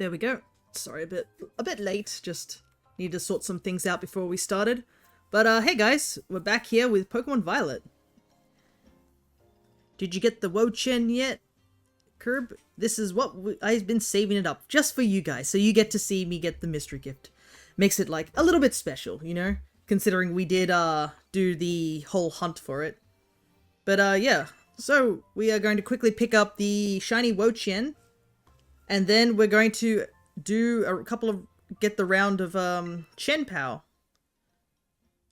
There we go. Sorry, a bit late. Just need to sort some things out before we started. But hey guys, we're back here with Pokemon Violet. Did you get the Wo-Chien yet, Curb? This is what I've been saving it up just for you guys, so you get to see me get the mystery gift. Makes it like a little bit special, you know, considering we did do the whole hunt for it. But yeah, so we are going to quickly pick up the shiny Wo-Chien, and then we're going to do a couple of get the round of Chien-Pao.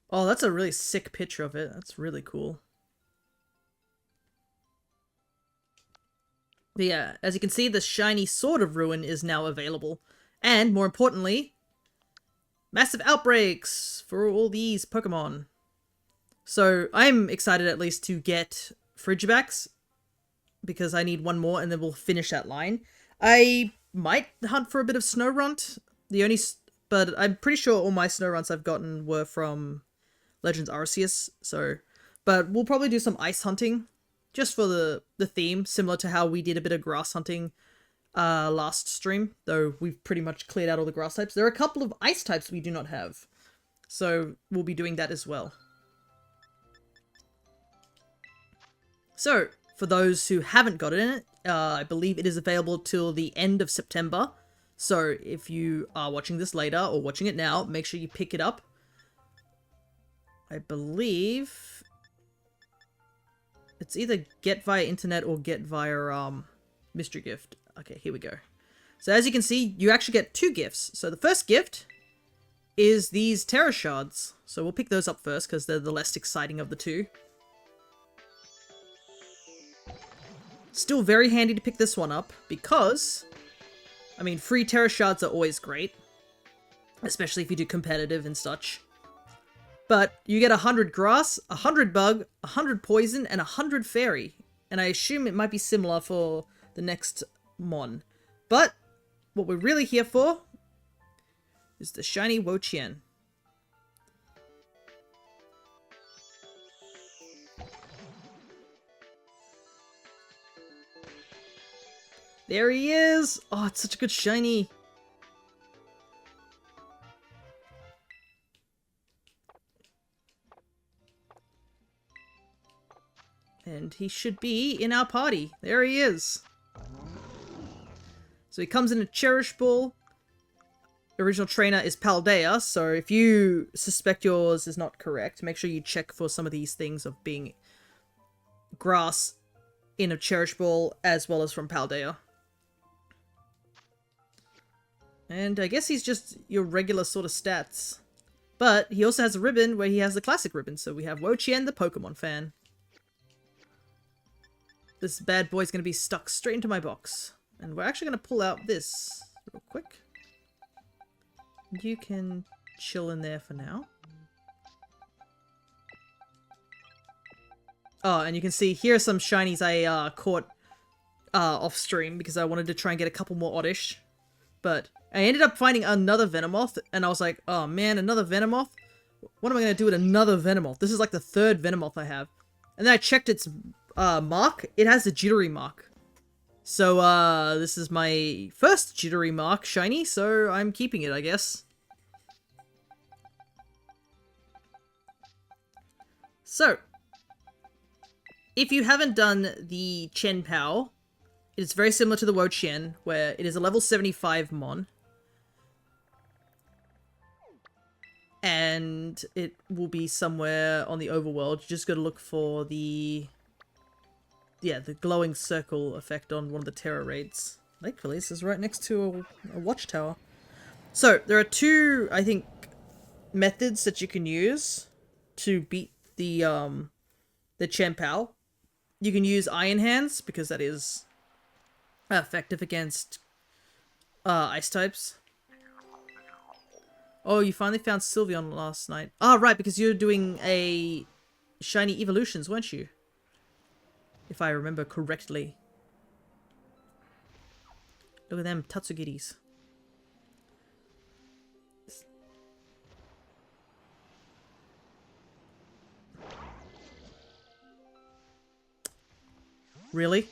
Oh, that's a really sick picture of it. That's really cool. But yeah, as you can see, the shiny Sword of Ruin is now available. And, more importantly, massive outbreaks for all these Pokemon. So, I'm excited at least to get Frigibax, because I need one more and then we'll finish that line. I might hunt for a bit of Snorunt, but I'm pretty sure all my Snowrunts I've gotten were from Legends Arceus, so... But we'll probably do some ice hunting, just for the theme, similar to how we did a bit of grass hunting last stream, though we've pretty much cleared out all the grass types. There are a couple of ice types we do not have, so we'll be doing that as well. So, for those who haven't got it, I believe it is available till the end of September, so if you are watching this later or watching it now, make sure you pick it up. I believe it's either get via internet or get via mystery gift. Okay, here we go. So as you can see, you actually get two gifts. So the first gift is these Terra Shards. So we'll pick those up first because they're the less exciting of the two. Still very handy to pick this one up because, I mean, free Terra Shards are always great, especially if you do competitive and such. But you get 100 grass, 100 bug, 100 poison, and 100 fairy. And I assume it might be similar for the next mon. But what we're really here for is the shiny Wo-Chien. There he is! Oh, it's such a good shiny. And he should be in our party. There he is. So he comes in a Cherish Ball. The original trainer is Paldea, so if you suspect yours is not correct, make sure you check for some of these things of being grass in a Cherish Ball as well as from Paldea. And I guess he's just your regular sort of stats. But he also has a ribbon where he has the classic ribbon, so we have Wo-Chien, the Pokemon fan. This bad boy's going to be stuck straight into my box. And we're actually going to pull out this real quick. You can chill in there for now. Oh, and you can see here are some shinies I caught off stream because I wanted to try and get a couple more oddish. But I ended up finding another Venomoth and I was like, oh man, another Venomoth? What am I going to do with another Venomoth? This is like the third Venomoth I have. And then I checked its mark. It has a jittery mark. So, this is my first jittery mark shiny, so I'm keeping it, I guess. So, if you haven't done the Chien-Pao, it's very similar to the Wo-Chien, where it is a level 75 mon. And it will be somewhere on the overworld. You just gotta look for the... yeah, the glowing circle effect on one of the Terra raids. Thankfully, this is right next to a watchtower. So, there are two, I think, methods that you can use to beat the Chien-Pao. You can use Iron Hands, because that is effective against ice types. Oh, you finally found Sylveon last night. Ah, right, because you were doing a shiny evolutions, weren't you? If I remember correctly. Look at them Tatsugiris. Really?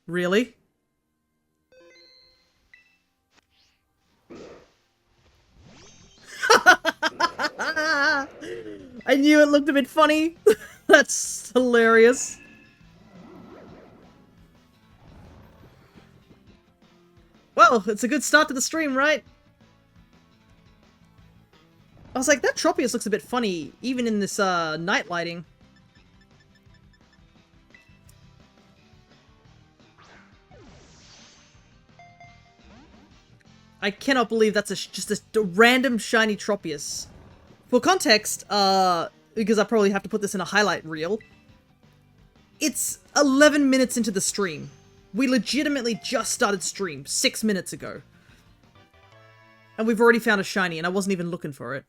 Really? I knew it looked a bit funny. That's hilarious. Well, it's a good start to the stream, right? I was like, that Tropius looks a bit funny, even in this night lighting. I cannot believe that's just a random shiny Tropius. For context, because I probably have to put this in a highlight reel, it's 11 minutes into the stream. We legitimately just started stream 6 minutes ago. And we've already found a shiny, and I wasn't even looking for it.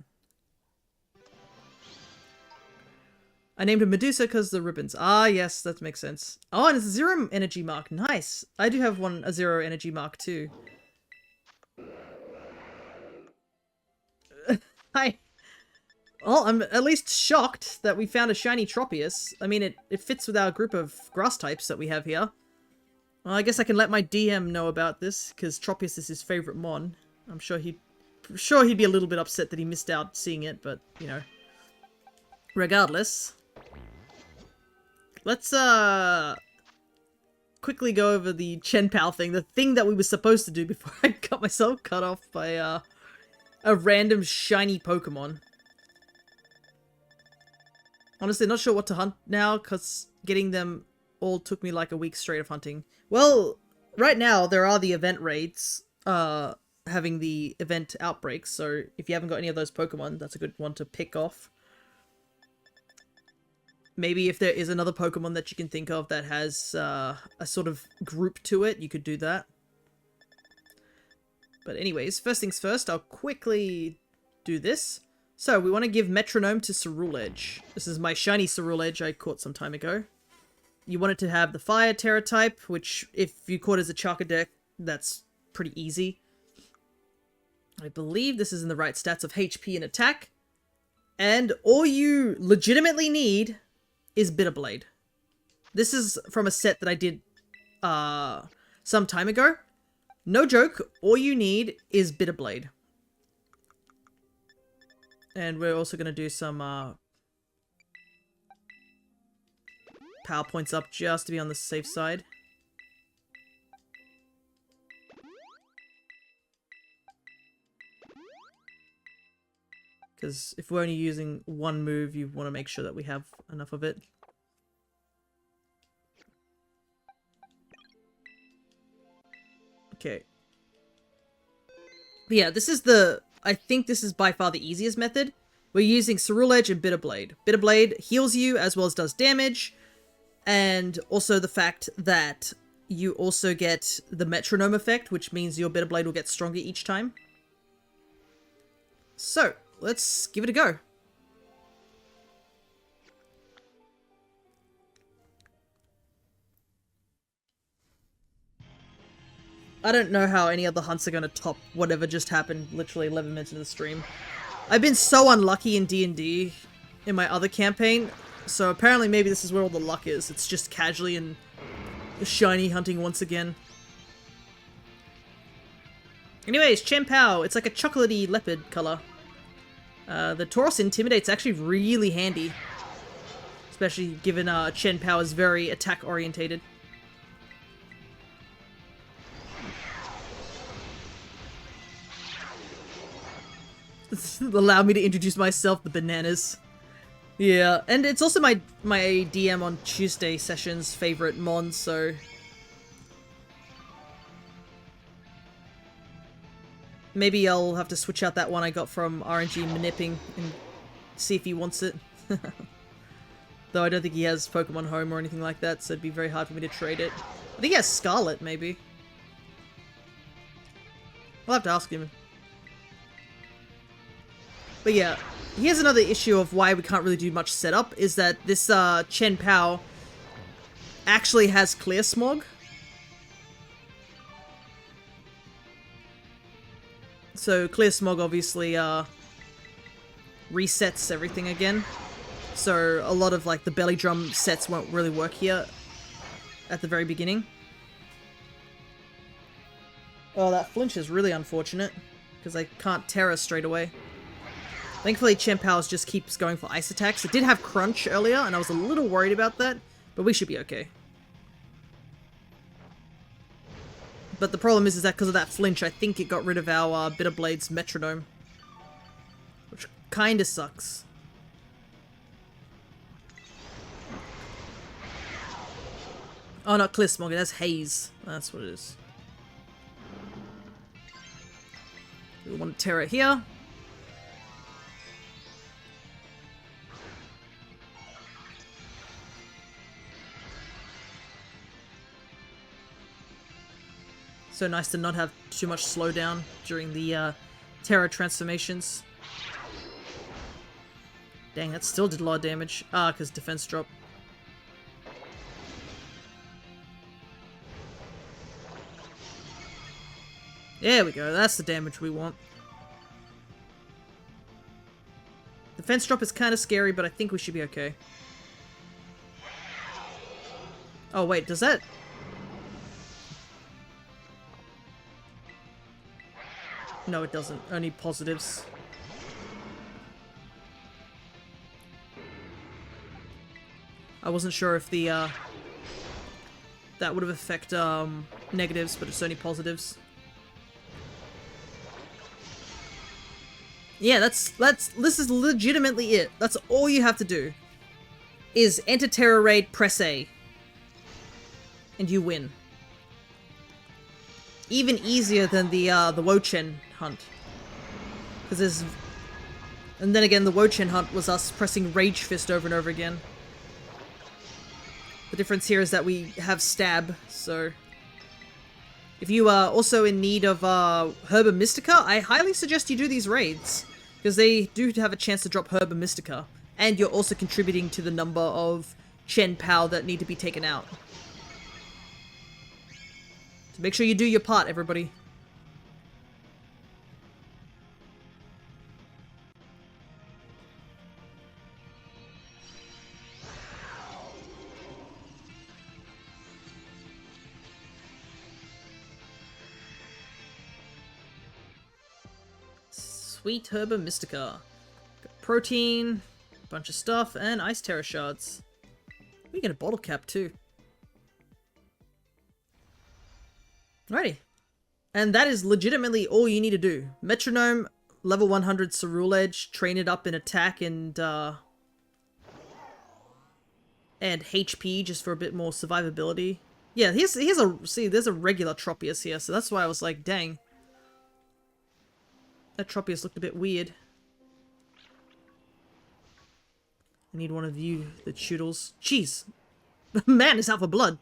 I named him Medusa because the ribbons. Ah, yes, that makes sense. Oh, and it's a 0 energy mark. Nice. I do have a 0 energy mark too. Well, I'm at least shocked that we found a shiny Tropius. I mean, it fits with our group of grass types that we have here. Well, I guess I can let my DM know about this, because Tropius is his favorite mon. I'm sure he'd be a little bit upset that he missed out seeing it, but, you know. Regardless. Let's, quickly go over the Chien-Pao thing. The thing that we were supposed to do before I got myself cut off by, a random shiny Pokemon. Honestly, not sure what to hunt now, because getting them all took me like a week straight of hunting. Well, right now, there are the event raids, having the event outbreaks, so if you haven't got any of those Pokemon, that's a good one to pick off. Maybe if there is another Pokemon that you can think of that has a sort of group to it, you could do that. But anyways, first things first, I'll quickly do this. So, we want to give Metronome to Ceruledge. This is my shiny Ceruledge I caught some time ago. You want it to have the Fire Terra type, which, if you caught as a Charcadet, that's pretty easy. I believe this is in the right stats of HP and attack. And all you legitimately need is Bitterblade. This is from a set that I did some time ago. No joke, all you need is Bitterblade. And we're also going to do some power points up just to be on the safe side. Because if we're only using one move, you want to make sure that we have enough of it. Okay. But yeah, this is I think this is by far the easiest method. We're using Ceruledge and Bitterblade. Bitterblade heals you as well as does damage. And also the fact that you also get the metronome effect, which means your Bitterblade will get stronger each time. So, let's give it a go. I don't know how any other hunts are going to top whatever just happened literally 11 minutes into the stream. I've been so unlucky in D&D in my other campaign, so apparently maybe this is where all the luck is. It's just casually and shiny hunting once again. Anyways, Chien-Pao. It's like a chocolatey leopard color. The Tauros Intimidate's actually really handy. Especially given Chien-Pao is very attack-orientated. Allow me to introduce myself, the bananas. Yeah, and it's also my DM on Tuesday sessions favorite mon, so... Maybe I'll have to switch out that one I got from RNG Manipping and see if he wants it. Though I don't think he has Pokemon Home or anything like that, so it'd be very hard for me to trade it. I think he has Scarlet, maybe. I'll have to ask him. But yeah, here's another issue of why we can't really do much setup, is that this Chien-Pao actually has Clear Smog. So Clear Smog obviously resets everything again. So a lot of like the belly drum sets won't really work here at the very beginning. Oh, that flinch is really unfortunate, because I can't Terra straight away. Thankfully, Chien-Pao just keeps going for ice attacks. It did have crunch earlier, and I was a little worried about that, but we should be okay. But the problem is that because of that flinch, I think it got rid of our Bitter Blade's metronome. Which kinda sucks. Oh, not Clismog, that's Haze. That's what it is. We want Terra here. So nice to not have too much slowdown during the Terra transformations. Dang, that still did a lot of damage. Ah, because defense drop. There we go, that's the damage we want. Defense drop is kind of scary, but I think we should be okay. Oh wait, does that... No, it doesn't. Only positives. I wasn't sure if the, that would have affected, negatives, but it's only positives. Yeah, this is legitimately it. That's all you have to do. Is enter Terror Raid, press A. And you win. Even easier than the Wochen hunt. Because there's... And then again, the Wochen hunt was us pressing Rage Fist over and over again. The difference here is that we have Stab, so... If you are also in need of Herba Mystica, I highly suggest you do these raids. Because they do have a chance to drop Herba Mystica. And you're also contributing to the number of Chien-Pao that need to be taken out. So make sure you do your part, everybody. Sweet Herba Mystica. Got protein, a bunch of stuff, and Ice Terror Shards. We get a bottle cap too. Alrighty. And that is legitimately all you need to do. Metronome, level 100 Cerule Edge, train it up in attack and HP just for a bit more survivability. Yeah, there's a regular Tropius here, so that's why I was like, dang. That Tropius looked a bit weird. I need one of you, the Choodles. Jeez. The man is out for blood.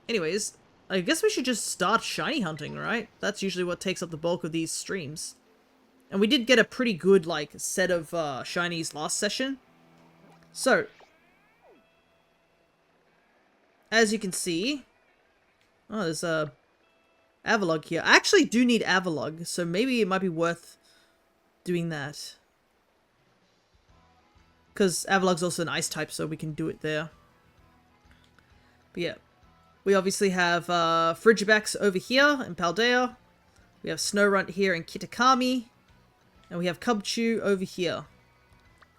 Anyways, I guess we should just start shiny hunting, right? That's usually what takes up the bulk of these streams. And we did get a pretty good, like, set of shinies last session. So, as you can see... Oh, there's a Avalugg here. I actually do need Avalugg, so maybe it might be worth doing that. Because Avalugg's also an ice type, so we can do it there. But yeah. We obviously have Frigibax over here in Paldea. We have Snorunt here in Kitakami. And we have Cubchoo over here.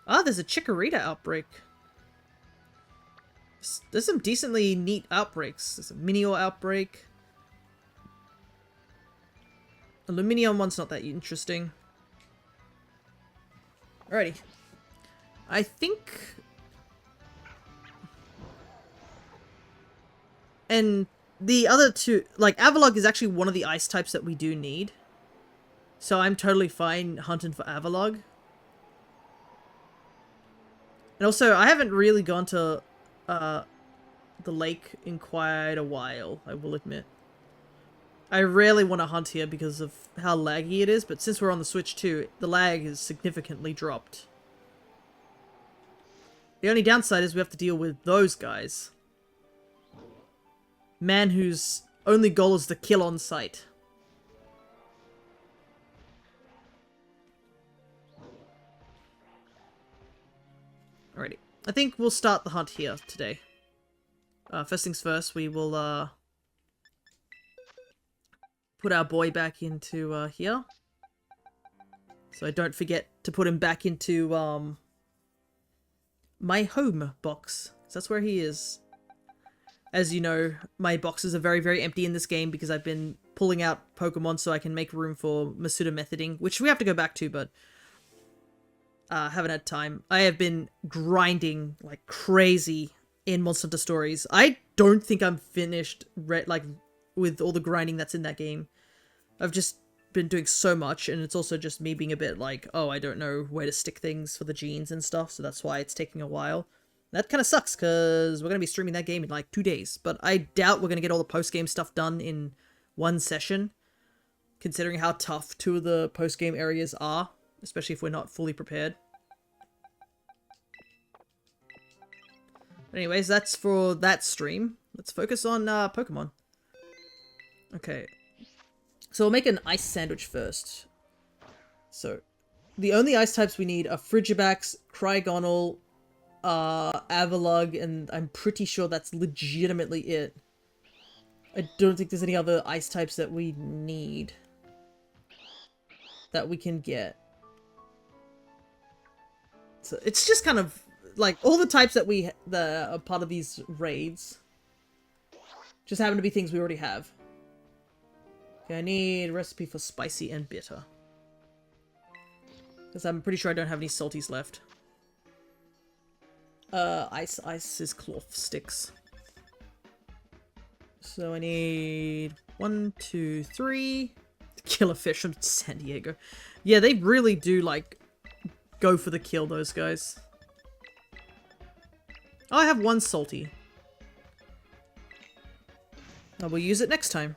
Ah, there's a Chikorita outbreak. There's some decently neat outbreaks. There's a Minior outbreak. The Luminion one's not that interesting. Alrighty. I think... And the other two... Like, Avalugg is actually one of the ice types that we do need. So I'm totally fine hunting for Avalugg. And also, I haven't really gone to the lake in quite a while, I will admit. I rarely want to hunt here because of how laggy it is, but since we're on the Switch too, the lag is significantly dropped. The only downside is we have to deal with those guys. Man whose only goal is to kill on sight. Alrighty. I think we'll start the hunt here today. First things first, we will put our boy back into here. So I don't forget to put him back into my home box. So that's where he is. As you know, my boxes are very, very empty in this game because I've been pulling out Pokemon so I can make room for Masuda methoding, which we have to go back to, but haven't had time. I have been grinding like crazy in Monster Hunter Stories. I don't think I'm finished with all the grinding that's in that game. I've just been doing so much, and it's also just me being a bit like, oh, I don't know where to stick things for the genes and stuff, so that's why it's taking a while. That kind of sucks, because we're going to be streaming that game in like 2 days, but I doubt we're going to get all the post-game stuff done in one session, considering how tough 2 of the post-game areas are, especially if we're not fully prepared. But anyways, that's for that stream. Let's focus on Pokemon. Okay. So we'll make an ice sandwich first. So, the only ice types we need are Frigibax, Crygonal, Avalugg, and I'm pretty sure that's legitimately it. I don't think there's any other ice types that we need. That we can get. So, it's just kind of, like, all the types that that are part of these raids just happen to be things we already have. Okay, I need a recipe for spicy and bitter. Because I'm pretty sure I don't have any salties left. Ice is cloth sticks. So I need 1, 2, 3. Killer fish from San Diego. Yeah, they really do, like, go for the kill, those guys. Oh, I have 1 salty. I will use it next time.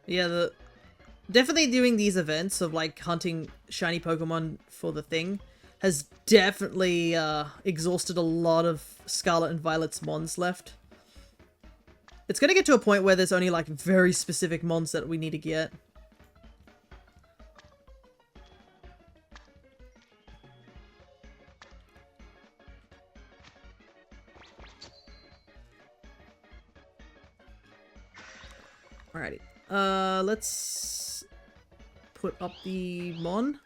Yeah, definitely doing these events of like hunting shiny Pokemon for the thing has definitely exhausted a lot of Scarlet and Violet's mons left. It's gonna get to a point where there's only like very specific mons that we need to get. Alrighty. Let's put up the mon.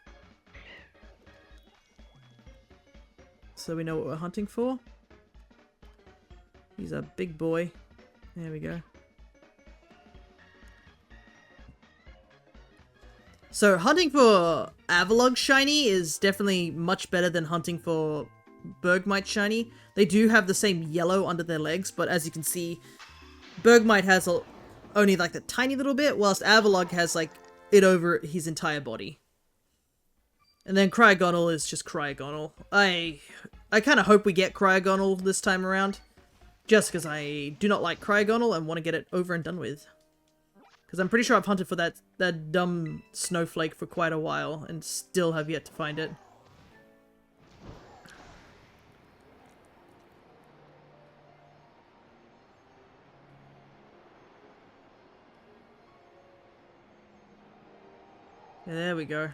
So we know what we're hunting for. He's a big boy. There we go. So hunting for Avalugg shiny is definitely much better than hunting for Bergmite shiny. They do have the same yellow under their legs, but as you can see, Bergmite has only like the tiny little bit, whilst Avalugg has like it over his entire body. And then Cryogonal is just Cryogonal. I kind of hope we get Cryogonal this time around, just because I do not like Cryogonal and want to get it over and done with. Because I'm pretty sure I've hunted for that dumb snowflake for quite a while and still have yet to find it. There we go.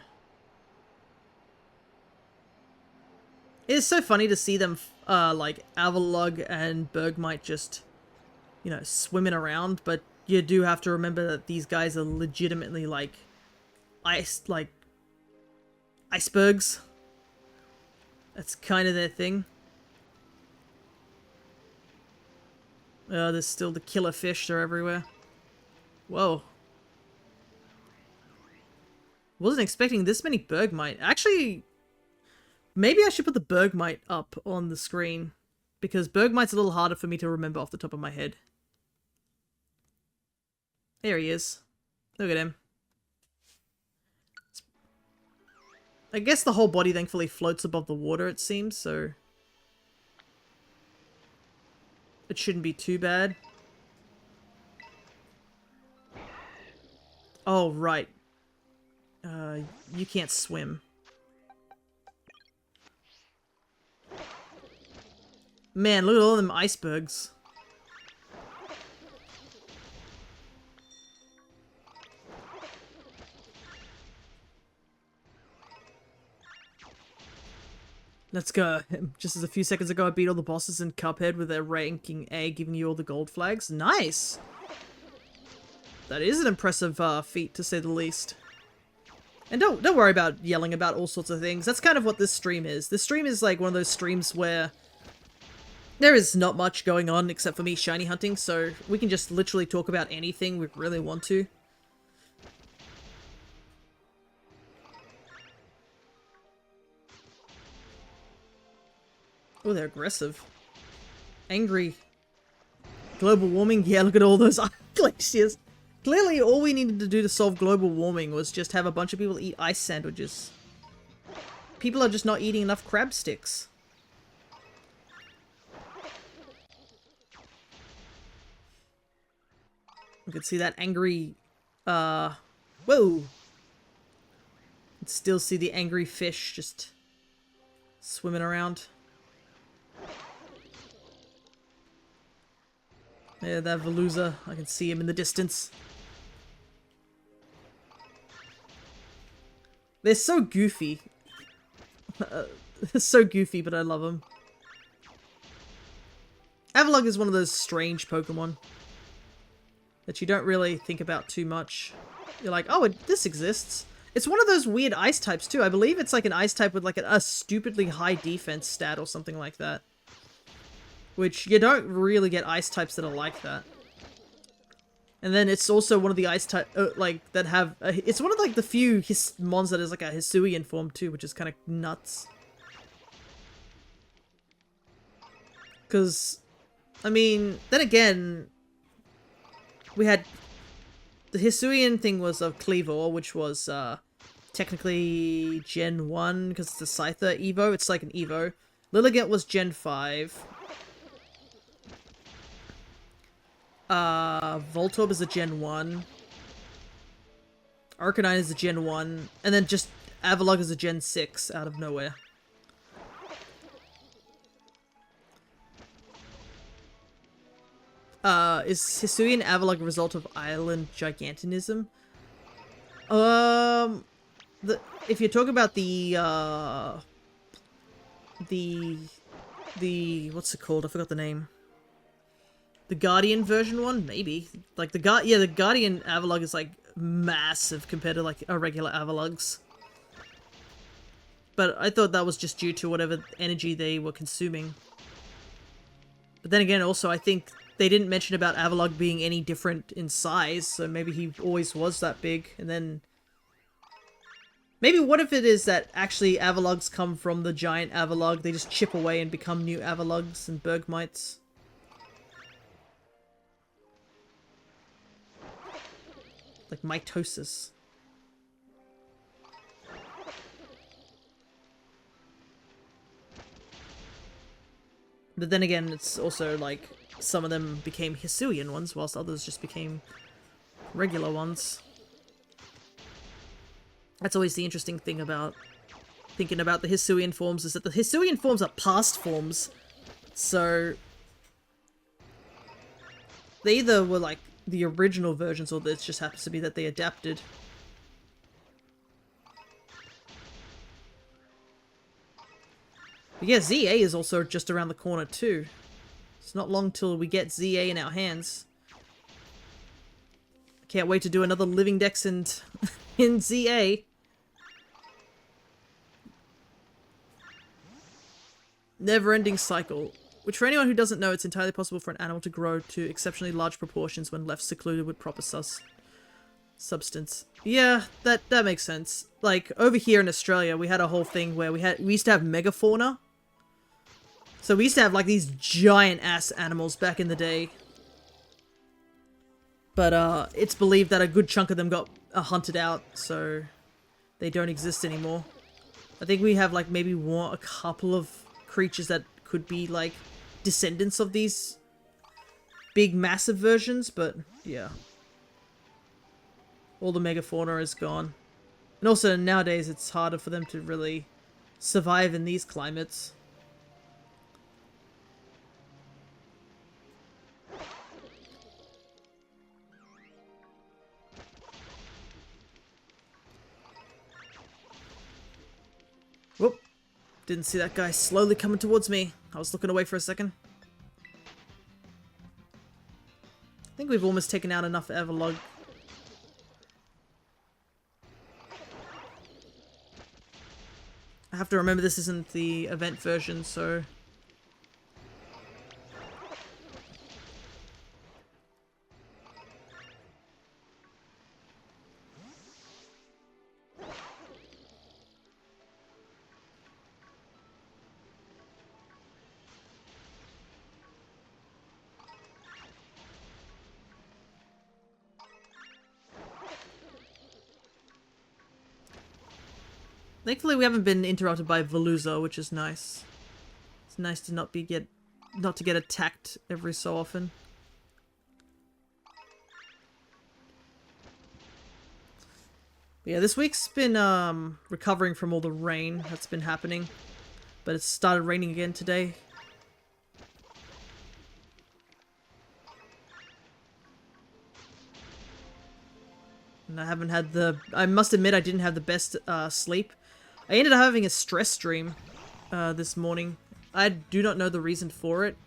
It's so funny to see them, like, Avalugg and Bergmite just, you know, swimming around, but you do have to remember that these guys are legitimately, like, icebergs. That's kind of their thing. There's still the killer fish, they're everywhere. Whoa. Wasn't expecting this many Bergmite. Actually, maybe I should put the Bergmite up on the screen, because Bergmite's a little harder for me to remember off the top of my head. There he is. Look at him. I guess the whole body thankfully floats above the water, it seems, so it shouldn't be too bad. Oh, right. You can't swim. Man, look at all them icebergs. Let's go. Just as a few seconds ago, I beat all the bosses in Cuphead with their ranking A, giving you all the gold flags. Nice! That is an impressive feat, to say the least. And don't worry about yelling about all sorts of things. That's kind of what this stream is. This stream is like one of those streams where there is not much going on except for me shiny hunting, so we can just literally talk about anything we really want to. Oh, they're aggressive. Angry. Global warming? Yeah, look at all those glaciers. Clearly, all we needed to do to solve global warming was just have a bunch of people eat ice sandwiches. People are just not eating enough crab sticks. You can see that angry, whoa! You can still see the angry fish just swimming around. Yeah, that Veluza, I can see him in the distance. They're so goofy. They're so goofy, but I love them. Avalugg is one of those strange Pokemon that you don't really think about too much. You're like, oh, this exists. It's one of those weird ice types too. I believe it's like an ice type with like a stupidly high defense stat or something like that. Which you don't really get ice types that are like that. And then it's also one of the ice type, like, that have, it's one of like the few mons that is like a Hisuian form too, which is kind of nuts. Because, I mean, then again, we had, the Hisuian thing was a Cleavor, which was, technically Gen 1, because it's a Scyther Evo, it's like an Evo. Lilligant was Gen 5. Voltorb is a Gen 1. Arcanine is a Gen 1. And then just Avalugg is a Gen 6 out of nowhere. Is Hisuian Avalugg a result of island gigantism? If you're talking about the what's it called? I forgot the name. The Guardian version one? Maybe. Like, the Guardian Avalugg is, like, massive compared to, like, a regular Avalugg's. But I thought that was just due to whatever energy they were consuming. But then again, also, I think they didn't mention about Avalugg being any different in size, so maybe he always was that big, and then... Maybe what if it is that actually Avaluggs come from the giant Avalugg, they just chip away and become new Avaluggs and Bergmites? Like mitosis. But then again, it's also like some of them became Hisuian ones, whilst others just became regular ones. That's always the interesting thing about thinking about the Hisuian forms, is that the Hisuian forms are past forms. So they either were like the original versions, or it just happens to be that they adapted. But yeah, ZA is also just around the corner too. It's not long till we get ZA in our hands. I can't wait to do another Living Dex in ZA. Never-ending cycle. Which, for anyone who doesn't know, it's entirely possible for an animal to grow to exceptionally large proportions when left secluded with proper substance. Yeah, that makes sense. Like, over here in Australia, we had a whole thing where we used to have megafauna. So we used to have, like, these giant-ass animals back in the day. But, it's believed that a good chunk of them got hunted out, so they don't exist anymore. I think we have, like, maybe a couple of creatures that could be, like, descendants of these big massive versions, but yeah, all the megafauna is gone. And also nowadays it's harder for them to really survive in these climates. Didn't see that guy slowly coming towards me. I was looking away for a second. I think we've almost taken out enough Everlog. I have to remember this isn't the event version, so... Thankfully, we haven't been interrupted by Veluza, which is nice. It's nice to not to get attacked every so often. But yeah, this week's been recovering from all the rain that's been happening, but it started raining again today. And I haven't had I must admit I didn't have the best sleep. I ended up having a stress dream this morning. I do not know the reason for it.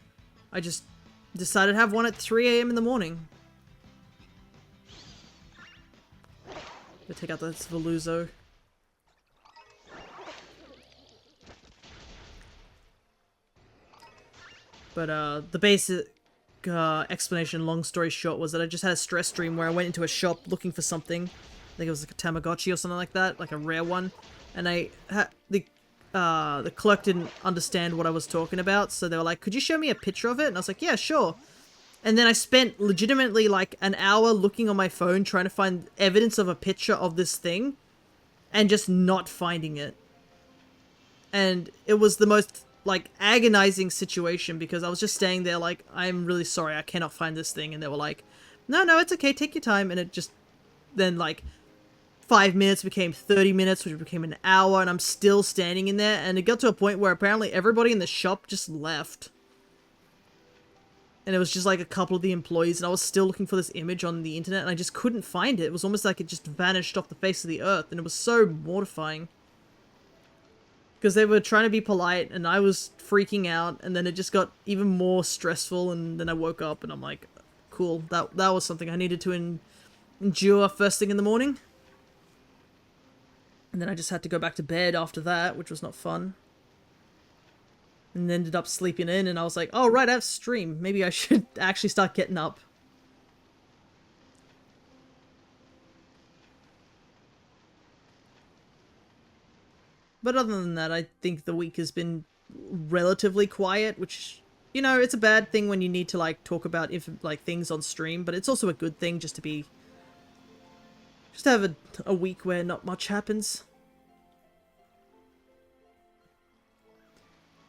I just decided to have one at 3 AM in the morning. Gonna take out this Veluzo. But the basic explanation, long story short, was that I just had a stress dream where I went into a shop looking for something. I think it was like a Tamagotchi or something like that, like a rare one. And the clerk didn't understand what I was talking about, so they were like, "Could you show me a picture of it?" And I was like, "Yeah, sure." And then I spent legitimately like an hour looking on my phone trying to find evidence of a picture of this thing, and just not finding it. And it was the most like agonizing situation because I was just staying there like, "I'm really sorry, I cannot find this thing." And they were like, no, it's okay, take your time." And it just then like 5 minutes became 30 minutes, which became an hour, and I'm still standing in there. And it got to a point where apparently everybody in the shop just left. And it was just like a couple of the employees, and I was still looking for this image on the internet, and I just couldn't find it. It was almost like it just vanished off the face of the earth, and it was so mortifying. Because they were trying to be polite, and I was freaking out, and then it just got even more stressful, and then I woke up, and I'm like, cool, that was something I needed to endure first thing in the morning. And then I just had to go back to bed after that, which was not fun. And ended up sleeping in, and I was like, oh right, I have stream. Maybe I should actually start getting up. But other than that, I think the week has been relatively quiet, which, you know, it's a bad thing when you need to like talk about things on stream, but it's also a good thing just to have a week where not much happens.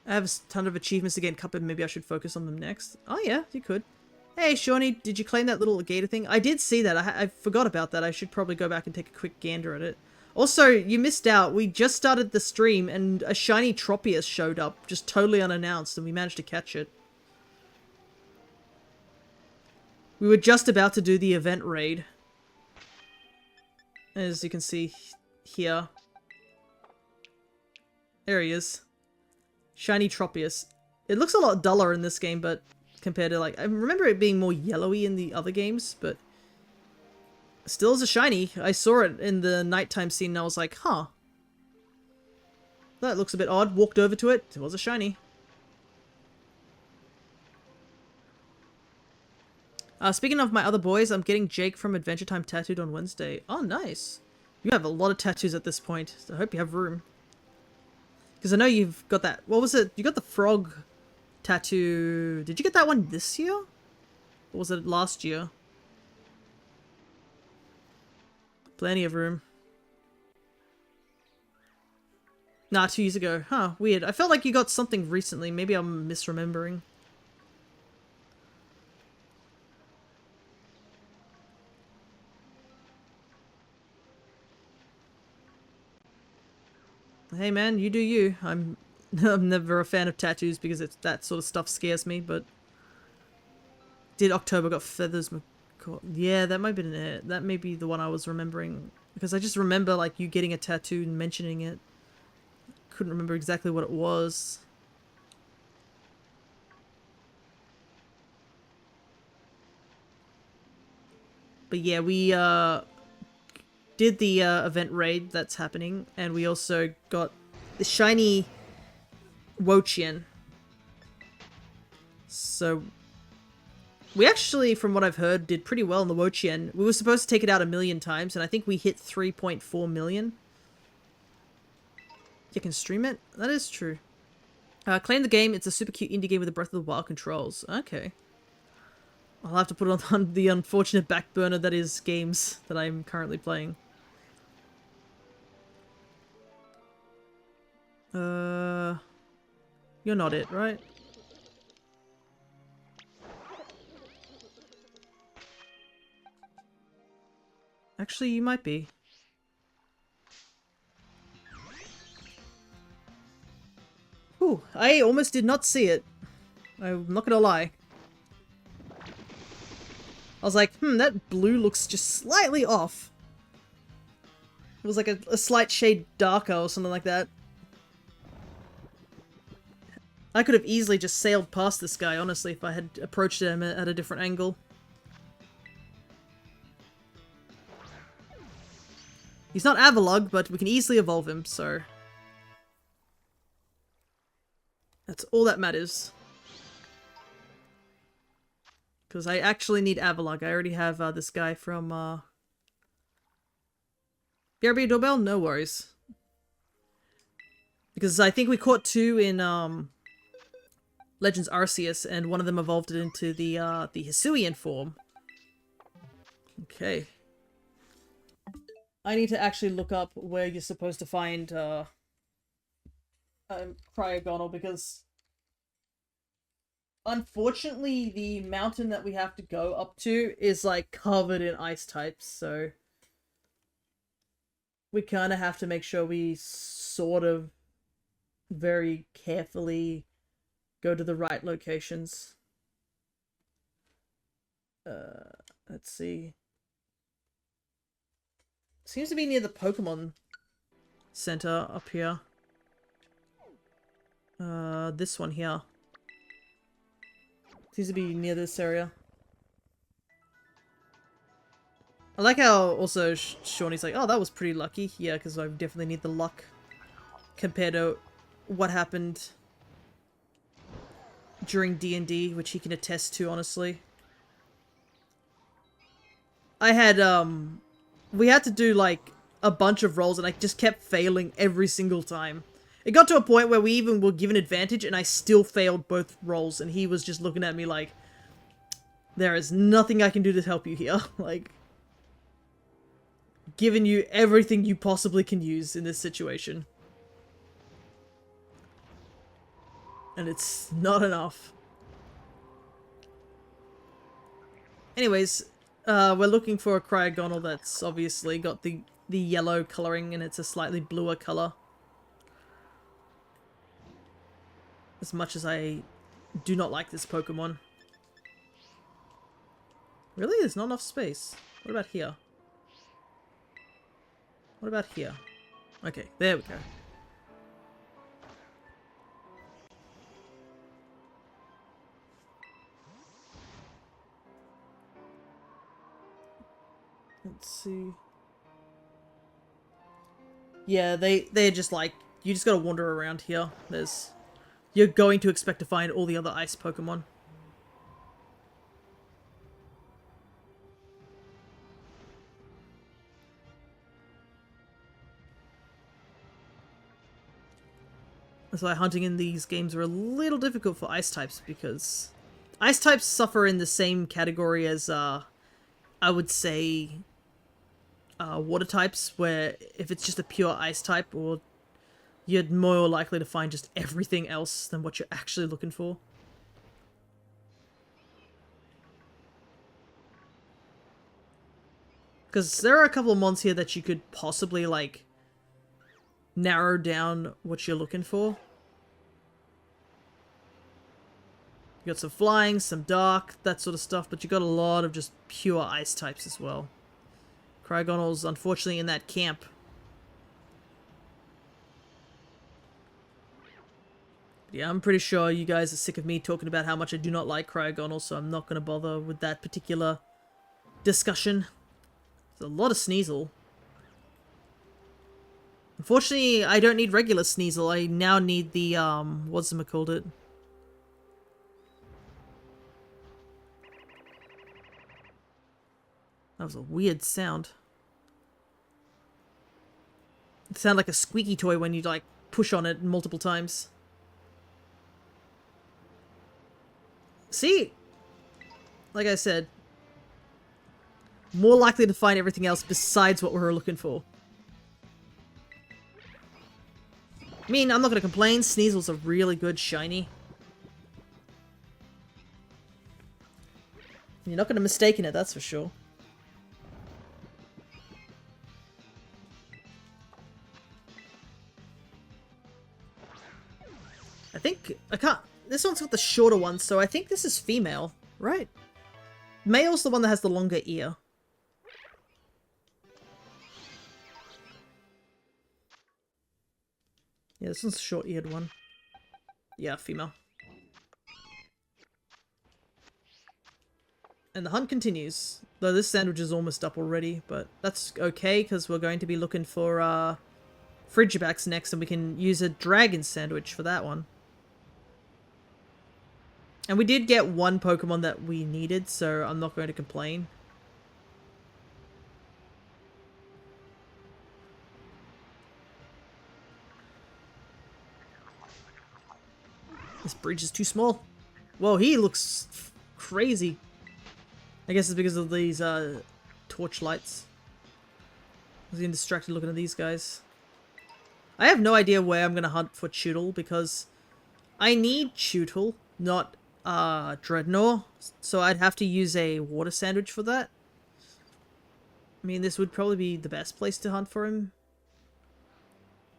I have a ton of achievements to get in Cuphead. Maybe I should focus on them next. Oh yeah, you could. Hey, Shawnee, did you claim that little gator thing? I did see that. I forgot about that. I should probably go back and take a quick gander at it. Also, you missed out. We just started the stream and a shiny Tropius showed up, just totally unannounced, and we managed to catch it. We were just about to do the event raid. As you can see here. There he is. Shiny Tropius. It looks a lot duller in this game, but compared to like... I remember it being more yellowy in the other games, but... still is a shiny. I saw it in the nighttime scene and I was like, huh. That looks a bit odd. Walked over to it. It was a shiny. Speaking of my other boys, I'm getting Jake from Adventure Time tattooed on Wednesday. Oh, nice. You have a lot of tattoos at this point. So I hope you have room. Because I know you've got that... what was it? You got the frog tattoo... did you get that one this year? Or was it last year? Plenty of room. Nah, 2 years ago. Huh, weird. I felt like you got something recently. Maybe I'm misremembering. Hey man, you do you. I'm never a fan of tattoos because that sort of stuff scares me, but... did October got feathers? Yeah, that might be it. That may be the one I was remembering. Because I just remember, like, you getting a tattoo and mentioning it. couldn't remember exactly what it was. But yeah, we did the event raid that's happening, and we also got the shiny Wo-Chien. So we actually, from what I've heard, did pretty well in the Wo-Chien. We were supposed to take it out 1,000,000 times, and I think we hit 3.4 million. You can stream it? That is true. Claim the game. It's a super cute indie game with the Breath of the Wild controls. Okay. I'll have to put it on the unfortunate back burner that is games that I'm currently playing. You're not it, right? Actually, you might be. Whew, I almost did not see it. I'm not gonna lie. I was like, that blue looks just slightly off. It was like a slight shade darker or something like that. I could have easily just sailed past this guy, honestly, if I had approached him at a different angle. He's not Avalugg, but we can easily evolve him, so... that's all that matters. Because I actually need Avalugg. I already have this guy from... BRB doorbell? No worries. Because I think we caught 2 in Legends Arceus, and one of them evolved it into the Hisuian form. Okay. I need to actually look up where you're supposed to find Cryogonal, because unfortunately the mountain that we have to go up to is like covered in ice types, so we kind of have to make sure we sort of very carefully go to the right locations. Let's see. Seems to be near the Pokemon Center up here. This one here. Seems to be near this area. I like how also Shawnee's like, oh, that was pretty lucky. Yeah, because I definitely need the luck compared to what happened during D&D, which he can attest to, honestly. I had, we had to do, like, a bunch of rolls, and I just kept failing every single time. It got to a point where we even were given advantage, and I still failed both rolls, and he was just looking at me like, there is nothing I can do to help you here. Like, giving you everything you possibly can use in this situation. And it's not enough. Anyways, we're looking for a Cryogonal that's obviously got the yellow coloring, and it's a slightly bluer color. As much as I do not like this Pokemon. Really? There's not enough space. What about here? What about here? Okay, there we go. Let's see. Yeah, they're just like, you just gotta wander around here. You're going to expect to find all the other ice Pokemon. That's why hunting in these games are a little difficult for ice types, because ice types suffer in the same category as, I would say, water types, where if it's just a pure ice type, or you're more likely to find just everything else than what you're actually looking for. Because there are a couple of mons here that you could possibly, like, narrow down what you're looking for. You got some flying, some dark, that sort of stuff, but you got a lot of just pure ice types as well. Cryogonal's unfortunately in that camp. Yeah, I'm pretty sure you guys are sick of me talking about how much I do not like Cryogonal, so I'm not going to bother with that particular discussion. There's a lot of Sneasel. Unfortunately, I don't need regular Sneasel. I now need the, what's it called it? That was a weird sound. It sounded like a squeaky toy when you, like, push on it multiple times. See? Like I said, more likely to find everything else besides what we were looking for. I mean, I'm not going to complain. Sneasel's a really good shiny. You're not going to mistake in it, that's for sure. I think, I can't, this one's got the shorter one, so I think this is female, right? Male's the one that has the longer ear. Yeah, this one's the short-eared one. Yeah, female. And the hunt continues. Though this sandwich is almost up already, but that's okay, because we're going to be looking for, Frigibacks next, and we can use a dragon sandwich for that one. And we did get one Pokemon that we needed, so I'm not going to complain. This bridge is too small. Whoa, he looks crazy. I guess it's because of these torch lights. I was getting distracted looking at these guys. I have no idea where I'm going to hunt for Chewtle, because I need Chewtle, not Dreadnought, so I'd have to use a water sandwich for that. I mean, this would probably be the best place to hunt for him,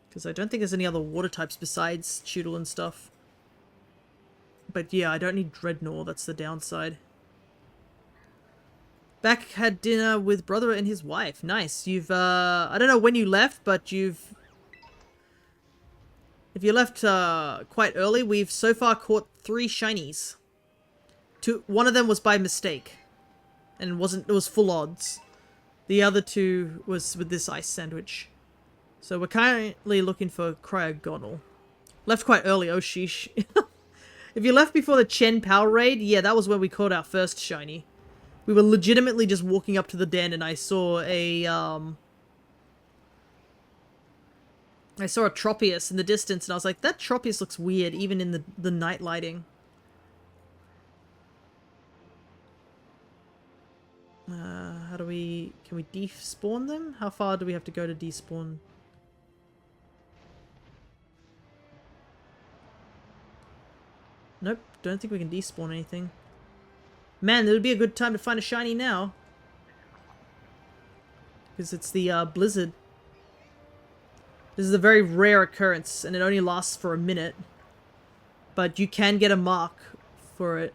because I don't think there's any other water types besides Chewtle and stuff. But yeah, I don't need Dreadnought, that's the downside. Back had dinner with brother and his wife. Nice. You've, I don't know when you left, but you've... If you left quite early, we've so far caught 3 shinies. One of them was by mistake, and it was full odds. The other 2 was with this ice sandwich. So we're currently looking for Cryogonal. Left quite early, oh sheesh. If you left before the Chien-Pao raid, yeah, that was where we caught our first shiny. We were legitimately just walking up to the den and I saw a Tropius in the distance, and I was like, that Tropius looks weird, even in the night lighting. How do we... Can we despawn them? How far do we have to go to despawn? Nope, don't think we can despawn anything. Man, it would be a good time to find a shiny now. Because it's the blizzard. This is a very rare occurrence, and it only lasts for a minute. But you can get a mark for it.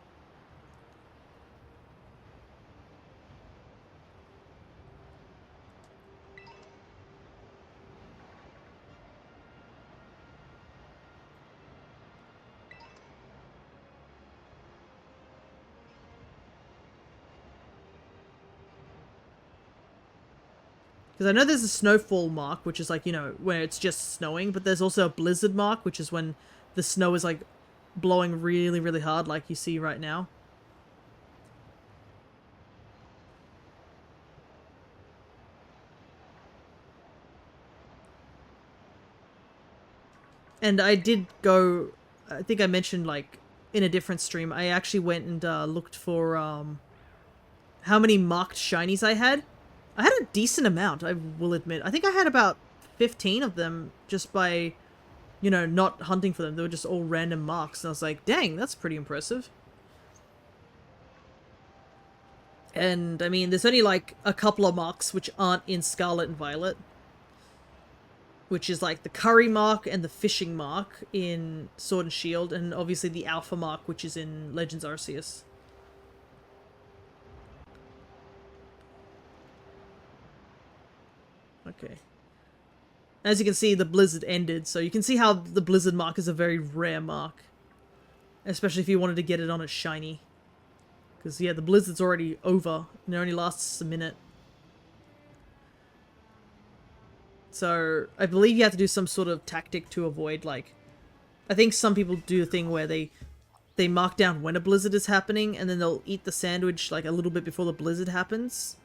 Because I know there's a snowfall mark, which is like, you know, where it's just snowing, but there's also a blizzard mark, which is when the snow is like blowing really, really hard, like you see right now. And I did go, I think I mentioned like in a different stream, I actually went and looked for how many marked shinies I had. I had a decent amount, I will admit. I think I had about 15 of them just by, you know, not hunting for them. They were just all random marks. And I was like, dang, that's pretty impressive. And, I mean, there's only like a couple of marks which aren't in Scarlet and Violet. Which is like the Curry mark and the Fishing mark in Sword and Shield. And obviously the Alpha mark, which is in Legends Arceus. Okay. As you can see, the blizzard ended, so you can see how the blizzard mark is a very rare mark. Especially if you wanted to get it on a shiny. Because, yeah, the blizzard's already over, and it only lasts a minute. So, I believe you have to do some sort of tactic to avoid, like... I think some people do a thing where they mark down when a blizzard is happening, and then they'll eat the sandwich, like, a little bit before the blizzard happens.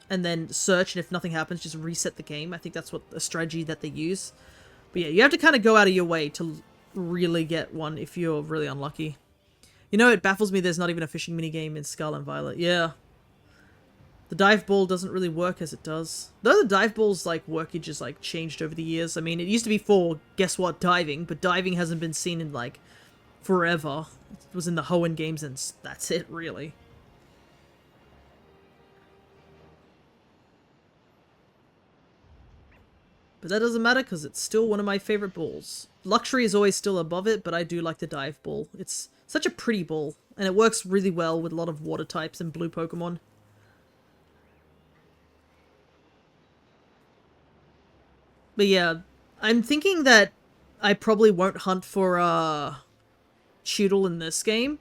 And then search, and if nothing happens, just reset the game. I think that's what a strategy that they use. But yeah, you have to kind of go out of your way to really get one if you're really unlucky. You know, it baffles me there's not even a fishing minigame in Scarlet and Violet. Yeah. The dive ball doesn't really work as it does. Though the dive ball's, like, workage is, like, changed over the years. I mean, it used to be for, guess what, diving. But diving hasn't been seen in, like, forever. It was in the Hoenn games and that's it, really. But that doesn't matter because it's still one of my favorite balls. Luxury is always still above it, but I do like the dive ball. It's such a pretty ball, and it works really well with a lot of water types and blue Pokemon. But yeah, I'm thinking that I probably won't hunt for Choodle in this game.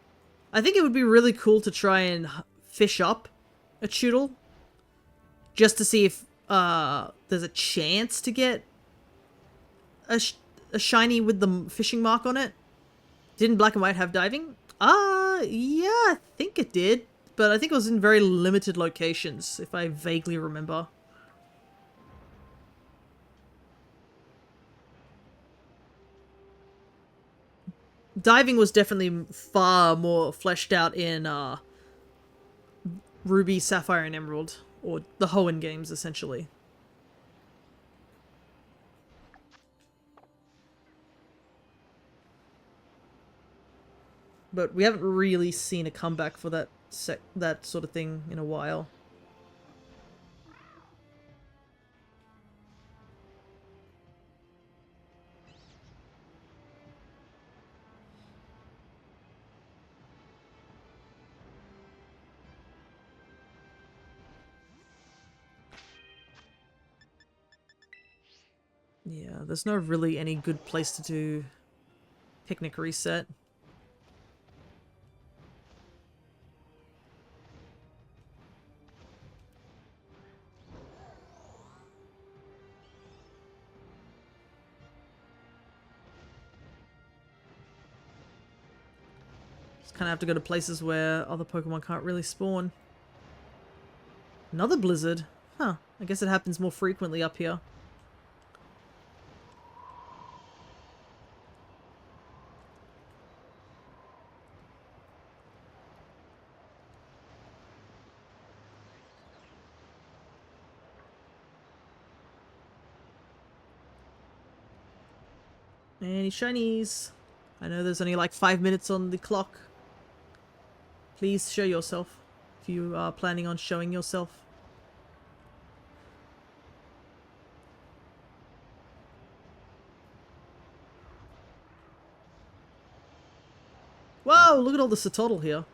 I think it would be really cool to try and fish up a Choodle. Just to see if there's a chance to get a shiny with the fishing mark on it. Didn't Black and White have diving? Yeah, I think it did. But I think it was in very limited locations, if I vaguely remember. Diving was definitely far more fleshed out in Ruby, Sapphire, and Emerald. Or the Hoenn games, essentially. But we haven't really seen a comeback for that sort of thing in a while. Yeah, there's no really any good place to do picnic reset. Just kind of have to go to places where other Pokemon can't really spawn. Another blizzard? Huh, I guess it happens more frequently up here. Any shinies? I know there's only like 5 minutes on the clock. Please show yourself if you are planning on showing yourself. Whoa, look at all the Sotodle here.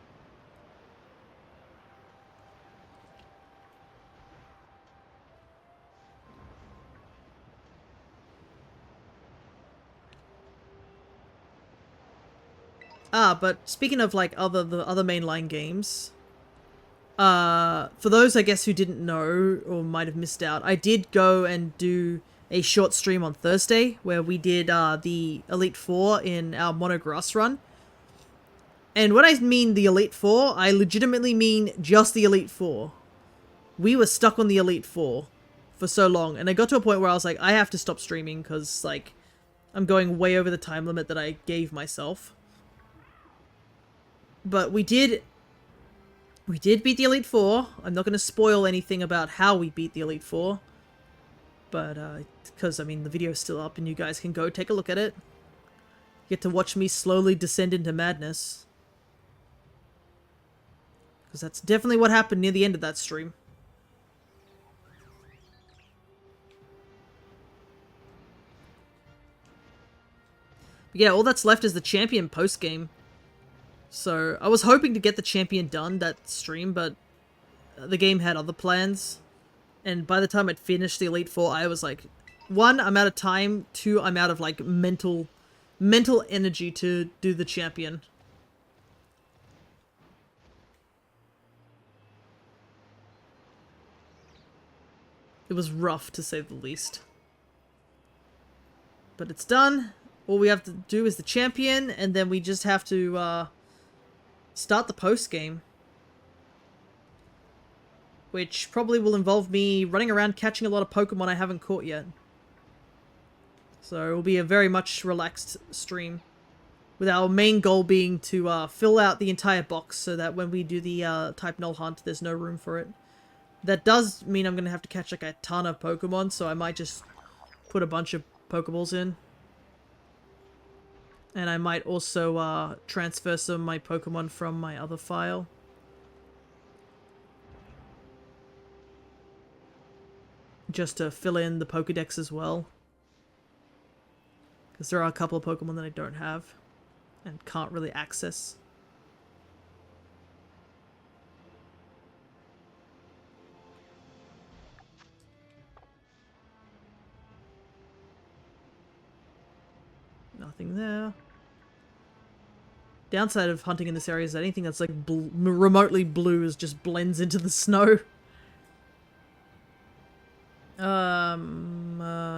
But speaking of like the other mainline games, for those I guess who didn't know or might have missed out, I did go and do a short stream on Thursday where we did the Elite Four in our Monograss run. And when I mean the Elite Four, I legitimately mean just the Elite Four. We were stuck on the Elite Four for so long, and I got to a point where I was like, I have to stop streaming because like I'm going way over the time limit that I gave myself. But we did beat the Elite Four. I'm not going to spoil anything about how we beat the Elite Four. But, because, I mean, the video's still up and you guys can go take a look at it. You get to watch me slowly descend into madness. Because that's definitely what happened near the end of that stream. But yeah, all that's left is the champion post-game. So, I was hoping to get the champion done that stream, but the game had other plans. And by the time I'd finished the Elite Four, I was like, 1, I'm out of time, 2, I'm out of, like, mental energy to do the champion. It was rough, to say the least. But it's done. All we have to do is the champion, and then we just have to start the post-game. Which probably will involve me running around catching a lot of Pokemon I haven't caught yet. So it will be a very much relaxed stream. With our main goal being to fill out the entire box so that when we do the type null hunt, there's no room for it. That does mean I'm going to have to catch like a ton of Pokemon, so I might just put a bunch of Pokeballs in. And I might also transfer some of my Pokemon from my other file. Just to fill in the Pokedex as well. Because there are a couple of Pokemon that I don't have and can't really access. Nothing there. Downside of hunting in this area is that anything that's like remotely blue just blends into the snow. I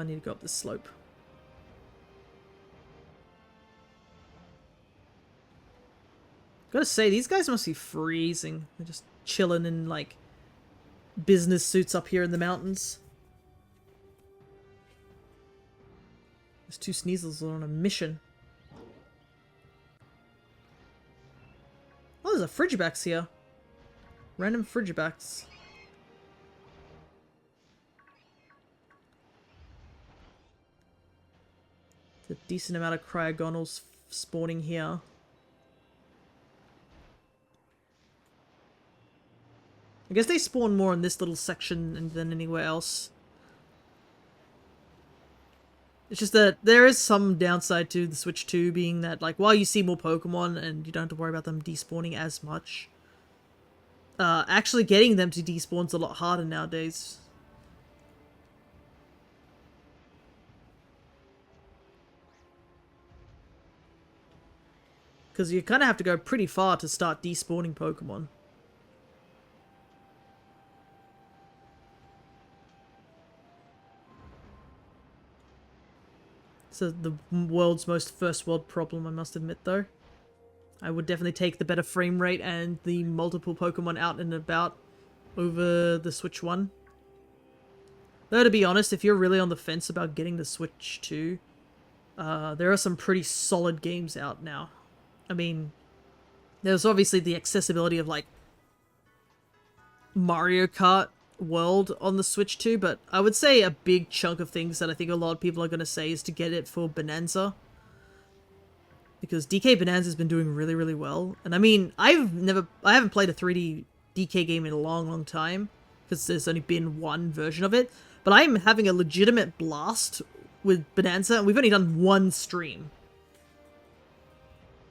need to go up this slope. Gotta say, these guys must be freezing. They're just chilling in, like, business suits up here in the mountains. Those two Sneasels are on a mission. Oh, there's a Frigibax here. Random Frigibax. A decent amount of Cryogonals spawning here. I guess they spawn more in this little section than anywhere else. It's just that there is some downside to the Switch 2 being that, like, while you see more Pokemon and you don't have to worry about them despawning as much, actually getting them to despawn's a lot harder nowadays. Because you kind of have to go pretty far to start despawning Pokemon. So the world's most first world problem, I must admit, though. I would definitely take the better frame rate and the multiple Pokemon out and about over the Switch 1. Though, to be honest, if you're really on the fence about getting the Switch 2, there are some pretty solid games out now. I mean, there's obviously the accessibility of, like, Mario Kart World on the Switch 2, but I would say a big chunk of things that I think a lot of people are going to say is to get it for Bonanza. Because DK Bonanza has been doing really, really well. And I mean, I haven't played a 3D DK game in a long, long time, because there's only been one version of it. But I'm having a legitimate blast with Bonanza, and we've only done one stream.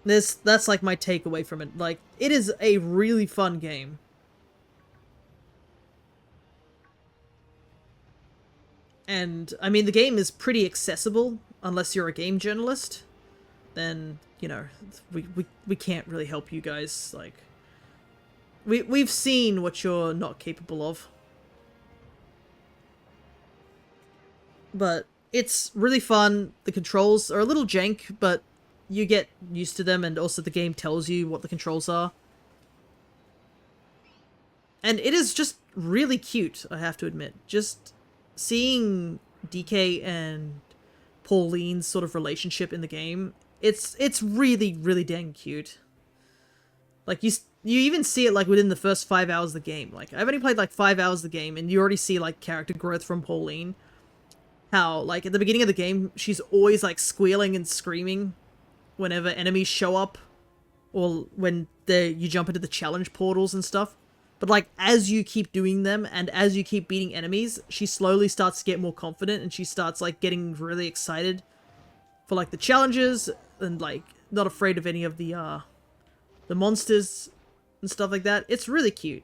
That's like my takeaway from it. Like, it is a really fun game. And, I mean, the game is pretty accessible, unless you're a game journalist. Then, you know, we can't really help you guys. Like, we've seen what you're not capable of. But it's really fun. The controls are a little jank, but you get used to them, and also the game tells you what the controls are. And it is just really cute, I have to admit. Just seeing DK and Pauline's sort of relationship in the game, it's really, really dang cute. Like, you even see it, like, within the first 5 hours of the game. Like, I've only played, like, 5 hours of the game, and you already see, like, character growth from Pauline. How, like, at the beginning of the game, she's always, like, squealing and screaming whenever enemies show up, or when you jump into the challenge portals and stuff. But, like, as you keep doing them, and as you keep beating enemies, she slowly starts to get more confident, and she starts, like, getting really excited for, like, the challenges, and, like, not afraid of any of the monsters and stuff like that. It's really cute.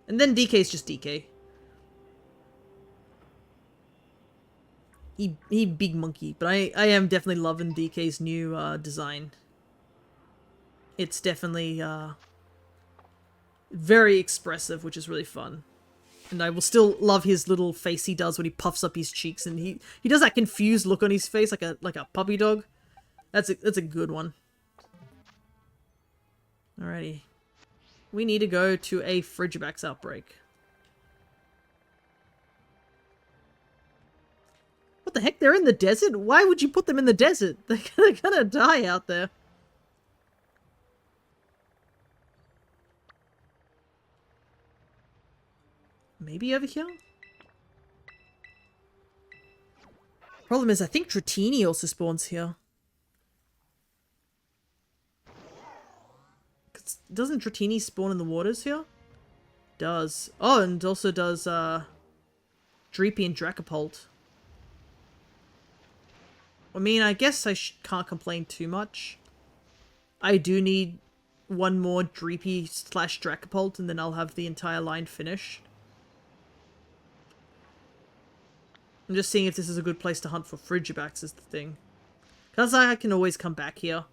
And then DK's just DK. He big monkey, but I am definitely loving DK's new design. It's definitely Very expressive, which is really fun. And I will still love his little face he does when he puffs up his cheeks, and he does that confused look on his face like a puppy dog. That's a good one. Alrighty. We need to go to a Frigibax outbreak. What the heck? They're in the desert? Why would you put them in the desert? They're gonna die out there. Maybe over here? Problem is, I think Dratini also spawns here. Doesn't Dratini spawn in the waters here? Does. Oh, and also does, Dreepy and Dracopult. I mean, I guess I can't complain too much. I do need one more Dreepy / Dracopult, and then I'll have the entire line finished. I'm just seeing if this is a good place to hunt for Frigibax is the thing. Because I can always come back here.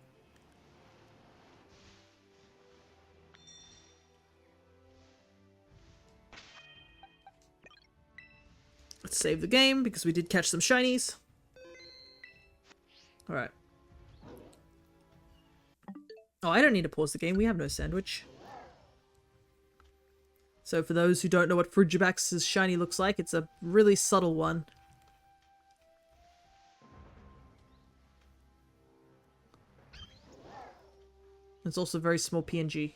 Let's save the game, because we did catch some shinies. Alright. Oh, I don't need to pause the game. We have no sandwich. So for those who don't know what Frigibax's shiny looks like, it's a really subtle one. It's also very small PNG.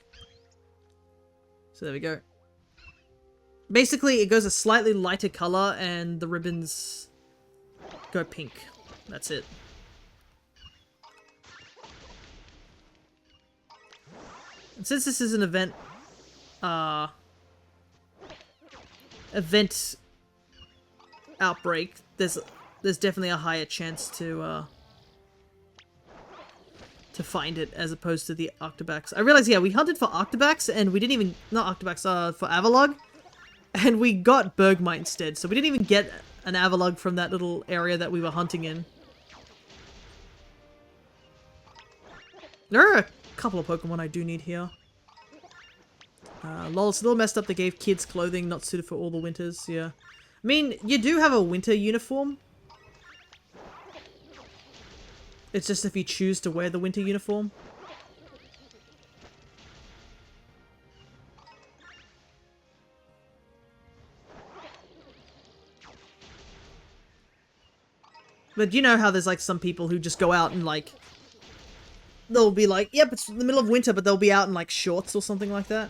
So there we go. Basically, it goes a slightly lighter color and the ribbons go pink. That's it. And since this is an event outbreak, there's definitely a higher chance to find it as opposed to the Octobax. I realized, yeah, we hunted for Octobax and we didn't even, not Octobax, for Avalugg, and we got Bergmite instead, so we didn't even get an Avalugg from that little area that we were hunting in. There are a couple of Pokemon I do need here. Lol, it's a little messed up they gave kids clothing not suited for all the winters, yeah. I mean, you do have a winter uniform. It's just if you choose to wear the winter uniform. But you know how there's like some people who just go out and like... They'll be like, yep, it's the middle of winter, but they'll be out in like shorts or something like that.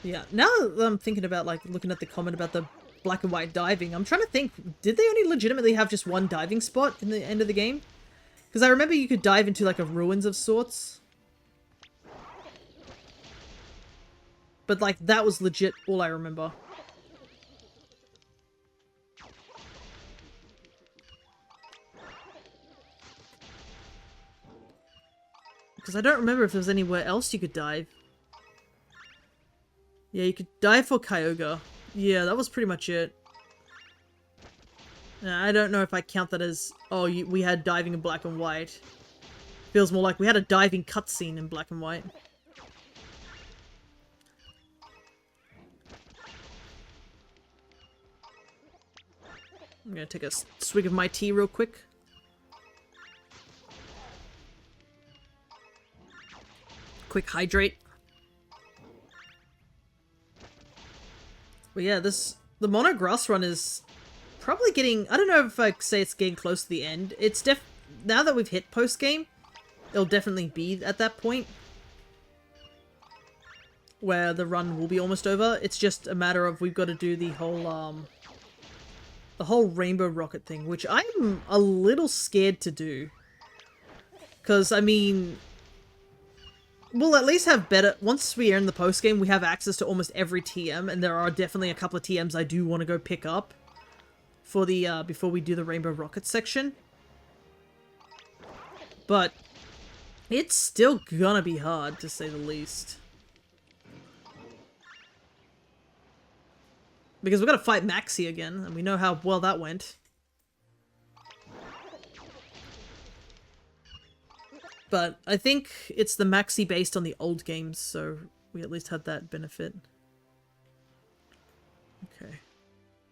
Yeah, now that I'm thinking about, like, looking at the comment about the black and white diving, I'm trying to think, did they only legitimately have just one diving spot in the end of the game? Because I remember you could dive into, like, a ruins of sorts. But, like, that was legit all I remember. Because I don't remember if there was anywhere else you could dive. Yeah, you could dive for Kyogre. Yeah, that was pretty much it. I don't know if I count that as... Oh, we had diving in black and white. Feels more like we had a diving cutscene in black and white. I'm gonna take a swig of my tea real quick. Quick hydrate. But yeah, the Mono Grass run is probably getting, I don't know if I say it's getting close to the end. It's now that we've hit post-game, it'll definitely be at that point where the run will be almost over. It's just a matter of we've got to do the whole Rainbow Rocket thing, which I'm a little scared to do. Because, I mean... We'll at least have better... Once we are in the post-game, we have access to almost every TM, and there are definitely a couple of TMs I do want to go pick up for the, before we do the Rainbow Rocket section. But it's still gonna be hard, to say the least. Because we're gonna fight Maxi again, and we know how well that went. But I think it's the Maxi based on the old games, so we at least had that benefit. Okay.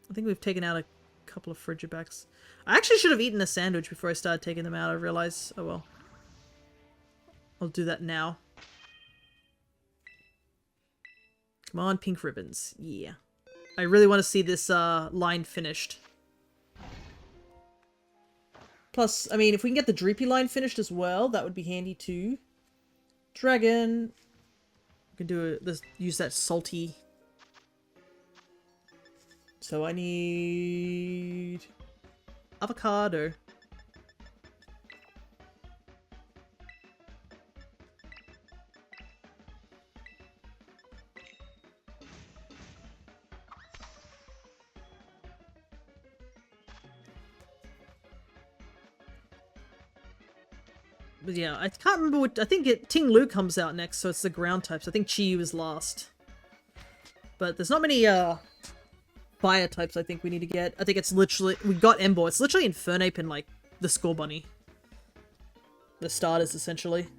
I think we've taken out a couple of Frigibacks. I actually should have eaten a sandwich before I started taking them out, I realized. Oh well. I'll do that now. Come on, pink ribbons. Yeah. I really want to see this line finished. Plus, I mean, if we can get the Droopy line finished as well, that would be handy too. Dragon. We can do this. Use that salty. So I need avocado. But yeah, I can't remember what... I think Ting Lu comes out next, so it's the ground types. I think Chi-Yu is last. But there's not many fire types I think we need to get. I think it's literally... We got Embo. It's literally Infernape and, like, the Score Bunny. The starters, essentially.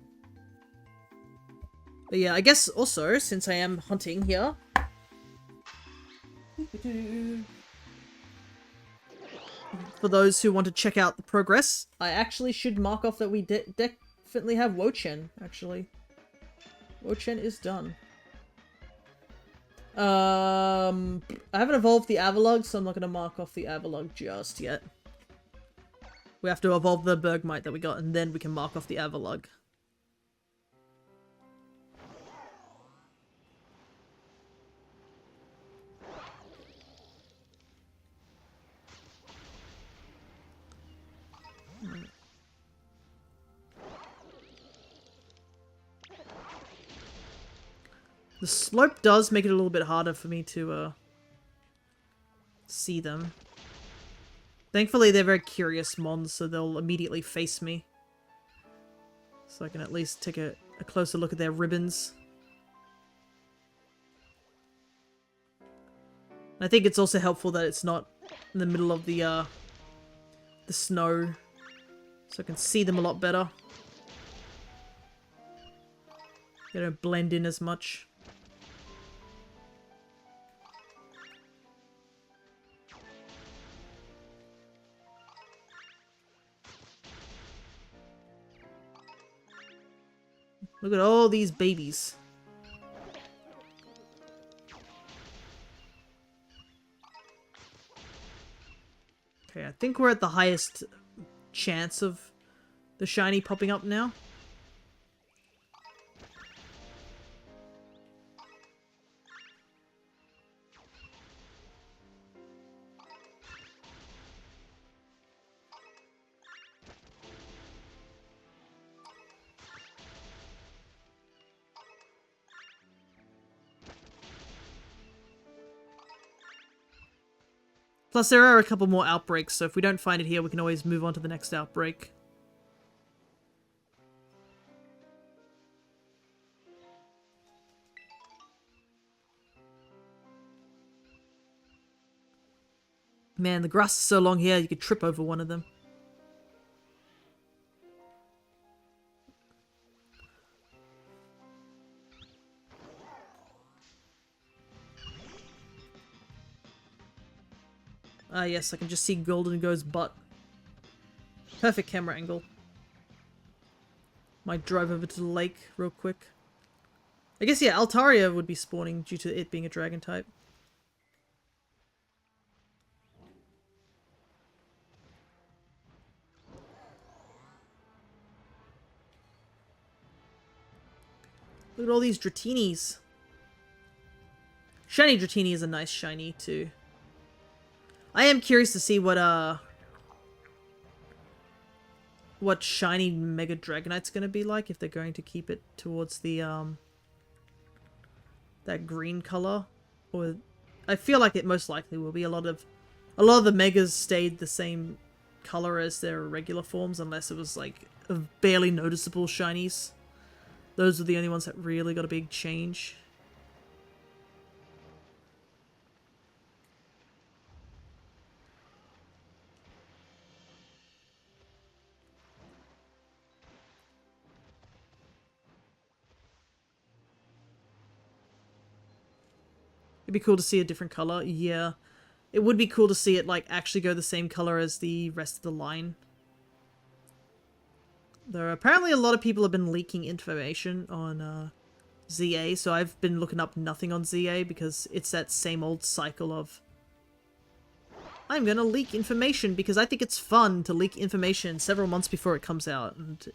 But yeah, I guess also, since I am hunting here... For those who want to check out the progress, I actually should mark off that we definitely have Wo-Chien, actually. Wo-Chien is done. I haven't evolved the Avalugg, so I'm not going to mark off the Avalugg just yet. We have to evolve the Bergmite that we got, and then we can mark off the Avalugg. The slope does make it a little bit harder for me to see them. Thankfully, they're very curious mons, so they'll immediately face me. So I can at least take a closer look at their ribbons. I think it's also helpful that it's not in the middle of the snow, so I can see them a lot better. They don't blend in as much. Look at all these babies. Okay, I think we're at the highest chance of the shiny popping up now. Plus, there are a couple more outbreaks, so if we don't find it here, we can always move on to the next outbreak. Man, the grass is so long here, you could trip over one of them. Ah, yes, I can just see Golden Go's butt. Perfect camera angle. Might drive over to the lake real quick. I guess, yeah, Altaria would be spawning due to it being a dragon type. Look at all these Dratinis. Shiny Dratini is a nice shiny, too. I am curious to see what shiny Mega Dragonite's gonna be like, if they're going to keep it towards the, that green color. Or, I feel like it most likely will be. A lot of the Megas stayed the same color as their regular forms, unless it was, like, barely noticeable shinies. Those are the only ones that really got a big change. It'd be cool to see a different color. Yeah. It would be cool to see it, like, actually go the same color as the rest of the line. Though apparently a lot of people have been leaking information on, ZA, so I've been looking up nothing on ZA because it's that same old cycle of I'm gonna leak information because I think it's fun to leak information several months before it comes out, and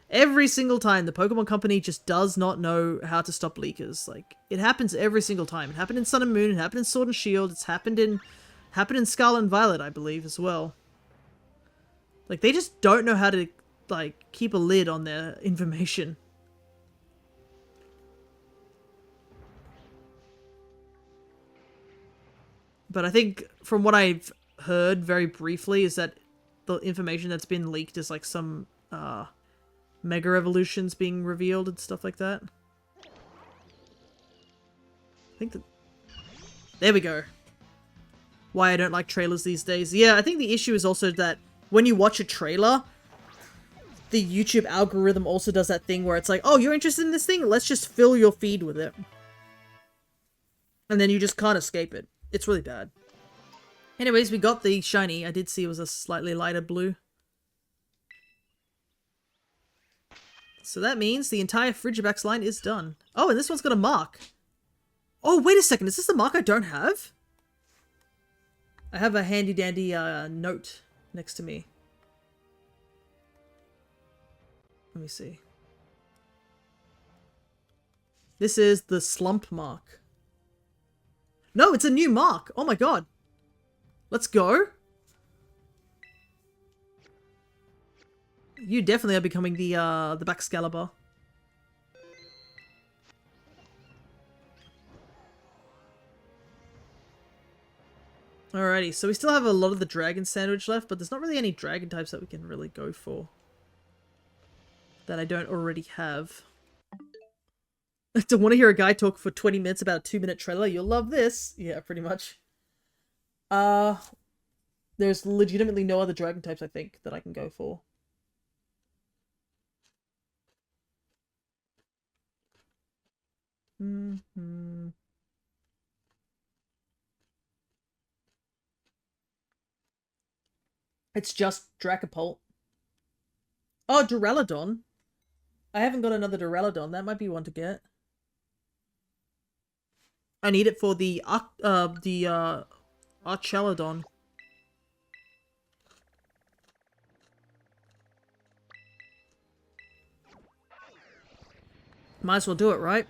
every single time the Pokemon Company just does not know how to stop leakers. Like, it happens every single time. It happened in Sun and Moon, it happened in Sword and Shield, it's happened in Scarlet and Violet, I believe, as well. Like, they just don't know how to, like, keep a lid on their information. But I think, from what I've heard very briefly, is that the information that's been leaked is like some, Mega Evolutions being revealed and stuff like that. I think that... There we go. Why I don't like trailers these days. Yeah, I think the issue is also that when you watch a trailer, the YouTube algorithm also does that thing where it's like, oh, you're interested in this thing? Let's just fill your feed with it. And then you just can't escape it. It's really bad. Anyways, we got the shiny. I did see it was a slightly lighter blue. So that means the entire Frigibax line is done. Oh, and this one's got a mark. Oh, wait a second. Is this the mark I don't have? I have a handy dandy note next to me. Let me see. This is the slump mark. No, it's a new mark. Oh my god. Let's go. You definitely are becoming the Baxcalibur. Alrighty, so we still have a lot of the dragon sandwich left, but there's not really any dragon types that we can really go for. That I don't already have. To want to hear a guy talk for 20 minutes about a 2-minute trailer, you'll love this. Yeah, pretty much. There's legitimately no other dragon types, I think, that I can go for. It's just Dracopult. Oh, Duraludon. I haven't got another Duraludon. That might be one to get. I need it for the Archelodon. Might as well do it, right?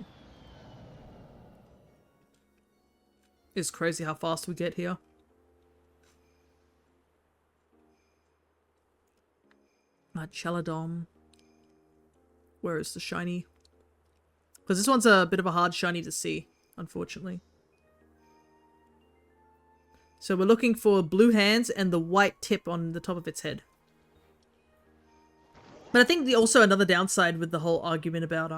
It's crazy how fast we get here. Archelodon. Where is the shiny? Because this one's a bit of a hard shiny to see, unfortunately. So we're looking for blue hands and the white tip on the top of its head. But I think also another downside with the whole argument about,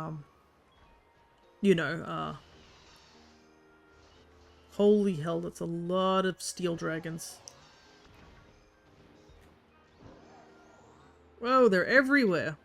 you know, holy hell, that's a lot of steel dragons. Whoa, they're everywhere.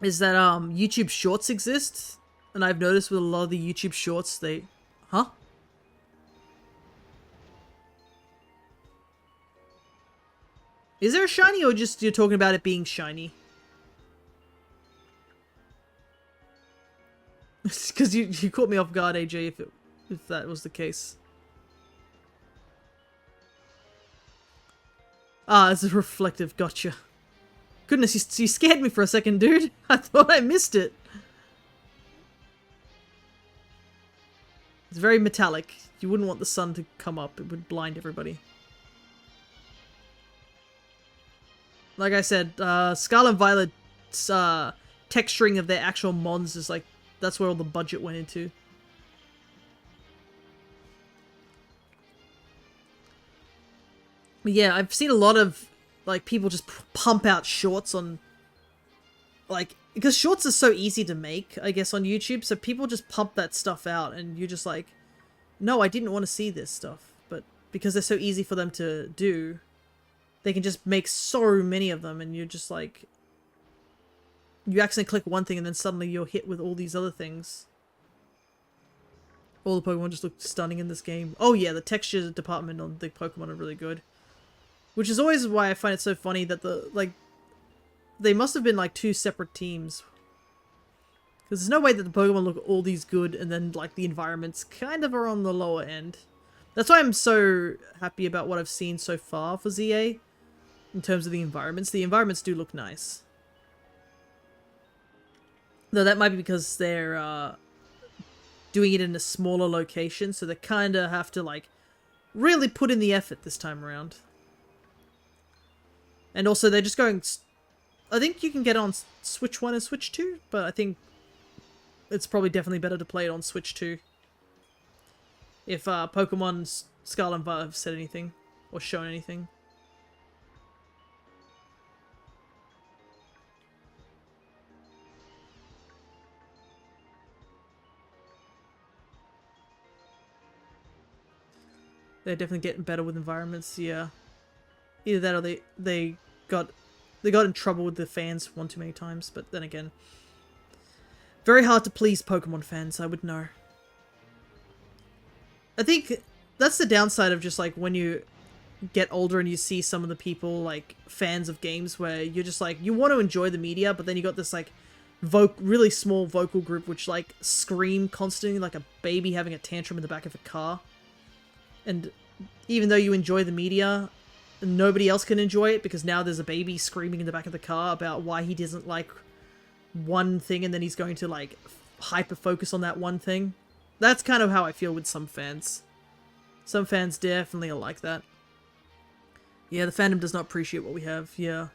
Is that YouTube Shorts exist, and I've noticed with a lot of the YouTube Shorts they... Huh? Is there a shiny, or just you're talking about it being shiny? Because you caught me off guard, AJ, if that was the case. Ah, it's a reflective, gotcha. Goodness, you scared me for a second, dude. I thought I missed it. It's very metallic. You wouldn't want the sun to come up. It would blind everybody. Like I said, Scarlet and Violet's texturing of their actual mons is like, that's where all the budget went into. But yeah, I've seen a lot of like people just pump out shorts on like because shorts are so easy to make, I guess, on YouTube, so people just pump that stuff out, and you're just like, no, I didn't want to see this stuff. But because they're so easy for them to do, they can just make so many of them, and you're just like, you accidentally click one thing, and then suddenly you're hit with all these other things. All the Pokemon just look stunning in this game. Oh yeah, the texture department on the Pokemon are really good. Which is always why I find it so funny that they must have been like two separate teams. Because there's no way that the Pokemon look all these good and then like the environments kind of are on the lower end. That's why I'm so happy about what I've seen so far for ZA. In terms of the environments. The environments do look nice. Though that might be because they're doing it in a smaller location. So they kind of have to like really put in the effort this time around. And also they're just going... I think you can get on Switch 1 and Switch 2, but I think it's probably definitely better to play it on Switch 2. If Pokemon Scarlet and Violet have said anything, or shown anything. They're definitely getting better with environments, yeah. Either that or they got in trouble with the fans one too many times, but then again, very hard to please Pokemon fans, I would know. I think that's the downside of just like when you get older and you see some of the people like fans of games where you're just like, you want to enjoy the media, but then you got this like really small vocal group which like scream constantly like a baby having a tantrum in the back of a car. And even though you enjoy the media, nobody else can enjoy it because now there's a baby screaming in the back of the car about why he doesn't like one thing and then he's going to like hyper focus on that one thing. That's kind of how I feel with some fans. Some fans definitely are like that. Yeah, the fandom does not appreciate what we have, yeah.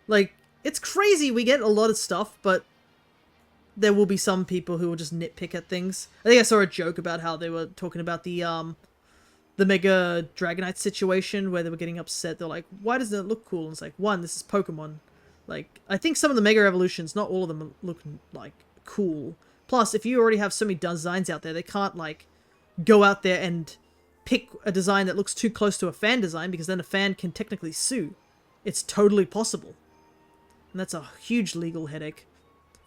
Like, it's crazy we get a lot of stuff, but there will be some people who will just nitpick at things. I think I saw a joke about how they were talking about the Mega Dragonite situation where they were getting upset. They're like, why doesn't it look cool? And it's like, one, this is Pokemon. Like, I think some of the Mega Evolutions, not all of them look, like, cool. Plus, if you already have so many designs out there, they can't, like, go out there and pick a design that looks too close to a fan design because then a fan can technically sue. It's totally possible. And that's a huge legal headache.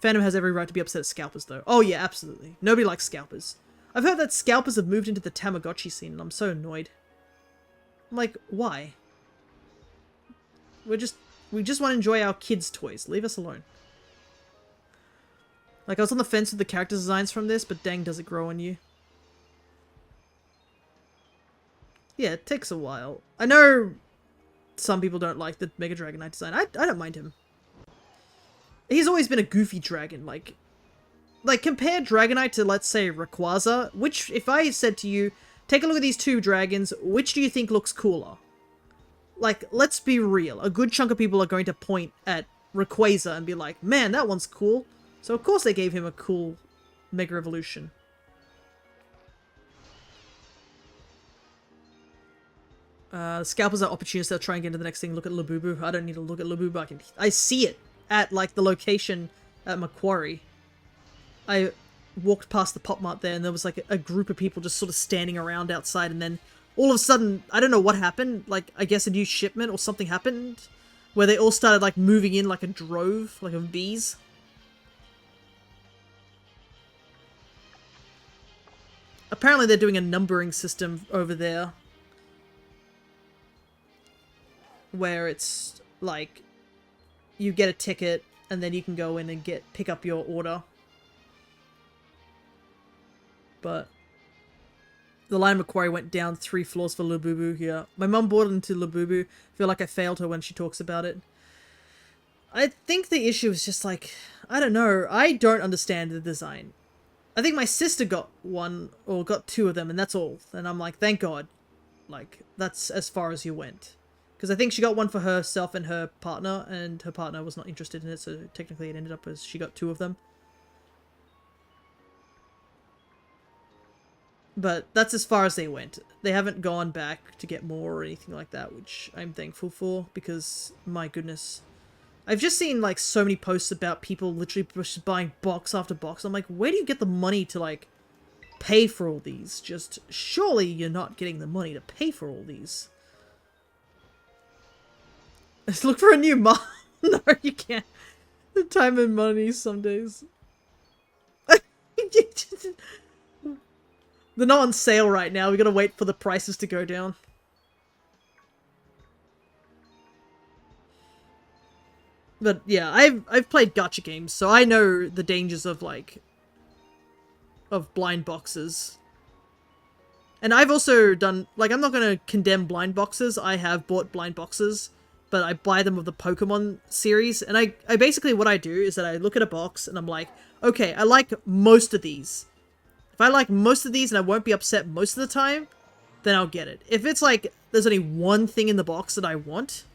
Fandom has every right to be upset at scalpers, though. Oh, yeah, absolutely. Nobody likes scalpers. I've heard that scalpers have moved into the Tamagotchi scene, and I'm so annoyed. I'm like, why? We just want to enjoy our kids' toys. Leave us alone. Like, I was on the fence with the character designs from this, but dang, does it grow on you. Yeah, it takes a while. I know some people don't like the Mega Dragonite design. I don't mind him. He's always been a goofy dragon, like compare Dragonite to, let's say, Rayquaza, which, if I said to you, take a look at these two dragons, which do you think looks cooler? Like, let's be real. A good chunk of people are going to point at Rayquaza and be like, man, that one's cool. So of course they gave him a cool Mega Evolution. Scalpers are opportunists that try and get into the next thing. Look at Labubu. I don't need to look at Labubu. I see it at, like, the location at Macquarie. I walked past the Pop Mart there and there was like a group of people just sort of standing around outside, and then all of a sudden, I don't know what happened, like I guess a new shipment or something happened where they all started like moving in like a drove, like of bees. Apparently they're doing a numbering system over there where it's like you get a ticket and then you can go in and pick up your order. But the line Macquarie went down 3 floors for Labubu here. My mum bought into Labubu. I feel like I failed her when she talks about it. I think the issue is just like, I don't know. I don't understand the design. I think my sister got one, or got 2 of them, and that's all. And I'm like, thank God. Like, that's as far as you went. Because I think she got one for herself and her partner, and her partner was not interested in it, so technically it ended up as she got 2 of them. But that's as far as they went. They haven't gone back to get more or anything like that, which I'm thankful for, because, my goodness. I've just seen like so many posts about people literally just buying box after box. I'm like, where do you get the money to like pay for all these? Just surely you're not getting the money to pay for all these. Let's look for a new mom. No, you can't. The time and money some days. They're not on sale right now. We gotta wait for the prices to go down. But yeah, I've played gacha games, so I know the dangers of like of blind boxes. And I've also done like, I'm not gonna condemn blind boxes. I have bought blind boxes, but I buy them of the Pokemon series. And I basically what I do is that I look at a box and I'm like, okay, I like most of these. If I like most of these and I won't be upset most of the time, then I'll get it. If it's like there's only one thing in the box that I want,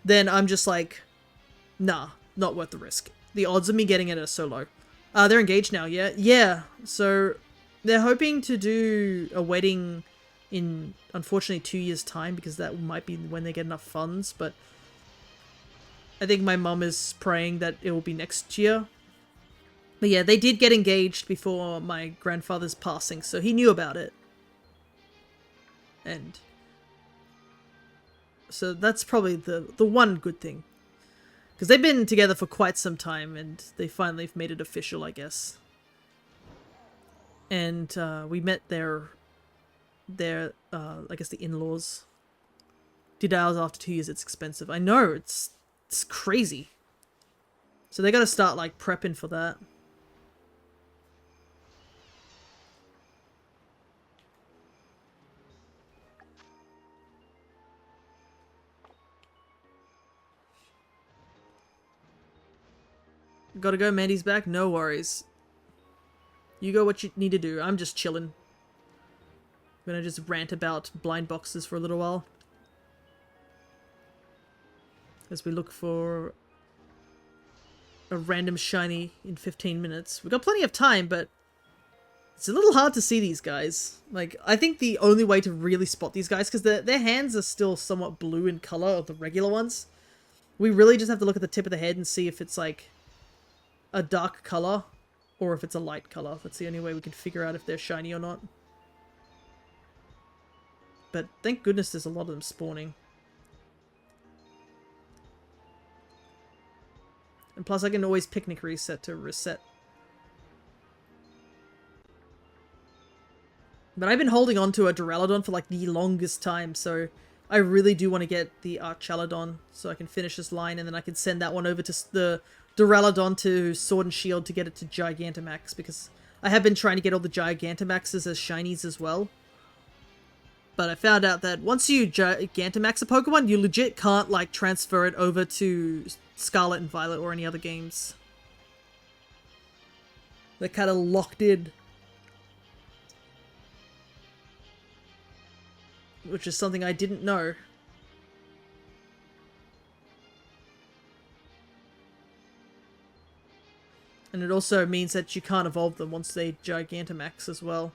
then I'm just like, nah, not worth the risk. The odds of me getting it are so low. They're engaged now, yeah? Yeah, so they're hoping to do a wedding in, unfortunately, 2 years' time, because that might be when they get enough funds, but I think my mum is praying that it will be next year. But yeah, they did get engaged before my grandfather's passing, so he knew about it. And so that's probably the one good thing. Because they've been together for quite some time, and they finally made it official, I guess. And we met their I guess the in-laws. $2 after 2 years, it's expensive. I know, it's crazy. So they gotta start like prepping for that. Gotta go, Mandy's back? No worries. You go what you need to do. I'm just chilling. I'm gonna just rant about blind boxes for a little while. As we look for a random shiny in 15 minutes. We've got plenty of time, but it's a little hard to see these guys. Like, I think the only way to really spot these guys, because their hands are still somewhat blue in color of the regular ones. We really just have to look at the tip of the head and see if it's like a dark color or if it's a light color. That's the only way we can figure out if they're shiny or not. But thank goodness there's a lot of them spawning. And plus I can always picnic reset to reset. But I've been holding on to a Duraludon for like the longest time, so I really do want to get the Archaludon so I can finish this line, and then I can send that one over to the Duraludon to Sword and Shield to get it to Gigantamax, because I have been trying to get all the Gigantamaxes as shinies as well. But I found out that once you Gigantamax a Pokemon, you legit can't like transfer it over to Scarlet and Violet or any other games. They're kind of locked in. Which is something I didn't know. And it also means that you can't evolve them once they Gigantamax as well.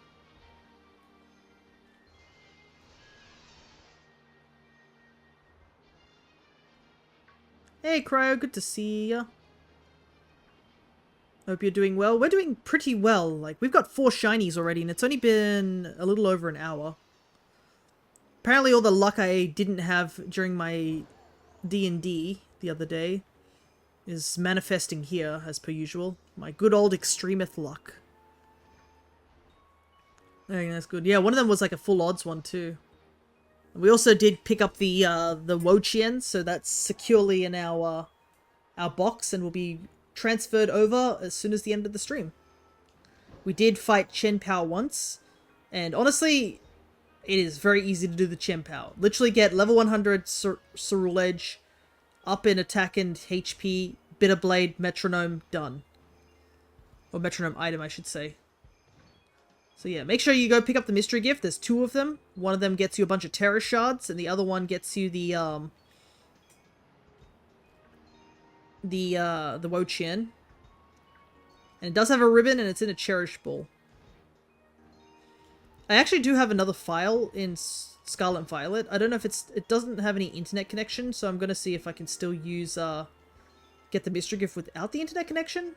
Hey Cryo, good to see ya. Hope you're doing well. We're doing pretty well. Like, we've got 4 shinies already, and it's only been a little over an hour. Apparently all the luck I didn't have during my D&D the other day is manifesting here, as per usual. My good old Extremeth luck. I think that's good. Yeah, one of them was like a full odds one too. We also did pick up the Wo-Chien, so that's securely in our box and will be transferred over as soon as the end of the stream. We did fight Chien-Pao once, and honestly, it is very easy to do the Chien-Pao. Literally get level 100 Cerule Edge, up in attack and HP, Bitter Blade, Metronome, done. Or Metronome item, I should say. So yeah, make sure you go pick up the mystery gift. There's 2 of them. One of them gets you a bunch of Terror Shards, and the other one gets you the Wo-Chien. And it does have a ribbon, and it's in a Cherish Ball. I actually do have another file in Scarlet and Violet. I don't know if it doesn't have any internet connection, so I'm gonna see if I can still use get the mystery gift without the internet connection.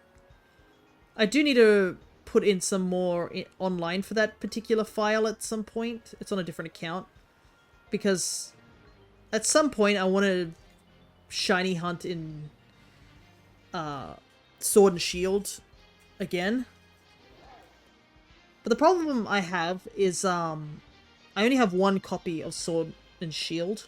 I do need to put in some more online for that particular file at some point. It's on a different account. Because at some point I want to shiny hunt in Sword and Shield again. But the problem I have is I only have one copy of Sword and Shield.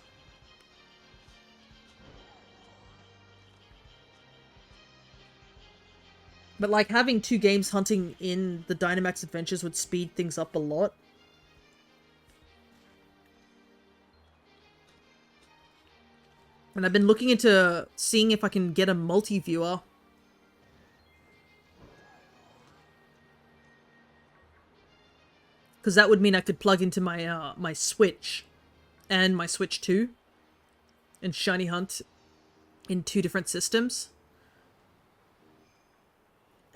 But like having 2 games hunting in the Dynamax Adventures would speed things up a lot. And I've been looking into seeing if I can get a multi-viewer. Because that would mean I could plug into my my Switch and my Switch 2 and shiny hunt in 2 different systems.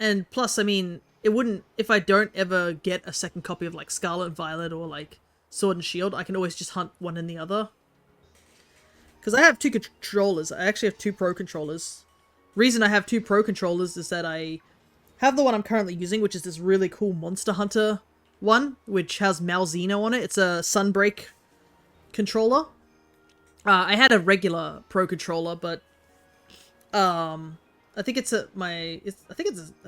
And plus, I mean, it wouldn't, if I don't ever get a second copy of like Scarlet and Violet or like Sword and Shield, I can always just hunt one and the other. Because I have 2 controllers. I actually have 2 Pro controllers. Reason I have 2 Pro controllers is that I have the one I'm currently using, which is this really cool Monster Hunter one, which has Malzeno on it. It's a Sunbreak controller. I had a regular Pro controller, but I think it's I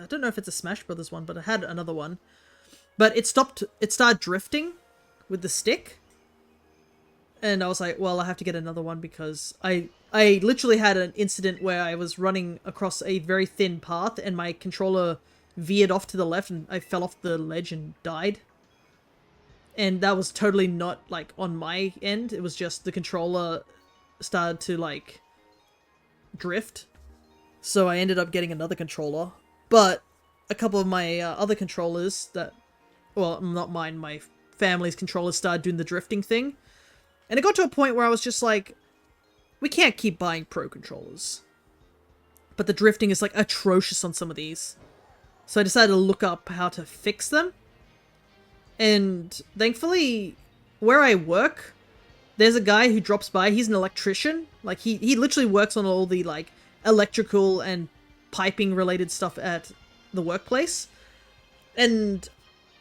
don't know if it's a Smash Brothers one, but I had another one. But it started drifting with the stick. And I was like, well, I have to get another one because I literally had an incident where I was running across a very thin path and my controller veered off to the left and I fell off the ledge and died. And that was totally not, like, on my end. It was just the controller started to, like, drift. So I ended up getting another controller. But a couple of my other controllers that... Well, not mine, my family's controllers started doing the drifting thing. And it got to a point where I was just like, we can't keep buying Pro controllers. But the drifting is, like, atrocious on some of these. So I decided to look up how to fix them. And thankfully, where I work, there's a guy who drops by. He's an electrician. Like, he literally works on all the, like, electrical and piping related stuff at the workplace. And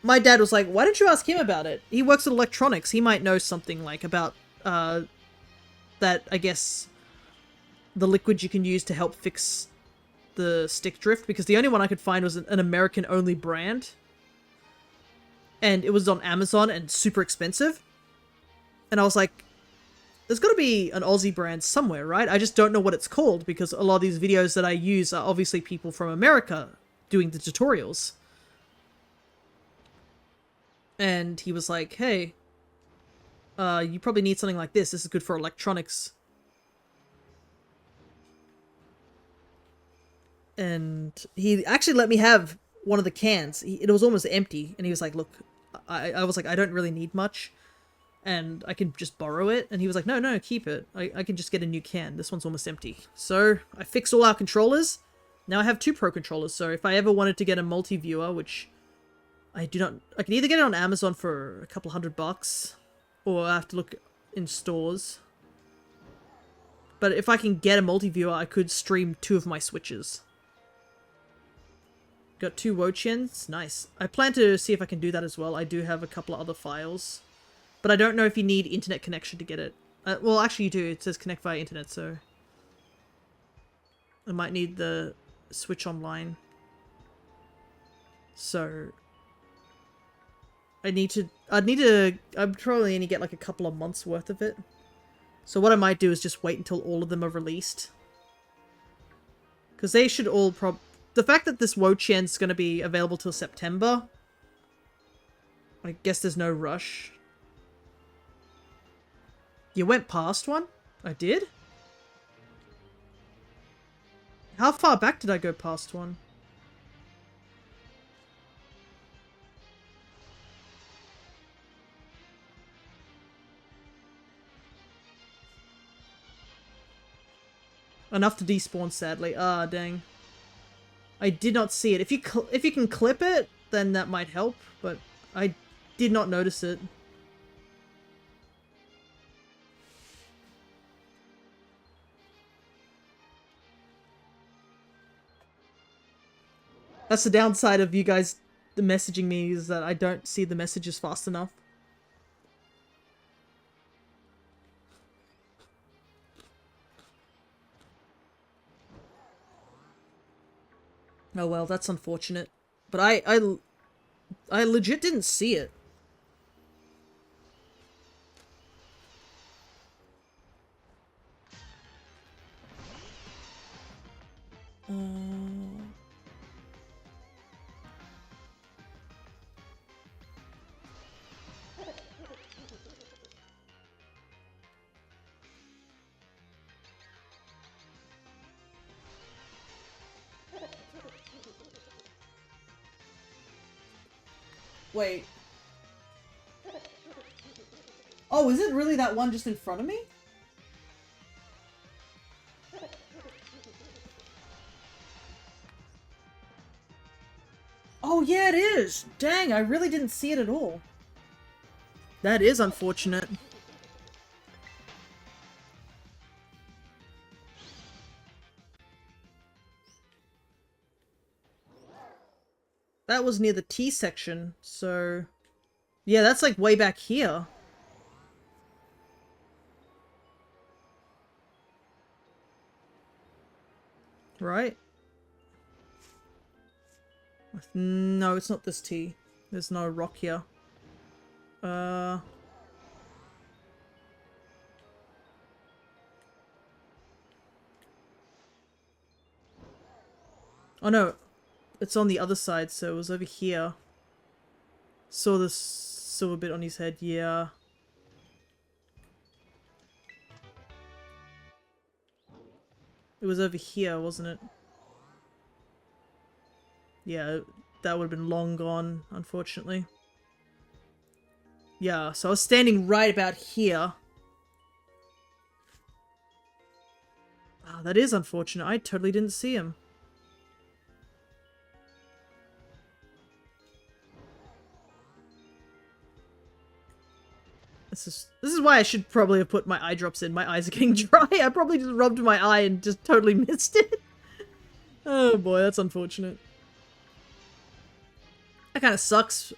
my dad was like, why don't you ask him about it? He works at electronics. He might know something, like, about, that, I guess, the liquid you can use to help fix the stick drift. Because the only one I could find was an American-only brand. And it was on Amazon and super expensive. And I was like, there's got to be an Aussie brand somewhere, right? I just don't know what it's called because a lot of these videos that I use are obviously people from America doing the tutorials. And he was like, hey, you probably need something like this. This is good for electronics. And he actually let me have one of the cans. It was almost empty. And he was like, look, I was like, I don't really need much. And I can just borrow it. And he was like, no, keep it. I can just get a new can. This one's almost empty. So I fixed all our controllers. Now I have 2 Pro controllers. So if I ever wanted to get a multi-viewer, which I do not... I can either get it on Amazon for a couple $100, or I have to look in stores. But if I can get a multi-viewer, I could stream 2 of my Switches. Got 2 Wo-Chiens. Nice. I plan to see if I can do that as well. I do have a couple of other files. But I don't know if you need internet connection to get it. Well, actually you do. It says connect via internet, so... I might need the Switch Online. So... I'd probably only get like a couple of months worth of it. So what I might do is just wait until all of them are released. Because they should all the fact that this Wo-Chien's going to be available till September, I guess there's no rush. You went past one? I did? How far back did I go past one? Enough to despawn, sadly. Ah, dang. I did not see it. If you can clip it, then that might help, but I did not notice it. That's the downside of you guys messaging me, is that I don't see the messages fast enough. Oh well, that's unfortunate. But I legit didn't see it. Wait. Oh, is it really that one just in front of me? Oh yeah, it is! Dang, I really didn't see it at all. That is unfortunate. That was near the T section, so... Yeah, that's like way back here. Right? No, it's not this T. There's no rock here. Oh no, it's on the other side, so it was over here. Saw this silver bit on his head, yeah. It was over here, wasn't it? Yeah, that would have been long gone, unfortunately. Yeah, so I was standing right about here. Ah, that is unfortunate. I totally didn't see him. This is why I should probably have put my eye drops in. My eyes are getting dry. I probably just rubbed my eye and just totally missed it. Oh boy, that's unfortunate. That kind of sucks.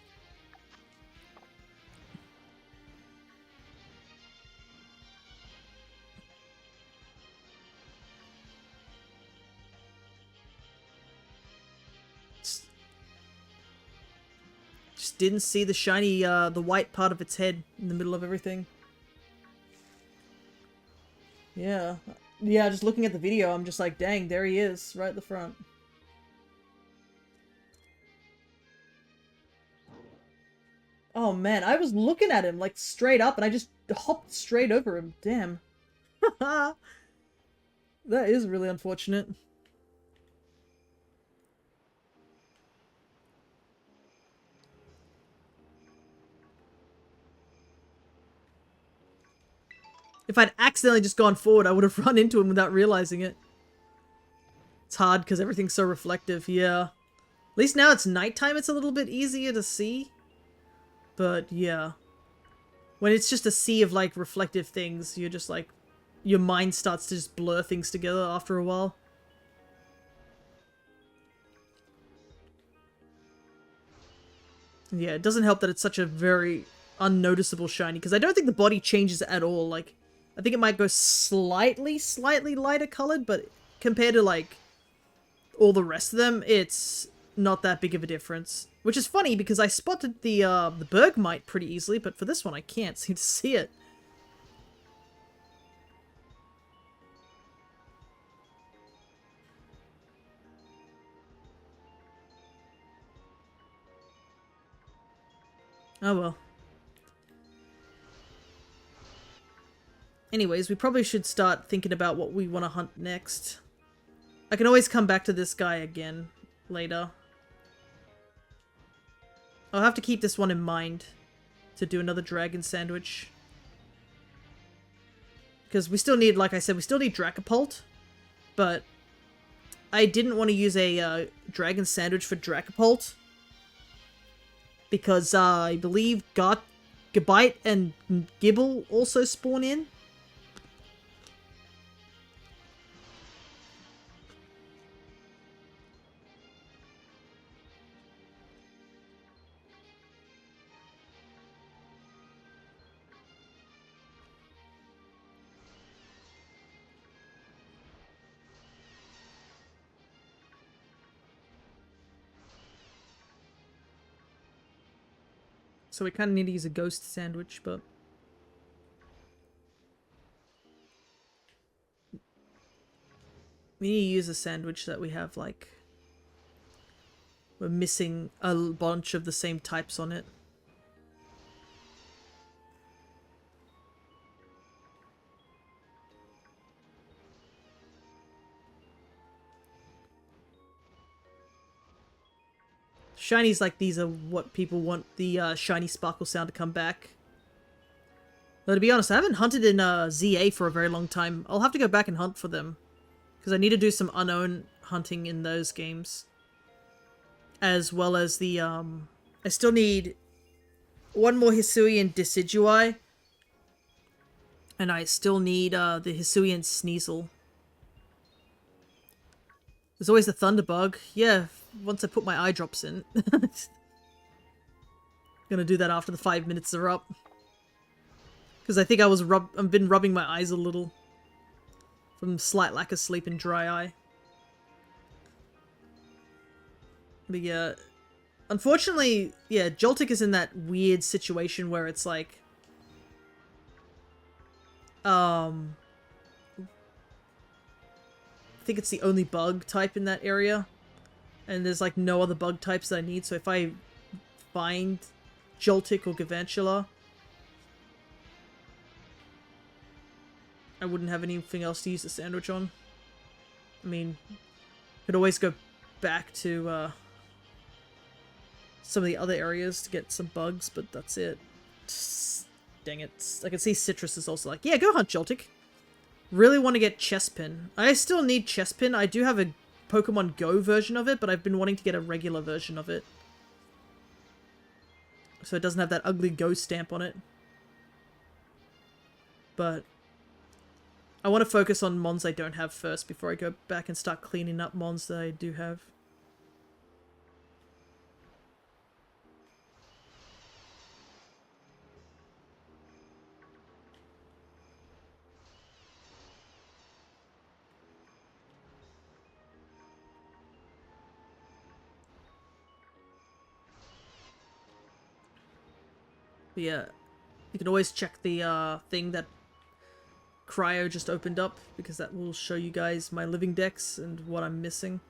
Just didn't see the shiny, the white part of its head in the middle of everything. Yeah. Yeah, just looking at the video, I'm just like, dang, there he is, right at the front. Oh man, I was looking at him, like, straight up, and I just hopped straight over him. Damn. That is really unfortunate. If I'd accidentally just gone forward, I would have run into him without realizing it. It's hard because everything's so reflective, yeah. At least now it's nighttime, it's a little bit easier to see. But, yeah. When it's just a sea of, like, reflective things, you're just, like... Your mind starts to just blur things together after a while. Yeah, it doesn't help that it's such a very unnoticeable shiny, because I don't think the body changes at all. Like, I think it might go slightly lighter colored, but compared to, like, all the rest of them, it's not that big of a difference. Which is funny, because I spotted the Bergmite pretty easily, but for this one I can't seem to see it. Oh well. Anyways, we probably should start thinking about what we want to hunt next. I can always come back to this guy again later. I'll have to keep this one in mind to do another dragon sandwich. Because we still need, like I said, we still need Dracopult. But I didn't want to use a dragon sandwich for Dracopult. Because I believe Gabite and Gibble also spawn in. So we kind of need to use a ghost sandwich, but... we need to use a sandwich that we have, like... we're missing a bunch of the same types on it. Shinies like these are what people want the shiny sparkle sound to come back. Though to be honest, I haven't hunted in ZA for a very long time. I'll have to go back and hunt for them. Because I need to do some unknown hunting in those games. As well as the, I still need one more Hisuian Decidueye. And I still need the Hisuian Sneasel. There's always the Thunderbug. Yeah, once I put my eye drops in. Gonna do that after the 5 minutes are up. Because I think I've been rubbing my eyes a little. From slight lack of sleep and dry eye. But yeah, unfortunately, yeah, Joltik is in that weird situation where it's like, I think it's the only bug type in that area, and there's like no other bug types that I need, so if I find Joltik or Gavantula, I wouldn't have anything else to use the sandwich on. I mean, could always go back to, some of the other areas to get some bugs, but that's it. Dang it. I can see Citrus is also like, yeah, go hunt Joltik. Really want to get Chespin. I still need Chespin. I do have a Pokemon Go version of it, but I've been wanting to get a regular version of it. So it doesn't have that ugly Go stamp on it. But I want to focus on Mons I don't have first before I go back and start cleaning up Mons that I do have. But yeah, you can always check the thing that Cryo just opened up, because that will show you guys my living decks and what I'm missing.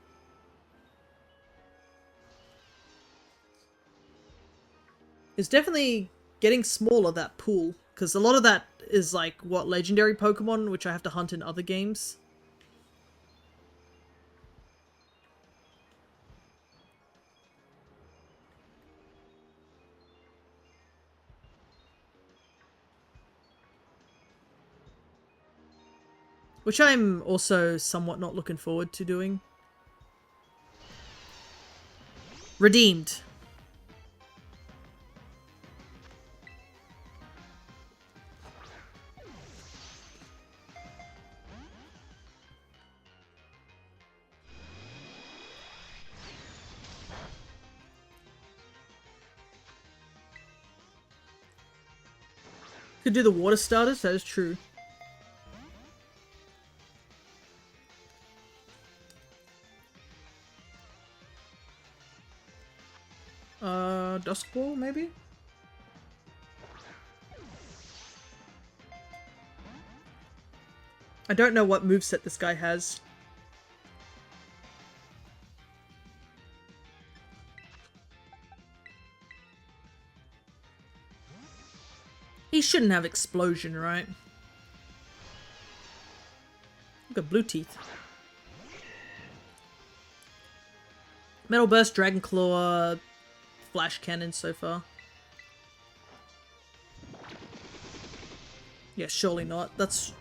It's definitely getting smaller, that pool, because a lot of that is like, what, legendary Pokemon, which I have to hunt in other games. Which I'm also somewhat not looking forward to doing. Redeemed. Could do the water starters, that is true. Dusk Ball, maybe? I don't know what moveset this guy has. He shouldn't have Explosion, right? Look at Blue Teeth. Metal Burst, Dragon Claw, Flash Cannon so far. Yeah, surely not. That's...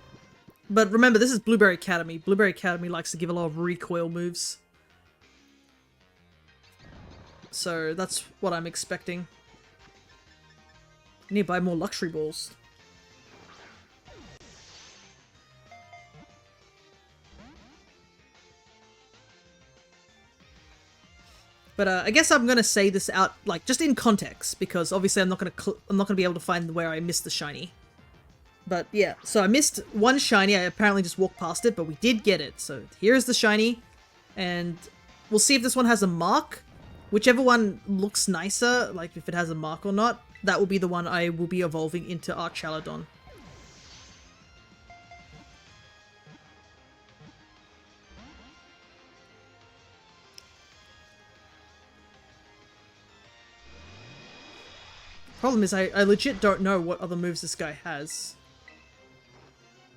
But remember, this is Blueberry Academy. Blueberry Academy likes to give a lot of recoil moves. So that's what I'm expecting. I need to buy more luxury balls. But I guess I'm gonna say this out, like, just in context, because obviously I'm not gonna be able to find where I missed the shiny. But yeah, so I missed one shiny. I apparently just walked past it, but we did get it. So here's the shiny, and we'll see if this one has a mark. Whichever one looks nicer, like if it has a mark or not. that will be the one I will be evolving into Archaladon. Problem is, I legit don't know what other moves this guy has.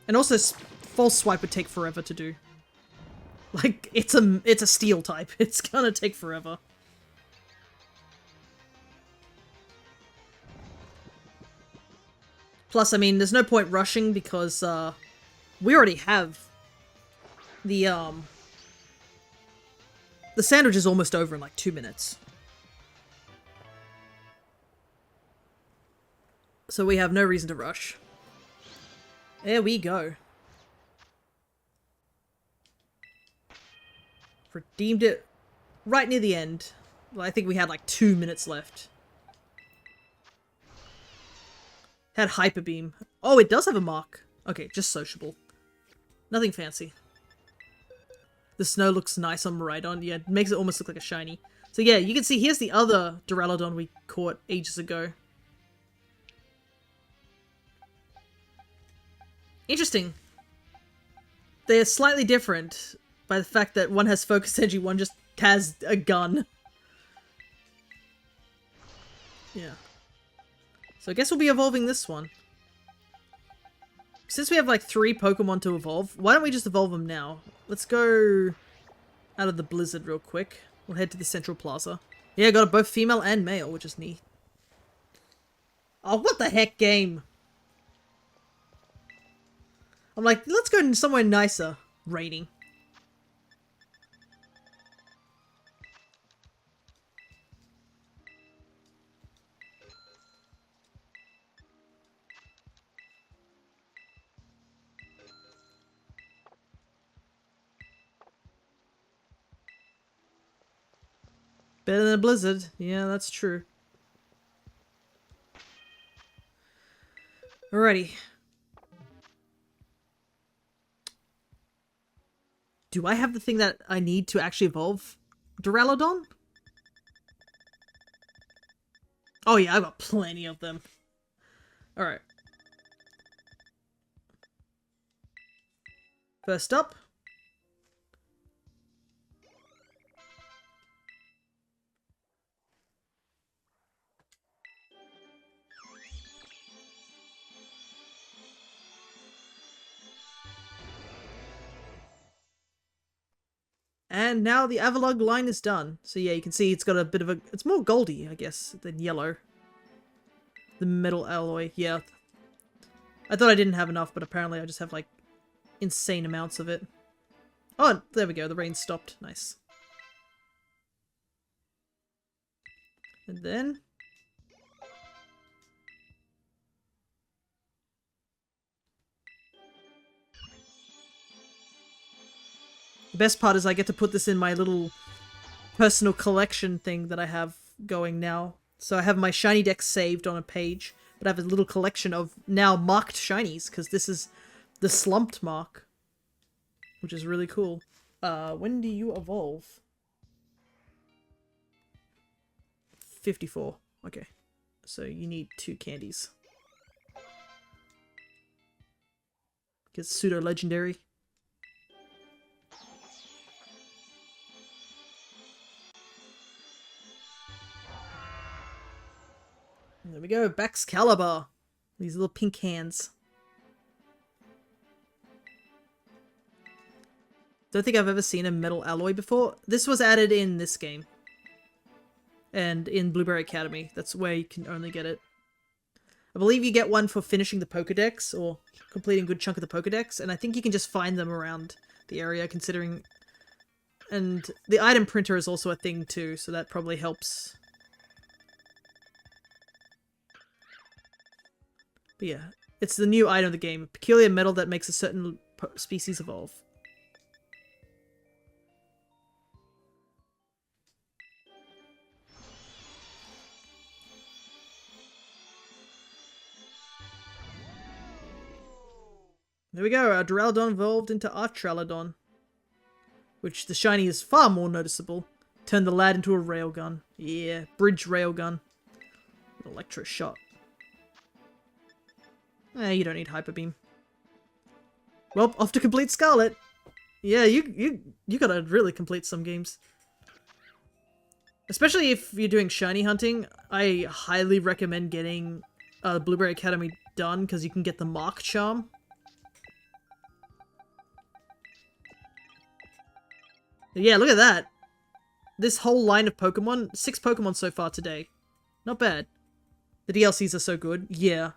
And also, False Swipe would take forever to do. Like, it's a steel type. It's gonna take forever. Plus, I mean, there's no point rushing because, we already have the sandwich is almost over in like 2 minutes. So we have no reason to rush. There we go. Redeemed it right near the end. Well, I think we had like 2 minutes left. Had Hyper Beam. Oh, it does have a mark. Okay, just sociable. Nothing fancy. The snow looks nice on Miraidon. Yeah, it makes it almost look like a shiny. So yeah, you can see here's the other Duraludon we caught ages ago. Interesting. They're slightly different by the fact that one has focus energy, one just has a gun. Yeah. So I guess we'll be evolving this one. Since we have like 3 Pokemon to evolve, why don't we just evolve them now? Let's go out of the blizzard real quick. We'll head to the Central Plaza. Yeah, got both female and male, which is neat. Oh, what the heck, game? I'm like, let's go somewhere nicer. Raining. Better than a blizzard. Yeah, that's true. Alrighty. Do I have the thing that I need to actually evolve Duraludon? Oh yeah, I've got plenty of them. Alright. First up. And now the Avalugg line is done. So yeah, you can see it's got a bit of a... It's more goldy, I guess, than yellow. The metal alloy, yeah. I thought I didn't have enough, but apparently I just have, like, insane amounts of it. Oh, there we go. The rain stopped. Nice. And then... the best part is I get to put this in my little personal collection thing that I have going now. So I have my shiny deck saved on a page, but I have a little collection of now marked shinies, because this is the slumped mark, which is really cool. When do you evolve? 54. Okay. So you need 2 candies. Get pseudo-legendary. There we go, Baxcalibur. These little pink hands. Don't think I've ever seen a metal alloy before. This was added in this game. And in Blueberry Academy. That's where you can only get it. I believe you get one for finishing the Pokedex, or completing a good chunk of the Pokedex, and I think you can just find them around the area, considering... And the item printer is also a thing too, so that probably helps. But yeah, it's the new item of the game. A peculiar metal that makes a certain species evolve. There we go, our Duraludon evolved into Archaladon. Which the shiny is far more noticeable. Turn the lad into a railgun. Yeah, bridge railgun. Electro Shot. You don't need Hyper Beam. Well, off to complete Scarlet. Yeah, you gotta really complete some games. Especially if you're doing shiny hunting, I highly recommend getting Blueberry Academy done, because you can get the Mark Charm. Yeah, look at that. This whole line of Pokemon, 6 Pokemon so far today. Not bad. The DLCs are so good. Yeah.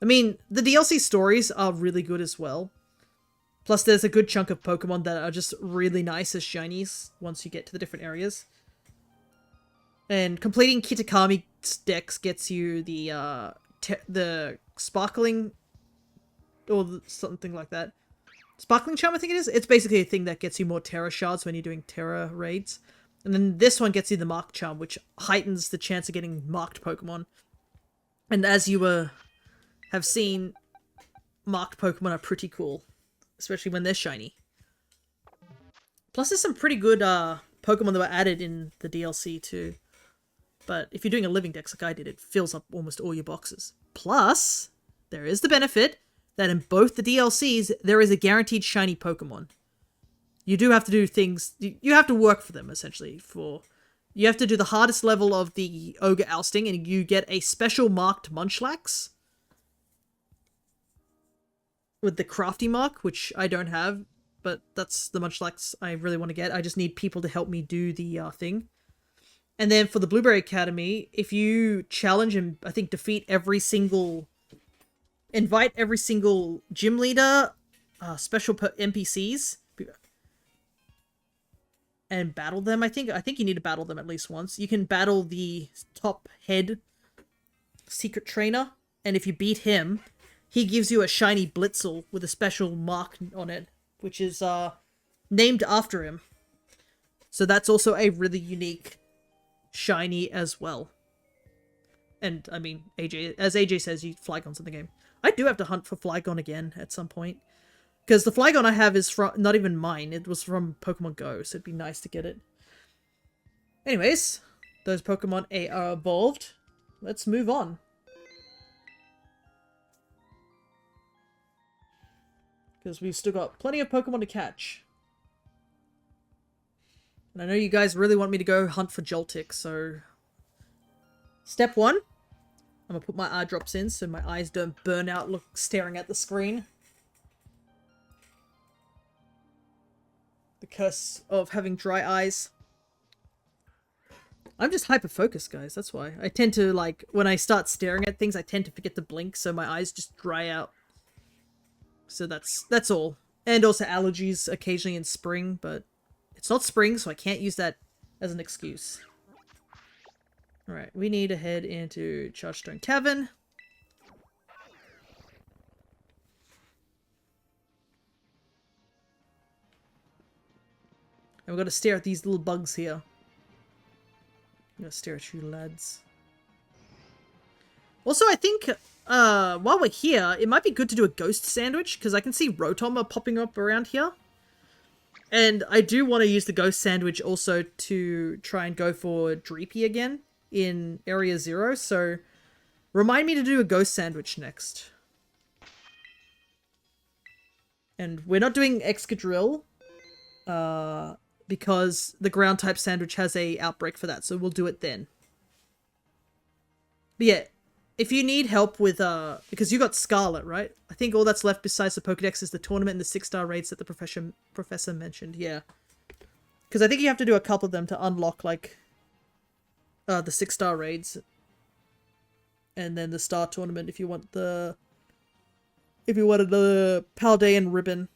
I mean, the DLC stories are really good as well. Plus, there's a good chunk of Pokemon that are just really nice as shinies once you get to the different areas. And completing Kitakami's dex gets you the Sparkling, or something like that. Sparkling Charm, I think it is. It's basically a thing that gets you more Terra Shards when you're doing Terra raids. And then this one gets you the Mark Charm, which heightens the chance of getting marked Pokemon. And as you have seen, marked Pokemon are pretty cool. Especially when they're shiny. Plus there's some pretty good Pokemon that were added in the DLC too. But if you're doing a living dex like I did, it fills up almost all your boxes. Plus, there is the benefit that in both the DLCs, there is a guaranteed shiny Pokemon. You do have to do things, you have to work for them, essentially. You have to do the hardest level of the Ogre Ousting, and you get a special marked Munchlax with the crafty mark, which I don't have, but that's the Munchlax I really want to get. I just need people to help me do the thing. And then for the Blueberry Academy, if you challenge and, I think, invite every single gym leader, special NPCs, and battle them, I think you need to battle them at least once. You can battle the top head secret trainer, and if you beat him, he gives you a shiny Blitzel with a special mark on it, which is named after him. So that's also a really unique shiny as well. And, I mean, as AJ says, Flygon's in the game. I do have to hunt for Flygon again at some point. Because the Flygon I have is from not even mine. It was from Pokemon Go, so it'd be nice to get it. Anyways, those Pokemon are evolved. Let's move on. Because we've still got plenty of Pokemon to catch. And I know you guys really want me to go hunt for Joltik, so... Step 1. I'm gonna put my eye drops in so my eyes don't burn out staring at the screen. The curse of having dry eyes. I'm just hyper-focused, guys, that's why. I tend to, like, when I start staring at things, I tend to forget to blink, so my eyes just dry out. So that's all. And also allergies occasionally in spring, but it's not spring, so I can't use that as an excuse. Alright, we need to head into Chargestone Cavern. And we've got to stare at these little bugs here. I'm gonna stare at you, lads. Also, I think, while we're here, it might be good to do a ghost sandwich, because I can see Rotom popping up around here. And I do want to use the ghost sandwich also to try and go for Dreepy again in Area 0, so remind me to do a ghost sandwich next. And we're not doing Excadrill, because the ground type sandwich has a outbreak for that, so we'll do it then. But yeah, if you need help with, because you got Scarlet, right? I think all that's left besides the Pokedex is the tournament and the 6-star raids that the professor mentioned, yeah. Because I think you have to do a couple of them to unlock, like, the 6-star raids. And then the star tournament if you want the... If you wanted the Paldean ribbon.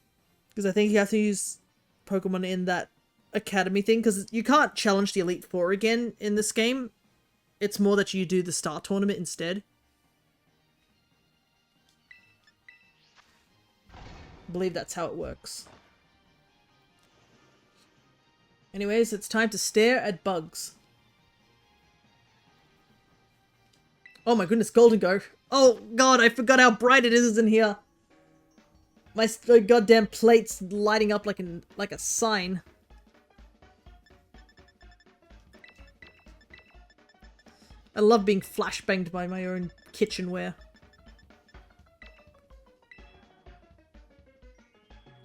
Because I think you have to use Pokemon in that Academy thing, because you can't challenge the Elite Four again in this game. It's more that you do the Star Tournament instead. I believe that's how it works. Anyways, it's time to stare at bugs. Oh my goodness, Golden Go. Oh god, I forgot how bright it is in here. My goddamn plate's lighting up like a sign. I love being flashbanged by my own kitchenware.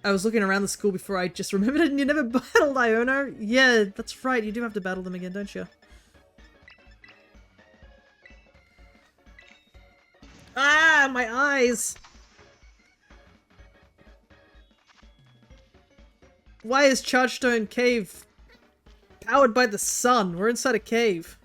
I was looking around the school before I just remembered it, and you never battled Iono? Yeah, that's right, you do have to battle them again, don't you? Ah, my eyes! Why is Chargestone Cave powered by the sun? We're inside a cave.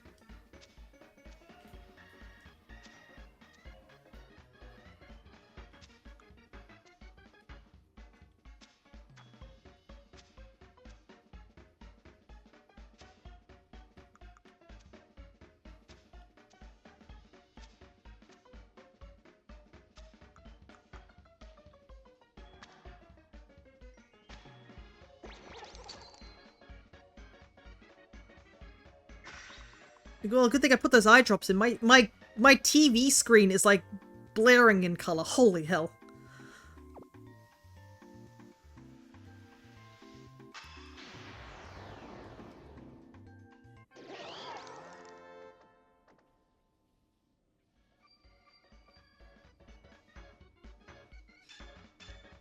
Well, good thing I put those eye drops in. My TV screen is like blaring in color. Holy hell.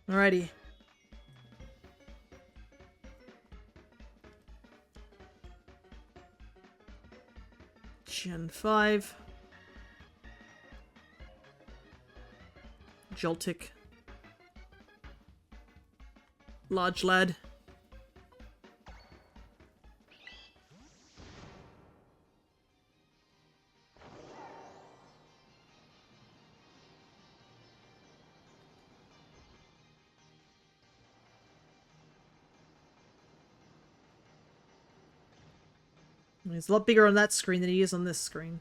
Alrighty. Gen 5. Joltik. Large lad. He's a lot bigger on that screen than he is on this screen.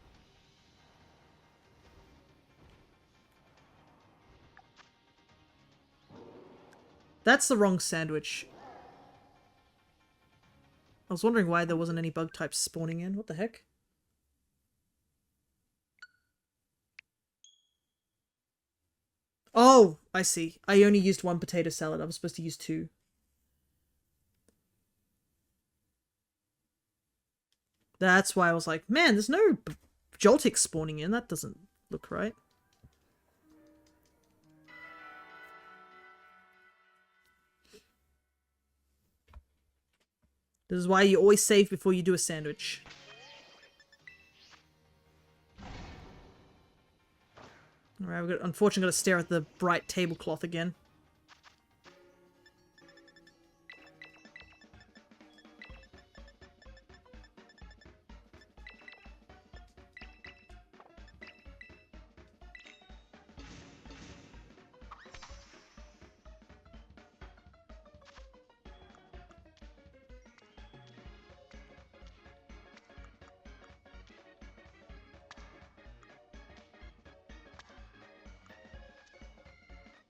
That's the wrong sandwich. I was wondering why there wasn't any bug types spawning in. What the heck? Oh, I see. I only used one potato salad. I was supposed to use two. That's why I was like, man, there's no Joltik spawning in. That doesn't look right. This is why you always save before you do a sandwich. Alright, we've got, unfortunately got to stare at the bright tablecloth again.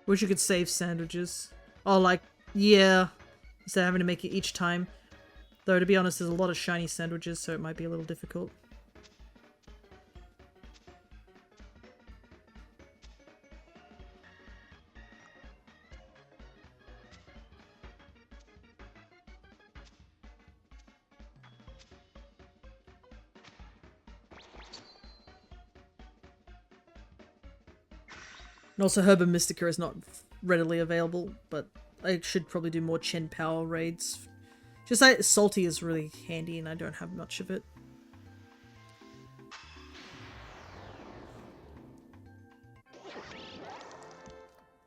Wish you could save sandwiches. Oh, like, yeah. Instead of having to make it each time. Though, to be honest, there's a lot of shiny sandwiches, so it might be a little difficult. And also Herba Mystica is not readily available, but I should probably do more Chien-Pao raids. Just like Salty is really handy and I don't have much of it.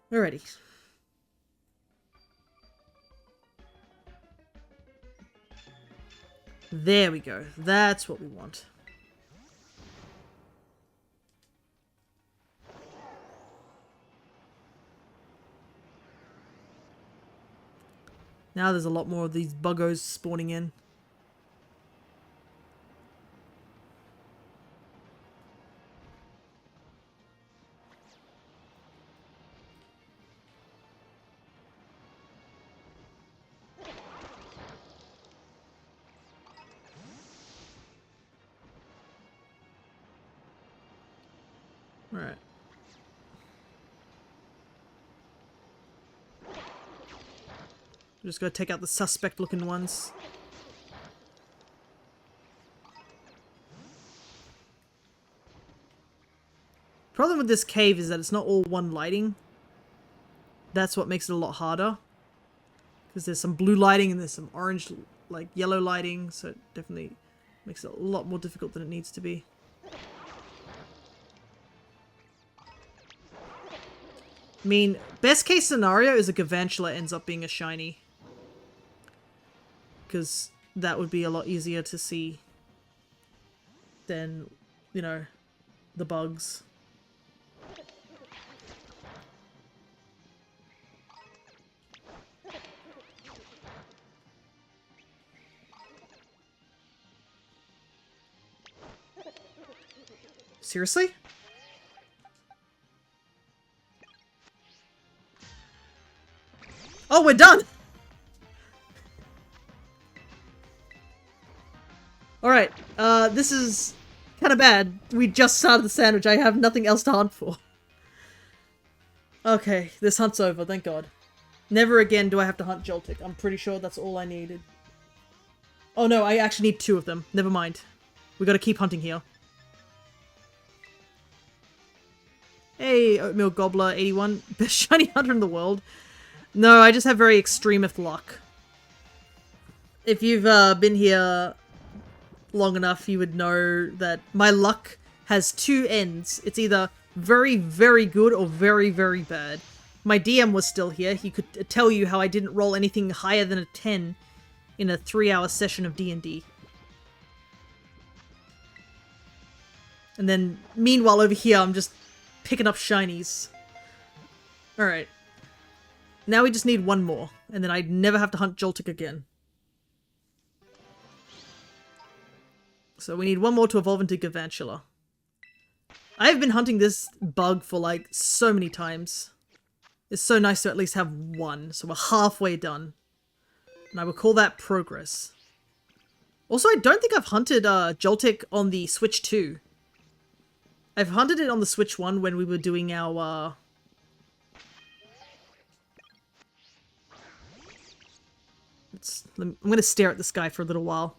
Alrighty. There we go. That's what we want. Now there's a lot more of these buggos spawning in. Alright. Just gotta take out the suspect looking ones. Problem with this cave is that it's not all one lighting. That's what makes it a lot harder. Because there's some blue lighting and there's some orange, like yellow lighting. So it definitely makes it a lot more difficult than it needs to be. I mean, best case scenario is a Gavantula ends up being a shiny. Because that would be a lot easier to see than, you know, the bugs. Seriously? Oh, we're done! Alright, this is kind of bad. We just started the sandwich. I have nothing else to hunt for. Okay, this hunt's over, thank God. Never again do I have to hunt Joltik. I'm pretty sure that's all I needed. Oh no, I actually need 2 of them. Never mind. We gotta keep hunting here. Hey, Oatmeal Gobbler 81. Best shiny hunter in the world. No, I just have very extremist luck. If you've been here long enough, you would know that my luck has 2 ends. It's either very, very good or very, very bad. My DM was still here. He could tell you how I didn't roll anything higher than a 10 in a 3-hour session of D&D. And then, meanwhile, over here, I'm just picking up shinies. Alright. Now we just need 1 more, and then I'd never have to hunt Joltik again. So we need 1 more to evolve into Gavantula. I've been hunting this bug for like so many times. It's so nice to at least have 1, so we're halfway done. And I will call that progress. Also, I don't think I've hunted Joltik on the Switch 2. I've hunted it on the Switch 1 when we were doing our, I'm gonna stare at this guy for a little while.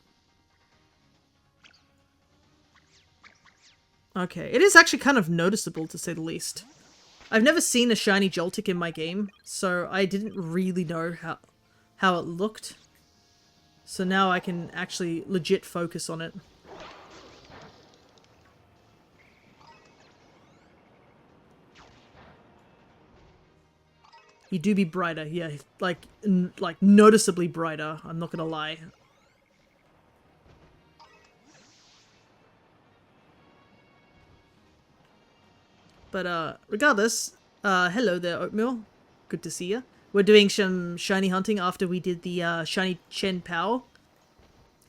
Okay, it is actually kind of noticeable, to say the least. I've never seen a shiny Joltik in my game, so I didn't really know how it looked. So now I can actually legit focus on it. You do be brighter, yeah, like noticeably brighter, I'm not gonna lie. But, regardless, hello there, Oatmeal. Good to see ya. We're doing some shiny hunting after we did the, shiny Chien-Pao.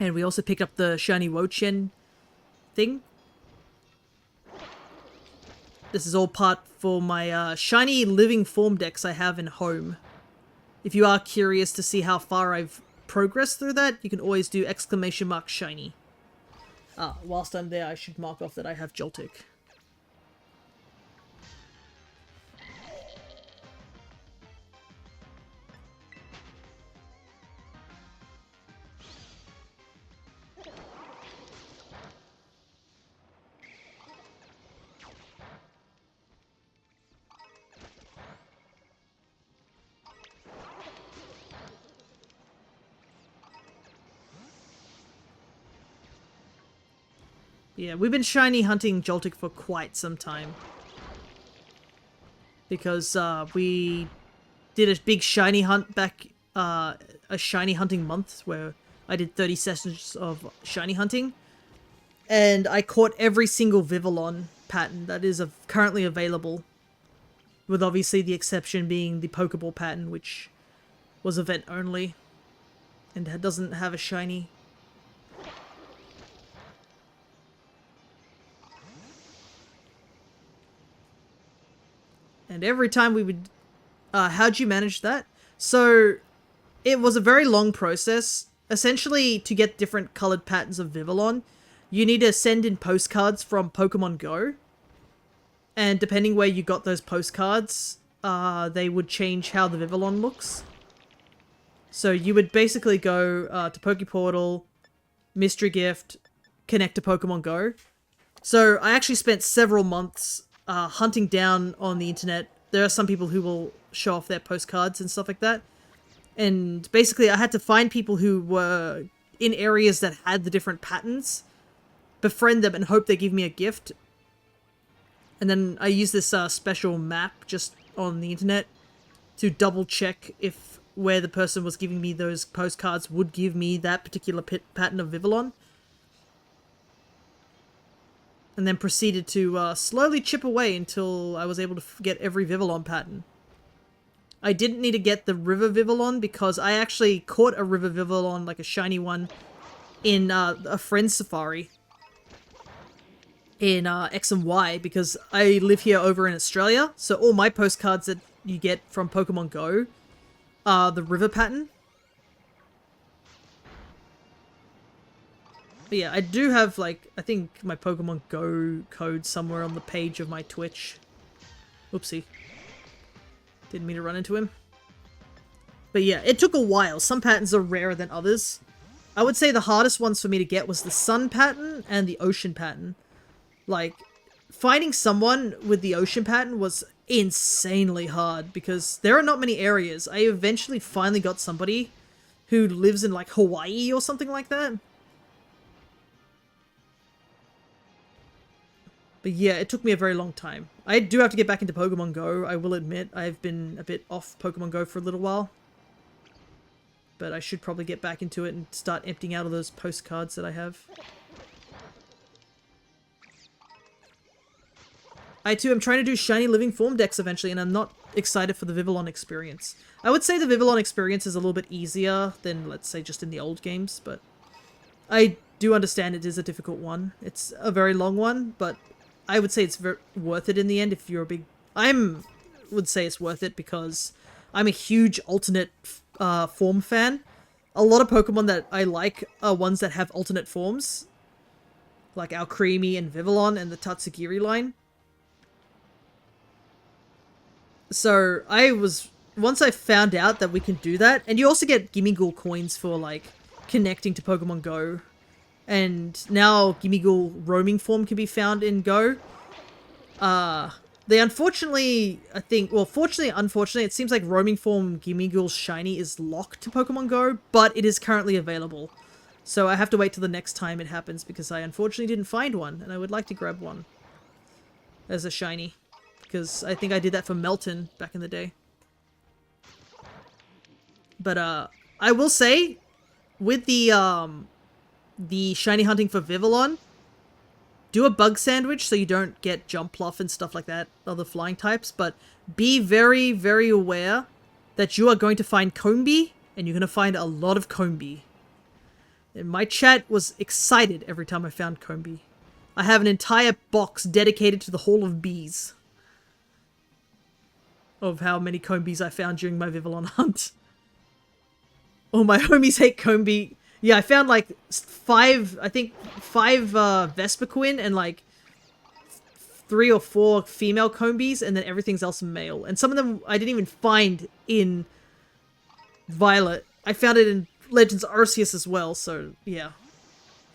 And we also picked up the shiny Wo-Chien thing. This is all part for my, shiny living form decks I have in home. If you are curious to see how far I've progressed through that, you can always do !shiny. Whilst I'm there, I should mark off that I have Joltik. Yeah, we've been shiny hunting Joltik for quite some time. Because, we did a big shiny hunt back, a shiny hunting month where I did 30 sessions of shiny hunting. And I caught every single Vivillon pattern that is currently available. With obviously the exception being the Pokeball pattern, which was event only. And doesn't have a shiny. And every time we would... how'd you manage that? So, it was a very long process. Essentially, to get different colored patterns of Vivillon, you need to send in postcards from Pokemon Go. And depending where you got those postcards, they would change how the Vivillon looks. So you would basically go to Pokeportal, Mystery Gift, connect to Pokemon Go. So I actually spent several months hunting down on the internet, there are some people who will show off their postcards and stuff like that. And basically I had to find people who were in areas that had the different patterns, befriend them and hope they give me a gift. And then I use this special map just on the internet to double check if where the person was giving me those postcards would give me that particular pattern of Vivillon. And then proceeded to slowly chip away until I was able to get every Vivillon pattern. I didn't need to get the River Vivillon because I actually caught a River Vivillon, like a shiny one, in a friend's safari. In X and Y, because I live here over in Australia, so all my postcards that you get from Pokemon Go are the river pattern. But yeah, I do have, like, I think my Pokemon Go code somewhere on the page of my Twitch. Oopsie. Didn't mean to run into him. But yeah, it took a while. Some patterns are rarer than others. I would say the hardest ones for me to get was the Sun pattern and the Ocean pattern. Like, finding someone with the Ocean pattern was insanely hard because there are not many areas. I eventually finally got somebody who lives in, like, Hawaii or something like that. But yeah, it took me a very long time. I do have to get back into Pokemon Go, I will admit. I've been a bit off Pokemon Go for a little while. But I should probably get back into it and start emptying out all those postcards that I have. I too am trying to do shiny living form decks eventually, and I'm not excited for the Vivillon experience. I would say the Vivillon experience is a little bit easier than, let's say, just in the old games, but I do understand it is a difficult one. It's a very long one, but I would say it's worth it in the end if you're a big... would say it's worth it because I'm a huge alternate form fan. A lot of Pokemon that I like are ones that have alternate forms, like Alcremie and Vivillon and the Tatsugiri line. So once I found out that we can do that, and you also get Gimmighoul coins for, like, connecting to Pokemon Go, and now Gimmighoul roaming form can be found in Go. They unfortunately, fortunately, unfortunately, it seems like roaming form Gimmighoul shiny is locked to Pokemon Go, but it is currently available. So I have to wait till the next time it happens because I unfortunately didn't find one, and I would like to grab one as a shiny. Because I think I did that for Melton back in the day. But I will say, with the shiny hunting for Vivillon, do a bug sandwich so you don't get Jumpluff and stuff like that, other flying types, but be very, very aware that you are going to find Combee, and you're going to find a lot of Combee. And my chat was excited every time I found Combee. I have an entire box dedicated to the Hall of Bees. Of how many Combees I found during my Vivillon hunt. Oh, my homies hate Combee. Yeah, I found like five Vespiquen and like 3 or 4 female Combees, and then everything's else male. And some of them I didn't even find in Violet. I found it in Legends Arceus as well, so yeah.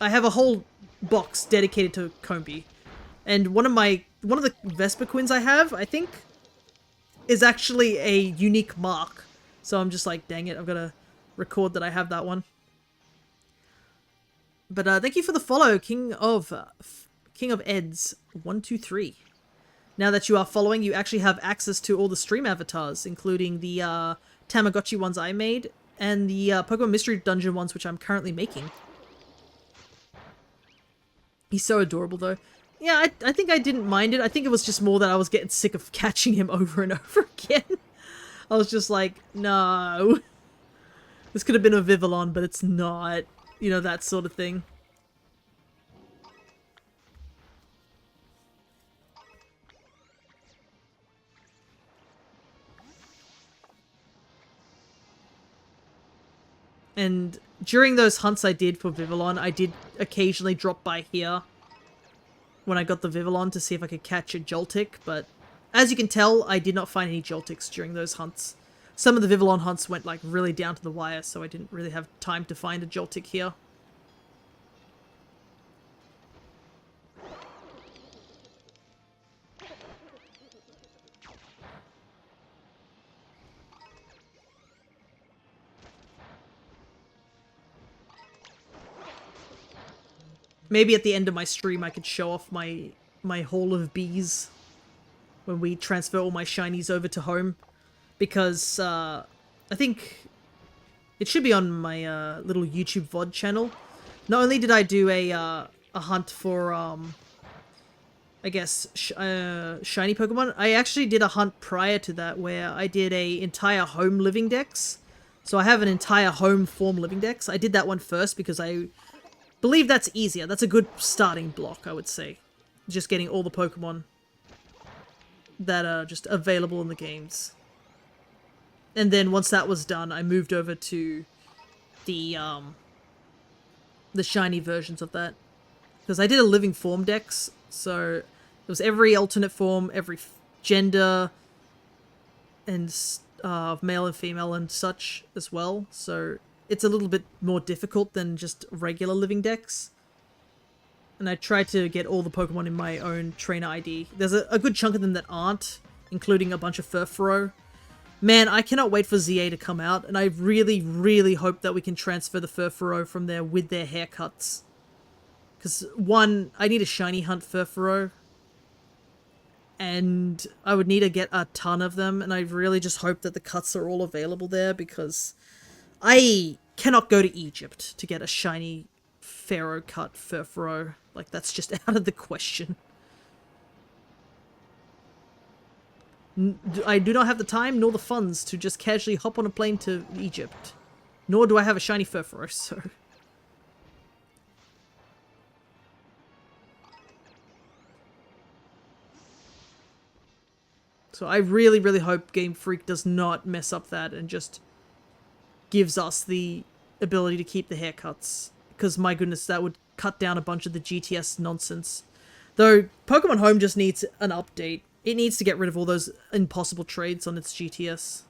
I have a whole box dedicated to Combee. And one of the Vespiquens I have, I think, is actually a unique mark. So I'm just like, dang it, I've got to record that I have that one. But thank you for the follow, King of Eds 123. Now that you are following, you actually have access to all the stream avatars, including the Tamagotchi ones I made, and the Pokemon Mystery Dungeon ones, which I'm currently making. He's so adorable, though. Yeah, I think I didn't mind it. I think it was just more that I was getting sick of catching him over and over again. I was just like, no. This could have been a Vivillon, but it's not. You know, that sort of thing. And during those hunts I did for Vivillon, I did occasionally drop by here when I got the Vivillon to see if I could catch a Joltik, but as you can tell, I did not find any Joltiks during those hunts. Some of the Vivillon hunts went like really down to the wire, so I didn't really have time to find a Joltik here. maybe at the end of my stream I could show off my haul of bees when we transfer all my shinies over to home, because I think it should be on my little YouTube VOD channel. Not only did I do a hunt for I guess shiny Pokemon, I actually did a hunt prior to that where I did a entire home living dex. So I have an entire home form living dex. I did that one first because I believe that's easier. That's a good starting block, I would say. Just getting all the Pokemon that are just available in the games. And then once that was done, I moved over to the shiny versions of that. Because I did a living form dex, so it was every alternate form, every gender, and male and female and such as well. So it's a little bit more difficult than just regular living dex. And I tried to get all the Pokemon in my own trainer ID. There's a good chunk of them that aren't, including a bunch of Furfuro. Man, I cannot wait for ZA to come out, and I really, really hope that we can transfer the Furfuro from there with their haircuts. Because, one, I need a shiny hunt Furfuro, and I would need to get a ton of them, and I really just hope that the cuts are all available there, because I cannot go to Egypt to get a shiny Pharaoh cut Furfuro. Like, that's just out of the question. I do not have the time nor the funds to just casually hop on a plane to Egypt. Nor do I have a shiny Furfuro, so... So I really, really hope Game Freak does not mess up that and just gives us the ability to keep the haircuts. Because, my goodness, that would cut down a bunch of the GTS nonsense. Though, Pokemon Home just needs an update. It needs to get rid of all those impossible trades on its GTS.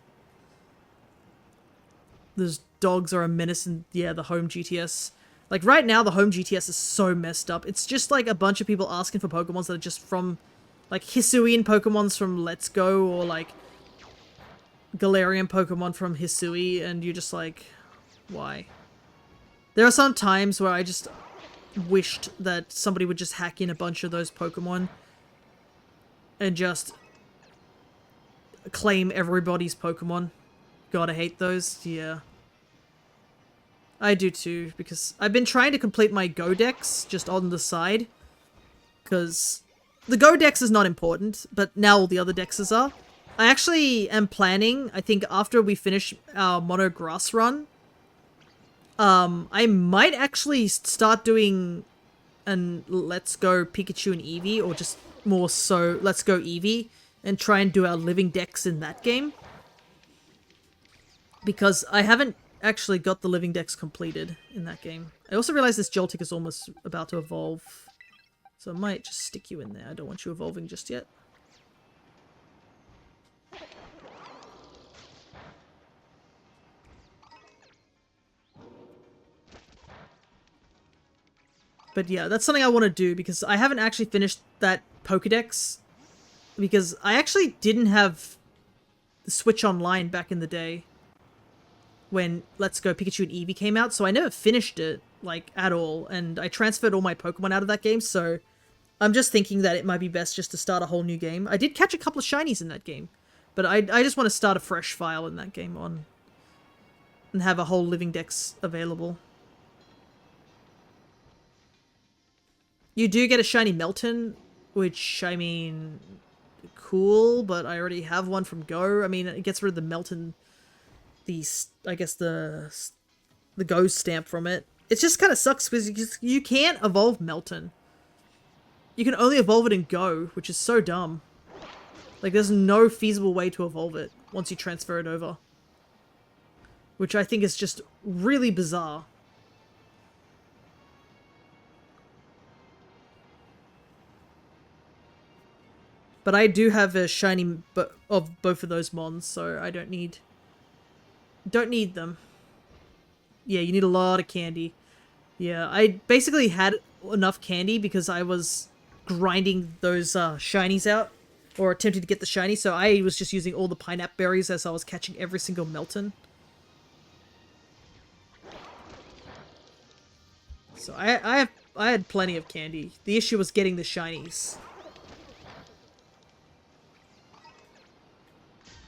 Those dogs are a menace in, yeah, the home GTS. Like, right now, the home GTS is so messed up. It's just like a bunch of people asking for Pokemons that are just from, like, Hisuian Pokemons from Let's Go, or, like, Galarian Pokemon from Hisui, and you're just like, why? There are some times where I just wished that somebody would just hack in a bunch of those Pokemon and just claim everybody's Pokemon. God, I hate those. Yeah. I do too, because I've been trying to complete my Go Dex just on the side. Because the Go Dex is not important, but now all the other Dexes are. I actually am planning, I think after we finish our Mono Grass run, I might actually start doing an Let's Go Pikachu and Eevee, or just more so Let's Go Eevee, and try and do our living dex in that game. Because I haven't actually got the living dex completed in that game. I also realized this Joltik is almost about to evolve, so I might just stick you in there. I don't want you evolving just yet. But yeah, that's something I want to do, because I haven't actually finished that Pokedex, because I actually didn't have the Switch Online back in the day when Let's Go Pikachu and Eevee came out, so I never finished it, like, at all, and I transferred all my Pokemon out of that game, so I'm just thinking that it might be best just to start a whole new game. I did catch a couple of shinies in that game, but I just want to start a fresh file in that game on and have a whole living dex available. You do get a shiny Melton, which, I mean, cool, but I already have one from Go. I mean, it gets rid of the Melton, I guess the Go stamp from it. It just kind of sucks because you can't evolve Melton. You can only evolve it in Go, which is so dumb. Like, there's no feasible way to evolve it once you transfer it over. Which I think is just really bizarre. But I do have a shiny of both of those mons, so I don't need them. Yeah, you need a lot of candy. Yeah, I basically had enough candy because I was grinding those shinies out, or attempting to get the shiny, so I was just using all the pineapple berries as I was catching every single Melton. So I I had plenty of candy. The issue was getting the shinies.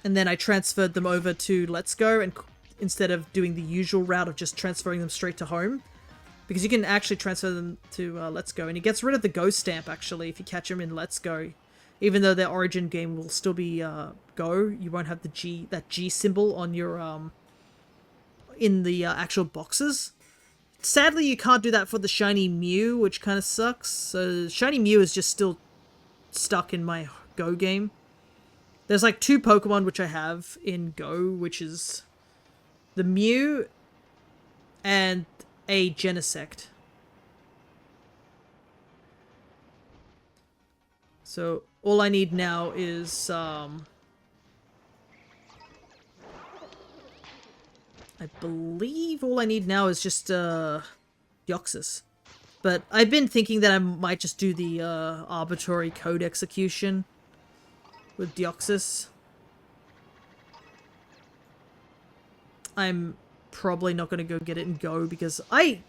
And then I transferred them over to Let's Go, and instead of doing the usual route of just transferring them straight to home. Because you can actually transfer them to Let's Go, and it gets rid of the Go stamp, actually, if you catch them in Let's Go. Even though their origin game will still be Go, you won't have that G symbol on your, in the actual boxes. Sadly, you can't do that for the Shiny Mew, which kind of sucks. So Shiny Mew is just still stuck in my Go game. There's like 2 Pokemon which I have in Go, which is the Mew and a Genesect. So all I need now is I believe all I need now is just Deoxys. But I've been thinking that I might just do the arbitrary code execution with Deoxys. I'm probably not going to go get it in Go because I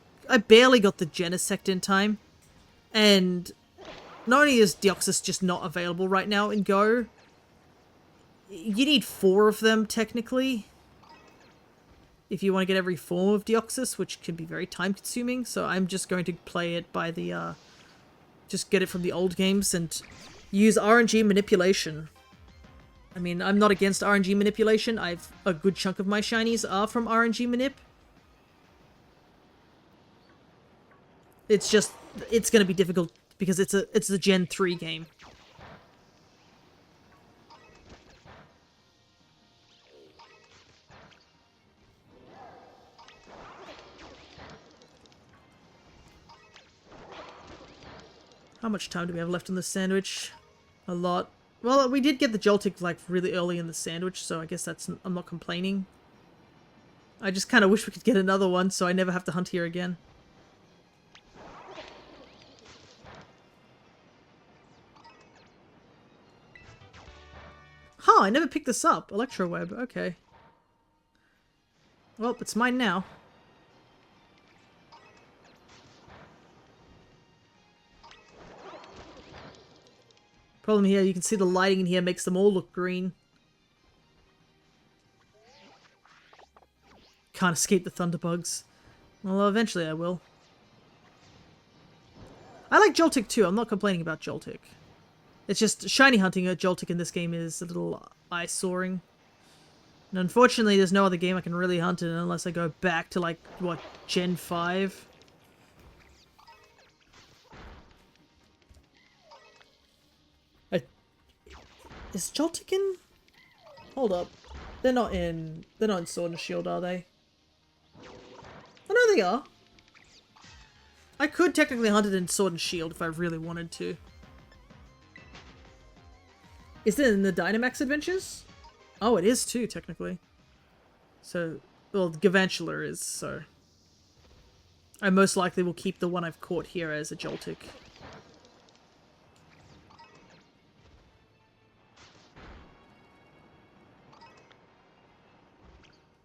barely got the Genesect in time. And not only is Deoxys just not available right now in Go, you need 4 of them technically if you want to get every form of Deoxys, which can be very time consuming. So I'm just going to play it by the just get it from the old games and use RNG manipulation. I mean, I'm not against RNG manipulation. A good chunk of my shinies are from RNG manip. It's just, it's going to be difficult because it's a Gen 3 game. How much time do we have left on this sandwich? A lot. Well, we did get the Joltik, like, really early in the sandwich, so I guess I'm not complaining. I just kind of wish we could get another one, so I never have to hunt here again. Huh, I never picked this up. Electroweb, okay. Well, it's mine now. Problem here, you can see the lighting in here makes them all look green. Can't escape the Thunderbugs. Well, eventually I will. I like Joltik too, I'm not complaining about Joltik. It's just shiny hunting a Joltik in this game is a little eye-soring. And unfortunately, there's no other game I can really hunt it unless I go back to, like, what, Gen 5? Is Joltik in? Hold up. They're not in Sword and Shield, are they? Oh no, they are. I could technically hunt it in Sword and Shield if I really wanted to. Is it in the Dynamax Adventures? Oh, it is too, technically. So, well, Gavantula is, so. I most likely will keep the one I've caught here as a Joltik.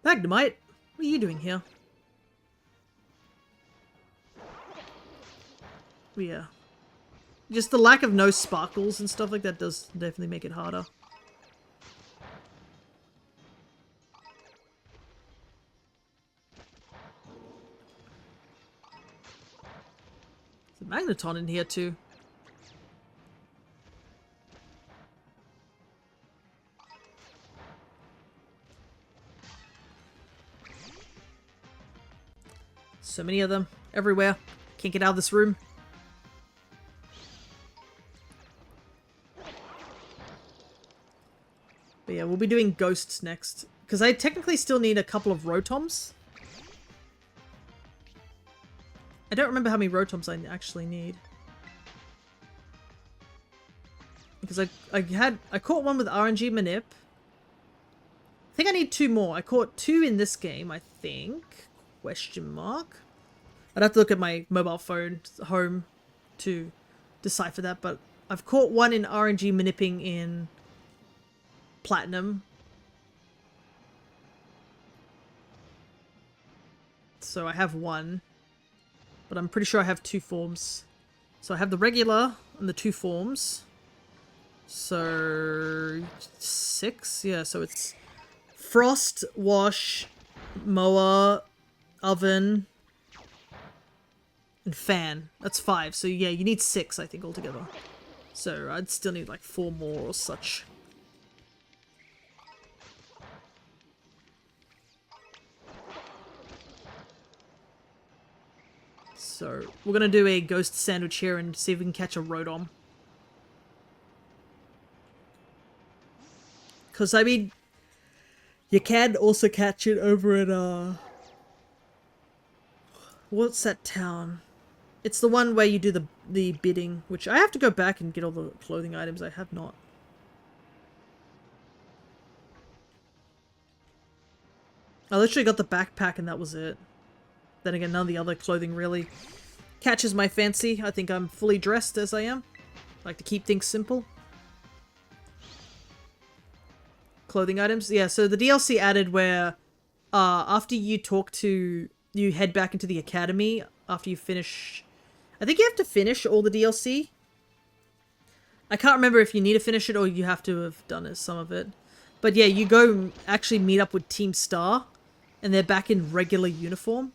Magnemite, what are you doing here? Yeah. Just the lack of no sparkles and stuff like that does definitely make it harder. There's a Magneton in here too. So many of them, everywhere. Can't get out of this room. But yeah, we'll be doing ghosts next. Because I technically still need a couple of Rotoms. I don't remember how many Rotoms I actually need. Because I caught one with RNG Manip. I think I need 2 more. I caught 2 in this game, I think. Question mark. I'd have to look at my mobile phone home to decipher that, but I've caught 1 in RNG Manipping in Platinum. So I have 1. but I'm pretty sure I have 2 forms. So I have the regular and the 2 forms. So 6? Yeah, so it's frost, wash, mower, oven, and fan. That's 5. So yeah, you need 6, I think, altogether. So I'd still need like 4 more or such. So we're gonna do a ghost sandwich here and see if we can catch a Rotom. Because, I mean, you can also catch it over at, what's that town? It's the one where you do the bidding, which I have to go back and get all the clothing items. I have not. I literally got the backpack and that was it. Then again, none of the other clothing really catches my fancy. I think I'm fully dressed as I am. I like to keep things simple. Clothing items. Yeah, so the DLC added where after you you head back into the academy after you finish... I think you have to finish all the DLC. I can't remember if you need to finish it or you have to have done some of it. But yeah, you go actually meet up with Team Star and they're back in regular uniform.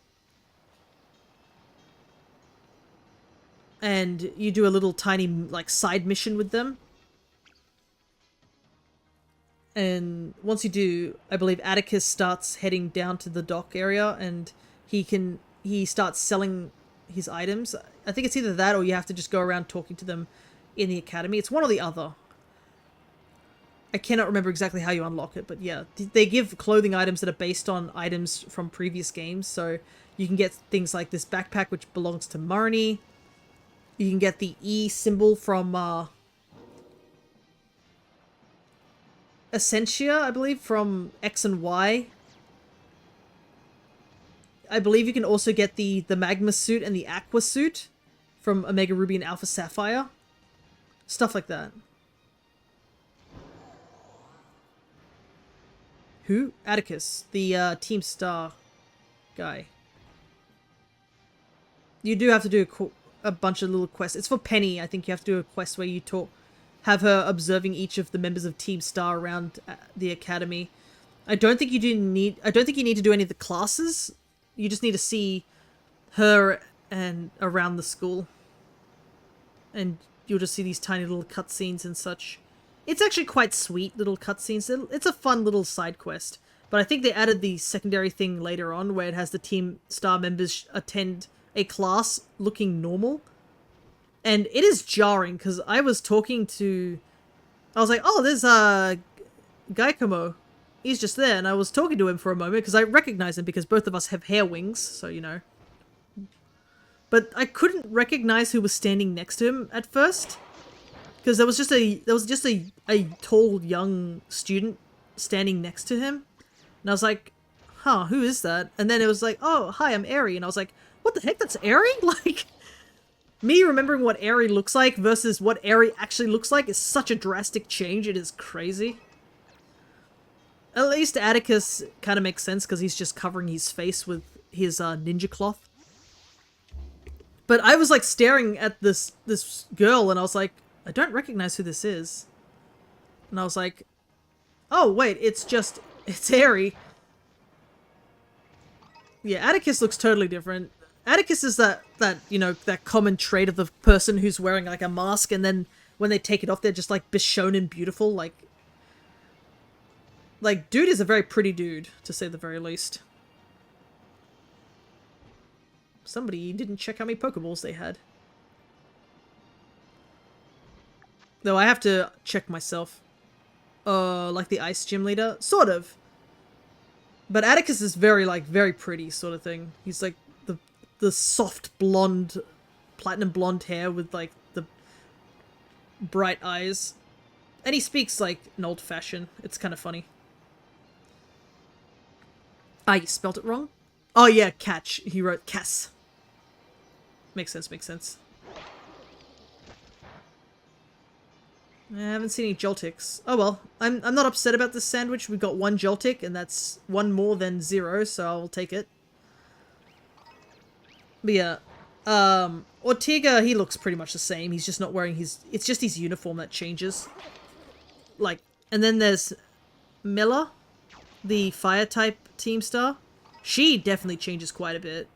And you do a little tiny like side mission with them. And once you do, I believe Atticus starts heading down to the dock area and he starts selling his items. I think it's either that or you have to just go around talking to them in the academy. It's one or the other. I cannot remember exactly how you unlock it, but yeah. They give clothing items that are based on items from previous games, so you can get things like this backpack which belongs to Marnie. You can get the E symbol from Essentia, I believe, from X and Y. I believe you can also get the Magma suit and the Aqua suit from Omega Ruby and Alpha Sapphire. Stuff like that. Who? Atticus, the Team Star guy. You do have to do a bunch of little quests. It's for Penny. I think you have to do a quest where you have her observing each of the members of Team Star around the academy. I don't think you need to do any of the classes. You just need to see her and around the school. And you'll just see these tiny little cutscenes and such. It's actually quite sweet little cutscenes. It's a fun little side quest. But I think they added the secondary thing later on where it has the Team Star members attend a class looking normal. And it is jarring because I was like, oh, there's Gaikomo. He's just there. And I was talking to him for a moment because I recognize him because both of us have hair wings. So, you know. But I couldn't recognize who was standing next to him at first. Because there was just a tall young student standing next to him. And I was like, huh, who is that? And then it was like, oh, hi, I'm Aerie. And I was like, what the heck, that's Aerie? Like, me remembering what Aerie looks like versus what Aerie actually looks like is such a drastic change. It is crazy. At least Atticus kind of makes sense because he's just covering his face with his ninja cloth. But I was like staring at this girl and I was like, I don't recognize who this is. And I was like, oh wait, it's Aerie. Yeah, Atticus looks totally different. Atticus is that common trait of the person who's wearing like a mask and then when they take it off they're just like Bishonen beautiful. Like dude is a very pretty dude, to say the very least. Somebody didn't check how many Pokeballs they had. Though I have to check myself. Like the Ice Gym leader? Sort of. But Atticus is very pretty sort of thing. He's like the soft blonde, platinum blonde hair with like the bright eyes. And he speaks like an old fashioned. It's kind of funny. Ah, you spelt it wrong? Oh yeah, catch. He wrote Cass. Makes sense. I haven't seen any Joltics. Oh well, I'm not upset about this sandwich. We got 1 Joltic, and that's 1 more than 0, so I'll take it. But yeah, Ortega, he looks pretty much the same. He's just not wearing his... It's just his uniform that changes. Like, and then there's Miller, the fire type team star. She definitely changes quite a bit.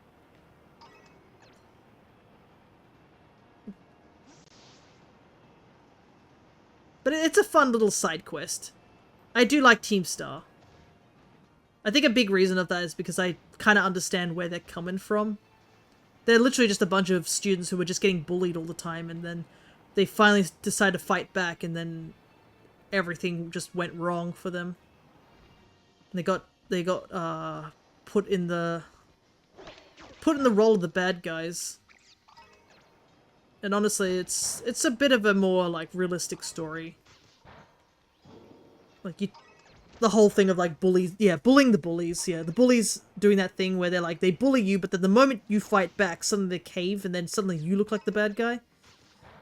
But it's a fun little side quest. I do like Team Star. I think a big reason of that is because I kind of understand where they're coming from. They're literally just a bunch of students who were just getting bullied all the time, and then they finally decide to fight back, and then everything just went wrong for them. And they got put in the role of the bad guys. And honestly, it's a bit of a more like realistic story. Like the whole thing of like bullies, yeah, bullying the bullies, yeah, the bullies doing that thing where they're like, they bully you, but then the moment you fight back, suddenly they cave, and then suddenly you look like the bad guy.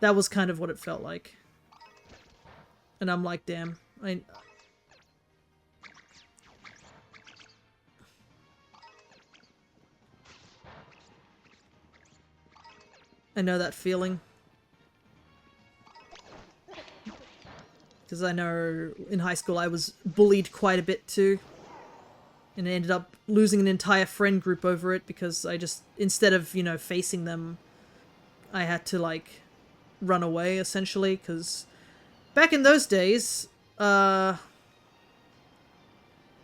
That was kind of what it felt like. And I'm like, damn, I know that feeling. Because I know in high school I was bullied quite a bit too. And I ended up losing an entire friend group over it because I just, instead of, you know, facing them, I had to, like, run away, essentially. Because back in those days, well,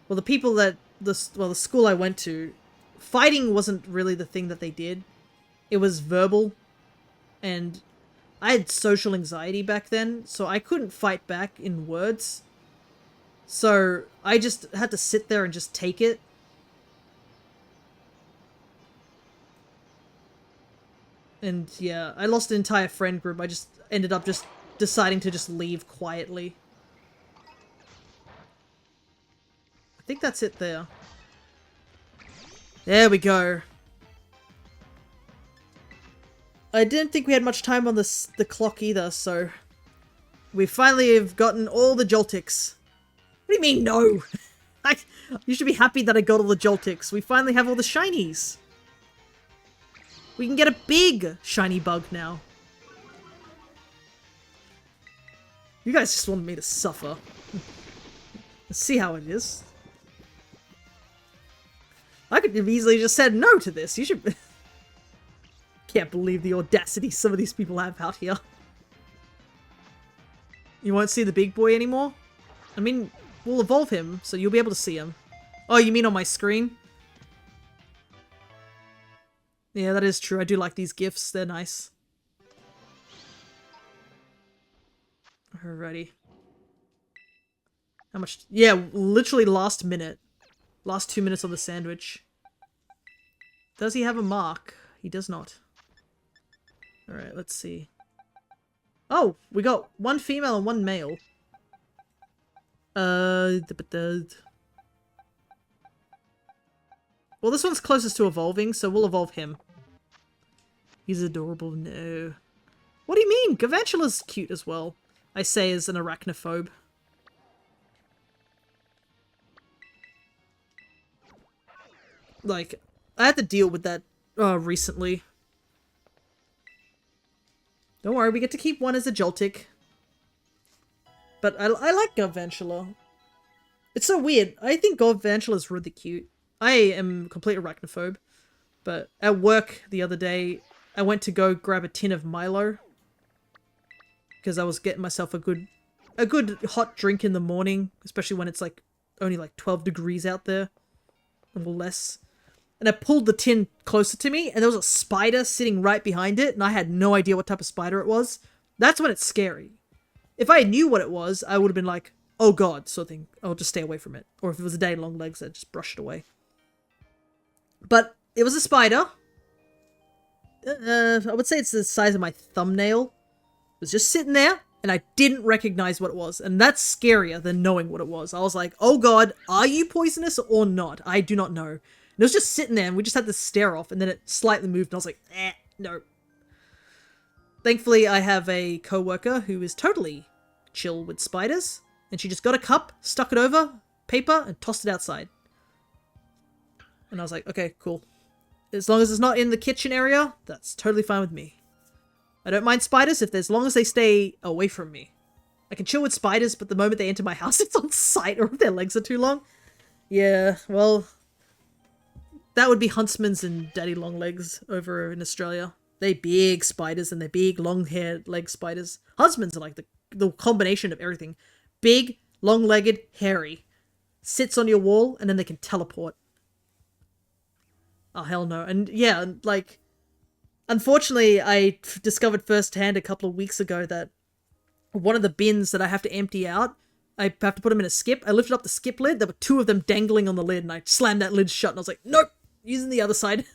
the people that, the school I went to, fighting wasn't really the thing that they did. It was verbal. And I had social anxiety back then, so I couldn't fight back in words. So I just had to sit there and just take it. And yeah, I lost an entire friend group. I just ended up just deciding to just leave quietly. I think that's it there. There we go. I didn't think we had much time on the clock either, so... We finally have gotten all the Joltics. What do you mean, no? You should be happy that I got all the Joltics. We finally have all the shinies. We can get a big shiny bug now. You guys just wanted me to suffer. Let's see how it is. I could have easily just said no to this. You should... Can't believe the audacity some of these people have out here. You won't see the big boy anymore? I mean, we'll evolve him, so you'll be able to see him. Oh, you mean on my screen? Yeah, that is true. I do like these GIFs. They're nice. Alrighty. How much? Yeah, literally last minute. Last 2 minutes on the sandwich. Does he have a mark? He does not. Alright, let's see. Oh, we got one female and one male. Well, this one's closest to evolving, so we'll evolve him. He's adorable. No. What do you mean? Galvantula's cute as well. I say as an arachnophobe. Like, I had to deal with that recently. Don't worry, we get to keep one as a Joltik. But I like Galvantula. It's so weird. I think Galvantula's really cute. I am a complete arachnophobe. But at work the other day, I went to go grab a tin of Milo. Because I was getting myself a good hot drink in the morning. Especially when it's like only like 12 degrees out there. Or less. And I pulled the tin closer to me, and there was a spider sitting right behind it, and I had no idea what type of spider it was. That's when it's scary. If I knew what it was, I would have been like, oh god, sort of thing. I'll just stay away from it. Or if it was a day long legs, I'd just brush it away. But it was a spider. I would say it's the size of my thumbnail. It was just sitting there, and I didn't recognize what it was. And that's scarier than knowing what it was. I was like, oh god, are you poisonous or not? I do not know. And it was just sitting there, and we just had to stare off, and then it slightly moved, and I was like, no. Thankfully, I have a co-worker who is totally chill with spiders, and she just got a cup, stuck it over paper, and tossed it outside. And I was like, okay, cool. As long as it's not in the kitchen area, that's totally fine with me. I don't mind spiders as long as they stay away from me. I can chill with spiders, but the moment they enter my house, it's on sight, or if their legs are too long. Yeah, well, that would be huntsmen's and daddy long legs over in Australia. They big spiders, and they're big long-haired leg spiders. Huntsmen's are like the combination of everything. Big, long-legged, hairy. Sits on your wall, and then they can teleport. Oh, hell no. And yeah, like, unfortunately, I discovered firsthand a couple of weeks ago that one of the bins that I have to empty out, I have to put them in a skip. I lifted up the skip lid. There were 2 of them dangling on the lid, and I slammed that lid shut, and I was like, nope, using the other side.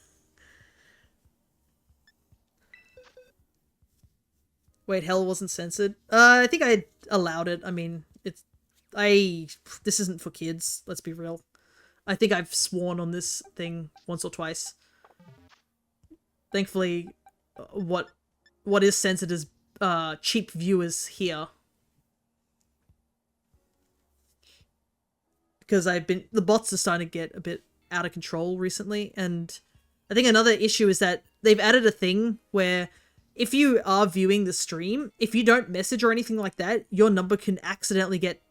Wait, hell wasn't censored? I think I allowed it. I mean, this isn't for kids, let's be real. I think I've sworn on this thing once or twice. Thankfully, what is censored is cheap viewers here. Because the bots are starting to get a bit out of control recently, and I think another issue is that they've added a thing where if you are viewing the stream, if you don't message or anything like that, your number can accidentally get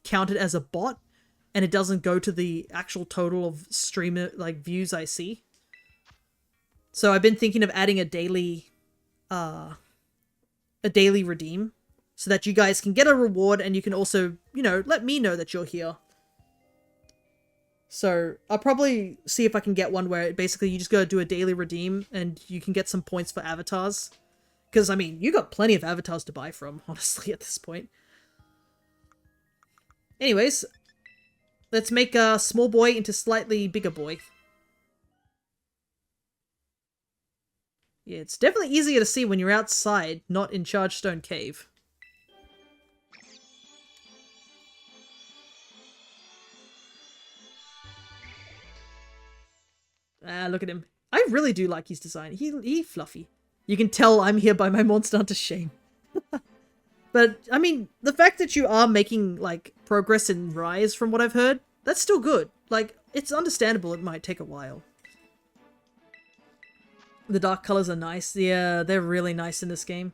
counted as a bot, and it doesn't go to the actual total of streamer views I see. So I've been thinking of adding a daily redeem so that you guys can get a reward, and you can also, you know, let me know that you're here. So I'll probably see if I can get one where basically you just go do a daily redeem and you can get some points for avatars. Because, I mean, you got plenty of avatars to buy from, honestly, at this point. Anyways, let's make a small boy into slightly bigger boy. Yeah, it's definitely easier to see when you're outside, not in Chargestone Cave. Ah, look at him. I really do like his design. He fluffy. You can tell I'm here by my Monster Hunter shame. But, I mean, the fact that you are making, like, progress in Rise from what I've heard, that's still good. Like, it's understandable it might take a while. The dark colors are nice. Yeah, they're really nice in this game.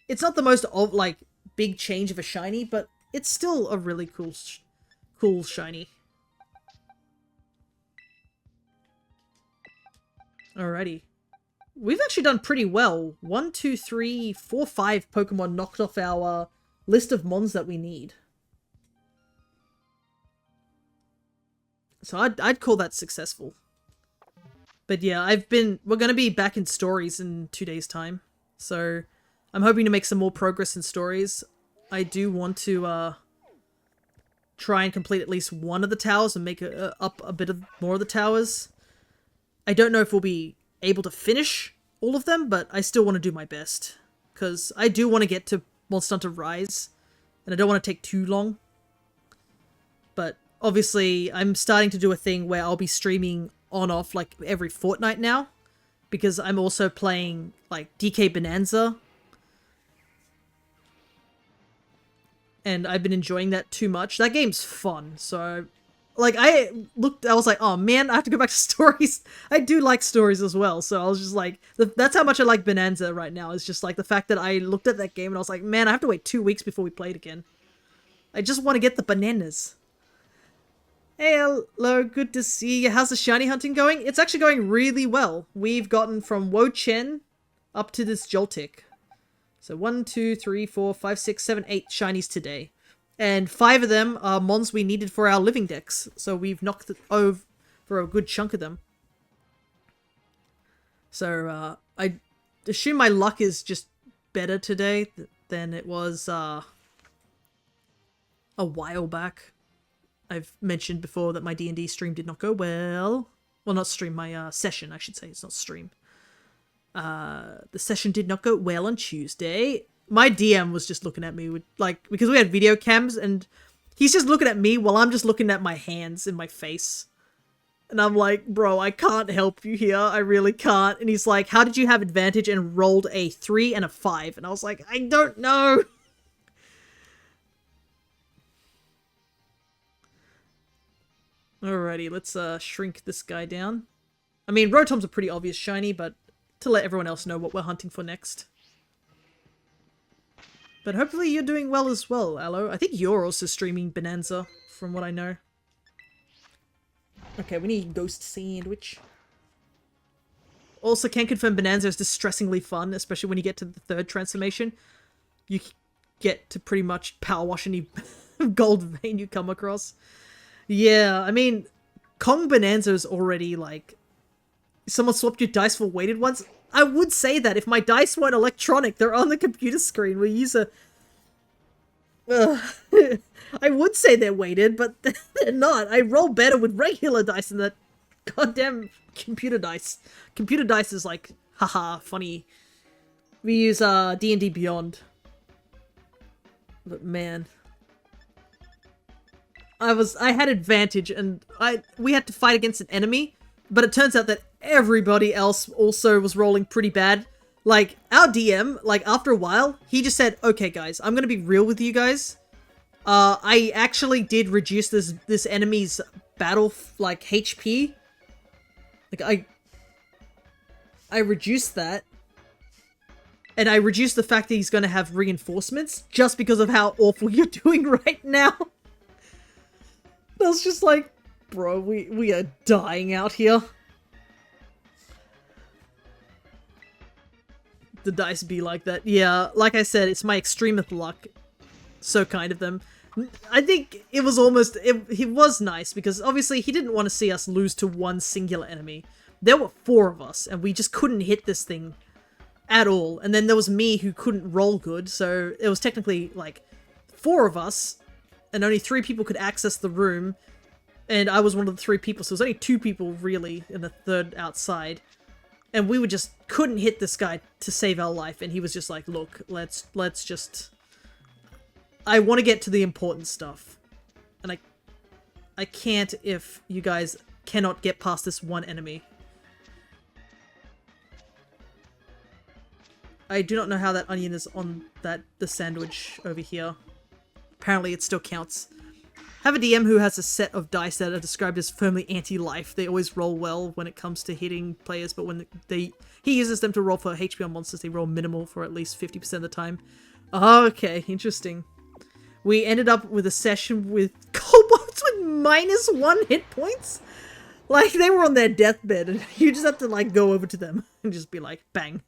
It's not the most, big change of a shiny, but it's still a really cool shiny. Alrighty. We've actually done pretty well. 1, 2, 3, 4, 5 Pokemon knocked off our list of mons that we need. So I'd call that successful. But yeah, we're going to be back in stories in 2 days' time. So I'm hoping to make some more progress in stories. I do want to try and complete at least one of the towers and make up a bit more of the towers. I don't know if we'll be able to finish all of them, but I still want to do my best. Because I do want to get to Monster Hunter Rise, and I don't want to take too long. But obviously, I'm starting to do a thing where I'll be streaming on-off like every fortnight now. Because I'm also playing like DK Bonanza. And I've been enjoying that too much. That game's fun, so... Like, I was like, oh man, I have to go back to stories. I do like stories as well, so I was just like, that's how much I like Bonanza right now. It's just like the fact that I looked at that game and I was like, man, I have to wait 2 weeks before we play it again. I just want to get the bananas. Hey, hello, good to see you. How's the shiny hunting going? It's actually going really well. We've gotten from Wo-Chen up to this Joltik. So 1, 2, 3, 4, 5, 6, 7, 8 shinies today. And 5 of them are mons we needed for our living decks. So we've knocked it over for a good chunk of them. So I assume my luck is just better today than it was a while back. I've mentioned before that my D&D stream did not go well. Well, not stream, my session, I should say. It's not stream. The session did not go well on Tuesday. My DM was just looking at me with, like, because we had video cams, and he's just looking at me while I'm just looking at my hands and my face. And I'm like, bro, I can't help you here. I really can't. And he's like, how did you have advantage and rolled a 3 and a 5? And I was like, I don't know. Alrighty, let's shrink this guy down. I mean, Rotom's a pretty obvious shiny, but to let everyone else know what we're hunting for next. But hopefully you're doing well as well, Aloe. I think you're also streaming Bonanza, from what I know. Okay, we need Ghost Sandwich. Also, can confirm Bonanza is distressingly fun, especially when you get to the third transformation. You get to pretty much power wash any gold vein you come across. Yeah, I mean, Kong Bonanza is already like... Someone swapped your dice for weighted ones? I would say that if my dice weren't electronic, they're on the computer screen. We use a... I would say they're weighted, but they're not. I roll better with regular dice than that goddamn computer dice. Computer dice is like, haha, funny. We use D&D Beyond. But man... I had advantage, and we had to fight against an enemy, but it turns out that everybody else also was rolling pretty bad. Like, our DM, like, after a while, he just said, okay, guys, I'm gonna be real with you guys. I actually did reduce this enemy's battle, like, HP. Like, I reduced that. And I reduced the fact that he's gonna have reinforcements, just because of how awful you're doing right now. I was just like, bro, we are dying out here. The dice be like that. Yeah, like I said, it's my extremist luck. So kind of them. I think it was almost... He was nice, because obviously he didn't want to see us lose to one singular enemy. There were 4 of us, and we just couldn't hit this thing at all. And then there was me who couldn't roll good, so it was technically like 4 of us, and only 3 people could access the room, and I was one of the 3 people, so it was only 2 people really, and the third outside. And we couldn't hit this guy to save our life, and he was just like, look, let's just... I want to get to the important stuff. And I can't if you guys cannot get past this one enemy. I do not know how that onion is on the sandwich over here. Apparently it still counts. Have a DM who has a set of dice that are described as firmly anti-life. They always roll well when it comes to hitting players, but when he uses them to roll for HP on monsters, they roll minimal for at least 50% of the time. Okay, interesting. We ended up with a session with kobolds with -1 hit points? Like, they were on their deathbed, and you just have to, like, go over to them and just be like, bang.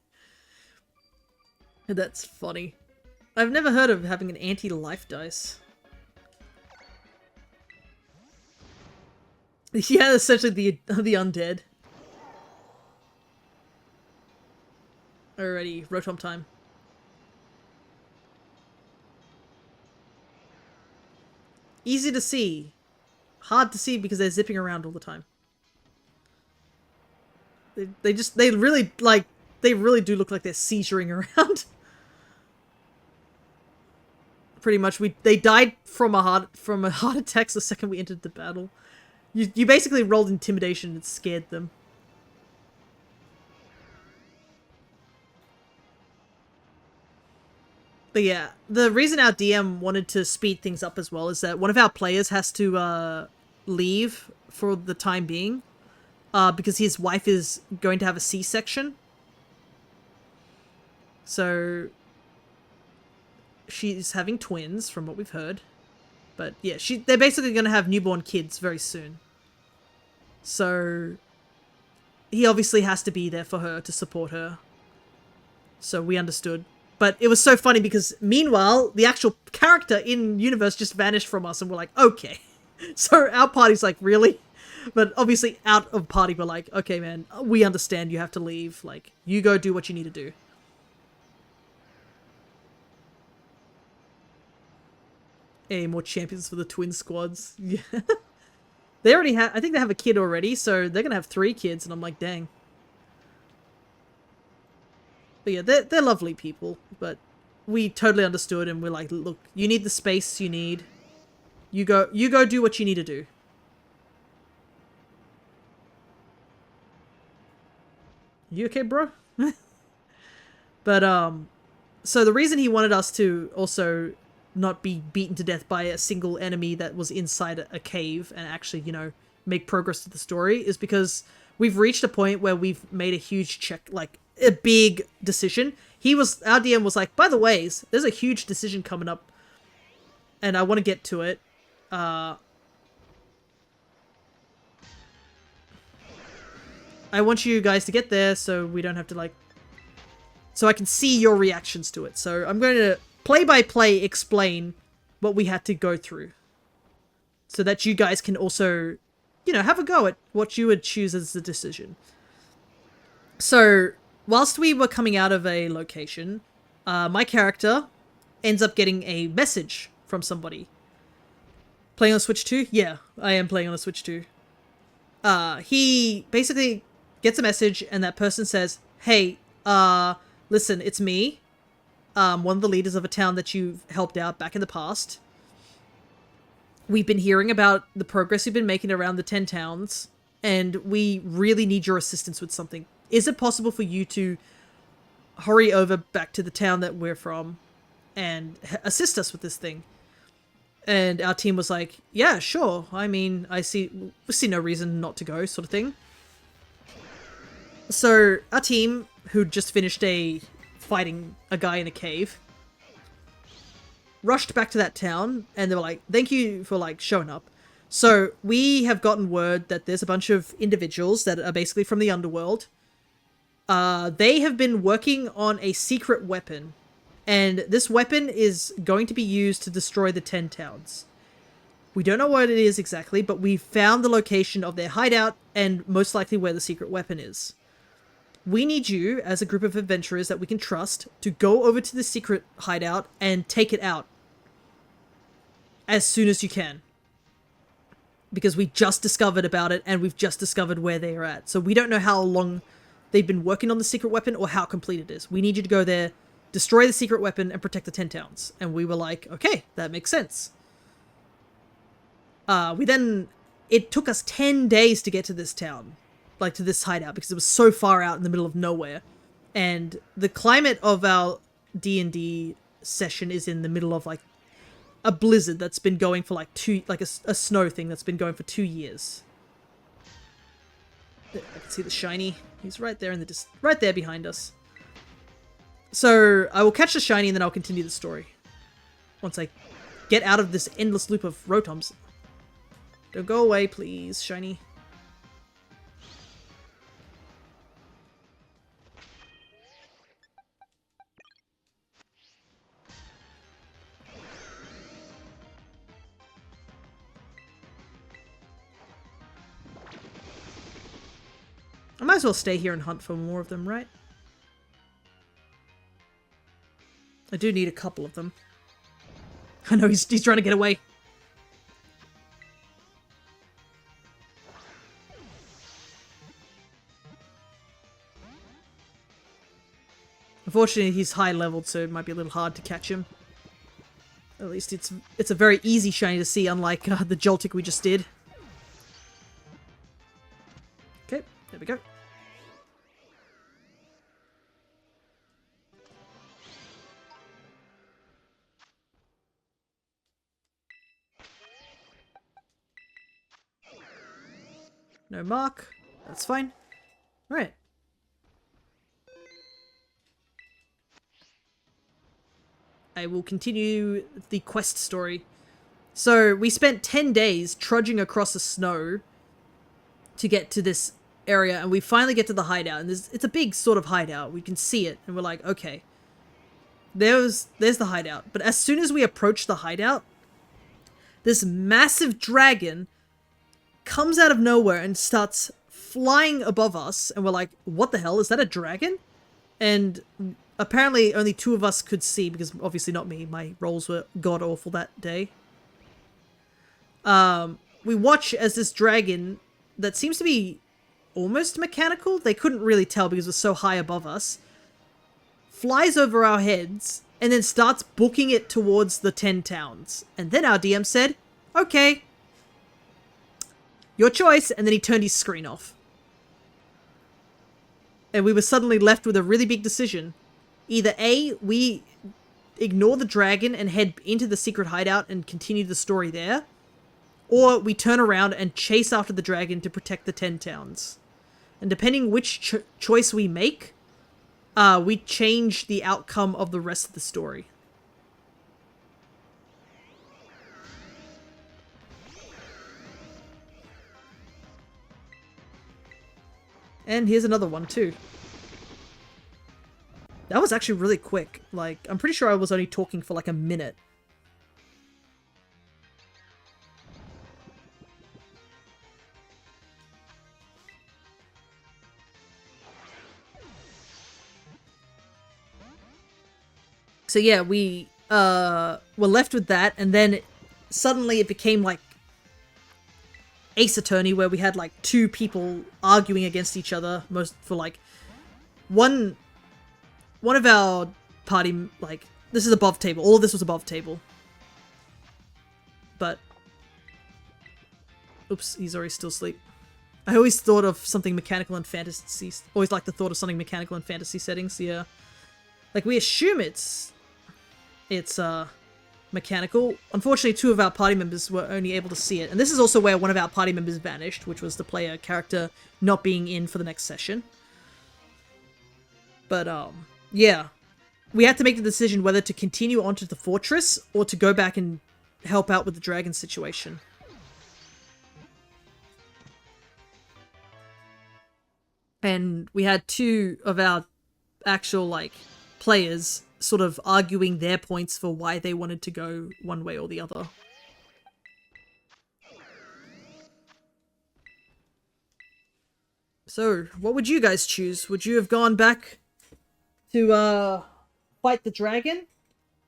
That's funny. I've never heard of having an anti-life dice. Yeah, essentially the undead. Alrighty, Rotom time. Easy to see. Hard to see because they're zipping around all the time. They really do look like they're seizuring around. Pretty much, they died from a heart attack the second we entered the battle. You basically rolled intimidation and scared them. But yeah, the reason our DM wanted to speed things up as well is that one of our players has to leave for the time being because his wife is going to have a C-section. So she's having twins, from what we've heard. But yeah, they're basically going to have newborn kids very soon. So he obviously has to be there for her to support her. So we understood. But it was so funny because meanwhile, the actual character in universe just vanished from us and we're like, okay. So our party's like, really? But obviously out of party, we're like, okay, man, we understand you have to leave. Like, you go do what you need to do. Hey, more champions for the twin squads. Yeah. They already have, I think they have a kid already, so they're gonna have 3 kids, and I'm like, dang. But yeah, they're lovely people, but we totally understood, and we're like, look, you need the space you need. You go do what you need to do. You okay, bro? But, so the reason he wanted us to also not be beaten to death by a single enemy that was inside a cave and actually, you know, make progress to the story is because we've reached a point where we've made a huge check, like a big decision. Our DM was like, by the way, there's a huge decision coming up and I want to get to it. I want you guys to get there so we don't have to so I can see your reactions to it. So I'm going to play by play explain what we had to go through so that you guys can also, have a go at what you would choose as the decision. So whilst we were coming out of a location, my character ends up getting a message from somebody. Playing on Switch 2? Yeah, I am playing on a Switch 2. He basically gets a message and that person says, hey, listen, it's me. One of the leaders of a town that you've helped out back in the past. We've been hearing about the progress you've been making around the 10 towns, and we really need your assistance with something. Is it possible for you to hurry over back to the town that we're from and assist us with this thing? And our team was like, yeah, sure. I mean, we see no reason not to go, sort of thing. So our team, who'd just finished fighting a guy in a cave, rushed back to that town, and they were like, thank you for showing up. So we have gotten word that there's a bunch of individuals that are basically from the underworld. They have been working on a secret weapon, and this weapon is going to be used to destroy the 10 towns. We don't know what it is exactly, but we found the location of their hideout and most likely where the secret weapon is. We need you, as a group of adventurers that we can trust, to go over to the secret hideout and take it out as soon as you can. Because we just discovered about it, and we've just discovered where they are at. So we don't know how long they've been working on the secret weapon or how complete it is. We need you to go there, destroy the secret weapon, and protect the 10 towns. And we were like, okay, that makes sense. It took us 10 days to get to this town. To this hideout, because it was so far out in the middle of nowhere. And the climate of our D&D session is in the middle of a blizzard that's been going for a snow thing that's been going for 2 years. I can see the shiny. He's right there right there behind us. So I will catch the shiny and then I'll continue the story. Once I get out of this endless loop of rotoms. Don't go away, please, shiny. I might as well stay here and hunt for more of them, right? I do need a couple of them. I know he's trying to get away. Unfortunately, he's high leveled, so it might be a little hard to catch him. At least it's a very easy shiny to see, unlike the Joltik we just did. Okay, there we go. No mark. That's fine. Alright. I will continue the quest story. So, we spent 10 days trudging across the snow to get to this area, and we finally get to the hideout, and it's a big sort of hideout. We can see it, and we're like, okay. There's the hideout. But as soon as we approach the hideout, this massive dragon comes out of nowhere and starts flying above us, and we're like, what the hell? Is that a dragon? And apparently only 2 of us could see, because obviously not me. My rolls were god-awful that day. We watch as this dragon, that seems to be almost mechanical, they couldn't really tell because it was so high above us, flies over our heads, and then starts booking it towards the 10 towns. And then our DM said, okay, your choice, and then he turned his screen off. And we were suddenly left with a really big decision. Either A, we ignore the dragon and head into the secret hideout and continue the story there, or we turn around and chase after the dragon to protect the 10 towns. And depending which choice we make, we change the outcome of the rest of the story. And here's another one too. That was actually really quick. Like, I'm pretty sure I was only talking for like a minute. So yeah, we were left with that, and then suddenly it became like Ace Attorney, where we had like two people arguing against each other, most for like one of our party, like, this is above table. All of this was above table. But oops, he's already still asleep. I always thought of something mechanical in fantasy. Always like the thought of something mechanical in fantasy settings. Yeah, like we assume it's mechanical. Unfortunately, two of our party members were only able to see it, and this is also where one of our party members vanished, which was the player character not being in for the next session. But yeah, we had to make the decision whether to continue onto the fortress or to go back and help out with the dragon situation. And we had two of our actual, like, players sort of arguing their points for why they wanted to go one way or the other. So, what would you guys choose? Would you have gone back to fight the dragon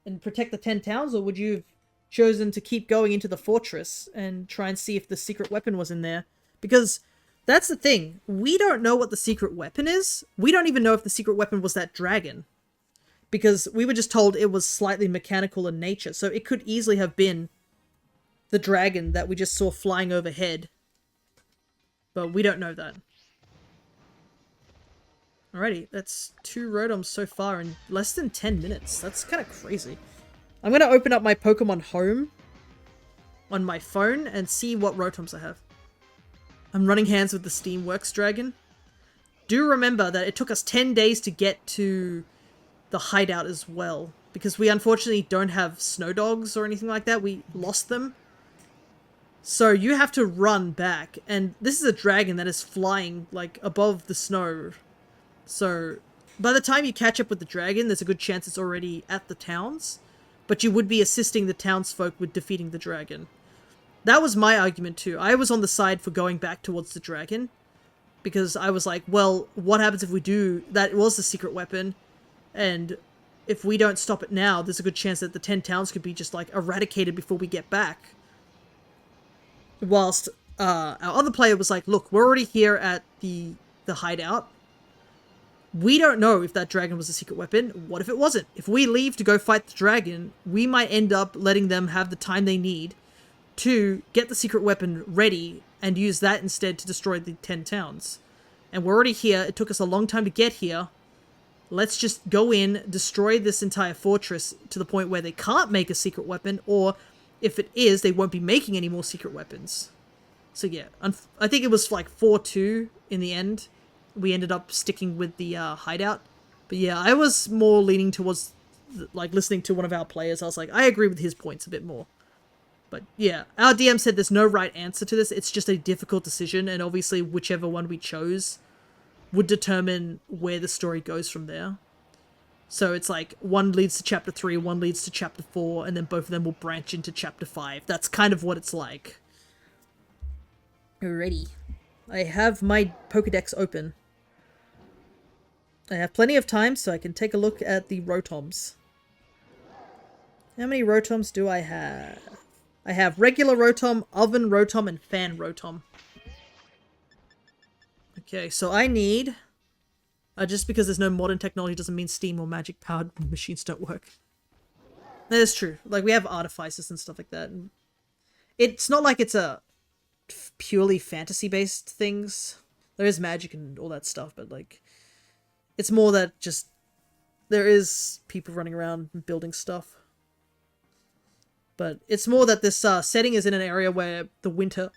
and protect the 10 towns, or would you have chosen to keep going into the fortress and try and see if the secret weapon was in there? Because that's the thing. We don't know what the secret weapon is. We don't even know if the secret weapon was that dragon. Because we were just told it was slightly mechanical in nature. So it could easily have been the dragon that we just saw flying overhead. But we don't know that. Alrighty, that's 2 Rotoms so far in less than 10 minutes. That's kind of crazy. I'm going to open up my Pokemon Home on my phone and see what Rotoms I have. I'm running hands with the Steamworks dragon. Do remember that it took us 10 days to get to the hideout as well, because we unfortunately don't have snow dogs or anything like that. We lost them. So you have to run back, and this is a dragon that is flying like above the snow. So by the time you catch up with the dragon, there's a good chance it's already at the towns, but you would be assisting the townsfolk with defeating the dragon. That was my argument too. I was on the side for going back towards the dragon, because I was like, well, what happens if we do that? It was the secret weapon, and if we don't stop it now, there's a good chance that the 10 towns could be just like eradicated before we get back. Whilst our other player was like, look, we're already here at the hideout. We don't know if that dragon was a secret weapon. What if it wasn't? If we leave to go fight the dragon, we might end up letting them have the time they need to get the secret weapon ready and use that instead to destroy the 10 towns. And we're already here. It took us a long time to get here. Let's just go in, destroy this entire fortress to the point where they can't make a secret weapon, or if it is, they won't be making any more secret weapons. So yeah, I think it was like 4-2 in the end. We ended up sticking with the hideout. But yeah, I was more leaning towards, like, listening to one of our players. I was like, I agree with his points a bit more. But yeah, our DM said there's no right answer to this. It's just a difficult decision, and obviously whichever one we chose would determine where the story goes from there. So it's like, one leads to chapter 3, one leads to chapter 4, and then both of them will branch into chapter 5. That's kind of what it's like. Alrighty. I have my Pokedex open. I have plenty of time, so I can take a look at the Rotoms. How many Rotoms do I have? I have regular Rotom, oven Rotom, and fan Rotom. Okay, so I need... just because there's no modern technology doesn't mean steam or magic powered machines don't work. That is true. Like, we have artificers and stuff like that. And it's not like it's a purely fantasy-based things. There is magic and all that stuff, but like... It's more that just... There is people running around and building stuff. But it's more that this setting is in an area where the winter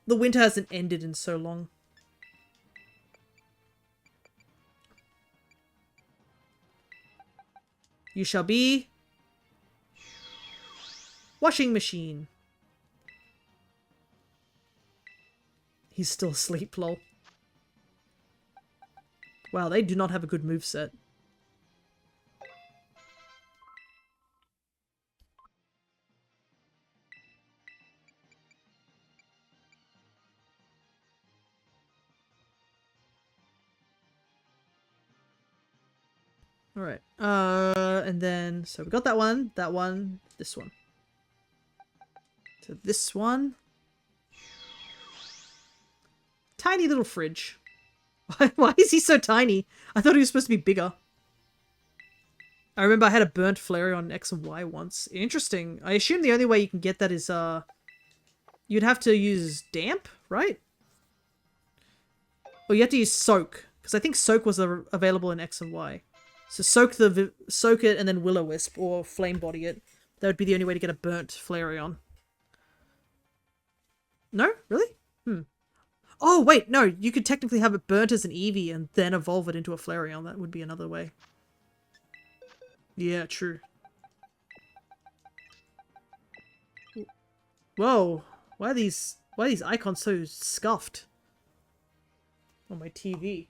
hasn't ended in so long. You shall be washing machine. He's still asleep, lol. Wow, they do not have a good moveset. Alright, and then, so we got that one, this one. So this one. Tiny little fridge. Why is he so tiny? I thought he was supposed to be bigger. I remember I had a burnt Flareon on X and Y once. Interesting. I assume the only way you can get that is, you'd have to use damp, right? Or you have to use soak. Because I think soak was available in X and Y. So soak it and then Will-O-Wisp or Flame Body it. That would be the only way to get a burnt Flareon. No? Really? Oh, wait, no. You could technically have it burnt as an Eevee and then evolve it into a Flareon. That would be another way. Yeah, true. Whoa. Why are these icons so scuffed on my TV?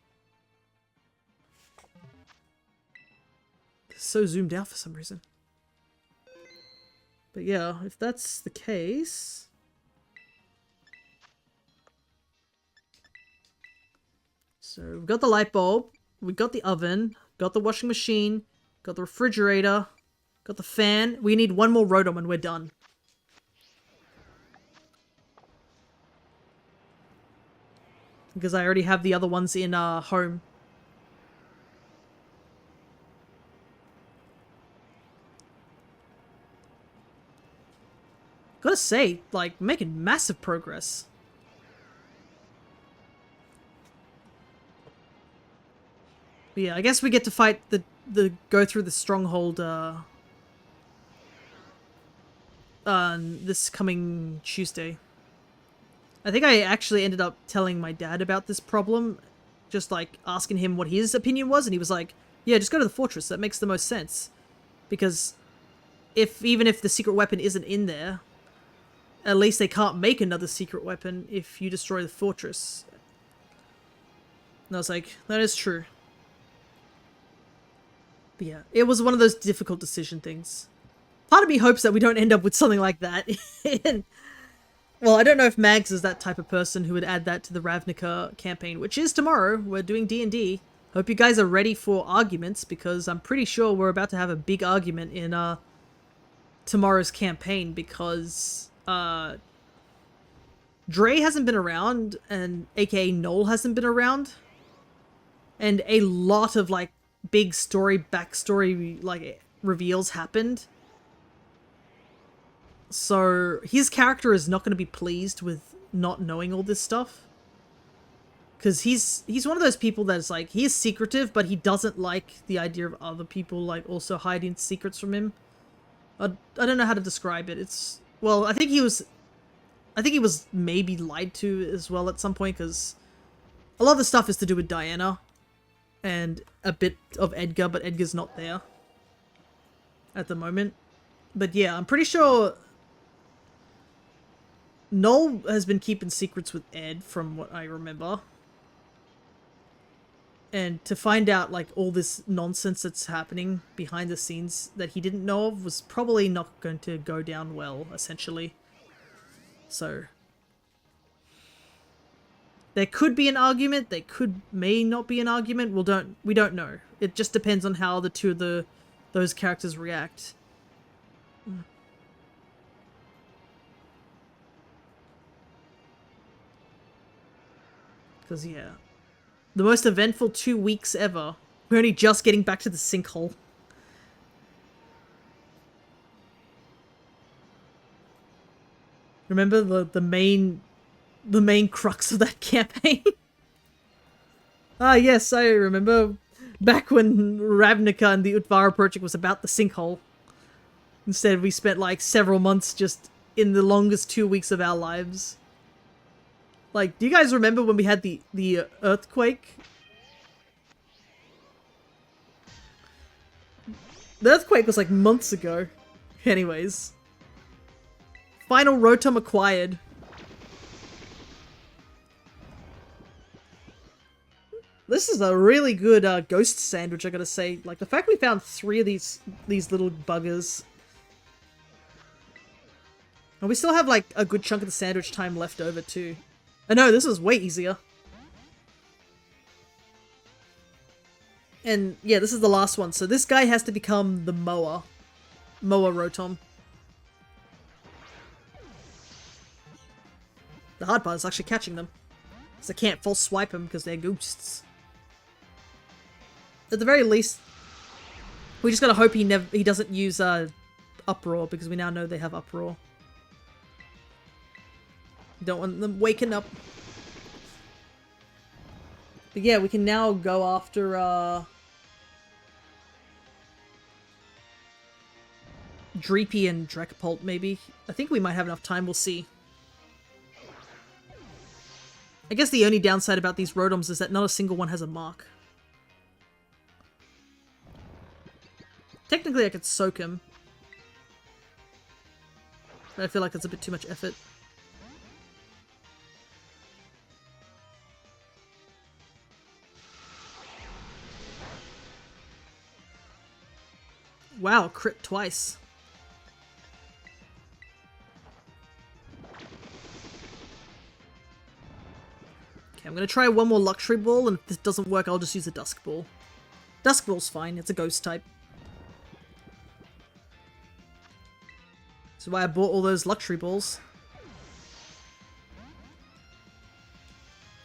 So zoomed out for some reason. But yeah, if that's the case... So we've got the light bulb, we got the oven, got the washing machine, got the refrigerator, got the fan. We need one more Rotom and we're done. Because I already have the other ones in home. Gotta say, like, making massive progress. But yeah, I guess we get to fight go through the stronghold, this coming Tuesday. I think I actually ended up telling my dad about this problem, just like asking him what his opinion was, and he was like, yeah, just go to the fortress, that makes the most sense. Because even if the secret weapon isn't in there, at least they can't make another secret weapon if you destroy the fortress. And I was like, that is true. But yeah, it was one of those difficult decision things. Part of me hopes that we don't end up with something like that. Well, I don't know if Mags is that type of person who would add that to the Ravnica campaign, which is tomorrow. We're doing D&D. Hope you guys are ready for arguments, because I'm pretty sure we're about to have a big argument in tomorrow's campaign, because Dre hasn't been around, and aka Noel hasn't been around, and a lot of like big backstory like reveals happened. So his character is not going to be pleased with not knowing all this stuff, because he's one of those people that's like, he is secretive, but he doesn't like the idea of other people like also hiding secrets from him. I don't know how to describe it. It's, well, I think he was maybe lied to as well at some point, because a lot of the stuff is to do with Diana and a bit of Edgar, but Edgar's not there at the moment. But yeah, I'm pretty sure Noel has been keeping secrets with Ed, from what I remember. And to find out like all this nonsense that's happening behind the scenes that he didn't know of was probably not going to go down well, essentially. So there could be an argument, may not be an argument. We don't know. It just depends on how the two of those characters react. Because yeah, the most eventful 2 weeks ever. We're only just getting back to the sinkhole. Remember the main crux of that campaign? Ah, yes, I remember back when Ravnica and the Utvara project was about the sinkhole. Instead, we spent like several months just in the longest 2 weeks of our lives. Like, do you guys remember when we had the earthquake? The earthquake was like months ago. Anyways. Final Rotom acquired. This is a really good ghost sandwich, I gotta say. Like, the fact we found 3 of these little buggers. And we still have, like, a good chunk of the sandwich time left over, too. I know, this is way easier. And, yeah, this is the last one. So this guy has to become the Moa. Moa Rotom. The hard part is actually catching them. Because I can't false swipe them because they're ghosts. At the very least, we just gotta hope he doesn't use Uproar, because we now know they have Uproar. Don't want them waking up. But yeah, we can now go after Dreepy and Dragapult, maybe. I think we might have enough time, we'll see. I guess the only downside about these Rotoms is that not a single one has a mark. Technically, I could soak him. But I feel like that's a bit too much effort. Wow, crit twice. Okay, I'm gonna try one more Luxury Ball, and if this doesn't work, I'll just use a Dusk Ball. Dusk Ball's fine, it's a ghost type. That's why I bought all those Luxury Balls.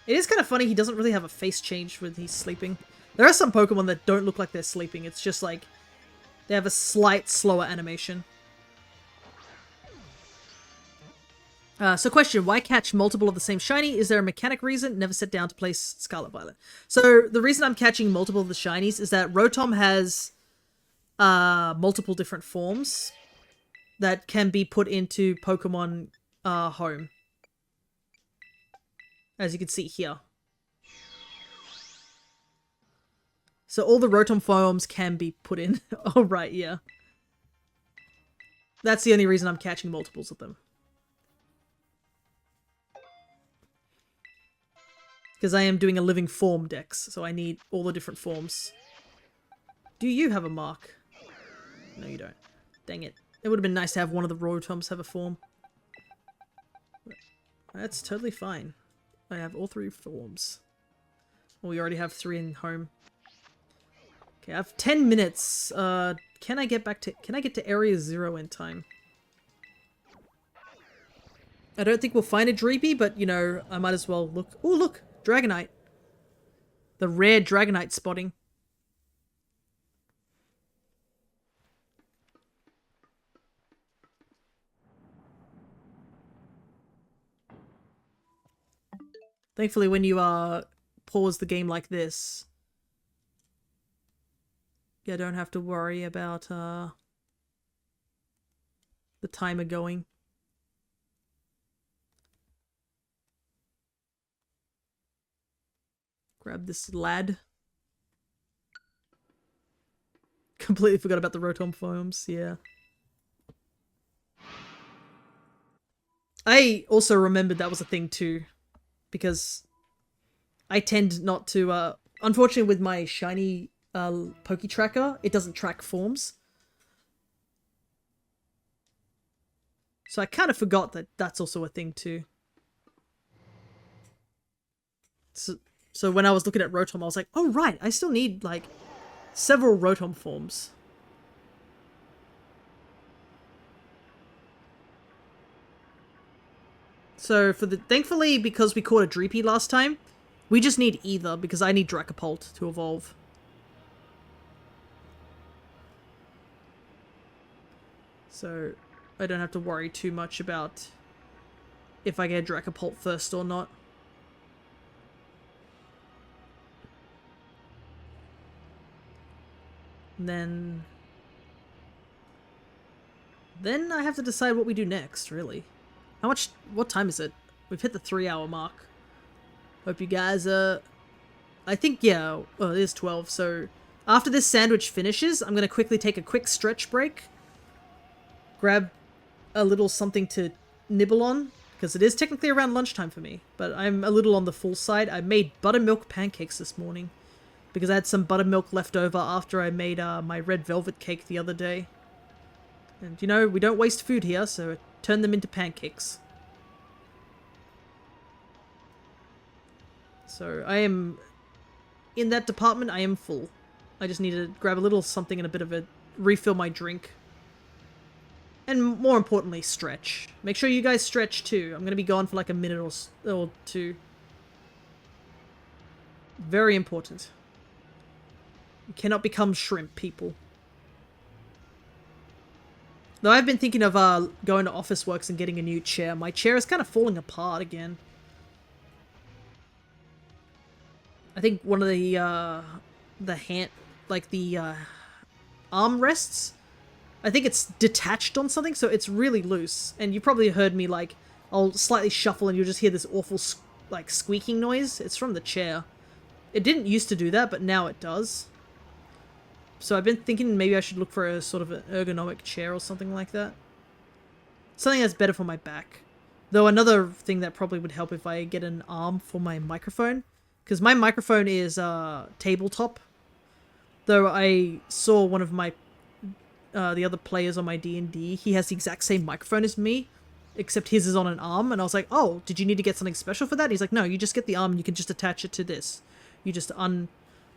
It is kind of funny, he doesn't really have a face change when he's sleeping. There are some Pokemon that don't look like they're sleeping, it's just like they have a slight slower animation. So question, why catch multiple of the same shiny? Is there a mechanic reason? Never set down to place Scarlet Violet. So the reason I'm catching multiple of the shinies is that Rotom has multiple different forms that can be put into Pokemon Home. As you can see here. So all the Rotom forms can be put in. Oh, right, yeah. That's the only reason I'm catching multiples of them. Because I am doing a living form dex, so I need all the different forms. Do you have a mark? No, you don't. Dang it. It would have been nice to have one of the Rotoms have a form. That's totally fine. I have all 3 forms. Well, we already have 3 in home. Okay, I have 10 minutes. Can I get to Area 0 in time? I don't think we'll find a Dreepy, but, you know, I might as well look. Oh, look! Dragonite. The rare Dragonite spotting. Thankfully, when you pause the game like this, you don't have to worry about the timer going. Grab this lad. Completely forgot about the Rotom forms, yeah. I also remembered that was a thing too, because I tend not to, unfortunately with my shiny Poke Tracker, it doesn't track forms. So I kind of forgot that that's also a thing too. So when I was looking at Rotom, I was like, oh right, I still need like several Rotom forms. So thankfully, because we caught a Dreepy last time, we just need either, because I need Dragapult to evolve. So I don't have to worry too much about if I get Dragapult first or not. And then then I have to decide what we do next, really. What time is it? We've hit the 3-hour mark. Hope you guys, I think, yeah, oh, it is 12, so after this sandwich finishes, I'm gonna quickly take a quick stretch break. Grab a little something to nibble on, because it is technically around lunchtime for me, but I'm a little on the full side. I made buttermilk pancakes this morning, because I had some buttermilk left over after I made my red velvet cake the other day. And, you know, we don't waste food here, so I turn them into pancakes. So I am, in that department, I am full. I just need to grab a little something and a bit of a refill my drink. And more importantly, stretch. Make sure you guys stretch too. I'm going to be gone for like a minute or two. Very important. You cannot become shrimp, people. Though I've been thinking of going to Officeworks and getting a new chair. My chair is kind of falling apart again. I think one of the hand, like the armrests, I think it's detached on something, so it's really loose. And you probably heard me, like, I'll slightly shuffle and you'll just hear this awful, like, squeaking noise. It's from the chair. It didn't used to do that, but now it does. So I've been thinking maybe I should look for a sort of an ergonomic chair or something like that. Something that's better for my back. Though another thing that probably would help if I get an arm for my microphone. Because my microphone is tabletop. Though I saw one of my the other players on my D&D, he has the exact same microphone as me, except his is on an arm, and I was like, oh, did you need to get something special for that? And he's like, no, you just get the arm and you can just attach it to this. You just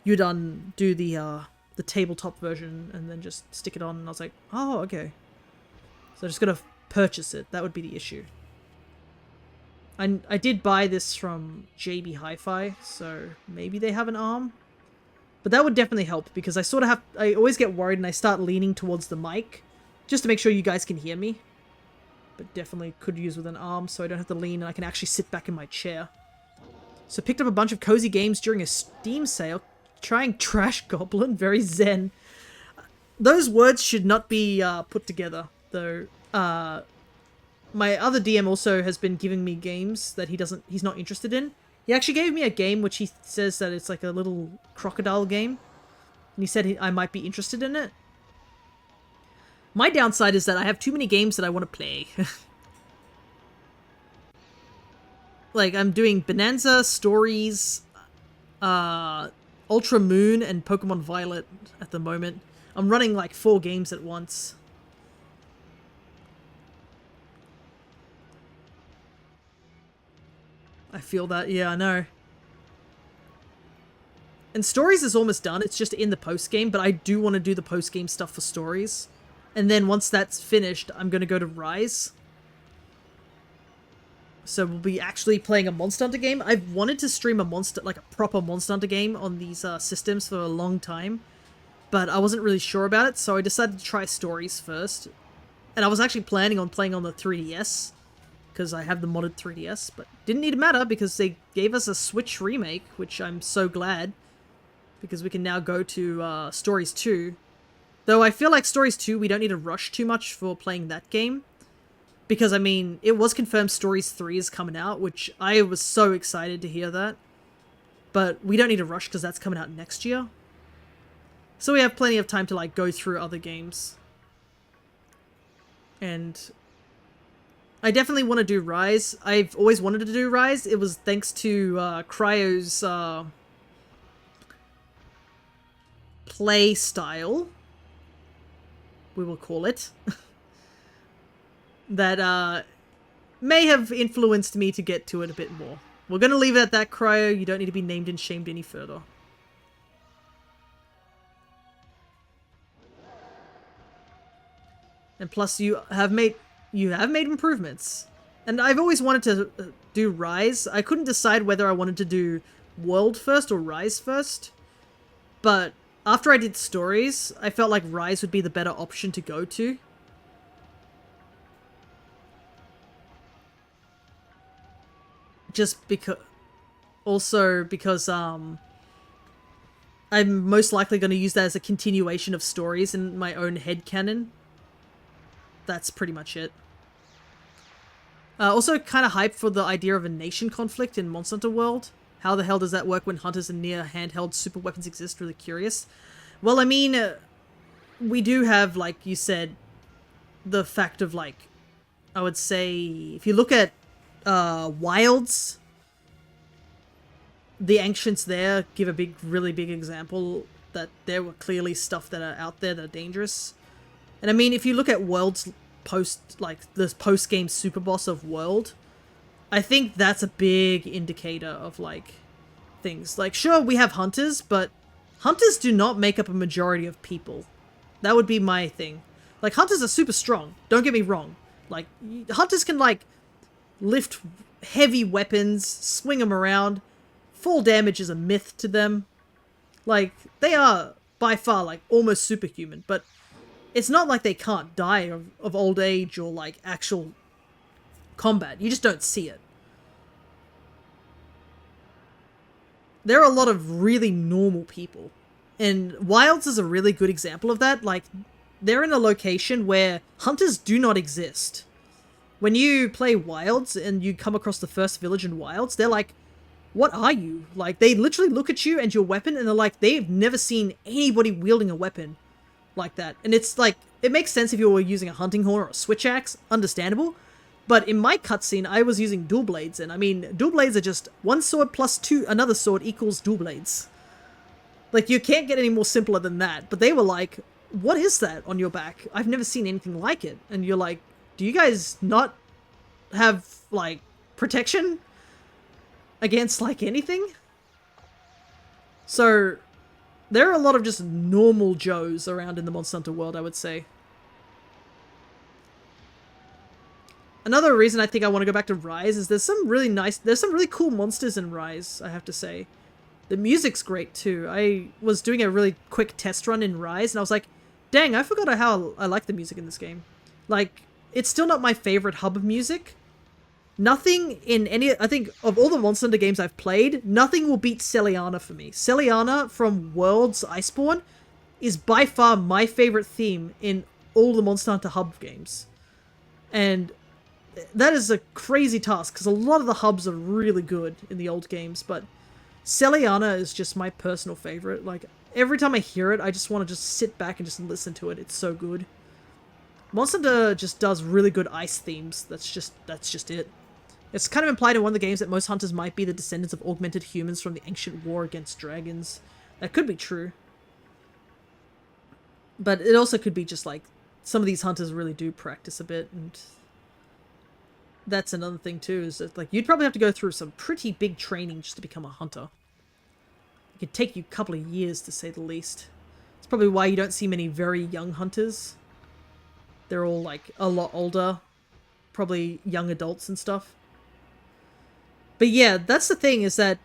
you'd undo the tabletop version and then just stick it on, and I was like, oh, okay. So I just gotta purchase it. That would be the issue. I did buy this from JB Hi-Fi, so maybe they have an arm. But that would definitely help, because I sort of I always get worried and I start leaning towards the mic, just to make sure you guys can hear me. But definitely could use with an arm, so I don't have to lean and I can actually sit back in my chair. So picked up a bunch of cozy games during a Steam sale. Trying Trash Goblin, very zen. Those words should not be put together, though. My other DM also has been giving me games that he's not interested in. He actually gave me a game which he says that it's like a little crocodile game. And he said I might be interested in it. My downside is that I have too many games that I want to play. Like, I'm doing Bonanza, Stories, Ultra Moon, and Pokemon Violet at the moment. I'm running like 4 games at once. I feel that, yeah, I know. And Stories is almost done, it's just in the post-game, but I do want to do the post-game stuff for Stories. And then once that's finished, I'm going to go to Rise. So we'll be actually playing a Monster Hunter game. I've wanted to stream a proper Monster Hunter game on these systems for a long time, but I wasn't really sure about it, so I decided to try Stories first. And I was actually planning on playing on the 3DS, because I have the modded 3DS, but didn't need to matter because they gave us a Switch remake, which I'm so glad, because we can now go to Stories 2. Though I feel like Stories 2, we don't need to rush too much for playing that game, because, I mean, it was confirmed Stories 3 is coming out, which I was so excited to hear that, but we don't need to rush because that's coming out next year. So we have plenty of time to, like, go through other games. And I definitely want to do Rise. I've always wanted to do Rise. It was thanks to Cryo's play style, we will call it, that may have influenced me to get to it a bit more. We're going to leave it at that, Cryo. You don't need to be named and shamed any further. And plus, you have made improvements. And I've always wanted to do Rise. I couldn't decide whether I wanted to do World first or Rise first. But after I did Stories, I felt like Rise would be the better option to go to. Just because... Also because, I'm most likely going to use that as a continuation of Stories in my own headcanon. that's pretty much it. Also kind of hyped for the idea of a nation conflict in Monster Hunter World. How the hell does that work when hunters and near handheld super weapons exist? Really curious. Well, I mean, we do have, like you said, the fact of, like, I would say, if you look at Wilds, the Ancients there give a really big example that there were clearly stuff that are out there that are dangerous. And I mean, if you look at World's this post-game super boss of World, I think that's a big indicator of, like, things. Like, sure, we have hunters, but hunters do not make up a majority of people. That would be my thing. Like, hunters are super strong, don't get me wrong. Like, hunters can, like, lift heavy weapons, swing them around. Fall damage is a myth to them. Like, they are, by far, like, almost superhuman, but it's not like they can't die of old age or, like, actual combat. You just don't see it. There are a lot of really normal people. And Wilds is a really good example of that. Like, they're in a location where hunters do not exist. When you play Wilds and you come across the first village in Wilds, they're like, what are you? Like, they literally look at you and your weapon and they're like, they've never seen anybody wielding a weapon like that. And it's like, it makes sense if you were using a hunting horn or a switch axe, understandable. But in my cutscene, I was using dual blades, and I mean, dual blades are just one sword plus another sword equals dual blades. Like, you can't get any more simpler than that. But they were like, what is that on your back? I've never seen anything like it. And you're like, do you guys not have, like, protection against, like, anything? So there are a lot of just normal Joes around in the Monster Hunter world, I would say. Another reason I think I want to go back to Rise is there's some really cool monsters in Rise, I have to say. The music's great too. I was doing a really quick test run in Rise and I was like, dang, I forgot how I like the music in this game. Like, it's still not my favorite hub of music. Nothing in any, I think, of all the Monster Hunter games I've played, nothing will beat Celiana for me. Celiana from World's Iceborne is by far my favorite theme in all the Monster Hunter hub games. And that is a crazy task, because a lot of the hubs are really good in the old games, but Celiana is just my personal favorite. Like, every time I hear it, I just want to just sit back and just listen to it. It's so good. Monster Hunter just does really good ice themes. That's just it. It's kind of implied in one of the games that most hunters might be the descendants of augmented humans from the ancient war against dragons. That could be true. But it also could be just like, some of these hunters really do practice a bit, and that's another thing too, is that, like, you'd probably have to go through some pretty big training just to become a hunter. It could take you a couple of years, to say the least. It's probably why you don't see many very young hunters. They're all, like, a lot older. Probably young adults and stuff. But yeah, that's the thing, is that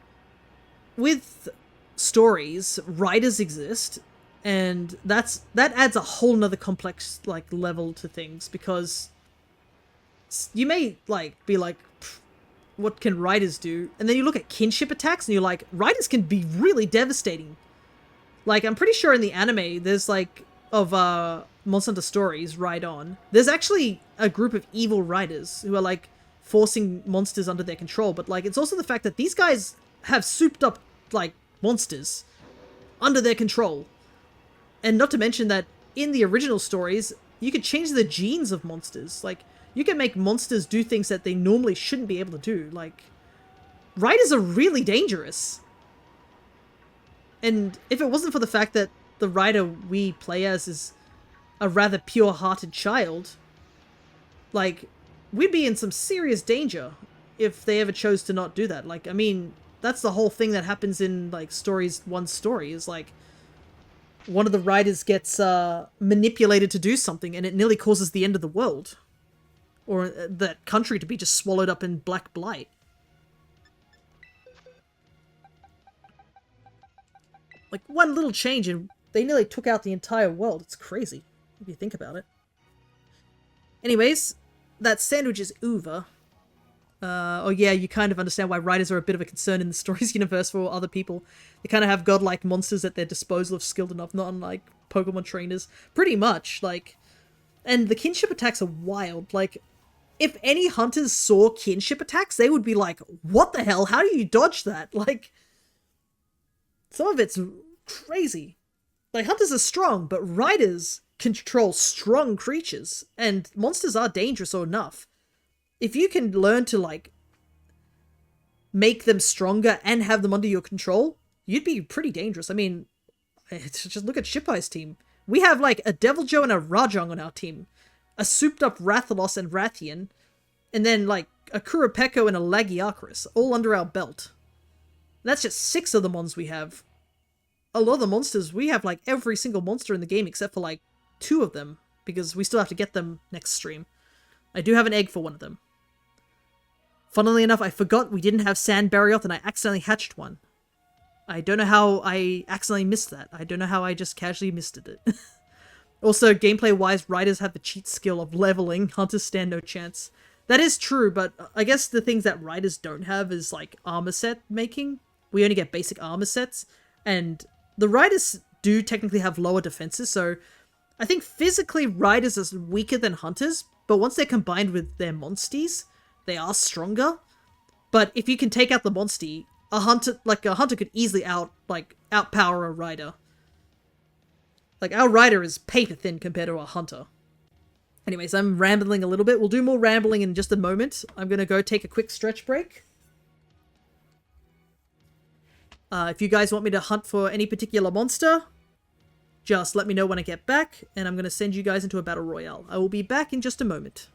with stories, writers exist, and that adds a whole nother complex, like, level to things, because you may, like, be like, what can writers do? And then you look at kinship attacks and you're like, writers can be really devastating. Like, I'm pretty sure in the anime, there's, like, of Monster Hunter Stories, Ride On, there's actually a group of evil writers who are, like, forcing monsters under their control. But, like, it's also the fact that these guys have souped up, like, monsters under their control. And not to mention that in the original stories, you could change the genes of monsters. Like, you can make monsters do things that they normally shouldn't be able to do. Like, writers are really dangerous. And if it wasn't for the fact that the writer we play as is a rather pure-hearted child, like, we'd be in some serious danger if they ever chose to not do that. Like, I mean, that's the whole thing that happens in, like, one story, is, like, one of the writers gets manipulated to do something and it nearly causes the end of the world. Or that country to be just swallowed up in black blight. Like, one little change and they nearly took out the entire world. It's crazy, if you think about it. Anyways, that sandwich is over. Oh yeah, you kind of understand why writers are a bit of a concern in the stories universe for other people. They kind of have godlike monsters at their disposal if skilled enough, not unlike Pokemon trainers. Pretty much, like, And the kinship attacks are wild. Like, if any hunters saw kinship attacks, they would be like, what the hell? How do you dodge that? Like, some of it's crazy. Like, hunters are strong, but riders control strong creatures, and monsters are dangerous enough. If you can learn to, like, make them stronger and have them under your control, you'd be pretty dangerous. I mean, just look at Chien-Pao's team. We have, like, a Deviljho and a Rajang on our team, a souped-up Rathalos and Rathian, and then, like, a Kurapeko and a Lagiacrus, all under our belt. And that's just 6 of the mons we have. A lot of the monsters, we have, like, every single monster in the game except for, like, 2 of them, because we still have to get them next stream. I do have an egg for one of them. Funnily enough, I forgot we didn't have Sand Barioth and I accidentally hatched one. I don't know how I accidentally missed that. I don't know how I just casually missed it. Also, gameplay-wise, riders have the cheat skill of leveling. Hunters stand no chance. That is true, but I guess the things that riders don't have is, like, armor set making. We only get basic armor sets, and the riders do technically have lower defenses, so I think physically riders are weaker than hunters, but once they're combined with their monsties, they are stronger. But if you can take out the monstie, a hunter could easily outpower a rider. Like, our rider is paper thin compared to a hunter. Anyways, I'm rambling a little bit. We'll do more rambling in just a moment. I'm gonna go take a quick stretch break. If you guys want me to hunt for any particular monster, just let me know when I get back, and I'm gonna send you guys into a battle royale. I will be back in just a moment.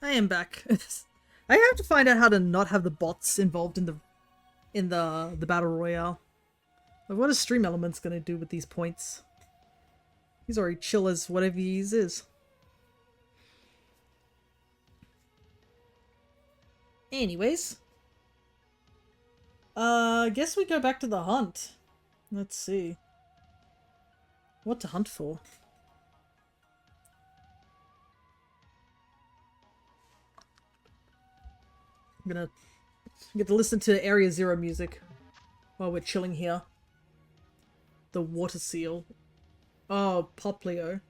I am back. I have to find out how to not have the bots involved in the battle royale. Like, what is Stream Elements gonna do with these points? He's already chill as whatever he is. Anyways. I guess we go back to the hunt. Let's see. What to hunt for? I'm gonna get to listen to Area Zero music while we're chilling here. The water seal. Oh, Poplio.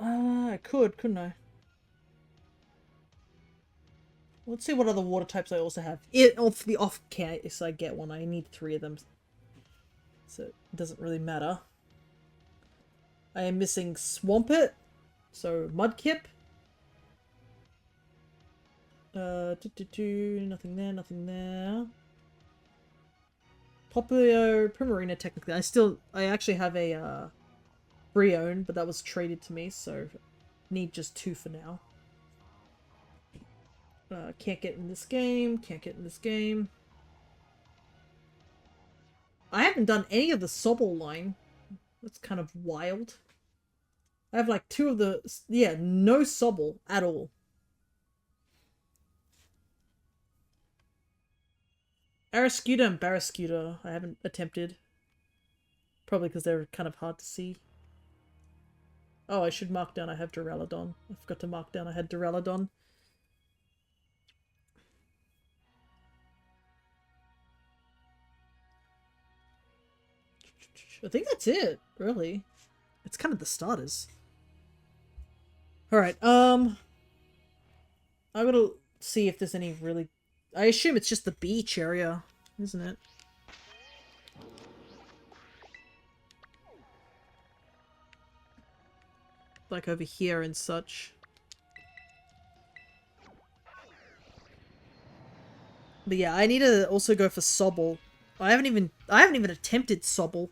I couldn't I? Let's see what other water types I also have. For the off case I get one, I need 3 of them. So it doesn't really matter. I am missing Swampert. So Mudkip. Nothing there, nothing there. Poplio, Primarina technically. I actually have a Brion, but that was traded to me, so need just 2 for now. Can't get in this game, can't get in this game. I haven't done any of the Sobble line. That's kind of wild. I have like 2 of the... Yeah, no Sobble at all. Arascuda and Barrascuda I haven't attempted. Probably because they're kind of hard to see. Oh, I should mark down I have Duraludon. I forgot to mark down I had Duraludon. I think that's it, really. It's kind of the starters. Alright, I gotta see if there's any really... I assume it's just the beach area, isn't it? Like over here and such. But yeah, I need to also go for Sobble. I haven't even attempted Sobble.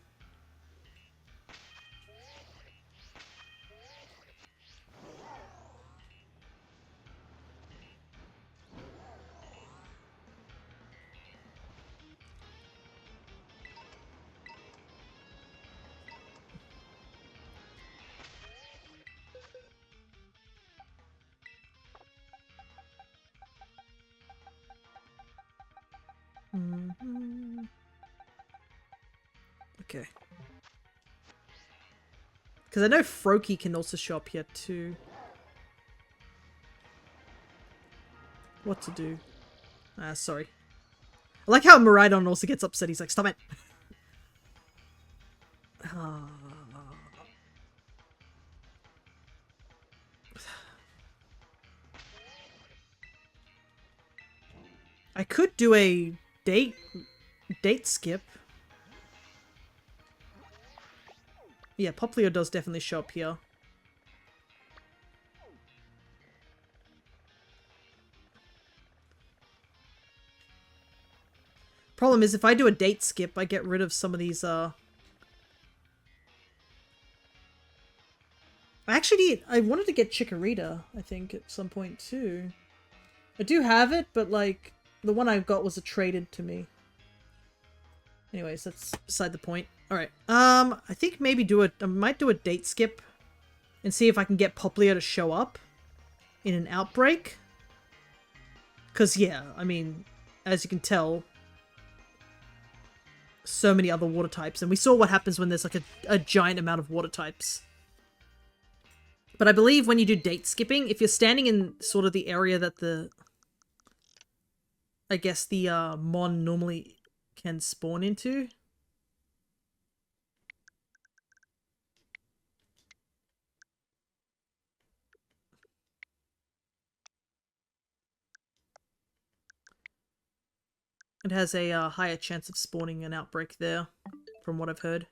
Okay. Because I know Froakie can also show up here too. What to do? Sorry. I like how Miraidon also gets upset. He's like, stop it! I could do a date skip. Yeah, Poplio does definitely show up here. Problem is, if I do a date skip, I get rid of some of these, I wanted to get Chikorita, I think, at some point, too. I do have it, but, like, the one I got was traded to me. Anyways, that's beside the point. Alright, I think maybe I might do a date skip and see if I can get Poplio to show up in an outbreak. Because, yeah, I mean, as you can tell, so many other water types, and we saw what happens when there's like a giant amount of water types. But I believe when you do date skipping, if you're standing in sort of the area that I guess the Mon normally can spawn into. It has a higher chance of spawning an outbreak there, from what I've heard.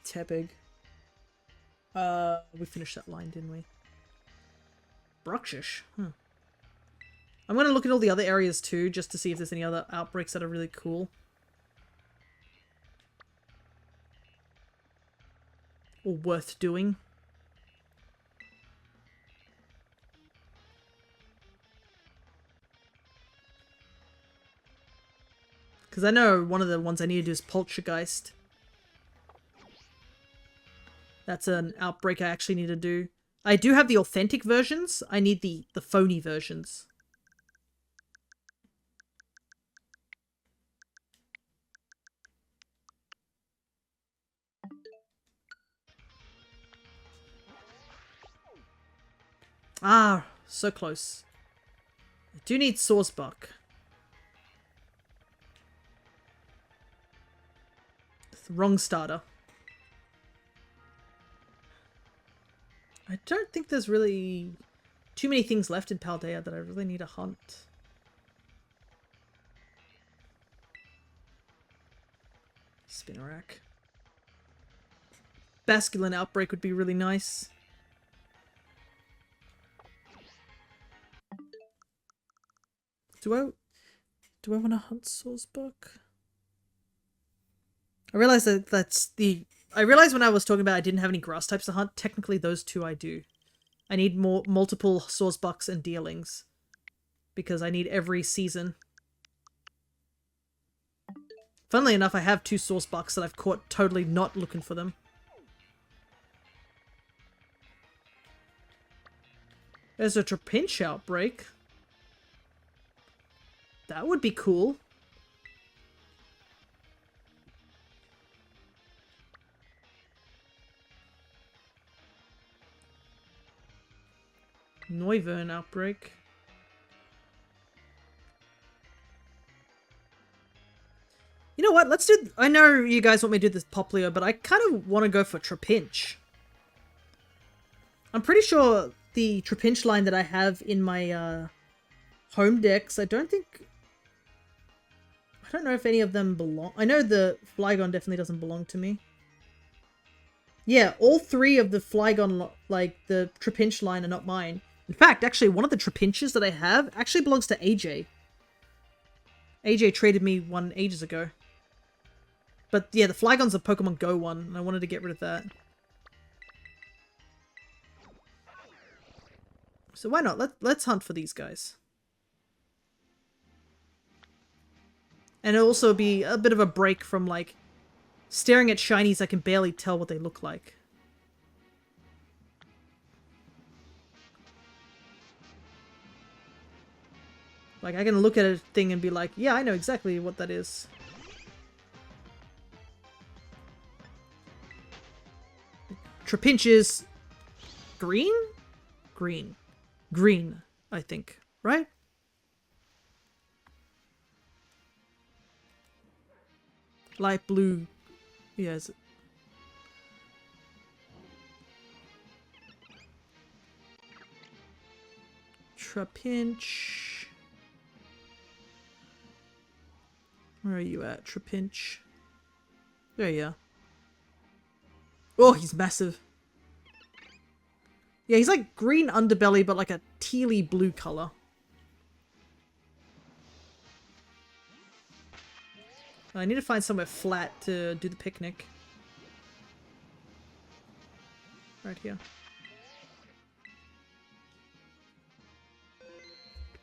Tepig. We finished that line, didn't we? Bruxish. I'm gonna look at all the other areas too, just to see if there's any other outbreaks that are really cool. or worth doing. Because I know one of the ones I need to do is Poltergeist. That's an outbreak I actually need to do. I do have the authentic versions. I need the phony versions. Ah, so close. I do need Sawsbuck. Wrong starter. I don't think there's really too many things left in Paldea that I really need to hunt. Spinnerack. Basculin Outbreak would be really nice. Do I want to hunt Sawsbuck? I realized I realized when I was talking about I didn't have any grass types to hunt. Technically, those two I do. I need multiple Sawsbucks and Deerlings. Because I need every season. Funnily enough, I have 2 Sawsbucks that I've caught totally not looking for them. There's a Trapinch outbreak. That would be cool. Noivern outbreak. You know what? Let's do... I know you guys want me to do this Poplio, but I kind of want to go for Trapinch. I'm pretty sure the Trapinch line that I have in my home decks, I don't know if any of them belong. I know the Flygon definitely doesn't belong to me. Yeah, all 3 of the Flygon, like the Trapinch line, are not mine. In fact, actually, one of the Trapinches that I have actually belongs to AJ. AJ traded me one ages ago. But yeah, the Flygon's a Pokemon Go one, and I wanted to get rid of that. So why not? Let's hunt for these guys. And it'll also be a bit of a break from, like, staring at shinies I can barely tell what they look like. Like, I can look at a thing and be like, yeah, I know exactly what that is. Trapinch is green? Green. Green, I think. Right? Light blue. Yeah, is it? Trapinch. Where are you at, Trapinch? There you are. Oh, he's massive. Yeah, he's like green underbelly, but like a tealy blue color. I need to find somewhere flat to do the picnic. Right here.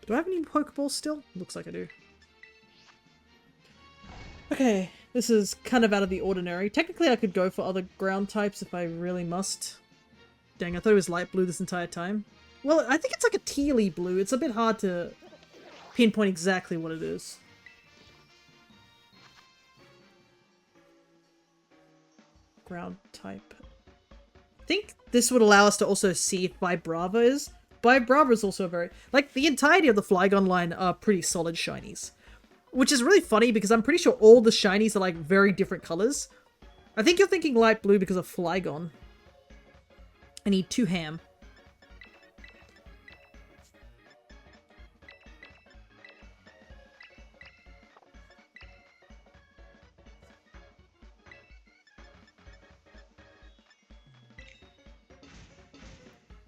Do I have any Pokeballs still? Looks like I do. Okay, this is kind of out of the ordinary. Technically I could go for other ground types if I really must. Dang, I thought it was light blue this entire time. Well, I think it's like a tealy blue. It's a bit hard to pinpoint exactly what it is. Ground type. I think this would allow us to also see if Vibrava is. Vibrava is also very... Like, the entirety of the Flygon line are pretty solid shinies. Which is really funny because I'm pretty sure all the shinies are like very different colors. I think you're thinking light blue because of Flygon. I need 2 ham.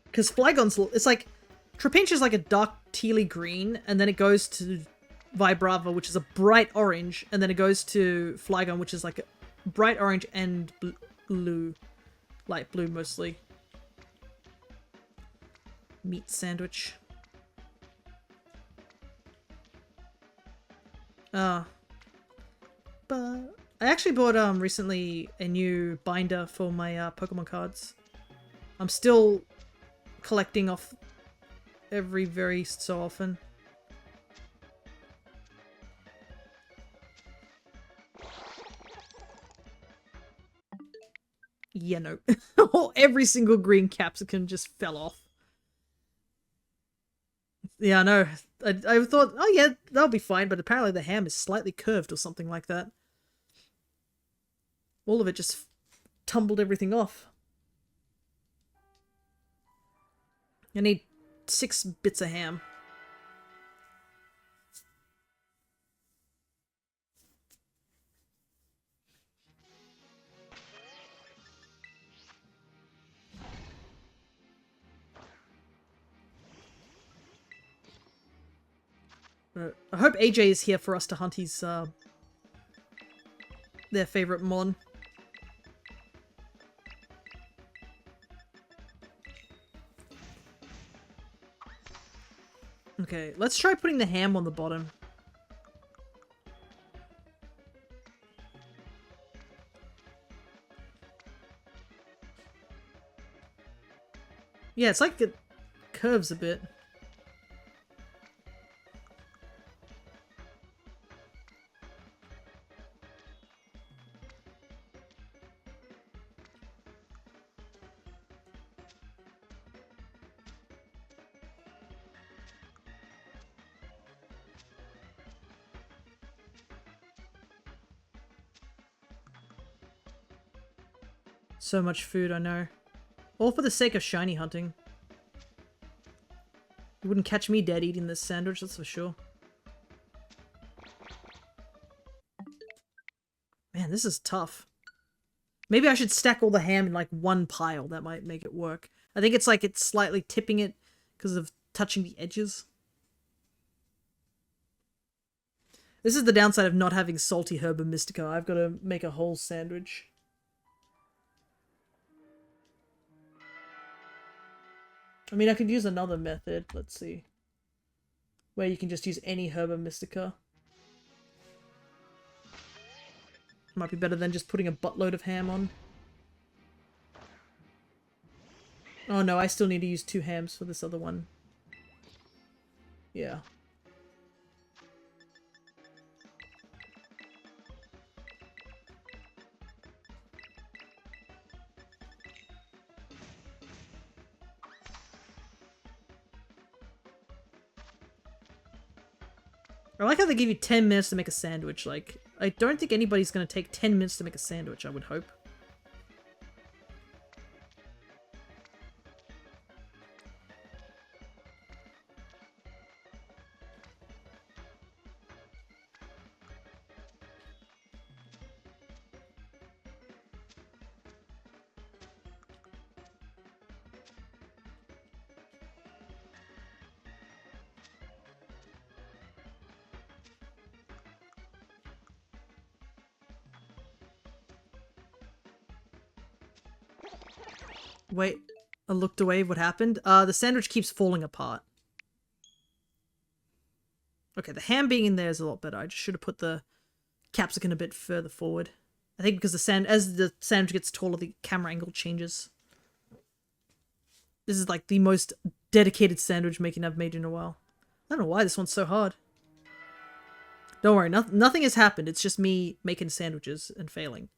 Because Flygon's... It's like... Trapinch is like a dark tealy green, and then it goes to Vibrava, which is a bright orange, and then it goes to Flygon, which is like a bright orange and blue. light blue mostly. Meat sandwich. But I actually bought recently a new binder for my Pokemon cards. I'm still collecting off every very so often. Yeah, no. Every single green capsicum just fell off. Yeah, I know. I thought, oh yeah, that'll be fine, but apparently the ham is slightly curved or something like that. All of it just tumbled everything off. I need 6 bits of ham. I hope AJ is here for us to hunt his, their favorite mon. Okay, let's try putting the ham on the bottom. Yeah, it's like it curves a bit. So much food, I know. All for the sake of shiny hunting. You wouldn't catch me dead eating this sandwich, that's for sure. Man, this is tough. Maybe I should stack all the ham in like one pile. That might make it work. I think it's like it's slightly tipping it because of touching the edges. This is the downside of not having salty herba mystica. I've got to make a whole sandwich. I mean, I could use another method. Let's see. Where you can just use any herba mystica. Might be better than just putting a buttload of ham on. Oh no, I still need to use 2 hams for this other one. Yeah. I like how they give you 10 minutes to make a sandwich. Like, I don't think anybody's going to take 10 minutes to make a sandwich, I would hope. Wait, I looked away. What happened? The sandwich keeps falling apart. Okay, the ham being in there is a lot better. I just should have put the capsicum a bit further forward. I think because as the sandwich gets taller, the camera angle changes. This is like the most dedicated sandwich making I've made in a while. I don't know why this one's so hard. Don't worry, nothing has happened. It's just me making sandwiches and failing.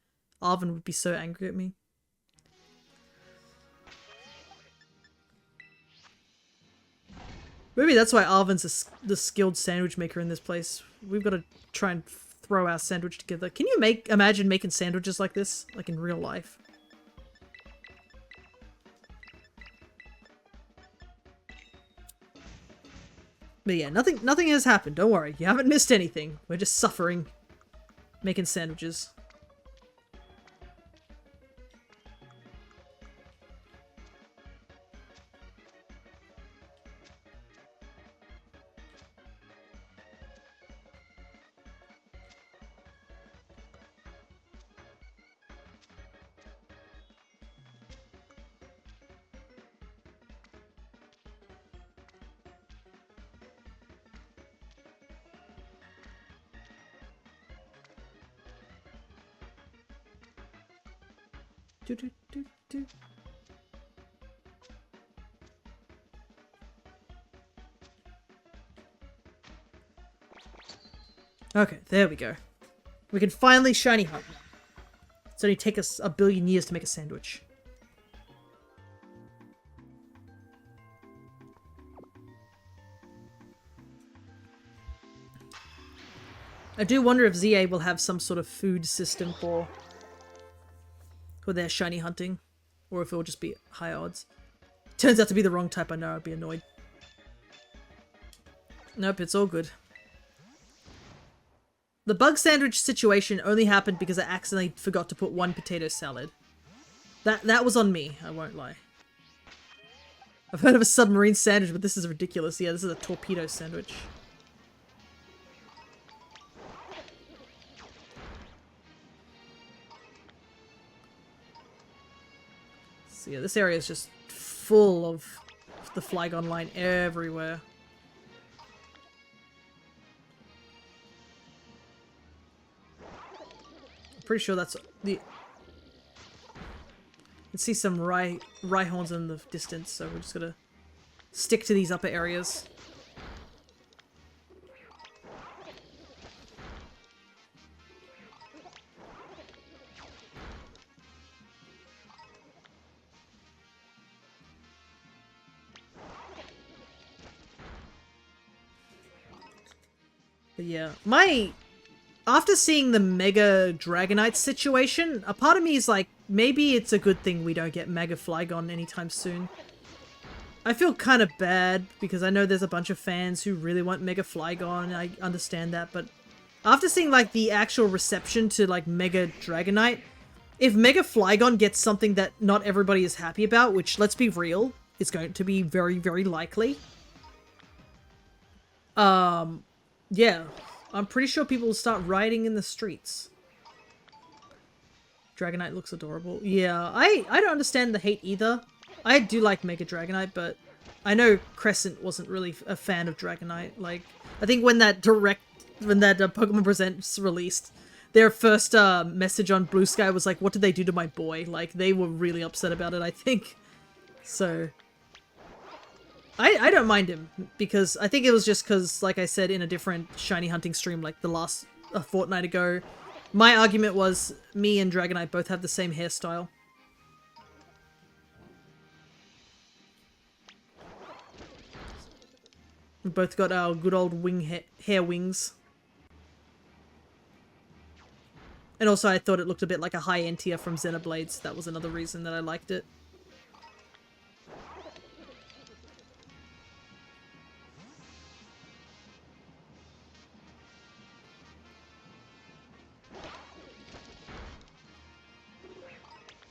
Arvin would be so angry at me. Maybe that's why Arvin's the skilled sandwich maker in this place. We've got to try and throw our sandwich together. Can you imagine making sandwiches like this? Like in real life? But yeah, nothing has happened. Don't worry. You haven't missed anything. We're just suffering. Making sandwiches. Okay, there we go. We can finally shiny hunt. It's only take us 1 billion years to make a sandwich. I do wonder if ZA will have some sort of food system for their shiny hunting. Or if it will just be high odds. Turns out to be the wrong type, I know, I'd be annoyed. Nope, it's all good. The bug sandwich situation only happened because I accidentally forgot to put 1 potato salad. That was on me, I won't lie. I've heard of a submarine sandwich, but this is ridiculous. Yeah, this is a torpedo sandwich. So yeah, this area is just full of the Flygon line everywhere. I'm pretty sure that's the... You can see some Rhyhorns in the distance, so we're just gonna stick to these upper areas. But yeah, after seeing the Mega Dragonite situation, a part of me is like, maybe it's a good thing we don't get Mega Flygon anytime soon. I feel kind of bad, because I know there's a bunch of fans who really want Mega Flygon, I understand that, but after seeing, like, the actual reception to, like, Mega Dragonite, if Mega Flygon gets something that not everybody is happy about, which, let's be real, is going to be very, very likely, yeah, I'm pretty sure people will start rioting in the streets. Dragonite looks adorable. Yeah, I don't understand the hate either. I do like Mega Dragonite, but I know Crescent wasn't really a fan of Dragonite. Like, I think when that Pokemon Presents released, their first message on Blue Sky was like, what did they do to my boy? Like, they were really upset about it, I think. So... I don't mind him, because I think it was just because, like I said in a different shiny hunting stream like the last fortnight ago, my argument was me and Dragonite both have the same hairstyle. We both got our good old hair wings. And also I thought it looked a bit like a high Entia from Xenoblades. That was another reason that I liked it.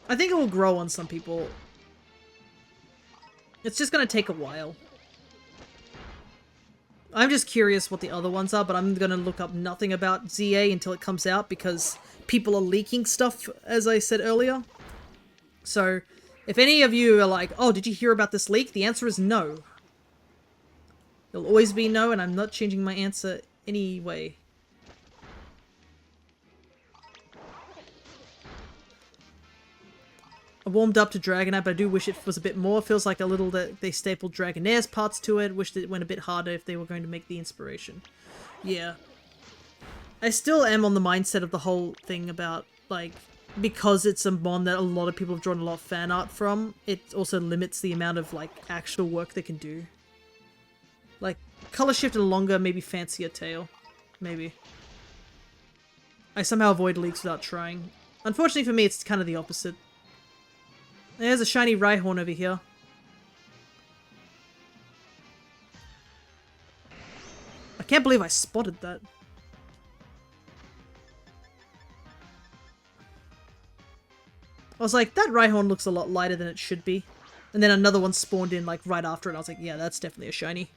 I think it will grow on some people. It's just gonna take a while. I'm just curious what the other ones are, but I'm gonna look up nothing about ZA until it comes out because people are leaking stuff, as I said earlier. So, if any of you are like, oh, did you hear about this leak? The answer is no. It'll always be no, and I'm not changing my answer anyway. I warmed up to Dragonite, but I do wish it was a bit more. Feels like a little that they stapled Dragonaire's parts to it. Wished it went a bit harder if they were going to make the inspiration. Yeah. I still am on the mindset of the whole thing about, like, because it's a mon that a lot of people have drawn a lot of fan art from, it also limits the amount of, like, actual work they can do. Like, color shift and a longer, maybe fancier tail. Maybe. I somehow avoid leaks without trying. Unfortunately for me, it's kind of the opposite. There's a shiny Rhyhorn over here. I can't believe I spotted that. I was like, that Rhyhorn looks a lot lighter than it should be. And then another one spawned in like right after it. I was like, yeah, that's definitely a shiny.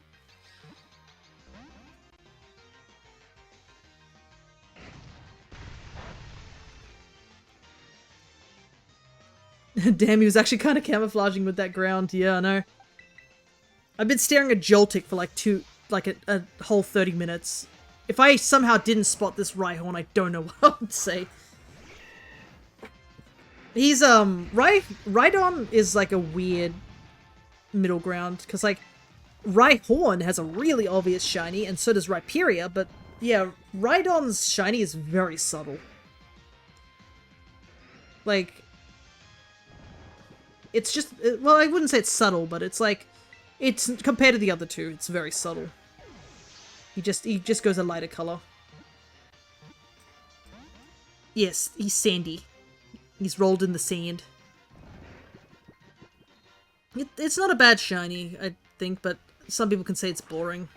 Damn, he was actually kind of camouflaging with that ground. Yeah, I know. I've been staring at Joltik for like a whole 30 minutes. If I somehow didn't spot this Rhyhorn, I don't know what I would say. He's, Rhydon is like a weird middle ground, because like, Rhyhorn has a really obvious shiny, and so does Rhyperior, but yeah, Rhydon's shiny is very subtle. Like, it's just, well, I wouldn't say it's subtle, but it's like, it's, compared to the other two, it's very subtle. He just goes a lighter color. Yes, he's sandy. He's rolled in the sand. It's not a bad shiny, I think, but some people can say it's boring.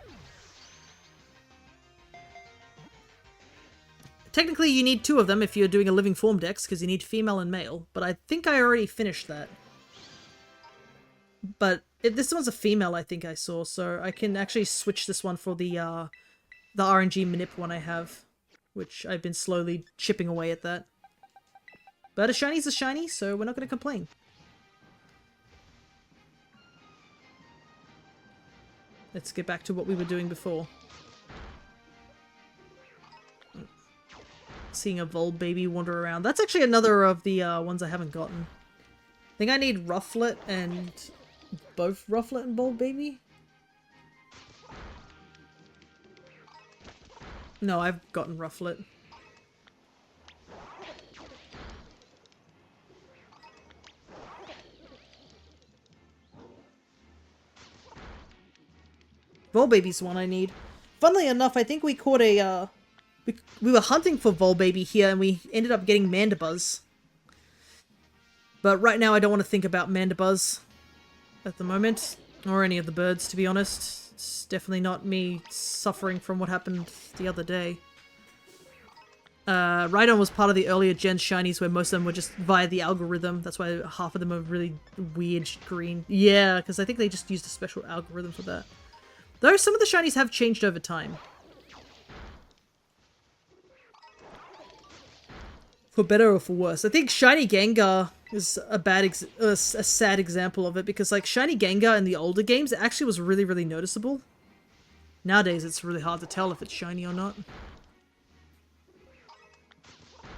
Technically, you need 2 of them if you're doing a living form dex, because you need female and male, but I think I already finished that. But this one's a female, I think I saw, so I can actually switch this one for the RNG manip one I have, which I've been slowly chipping away at that. But a shiny's a shiny, so we're not going to complain. Let's get back to what we were doing before. Seeing a Volbaby wander around. That's actually another of the ones I haven't gotten. I think I need Rufflet and... both Rufflet and Volbaby? No, I've gotten Rufflet. Volbaby's one I need. Funnily enough, I think we caught a, we were hunting for Volbaby here and we ended up getting Mandibuzz. But right now I don't want to think about Mandibuzz at the moment. Or any of the birds, to be honest. It's definitely not me suffering from what happened the other day. Rhydon was part of the earlier gen shinies where most of them were just via the algorithm. That's why half of them are really weird green. Yeah, because I think they just used a special algorithm for that. Though some of the shinies have changed over time. For better or for worse. I think Shiny Gengar is a sad example of it, because like Shiny Gengar in the older games it actually was really, really noticeable. Nowadays it's really hard to tell if it's shiny or not.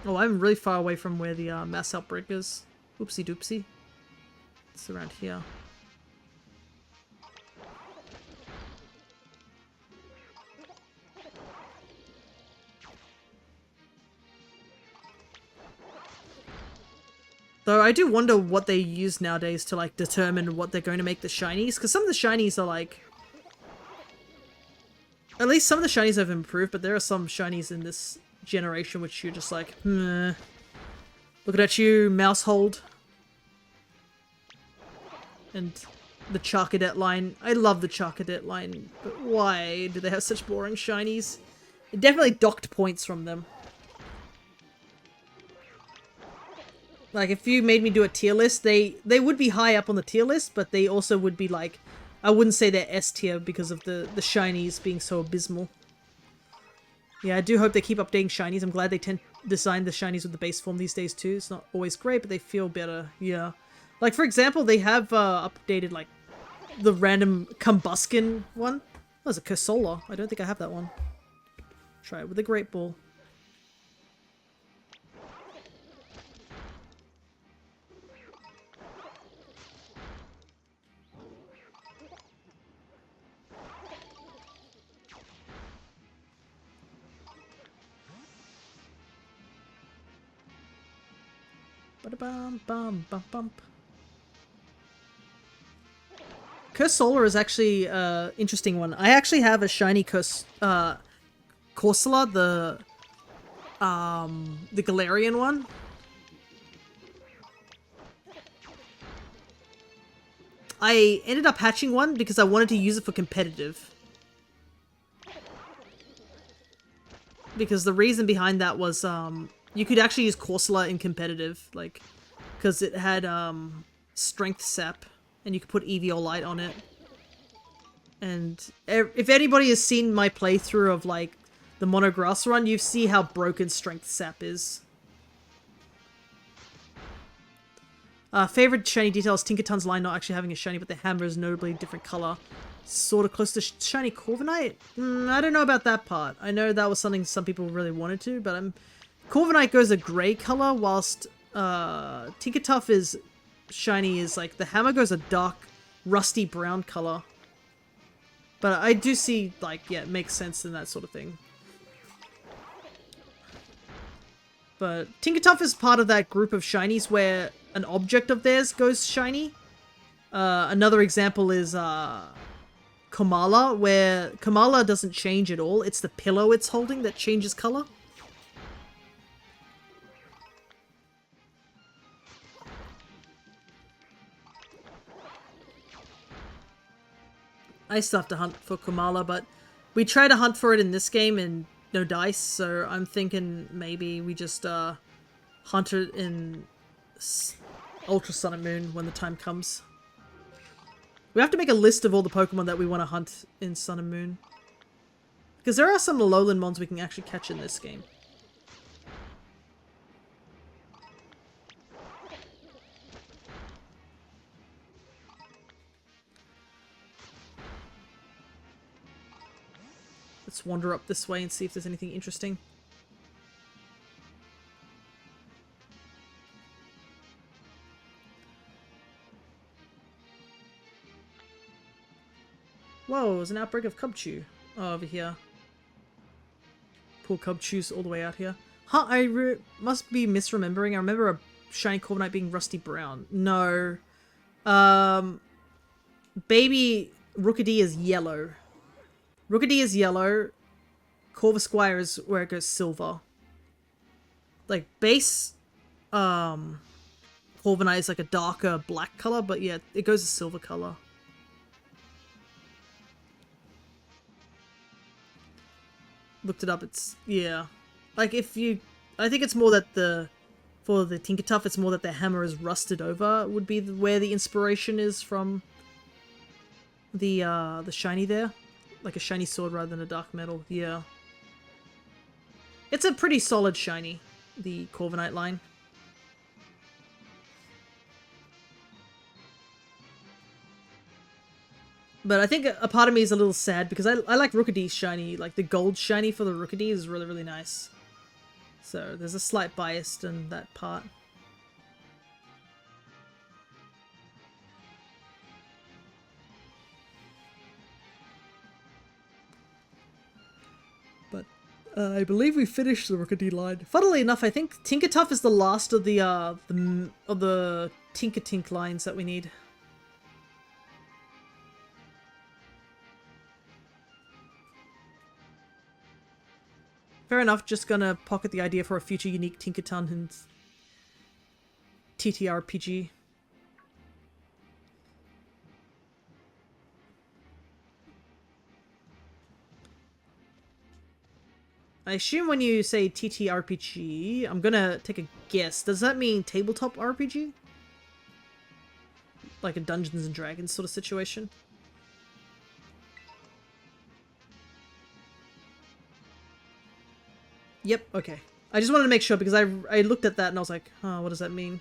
Oh, I'm really far away from where the mass outbreak is. Oopsie doopsie. It's around here. Though I do wonder what they use nowadays to like determine what they're going to make the shinies, because some of the shinies are like... At least some of the shinies have improved, but there are some shinies in this generation which you're just like, hmm. Looking at you, Mousehold. And the Charcadet line. I love the Charcadet line, but why do they have such boring shinies? It definitely docked points from them. Like, if you made me do a tier list, they would be high up on the tier list, but they also would be like... I wouldn't say they're S tier because of the shinies being so abysmal. Yeah, I do hope they keep updating shinies. I'm glad they design the shinies with the base form these days too. It's not always great, but they feel better. Yeah. Like, for example, they have updated, like, the random Combuskin one. Oh, there's a Cursola. I don't think I have that one. Try it with a Great Ball. Ba-da-bum-bum-bum-bum. Cursola is actually an interesting one. I actually have a shiny Corsola, the Galarian one. I ended up hatching one because I wanted to use it for competitive. Because the reason behind that was, you could actually use Corsola in competitive, like, because it had, Strength Sap, and you could put Eviolite on it. And if anybody has seen my playthrough of, like, the Monograss run, you see how broken Strength Sap is. Favorite shiny detail is Tinkaton's line not actually having a shiny, but the hammer is notably a different color. Sort of close to shiny Corviknight? I don't know about that part. I know that was something some people really wanted to, but Corviknight goes a grey color, whilst Tinkertuff is shiny is like the hammer goes a dark, rusty brown color. But I do see, like, yeah, it makes sense in that sort of thing. But Tinkertuff is part of that group of shinies where an object of theirs goes shiny. Another example is Komala, where Komala doesn't change at all. It's the pillow it's holding that changes color. I still have to hunt for Komala, but we try to hunt for it in this game and no dice, so I'm thinking maybe we just hunt it in Ultra Sun and Moon when the time comes. We have to make a list of all the Pokemon that we want to hunt in Sun and Moon. Because there are some lowland mons we can actually catch in this game. Let's wander up this way and see if there's anything interesting. Whoa, there's an outbreak of Cubchoo over here. Poor Cubchoo's all the way out here. Huh, I must be misremembering. I remember a shiny Corviknight being rusty brown. No. Baby Rookidee is yellow. Rookidee is yellow. Corvisquire is where it goes silver. Like, base, Corviknight is like a darker black color, but yeah, it goes a silver color. Looked it up, it's, yeah. Like, if you, I think it's more that for the Tinkertuff, it's more that the hammer is rusted over, would be where the inspiration is from the shiny there. Like a shiny sword rather than a dark metal, yeah. It's a pretty solid shiny, the Corviknight line. But I think a part of me is a little sad because I like Rookidee's shiny, like the gold shiny for the Rookidee is really, really nice. So there's a slight bias in that part. But I believe we finished the Rookidee line. Funnily enough, I think Tinkertuff is the last of the Tinkertink lines that we need. Fair enough, just gonna pocket the idea for a future unique Tinkerton and TTRPG. I assume when you say TTRPG, I'm gonna take a guess. Does that mean tabletop RPG? Like a Dungeons and Dragons sort of situation? Yep, okay. I just wanted to make sure because I looked at that and I was like, oh, what does that mean?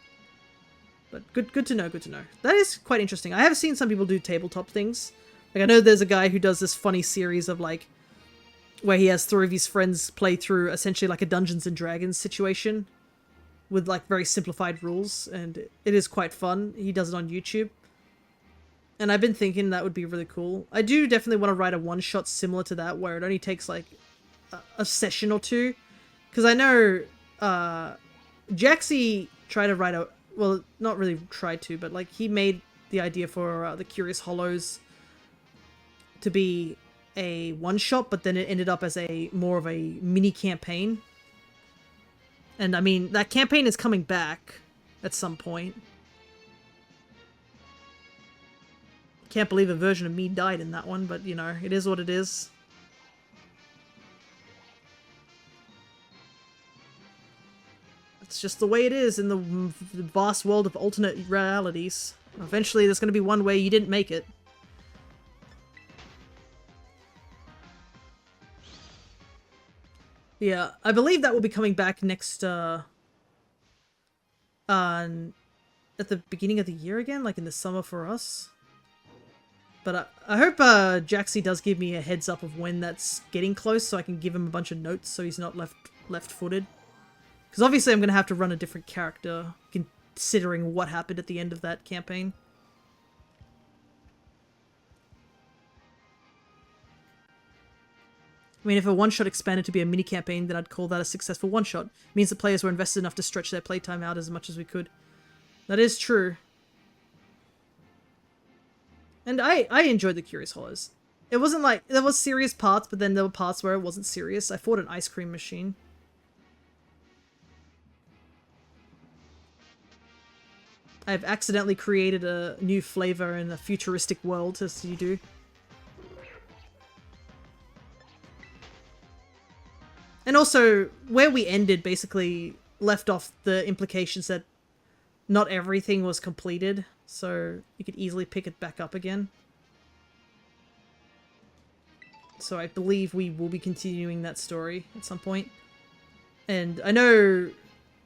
But good to know, good to know. That is quite interesting. I have seen some people do tabletop things. Like, I know there's a guy who does this funny series of, like, where he has 3 of his friends play through essentially like a Dungeons and Dragons situation with, like, very simplified rules, and it is quite fun. He does it on YouTube. And I've been thinking that would be really cool. I do definitely want to write a one-shot similar to that where it only takes, like, a session or two. Because I know Jaxie tried to write a... Well, not really tried to, but like he made the idea for the Curious Hollows to be a one-shot, but then it ended up as a more of a mini campaign. And I mean, that campaign is coming back at some point. Can't believe a version of me died in that one, but you know, it is what it is. It's just the way it is in the vast world of alternate realities. Eventually there's going to be one way you didn't make it. Yeah, I believe that will be coming back next, at the beginning of the year again, like in the summer for us. But I hope Jaxie does give me a heads up of when that's getting close so I can give him a bunch of notes so he's not left-footed. Because obviously I'm going to have to run a different character, considering what happened at the end of that campaign. I mean, if a one-shot expanded to be a mini-campaign, then I'd call that a successful one-shot. It means the players were invested enough to stretch their playtime out as much as we could. That is true. And I enjoyed the Curious Hollows. It wasn't like, there was serious parts, but then there were parts where it wasn't serious. I fought an ice cream machine. I've accidentally created a new flavor in a futuristic world, as you do. And also, where we ended basically left off the implications that not everything was completed, so you could easily pick it back up again. So I believe we will be continuing that story at some point. And I know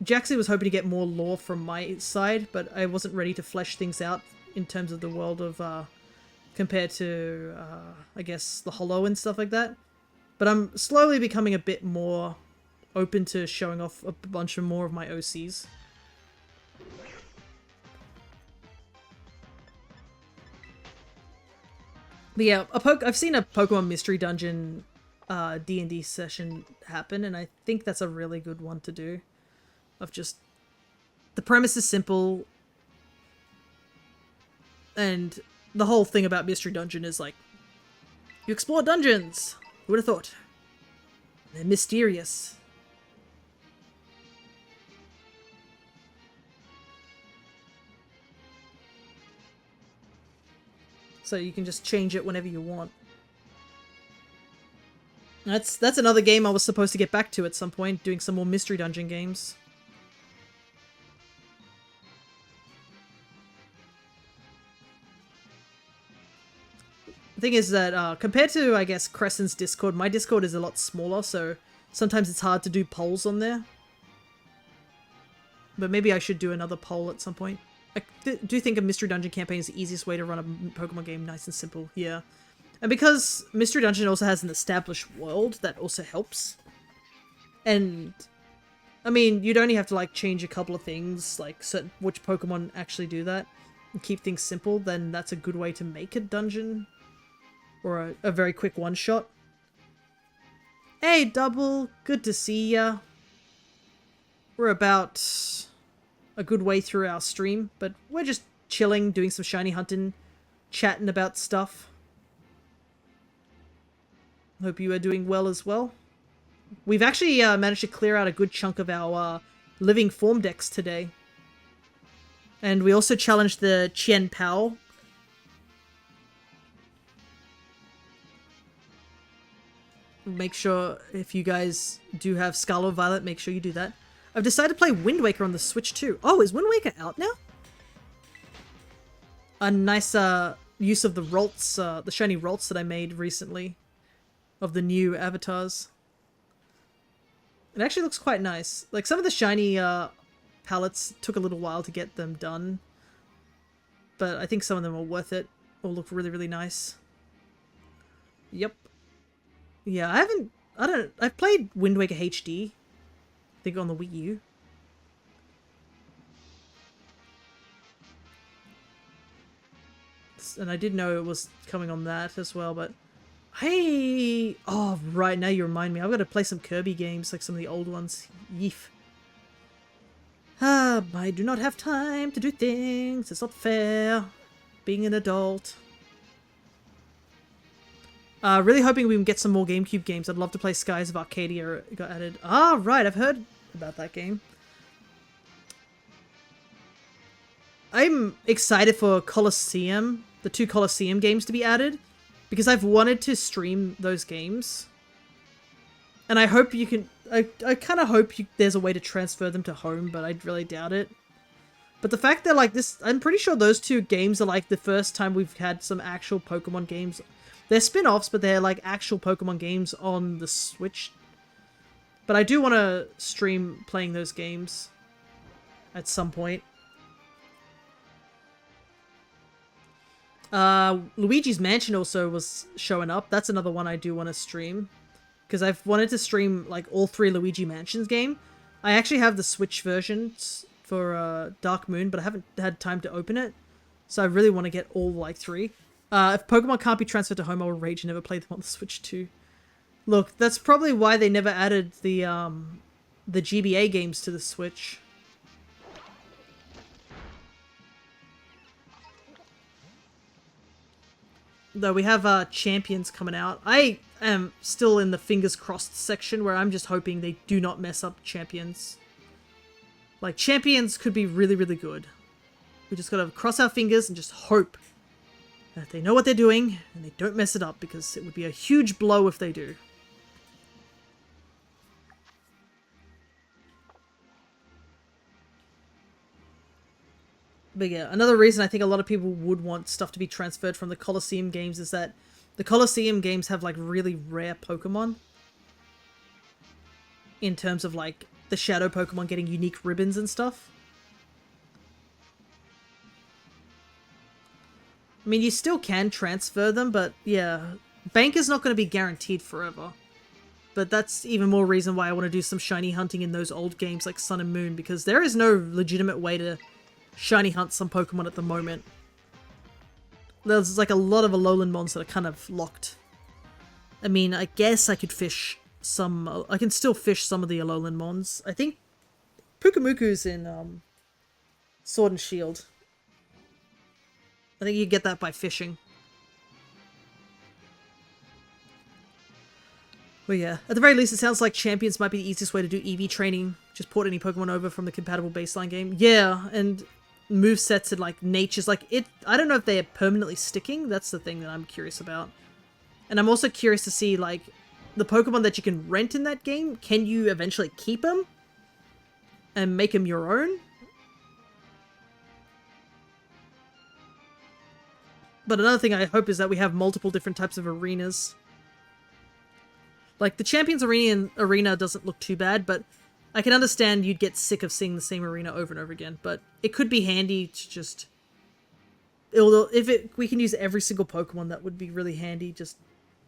Jaxie was hoping to get more lore from my side, but I wasn't ready to flesh things out in terms of the world of, compared to, I guess, the Hollow and stuff like that. But I'm slowly becoming a bit more open to showing off a bunch of more of my OCs. But yeah, I've seen a Pokemon Mystery Dungeon D&D session happen, and I think that's a really good one to do. Of just... the premise is simple, and the whole thing about Mystery Dungeon is like, you explore dungeons! Who would have thought? They're mysterious. So you can just change it whenever you want. That's another game I was supposed to get back to at some point, doing some more Mystery Dungeon games. The thing is that, compared to, I guess, Crescent's Discord, my Discord is a lot smaller, so sometimes it's hard to do polls on there. But maybe I should do another poll at some point. I do think a Mystery Dungeon campaign is the easiest way to run a Pokemon game, nice and simple, yeah. And because Mystery Dungeon also has an established world, that also helps. And, I mean, you'd only have to, like, change a couple of things, like which Pokemon actually do that, and keep things simple, then that's a good way to make a dungeon. Or a very quick one-shot. Hey, Double! Good to see ya. We're about a good way through our stream, but we're just chilling, doing some shiny hunting, chatting about stuff. Hope you are doing well as well. We've actually managed to clear out a good chunk of our living form decks today. And we also challenged the Chien-Pao. Make sure, if you guys do have Scarlet Violet, make sure you do that. I've decided to play Wind Waker on the Switch too. Oh, is Wind Waker out now? A nice use of the Rolts, the shiny Rolts that I made recently. Of the new avatars. It actually looks quite nice. Like, some of the shiny palettes took a little while to get them done. But I think some of them are worth it. All look really, really nice. Yep. Yeah, I've played Wind Waker HD. I think on the Wii U. And I did know it was coming on that as well, but... Hey! Oh, right, now you remind me. I've got to play some Kirby games, like some of the old ones. Yeef. I do not have time to do things. It's not fair. Being an adult. Really hoping we can get some more GameCube games. I'd love to play Skies of Arcadia. It got added. Ah, right, I've heard about that game. I'm excited for Colosseum, the 2 Colosseum games to be added, because I've wanted to stream those games. And I hope you can... I kind of hope there's a way to transfer them to home, but I really doubt it. But the fact that, like, this... I'm pretty sure those 2 games are, like, the first time we've had some actual Pokemon games. They're spin-offs, but they're, like, actual Pokemon games on the Switch. But I do want to stream playing those games at some point. Luigi's Mansion also was showing up. That's another one I do want to stream. Because I've wanted to stream, like, all 3 Luigi Mansions game. I actually have the Switch versions for Dark Moon, but I haven't had time to open it. So I really want to get all, like, 3. If Pokemon can't be transferred to home, I will rage and never play them on the Switch too. Look, that's probably why they never added the GBA games to the Switch. Though we have Champions coming out. I am still in the fingers crossed section where I'm just hoping they do not mess up Champions. Like, Champions could be really, really good. We just gotta cross our fingers and just hope that they know what they're doing and they don't mess it up, because it would be a huge blow if they do. But yeah, another reason I think a lot of people would want stuff to be transferred from the Colosseum games is that the Colosseum games have, like, really rare Pokemon. In terms of, like, the Shadow Pokemon getting unique ribbons and stuff. I mean, you still can transfer them, but yeah, Bank is not going to be guaranteed forever. But that's even more reason why I want to do some shiny hunting in those old games like Sun and Moon, because there is no legitimate way to shiny hunt some Pokemon at the moment. There's like a lot of Alolan mons that are kind of locked. I mean, I guess I could fish some... I can still fish some of the Alolan mons. I think Pukamuku's in Sword and Shield. I think you get that by fishing. Well, yeah. At the very least, it sounds like Champions might be the easiest way to do EV training. Just port any Pokemon over from the compatible baseline game. Yeah, and movesets and, like, natures. Like, it... I don't know if they are permanently sticking. That's the thing that I'm curious about. And I'm also curious to see, like, the Pokemon that you can rent in that game, can you eventually keep them? And make them your own? But another thing I hope is that we have multiple different types of arenas. Like, the Champions Arena doesn't look too bad, but I can understand you'd get sick of seeing the same arena over and over again. But it could be handy to just... we can use every single Pokemon, that would be really handy, just...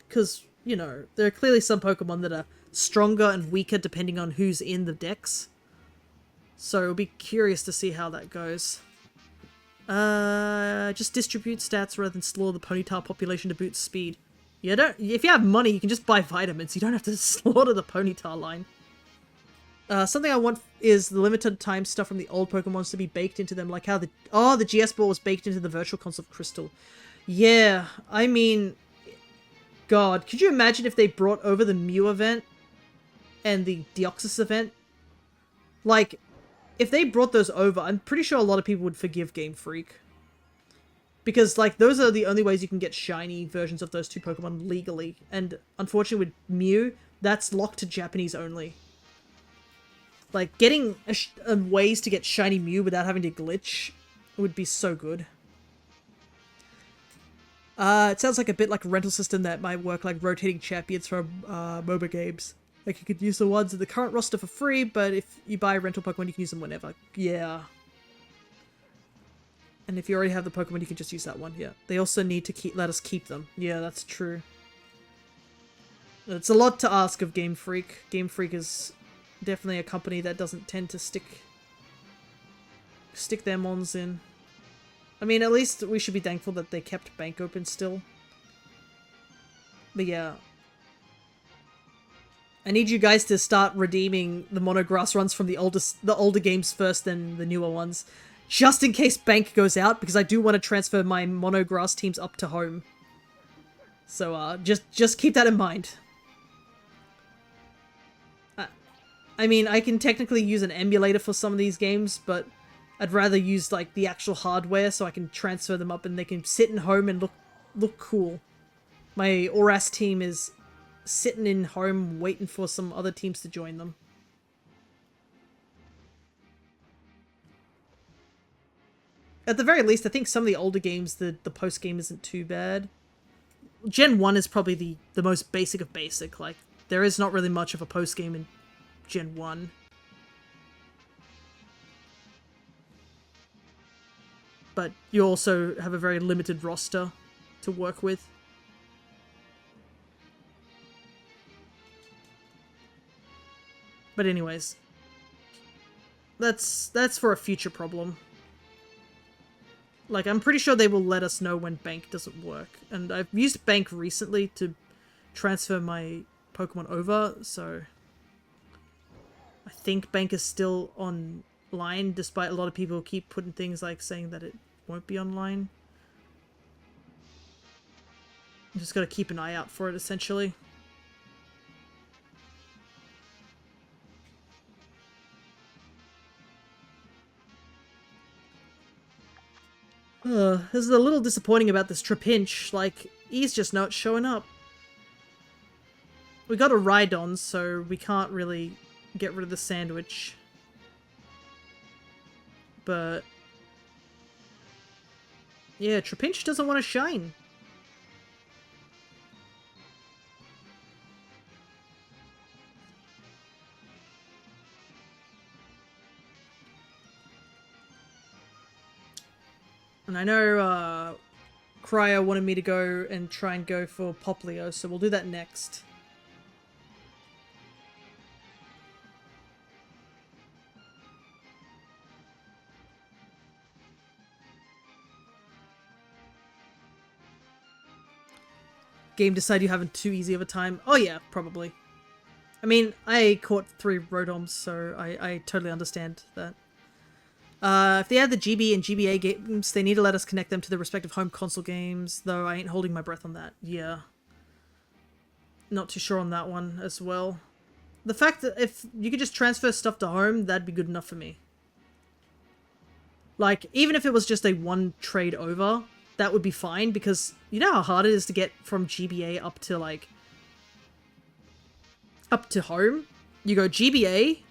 Because, you know, there are clearly some Pokemon that are stronger and weaker depending on who's in the decks. So it'll be curious to see how that goes. Just distribute stats rather than slaughter the Ponyta population to boost speed. If you have money, you can just buy vitamins. You don't have to slaughter the Ponyta line. Something I want is the limited time stuff from the old Pokemons to be baked into them, like how the GS Ball was baked into the Virtual Console Crystal. Yeah, I mean, God, could you imagine if they brought over the Mew event and the Deoxys event? Like, if they brought those over, I'm pretty sure a lot of people would forgive Game Freak. Because, like, those are the only ways you can get shiny versions of those two Pokemon legally. And, unfortunately, with Mew, that's locked to Japanese only. Like, getting ways to get shiny Mew without having to glitch would be so good. It sounds like a bit like a rental system that might work like rotating champions from MOBA games. Like, you could use the ones in the current roster for free, but if you buy a rental Pokemon, you can use them whenever. Yeah. And if you already have the Pokemon, you can just use that one. Yeah. They also need to let us keep them. Yeah, that's true. It's a lot to ask of Game Freak. Game Freak is definitely a company that doesn't tend to stick their mons in. I mean, at least we should be thankful that they kept Bank open still. But yeah. I need you guys to start redeeming the Monograss runs from the older games first, then the newer ones. Just in case Bank goes out, because I do want to transfer my Monograss teams up to home. So, just keep that in mind. I mean, I can technically use an emulator for some of these games, but I'd rather use, like, the actual hardware so I can transfer them up and they can sit in home and look cool. My Oras team is sitting in home waiting for some other teams to join them. At the very least, I think some of the older games, the post-game isn't too bad. Gen 1 is probably the most basic of basic. Like, there is not really much of a post-game in Gen 1. But you also have a very limited roster to work with. But anyways, That's for a future problem. Like, I'm pretty sure they will let us know when Bank doesn't work. And I've used Bank recently to transfer my Pokemon over, so I think Bank is still online, despite a lot of people keep putting things like saying that it won't be online. I'm just gotta keep an eye out for it, essentially. This is a little disappointing about this Trapinch. Like, he's just not showing up. We got a Rhydon, so we can't really get rid of the sandwich. But yeah, Trapinch doesn't want to shine. And I know Cryo wanted me to go and try and go for Poplio, so we'll do that next. Game decide you're having too easy of a time? Oh yeah, probably. I mean, I caught 3 Rotoms, so I totally understand that. If they add the GB and GBA games, they need to let us connect them to the respective home console games, though I ain't holding my breath on that. Yeah. Not too sure on that one as well. The fact that if you could just transfer stuff to home, that'd be good enough for me. Like, even if it was just a 1 trade over, that would be fine, because you know how hard it is to get from GBA up to, like, up to home? You go GBA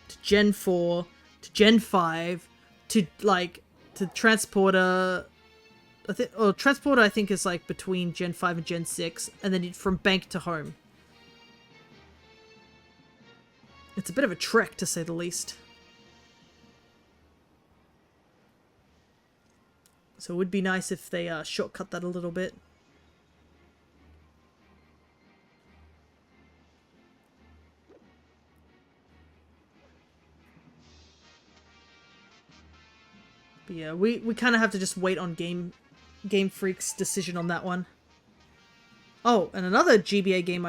to Gen 4 to Gen 5 to, like, to Transporter. Transporter I think is, like, between Gen 5 and Gen 6, and then from Bank to home. It's a bit of a trek, to say the least. So it would be nice if they shortcut that a little bit. But yeah, we kind of have to just wait on Game Freak's decision on that one. Oh, and another GBA game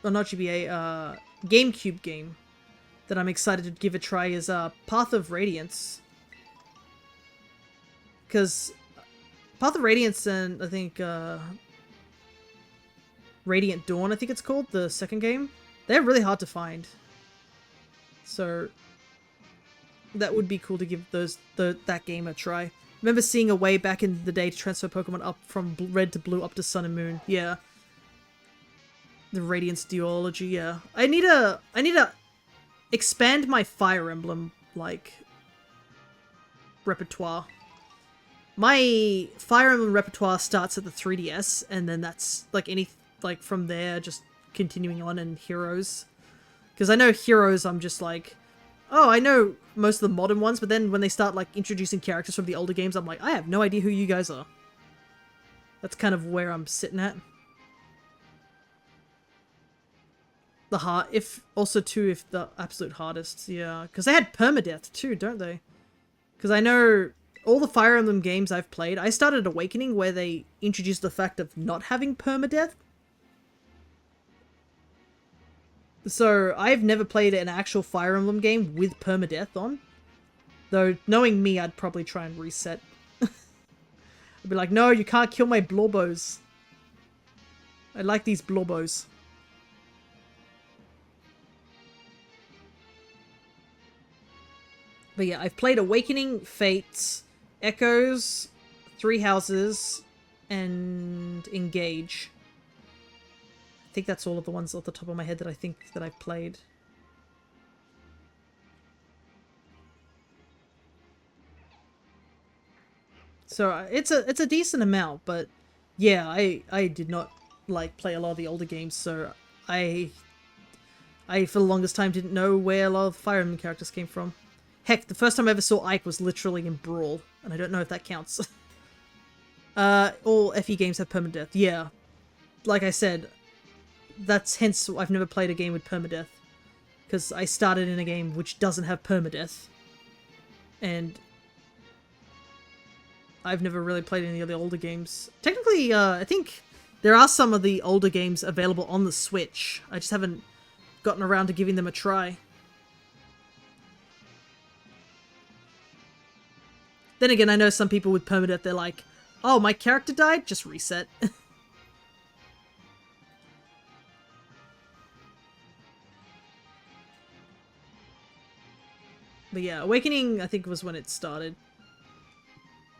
not GBA, GameCube game that I'm excited to give a try is Path of Radiance. Because Path of Radiance and I think Radiant Dawn, I think it's called, the second game, they're really hard to find. So that would be cool to give that game a try. I remember seeing a way back in the day to transfer Pokemon up from Red to Blue up to Sun and Moon. Yeah. The Radiance duology, yeah. I need to expand my Fire Emblem, like, repertoire. My Fire Emblem repertoire starts at the 3DS, and then that's, like, from there, just continuing on in Heroes. Because I know Heroes, I'm just like, oh, I know most of the modern ones, but then when they start, like, introducing characters from the older games, I'm like, I have no idea who you guys are. That's kind of where I'm sitting at. If the absolute hardest, yeah. Because they had permadeath too, don't they? Because I know all the Fire Emblem games I've played, I started Awakening where they introduced the fact of not having permadeath. So I've never played an actual Fire Emblem game with permadeath on. Though, knowing me, I'd probably try and reset. I'd be like, no, you can't kill my Blorbos. I like these Blorbos. But yeah, I've played Awakening, Fates, Echoes, Three Houses, and Engage. I think that's all of the ones off the top of my head that I think that I've played. So it's a decent amount, but yeah, I did not like play a lot of the older games, so I for the longest time didn't know where a lot of Fire Emblem characters came from. Heck, the first time I ever saw Ike was literally in Brawl, and I don't know if that counts. All FE games have permadeath. Yeah, like I said, that's hence I've never played a game with permadeath, because I started in a game which doesn't have permadeath. And I've never really played any of the older games. Technically, I think there are some of the older games available on the Switch. I just haven't gotten around to giving them a try. Then again, I know some people with permadeath, they're like, oh, my character died? Just reset. But yeah, Awakening, I think, was when it started.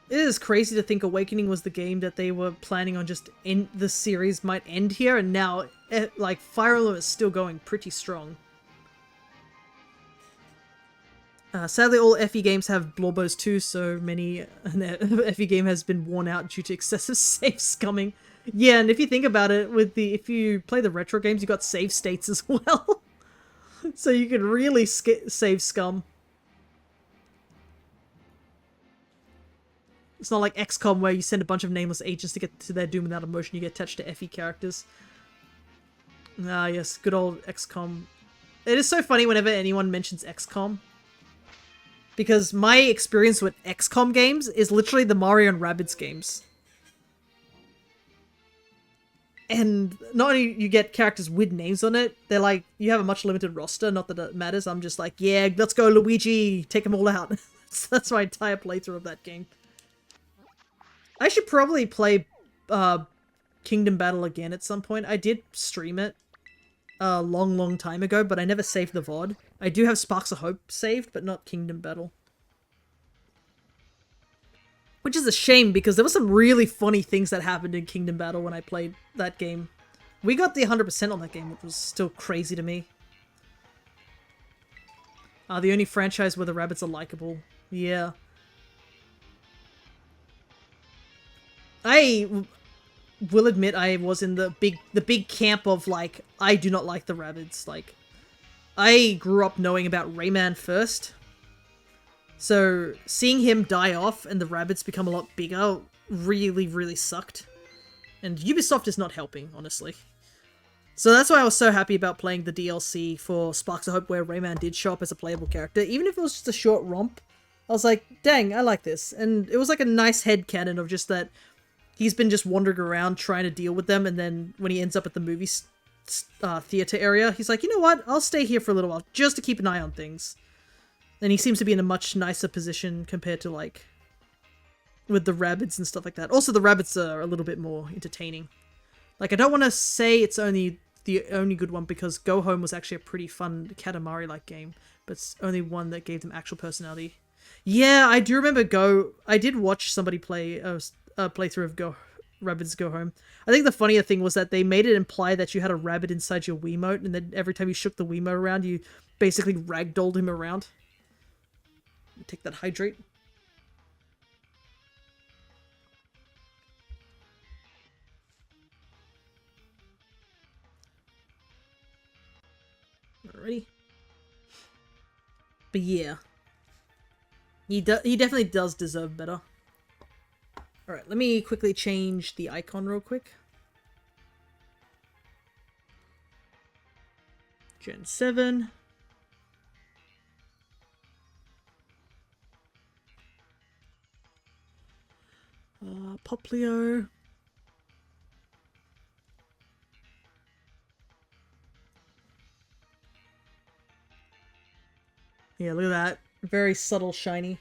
It is crazy to think Awakening was the game that they were planning on just end the series might end here, and now, like, Fire Emblem is still going pretty strong. Sadly, all FE games have Blorbos too, so many an FE game has been worn out due to excessive save scumming. Yeah, and if you think about it, if you play the retro games, you got save states as well, so you can really save scum. It's not like XCOM where you send a bunch of nameless agents to get to their doom without emotion. You get attached to FE characters. Ah, yes, good old XCOM. It is so funny whenever anyone mentions XCOM. Because my experience with XCOM games is literally the Mario and Rabbids games. And not only you get characters with names on it, they're like, you have a much limited roster, not that it matters. I'm just like, yeah, let's go Luigi, take them all out. That's my entire playthrough of that game. I should probably play Kingdom Battle again at some point. I did stream it a long time ago, but I never saved the VOD. I do have Sparks of Hope saved, but not Kingdom Battle. Which is a shame, because there were some really funny things that happened in Kingdom Battle when I played that game. We got the 100% on that game, which was still crazy to me. The only franchise where the rabbits are likable. Yeah. I will admit I was in the big camp of, like, I do not like the rabbits. Like, I grew up knowing about Rayman first. So, seeing him die off and the rabbits become a lot bigger really sucked. And Ubisoft is not helping, honestly. So that's why I was so happy about playing the DLC for Sparks of Hope where Rayman did show up as a playable character. Even if it was just a short romp, I was like, dang, I like this. And it was like a nice headcanon of just that he's been just wandering around trying to deal with them, and then when he ends up at the movie theater area, he's like, you know what, I'll stay here for a little while, just to keep an eye on things. And he seems to be in a much nicer position compared to, like, with the rabbits and stuff like that. Also, the rabbits are a little bit more entertaining. Like, I don't want to say it's only the only good one, because Go Home was actually a pretty fun Katamari-like game, but it's only one that gave them actual personality. Yeah, I do remember I did watch somebody play a playthrough of Rabbids Go Home. I think the funnier thing was that they made it imply that you had a rabbit inside your Wiimote, and then every time you shook the Wiimote around, you basically ragdolled him around. Take that hydrate. Alrighty. But yeah. He definitely does deserve better. Alright, let me quickly change the icon real quick. Gen 7. Poplio. Yeah, look at that. Very subtle shiny.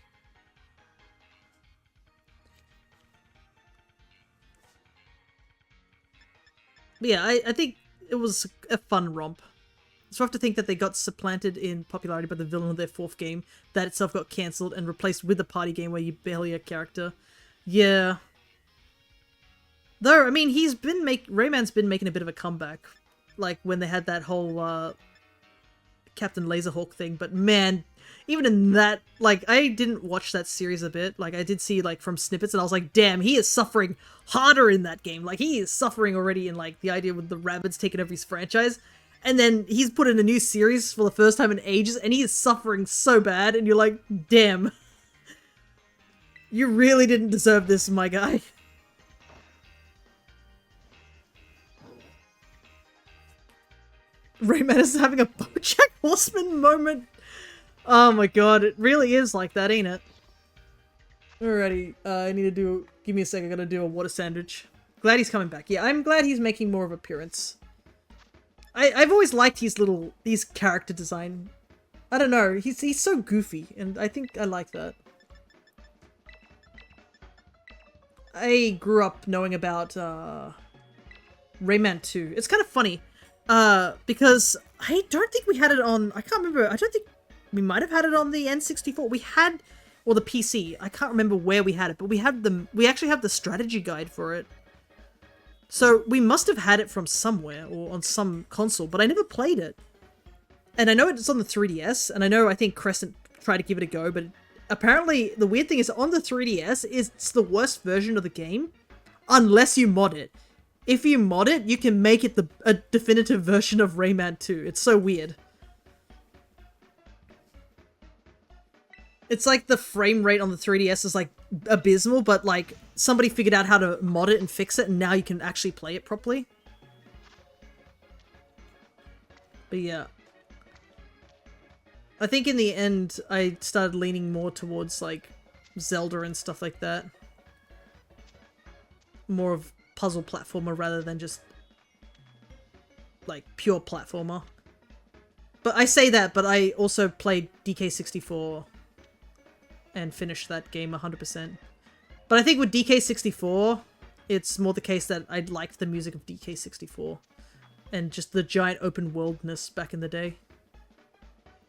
But yeah, I think it was a fun romp. It's rough to think that they got supplanted in popularity by the villain of their fourth game. That itself got cancelled and replaced with the party game where you're barely a character. Yeah. Though, I mean, Rayman's been making a bit of a comeback. Like, when they had that whole, Captain Laserhawk thing. But man, even in that, like, I didn't watch that series a bit. Like, I did see, like, from snippets, and I was like, damn, he is suffering harder in that game. Like, he is suffering already in, like, the idea with the rabbits taking over his franchise. And then he's put in a new series for the first time in ages, and he is suffering so bad, and you're like, damn. You really didn't deserve this, my guy. Rayman is having a BoJack Horseman moment. Oh my god, it really is like that, ain't it? Alrighty, I need to do... Give me a sec, I gotta do a water sandwich. Glad he's coming back. Yeah, I'm glad he's making more of an appearance. I've always liked his character design. I don't know, he's so goofy, and I think I like that. I grew up knowing about, Rayman 2. It's kind of funny, because I don't think we had it on... I can't remember, I don't think... We might have had it on the N64. We had... Or the PC. I can't remember where we had it, but we actually have the strategy guide for it. So we must have had it from somewhere or on some console, but I never played it. And I know it's on the 3DS, and I think Crescent tried to give it a go, but apparently the weird thing is on the 3DS, it's the worst version of the game, unless you mod it. If you mod it, you can make it a definitive version of Rayman 2. It's so weird. It's like the frame rate on the 3DS is like abysmal, but like somebody figured out how to mod it and fix it, and now you can actually play it properly. But yeah. I think in the end, I started leaning more towards like Zelda and stuff like that. More of puzzle platformer rather than just like pure platformer. But I say that, but I also played DK64 and finished that game 100%. But I think with DK64, it's more the case that I liked the music of DK64 and just the giant open worldness back in the day.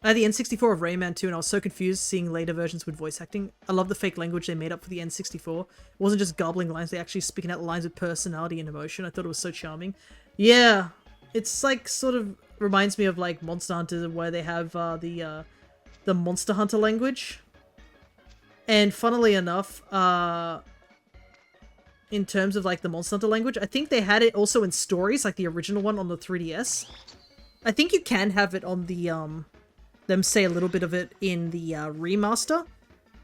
I had the N64 of Rayman 2 and I was so confused seeing later versions with voice acting. I love the fake language they made up for the N64. It wasn't just gobbling lines, they actually speaking out lines with personality and emotion. I thought it was so charming. Yeah, it's like sort of reminds me of like Monster Hunter where they have the Monster Hunter language. And funnily enough, in terms of like the Monster Hunter language, I think they had it also in Stories, like the original one on the 3DS. I think you can have it on the, them say a little bit of it in the remaster,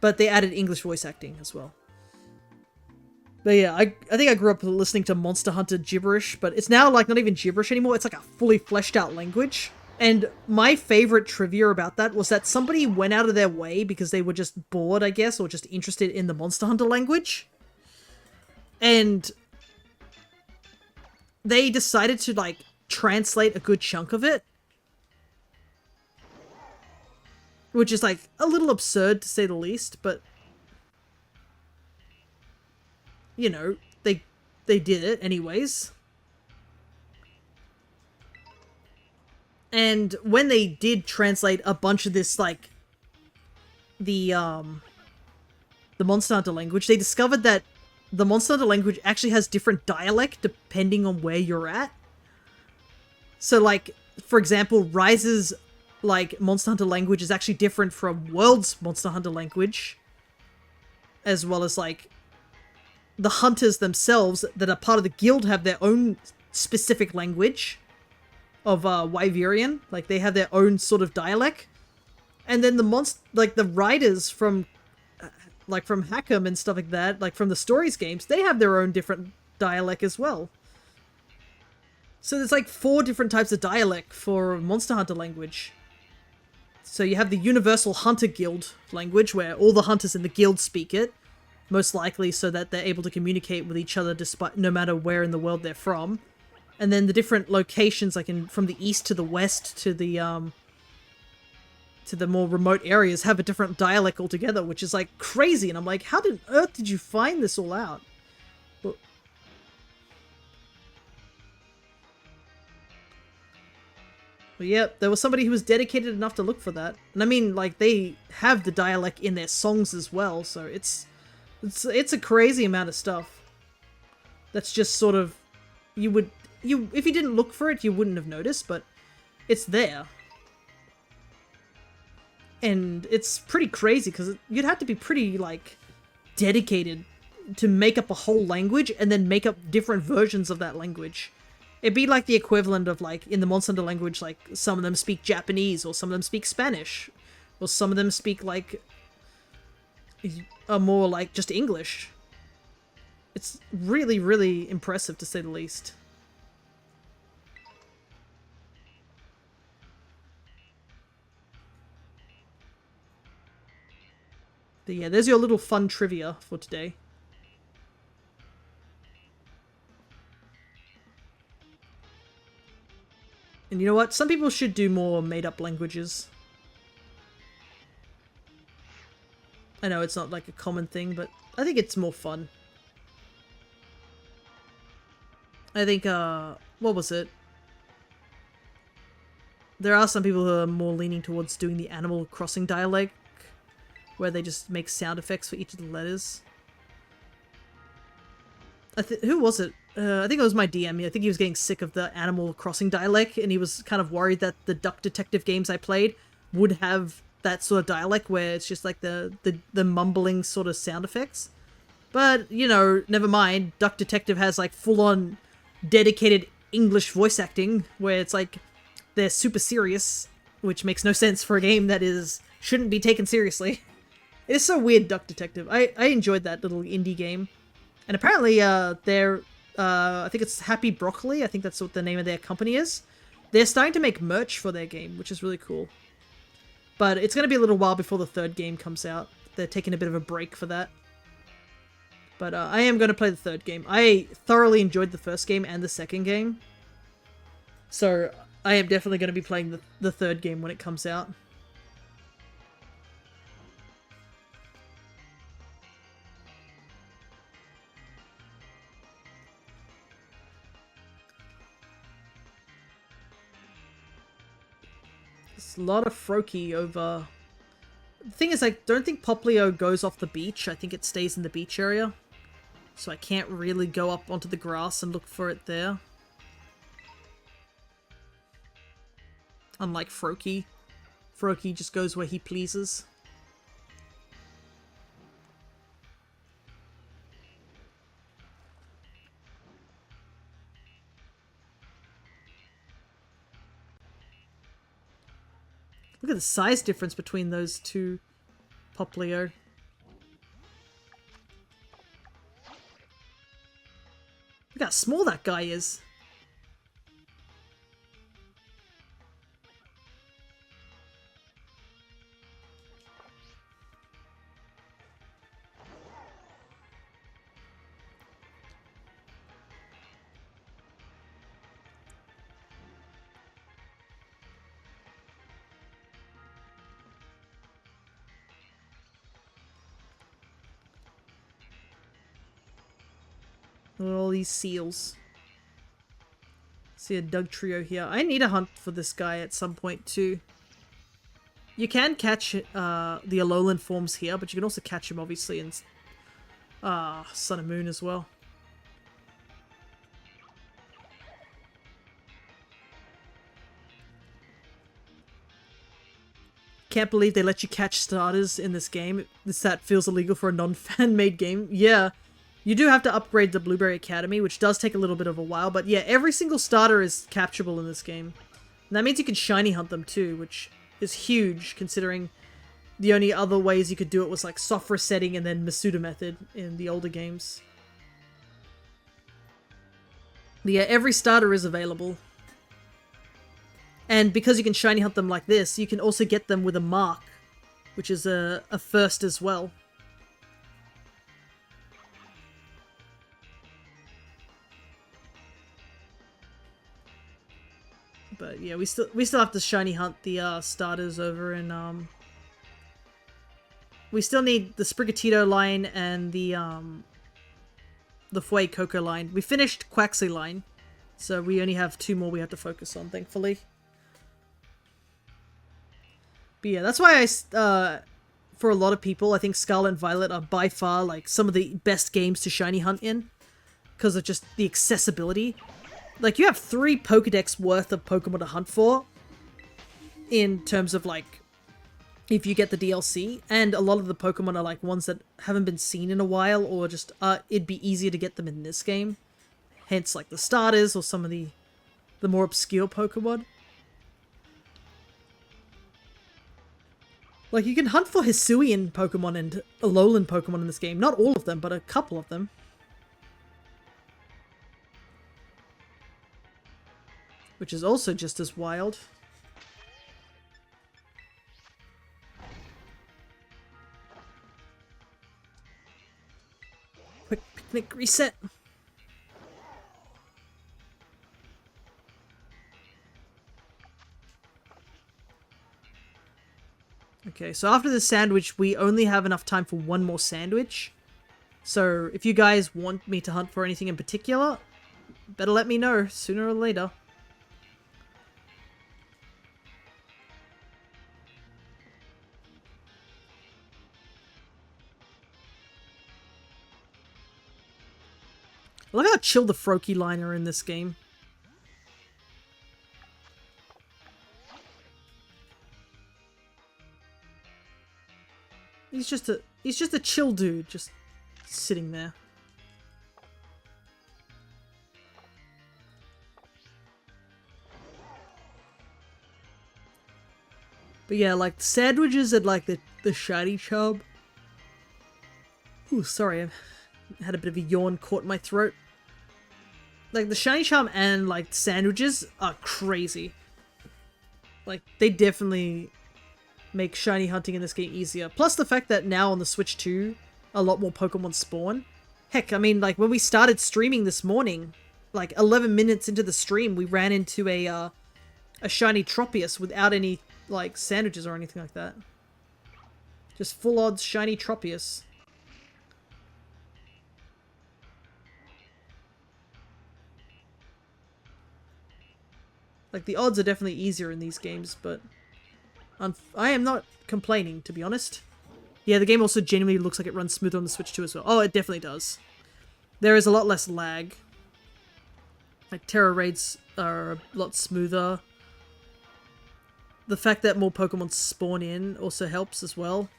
but they added English voice acting as well. But yeah, I think I grew up listening to Monster Hunter gibberish, but it's now like not even gibberish anymore, it's like a fully fleshed out language. And my favorite trivia about that was that somebody went out of their way because they were just bored, I guess, or just interested in the Monster Hunter language. And they decided to, like, translate a good chunk of it. Which is, like, a little absurd to say the least, but... You know, they did it anyways. And when they did translate a bunch of this, like, the Monster Hunter language, they discovered that the Monster Hunter language actually has different dialect depending on where you're at. So, like, for example, Rise's, like, Monster Hunter language is actually different from World's Monster Hunter language. As well as, like, the hunters themselves that are part of the guild have their own specific language of Wyverian, like they have their own sort of dialect, and then the riders from like from Hackham and stuff like that, like from the Stories games, they have their own different dialect as well. So there's like 4 different types of dialect for Monster Hunter language. So you have the Universal Hunter Guild language, where all the hunters in the guild speak it, most likely so that they're able to communicate with each other despite no matter where in the world they're from. And then the different locations, like from the east to the west to the more remote areas, have a different dialect altogether, which is like crazy. And I'm like, how on earth did you find this all out? Well, yeah, there was somebody who was dedicated enough to look for that. And I mean, like, they have the dialect in their songs as well, so it's a crazy amount of stuff. That's just sort of, if you didn't look for it, you wouldn't have noticed, but it's there. And it's pretty crazy, because you'd have to be pretty, like, dedicated to make up a whole language, and then make up different versions of that language. It'd be like the equivalent of, like, in the Monster Hunter language, like, some of them speak Japanese, or some of them speak Spanish, or some of them speak, like, more like just English. It's really, really impressive, to say the least. But yeah, there's your little fun trivia for today. And you know what? Some people should do more made-up languages. I know it's not like a common thing, but I think it's more fun. I think, what was it? There are some people who are more leaning towards doing the Animal Crossing dialect, where they just make sound effects for each of the letters. Who was it? I think it was my DM. I think he was getting sick of the Animal Crossing dialect, and he was kind of worried that the Duck Detective games I played would have that sort of dialect where it's just like the mumbling sort of sound effects. But, you know, never mind. Duck Detective has like full-on dedicated English voice acting, where it's like they're super serious, which makes no sense for a game that shouldn't be taken seriously. It is so weird, Duck Detective. I enjoyed that little indie game. And apparently, I think it's Happy Broccoli, I think that's what the name of their company is. They're starting to make merch for their game, which is really cool. But it's going to be a little while before the third game comes out. They're taking a bit of a break for that. But I am going to play the third game. I thoroughly enjoyed the first game and the second game. So I am definitely going to be playing the third game when it comes out. There's a lot of Froakie over... The thing is, I don't think Poplio goes off the beach. I think it stays in the beach area. So I can't really go up onto the grass and look for it there. Unlike Froakie. Froakie just goes where he pleases. Look at the size difference between those two Poplio. Look how small that guy is. Look at all these seals. See a Doug trio here. I need a hunt for this guy at some point too. You can catch the Alolan forms here, but you can also catch him obviously in Sun and Moon as well. Can't believe they let you catch starters in this game. That feels illegal for a non-fan-made game. Yeah. You do have to upgrade the Blueberry Academy, which does take a little bit of a while, but yeah, every single starter is capturable in this game. And that means you can shiny hunt them too, which is huge, considering the only other ways you could do it was like soft resetting and then Masuda method in the older games. But yeah, every starter is available. And because you can shiny hunt them like this, you can also get them with a mark, which is a first as well. But yeah, we still have to shiny hunt the starters over in we still need the Sprigatito line and the Fuecoco line. We finished Quaxley line, so we only have 2 more we have to focus on, thankfully. But yeah, that's why for a lot of people, I think Scarlet and Violet are by far like some of the best games to shiny hunt in, because of just the accessibility. Like, you have 3 Pokedex worth of Pokemon to hunt for, in terms of, like, if you get the DLC, and a lot of the Pokemon are, like, ones that haven't been seen in a while, or just, it'd be easier to get them in this game. Hence, like, the starters, or some of the more obscure Pokemon. Like, you can hunt for Hisuian Pokemon and Alolan Pokemon in this game. Not all of them, but a couple of them. Which is also just as wild. Quick picnic reset. Okay, so after the sandwich, we only have enough time for one more sandwich. So if you guys want me to hunt for anything in particular, better let me know sooner or later. I love how chill the Froakie line are in this game. He's just a chill dude, just sitting there. But yeah, like sandwiches and like the shiny charm. Ooh, sorry, I had a bit of a yawn caught in my throat. Like the shiny charm and like sandwiches are crazy. Like they definitely make shiny hunting in this game easier. Plus the fact that now on the Switch 2, a lot more Pokemon spawn. Heck, I mean, like when we started streaming this morning, like 11 minutes into the stream, we ran into a shiny Tropius without any like sandwiches or anything like that. Just full odds shiny Tropius. Like the odds are definitely easier in these games, but I am not complaining, to be honest. Yeah, the game also genuinely looks like it runs smoother on the Switch 2 as well. Oh, it definitely does. There is a lot less lag. Like Terra raids are a lot smoother. The fact that more Pokemon spawn in also helps as well.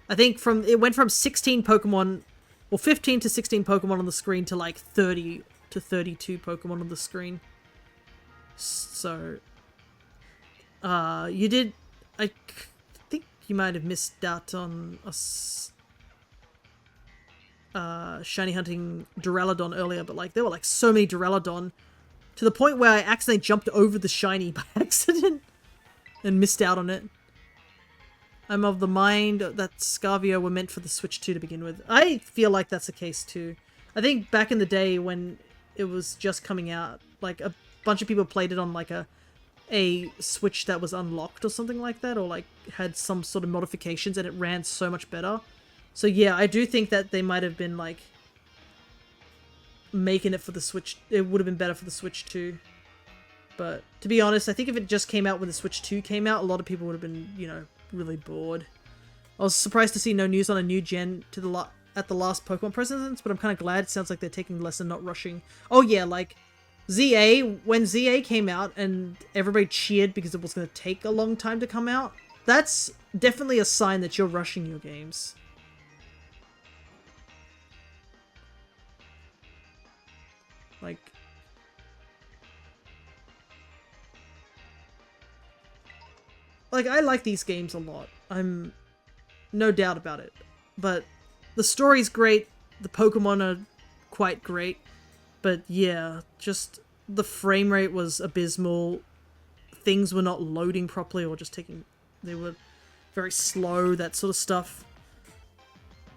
I think it went from 16 Pokemon, or 15 to 16 Pokemon on the screen to like 30 to 32 Pokemon on the screen. So, you did, I think you might have missed out on us shiny hunting Duraludon earlier, but like there were like so many Duraludon to the point where I accidentally jumped over the shiny by accident and missed out on it. I'm of the mind that Scarvio were meant for the Switch 2 to begin with. I feel like that's the case too. I think back in the day when it was just coming out, like a bunch of people played it on like a Switch that was unlocked or something like that, or like had some sort of modifications, and it ran so much better. So yeah, I do think that they might have been like making it for the Switch. It would have been better for the Switch 2. But to be honest, I think if it just came out when the Switch 2 came out, a lot of people would have been, you know, really bored. I was surprised to see no news on a new gen to at the last Pokemon presence, but I'm kind of glad. It sounds like they're taking the lesson, not rushing. Oh yeah, like ZA, when ZA came out and everybody cheered because it was going to take a long time to come out, that's definitely a sign that you're rushing your games. Like I like these games a lot. I'm no doubt about it. But the story's great, the Pokemon are quite great, but yeah, just the frame rate was abysmal. Things were not loading properly or just they were very slow, that sort of stuff.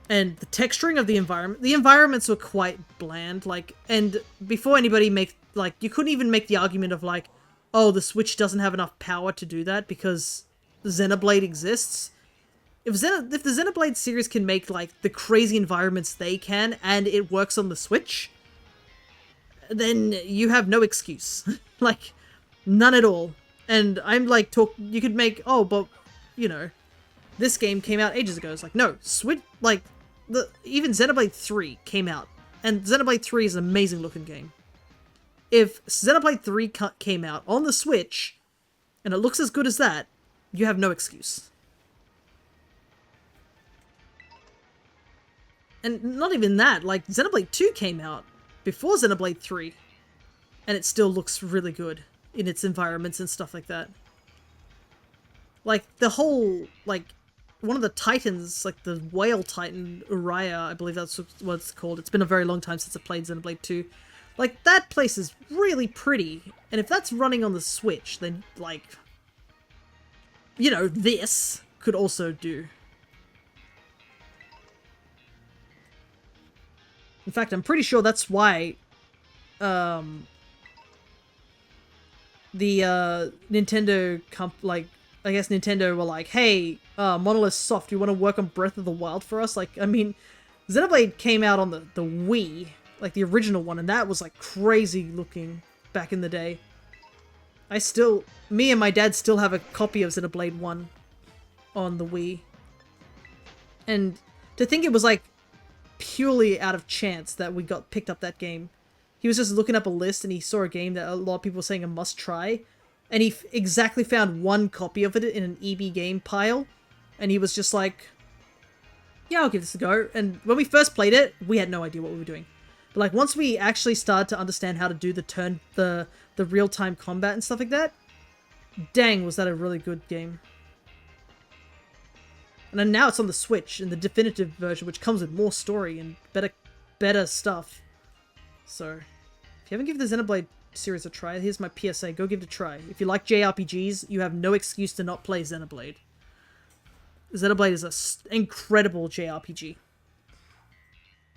And the texturing of the environments were quite bland, like, and before anybody you couldn't even make the argument of like, oh, the Switch doesn't have enough power to do that because Xenoblade exists. If the Xenoblade series can make like the crazy environments they can, and it works on the Switch, then you have no excuse. Like, none at all. And I'm like, you could make, oh, but, you know, this game came out ages ago. It's like, no, Switch, like, even Xenoblade 3 came out, and Xenoblade 3 is an amazing looking game. If Xenoblade 3 came out on the Switch, and it looks as good as that, you have no excuse. And not even that, like, Xenoblade 2 came out before Xenoblade 3, and it still looks really good in its environments and stuff like that. Like, the whole, like, one of the titans, like the whale titan, Uriah, I believe that's what it's called. It's been a very long time since I played Xenoblade 2. Like, that place is really pretty, and if that's running on the Switch, then, like, you know, this could also do. In fact, I'm pretty sure that's why the Nintendo I guess Nintendo were like, hey, Monolith Soft, you want to work on Breath of the Wild for us? Like, I mean, Xenoblade came out on the Wii, like the original one, and that was like crazy looking back in the day. Me and my dad still have a copy of Xenoblade 1 on the Wii. And to think it was like purely out of chance that we got picked up that game. He was just looking up a list and he saw a game that a lot of people were saying a must try. And he exactly found one copy of it in an EB game pile. And he was just like, yeah, I'll give this a go. And when we first played it, we had no idea what we were doing. But like once we actually started to understand how to do the real-time combat and stuff like that, dang, was that a really good game. And then now it's on the Switch in the definitive version, which comes with more story and better stuff. So, if you haven't given the Xenoblade series a try, here's my PSA, go give it a try. If you like JRPGs, you have no excuse to not play Xenoblade. Xenoblade is an incredible JRPG.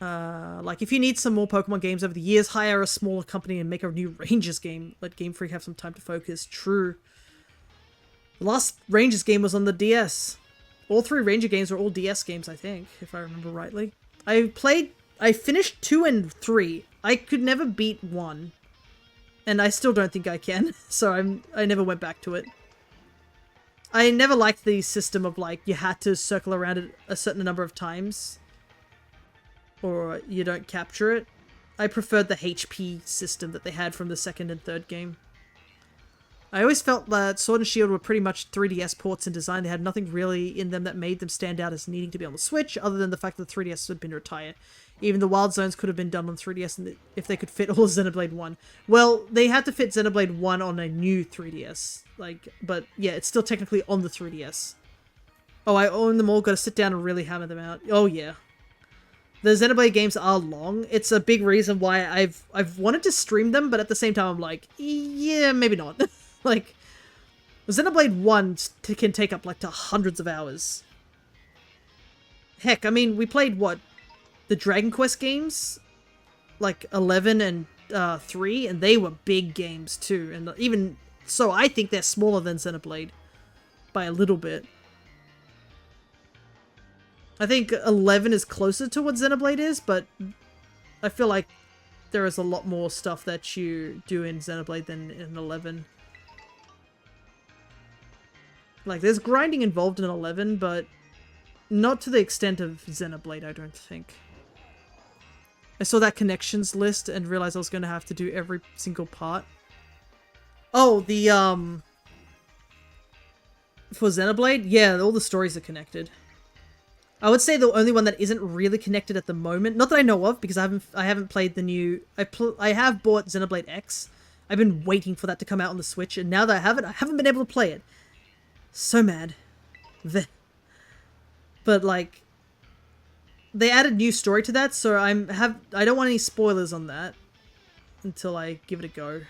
Like, if you need some more Pokemon games over the years, hire a smaller company and make a new Rangers game. Let Game Freak have some time to focus. True. The last Rangers game was on the DS. All 3 Ranger games are all DS games, I think, if I remember rightly. I finished 2 and 3. I could never beat 1. And I still don't think I can, so I never went back to it. I never liked the system of, like, you had to circle around it a certain number of times. Or you don't capture it. I preferred the HP system that they had from the 2nd and 3rd game. I always felt that Sword and Shield were pretty much 3DS ports in design. They had nothing really in them that made them stand out as needing to be on the Switch, other than the fact that the 3DS had been retired. Even the Wild Zones could have been done on 3DS if they could fit all of Xenoblade 1. Well, they had to fit Xenoblade 1 on a new 3DS. But yeah, it's still technically on the 3DS. Oh, I own them all, gotta sit down and really hammer them out. Oh yeah. The Xenoblade games are long. It's a big reason why I've wanted to stream them, but at the same time I'm like, yeah, maybe not. Like, Xenoblade 1 can take up like to hundreds of hours. Heck, I mean, we played what? The Dragon Quest games? Like 11 and 3, and they were big games too. And even so, I think they're smaller than Xenoblade by a little bit. I think 11 is closer to what Xenoblade is, but I feel like there is a lot more stuff that you do in Xenoblade than in 11. Like, there's grinding involved in 11, but not to the extent of Xenoblade, I don't think. I saw that connections list and realized I was going to have to do every single part. Oh, for Xenoblade? Yeah, all the stories are connected. I would say the only one that isn't really connected at the moment, not that I know of, because I haven't played the new... I have bought Xenoblade X. I've been waiting for that to come out on the Switch, and now that I haven't been able to play it. So mad. But like, they added new story to that, so I don't want any spoilers on that until I give it a go.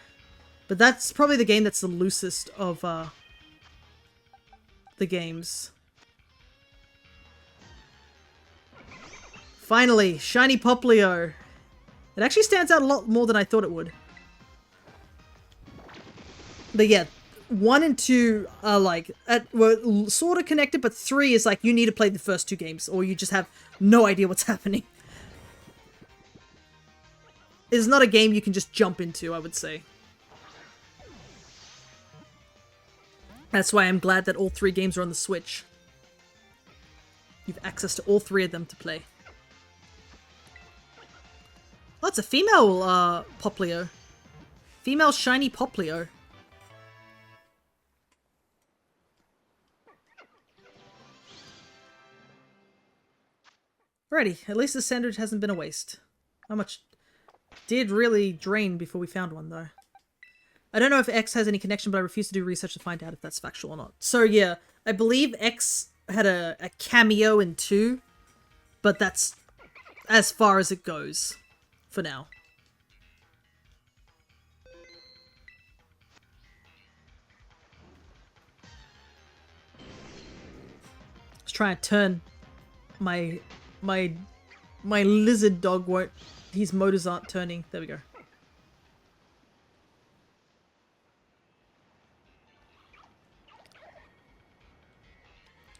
But that's probably the game that's the loosest of the games. Finally, shiny Poplio. It actually stands out a lot more than I thought it would. But yeah, 1 and 2 are like, were sort of connected, but 3 is like, you need to play the first 2 games, or you just have no idea what's happening. It's not a game you can just jump into, I would say. That's why I'm glad that all 3 games are on the Switch. You've access to all 3 of them to play. Oh, it's a female, Poplio. Female shiny Poplio. Alrighty, at least the sandwich hasn't been a waste. How much did really drain before we found one, though? I don't know if X has any connection, but I refuse to do research to find out if that's factual or not. So yeah, I believe X had a cameo in 2, but that's as far as it goes for now. Let's try and turn my lizard dog won't his motors aren't turning. There we go.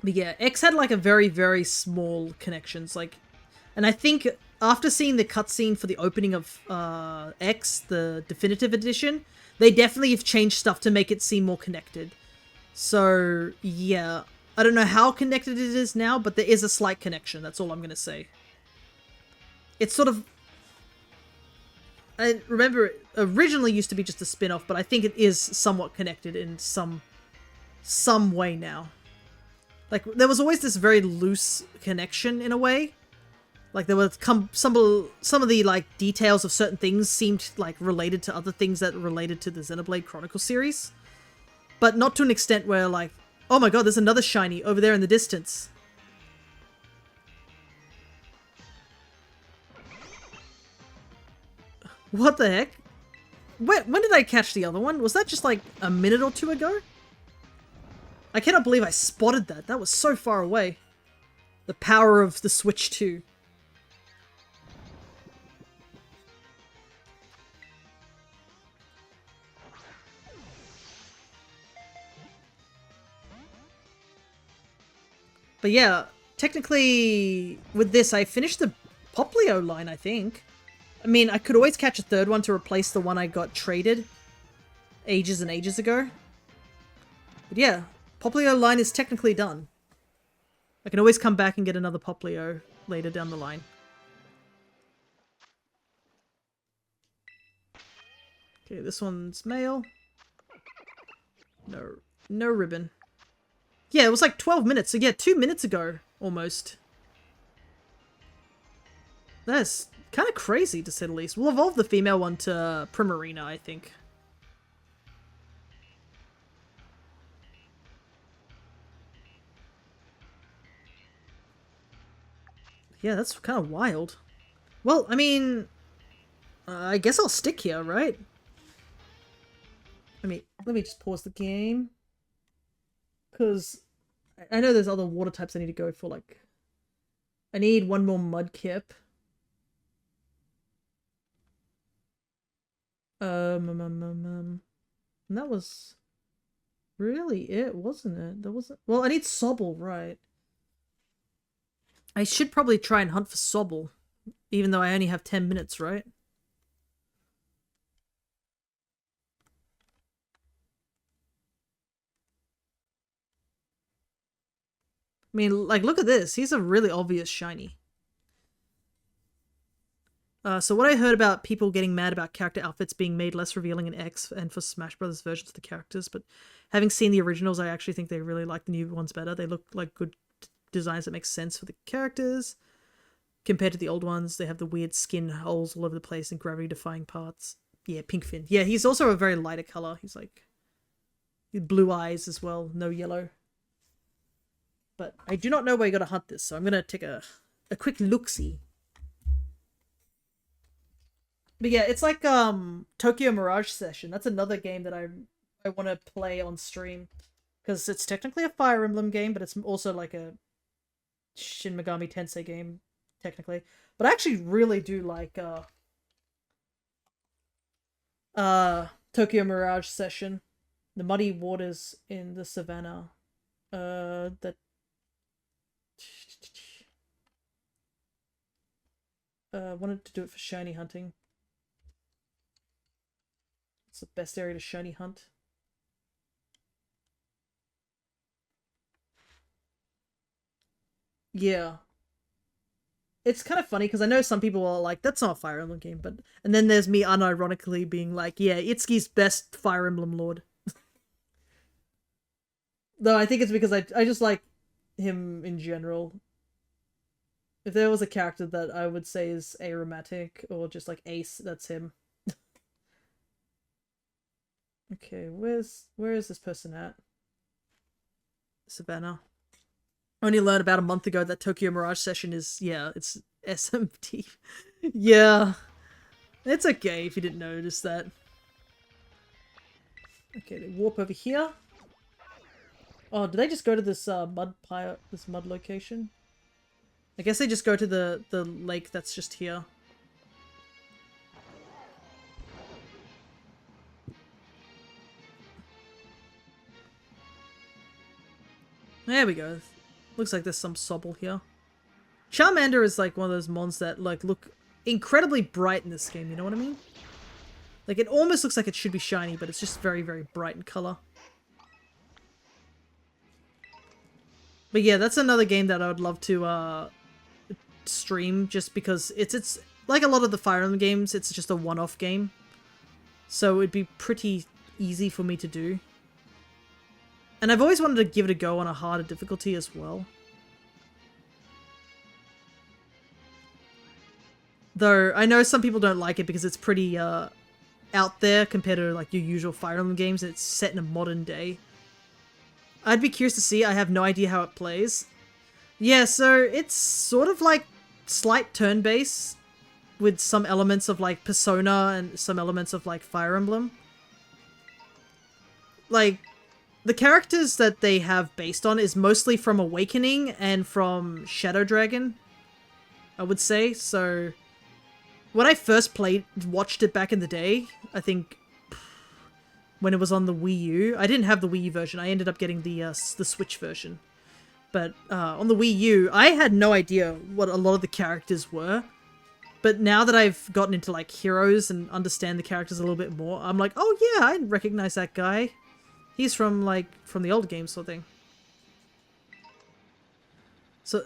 But yeah, X had like a very, very small connections. Like, and I think after seeing the cutscene for the opening of X, the definitive edition, they definitely have changed stuff to make it seem more connected. So yeah, I don't know how connected it is now, but there is a slight connection. That's all I'm gonna say. It's sort of, I remember it originally used to be just a spin-off, but I think it is somewhat connected in some way now. Like, there was always this very loose connection in a way. Like, there were some of the, like, details of certain things seemed, like, related to other things that related to the Xenoblade Chronicles series. But not to an extent where, like, oh my god, there's another shiny over there in the distance. What the heck? When did I catch the other one? Was that just, like, a minute or two ago? I cannot believe I spotted that. That was so far away. The power of the Switch 2. But yeah, technically, with this, I finished the Poplio line, I think. I mean, I could always catch a third one to replace the one I got traded ages and ages ago. But yeah, Poplio line is technically done. I can always come back and get another Poplio later down the line. Okay, this one's male. No ribbon. Yeah, it was like 12 minutes. So yeah, 2 minutes ago, almost. That's kind of crazy, to say the least. We'll evolve the female one to Primarina, I think. Yeah, that's kind of wild. Well, I mean, I guess I'll stick here, right? Let me just pause the game. Because I know there's other water types I need to go for, like... I need one more Mudkip. And that was really it, wasn't it? There wasn't... Well, I need Sobble, right? I should probably try and hunt for Sobble, even though I only have 10 minutes, right? I mean, like, look at this. He's a really obvious shiny. So what I heard about people getting mad about character outfits being made less revealing in X and for Smash Brothers versions of the characters, but having seen the originals, I actually think they really like the new ones better. They look like good designs that make sense for the characters. Compared to the old ones, they have the weird skin holes all over the place and gravity-defying parts. Yeah, Pinkfin. Yeah, he's also a very lighter color. He's like... blue eyes as well, no yellow. But I do not know where you gotta hunt this, so I'm gonna take a quick look-see. But yeah, it's like Tokyo Mirage Session. That's another game that I want to play on stream. Because it's technically a Fire Emblem game, but it's also like a Shin Megami Tensei game, technically. But I actually really do like Tokyo Mirage Session. The muddy waters in the savannah. That wanted to do it for shiny hunting. It's the best area to shiny hunt. Yeah. It's kind of funny because I know some people are like, that's not a Fire Emblem game, but... And then there's me unironically being like, yeah, Itsuki's best Fire Emblem lord. Though I think it's because I just like him in general. If there was a character that I would say is aromatic or just like ace, that's him. Okay, where is this person at? Savannah. I only learned about a month ago that Tokyo Mirage Session is, yeah, it's SMT. Yeah. It's okay if you didn't notice that. Okay, they warp over here. Oh, did they just go to this this mud location? I guess they just go to the lake that's just here. There we go. Looks like there's some Sobble here. Charmander is like one of those mons that like look incredibly bright in this game, you know what I mean? Like it almost looks like it should be shiny, but it's just very, very bright in color. But yeah, that's another game that I would love to stream, just because it's like a lot of the Fire Emblem games, it's just a one-off game. So it'd be pretty easy for me to do. And I've always wanted to give it a go on a harder difficulty as well. Though I know some people don't like it because it's pretty out there compared to like your usual Fire Emblem games. It's set in a modern day. I'd be curious to see. I have no idea how it plays. Yeah, so it's sort of like slight turn-based with some elements of like Persona and some elements of like Fire Emblem. Like, the characters that they have based on is mostly from Awakening and from Shadow Dragon, I would say. So when I first watched it back in the day, I think when it was on the Wii U, I didn't have the Wii U version. I ended up getting the Switch version. But on the Wii U, I had no idea what a lot of the characters were. But now that I've gotten into like Heroes and understand the characters a little bit more, I'm like, oh yeah, I recognize that guy. He's from the old games sort of thing. So,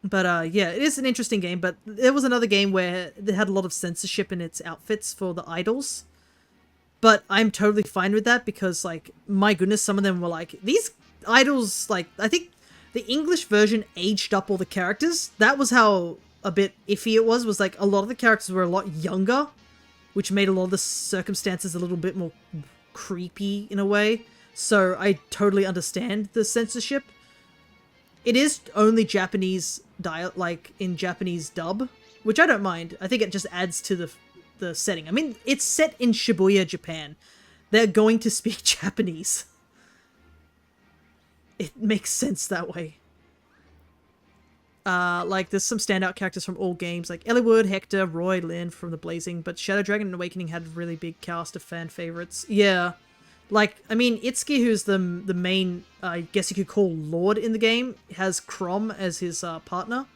but yeah, it is an interesting game, but there was another game where they had a lot of censorship in its outfits for the idols. But I'm totally fine with that because, like, my goodness, some of them were like, these idols, like, I think the English version aged up all the characters. That was how a bit iffy it was like, a lot of the characters were a lot younger, which made a lot of the circumstances a little bit more creepy in a way. So I totally understand the censorship. It is only Japanese like in Japanese dub, which I don't mind. I think it just adds to the setting. I mean, it's set in Shibuya, Japan. They're going to speak Japanese. It makes sense that way. Like, there's some standout characters from all games, like Eliwood, Hector, Roy, Lyn from the Blazing, but Shadow Dragon and Awakening had a really big cast of fan favorites. Yeah. Like, I mean, Itsuki, who's the main, I guess you could call Lord in the game, has Chrom as his partner.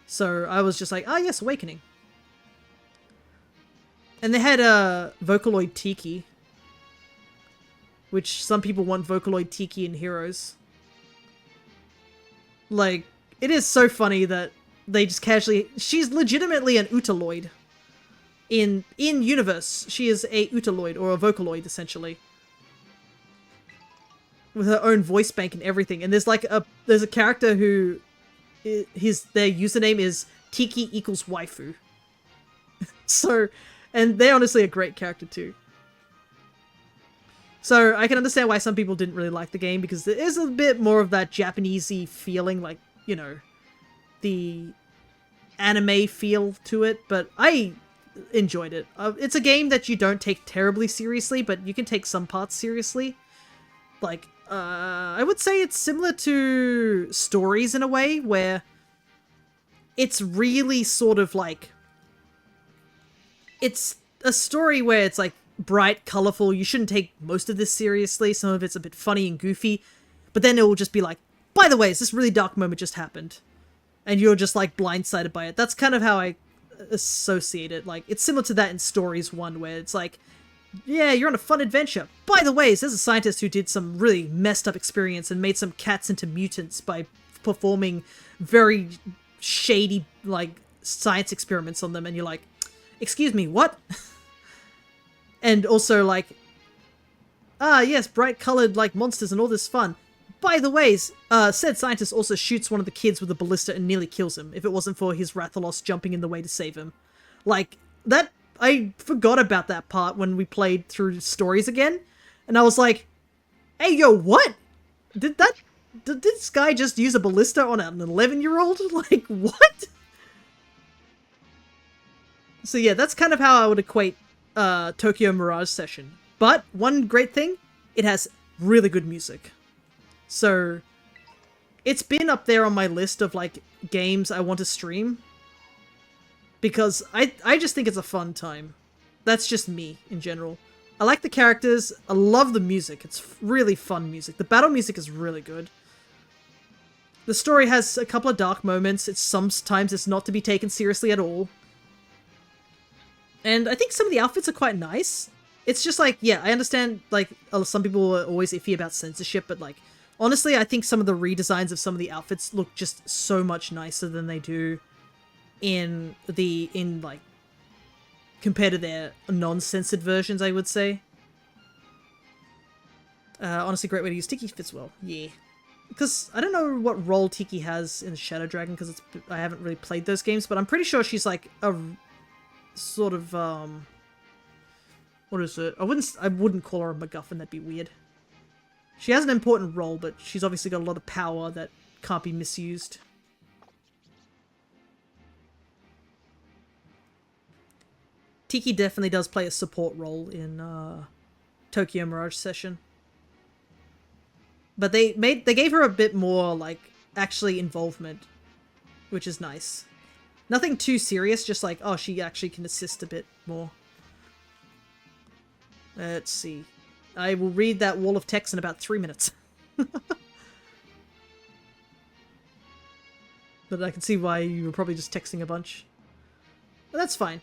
So I was just like, ah, yes, Awakening. And they had Vocaloid Tiki, which some people want Vocaloid Tiki in Heroes. Like, it is so funny that they just casually... She's legitimately an Utaloid. In universe, she is a Utaloid, or a Vocaloid, essentially. With her own voice bank and everything. And there's like there's a character who... their username is Tiki equals waifu. So... And they're honestly a great character too. So I can understand why some people didn't really like the game, because there is a bit more of that Japanesey feeling, like, you know, the anime feel to it, but I enjoyed it. It's a game that you don't take terribly seriously, but you can take some parts seriously. Like, I would say it's similar to Stories in a way, where it's really sort of like... It's a story where it's like bright, colorful. You shouldn't take most of this seriously. Some of it's a bit funny and goofy. But then it will just be like, by the way, this really dark moment just happened. And you're just like blindsided by it. That's kind of how I associate it. Like, it's similar to that in Stories 1, where it's like, yeah, you're on a fun adventure. By the way, there's a scientist who did some really messed up experience and made some cats into mutants by performing very shady, like, science experiments on them. And you're like, excuse me, what? And also, like, yes, bright-colored, like, monsters and all this fun. By the way, said scientist also shoots one of the kids with a ballista and nearly kills him, if it wasn't for his Rathalos jumping in the way to save him. Like, that... I forgot about that part when we played through Stories again, and I was like, hey, yo, what? Did this guy just use a ballista on an 11-year-old? Like, what? So yeah, that's kind of how I would equate Tokyo Mirage Session. But one great thing, it has really good music. So it's been up there on my list of like games I want to stream, because I just think it's a fun time. That's just me in general. I like the characters. I love the music. It's really fun music. The battle music is really good. The story has a couple of dark moments. Sometimes it's not to be taken seriously at all. And I think some of the outfits are quite nice. It's just like, yeah, I understand, like, some people are always iffy about censorship, but, like, honestly, I think some of the redesigns of some of the outfits look just so much nicer than they do like, compared to their non-censored versions, I would say. Honestly, great way to use Tiki, fits well. Yeah. Because I don't know what role Tiki has in Shadow Dragon, because I haven't really played those games, but I'm pretty sure she's like a sort of, what is it? I wouldn't call her a MacGuffin, that'd be weird. She has an important role, but she's obviously got a lot of power that can't be misused. Tiki definitely does play a support role in Tokyo Mirage Session. But they gave her a bit more, like, actually involvement, which is nice. Nothing too serious, just like, oh, she actually can assist a bit more. Let's see. I will read that wall of text in about 3 minutes. But I can see why you were probably just texting a bunch. But that's fine.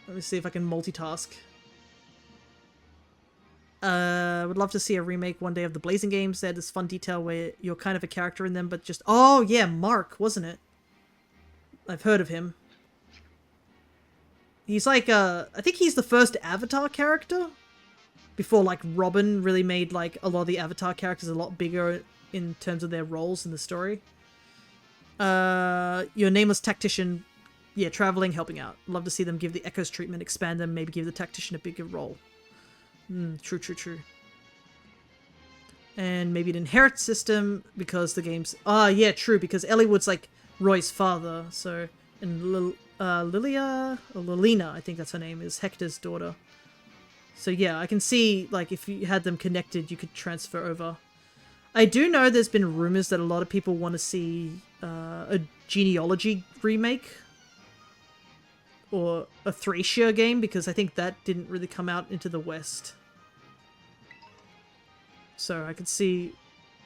Let me see if I can multitask. Would love to see a remake one day of the Blazing games. They had this fun detail where you're kind of a character in them, but just... Oh, yeah, Mark, wasn't it? I've heard of him. He's like, I think he's the first Avatar character. Before, like, Robin really made, like, a lot of the Avatar characters a lot bigger in terms of their roles in the story. Your nameless tactician... Yeah, traveling, helping out. Love to see them give the Echoes treatment, expand them, maybe give the tactician a bigger role. True. And maybe an inherit system, because the game's... yeah, true, because Eliwood's, like, Roy's father, so... And Lilia, or Lilina, I think that's her name, is Hector's daughter. So yeah, I can see, like, if you had them connected, you could transfer over. I do know there's been rumors that a lot of people want to see a genealogy remake. Or a Thracia game, because I think that didn't really come out into the West. So I could see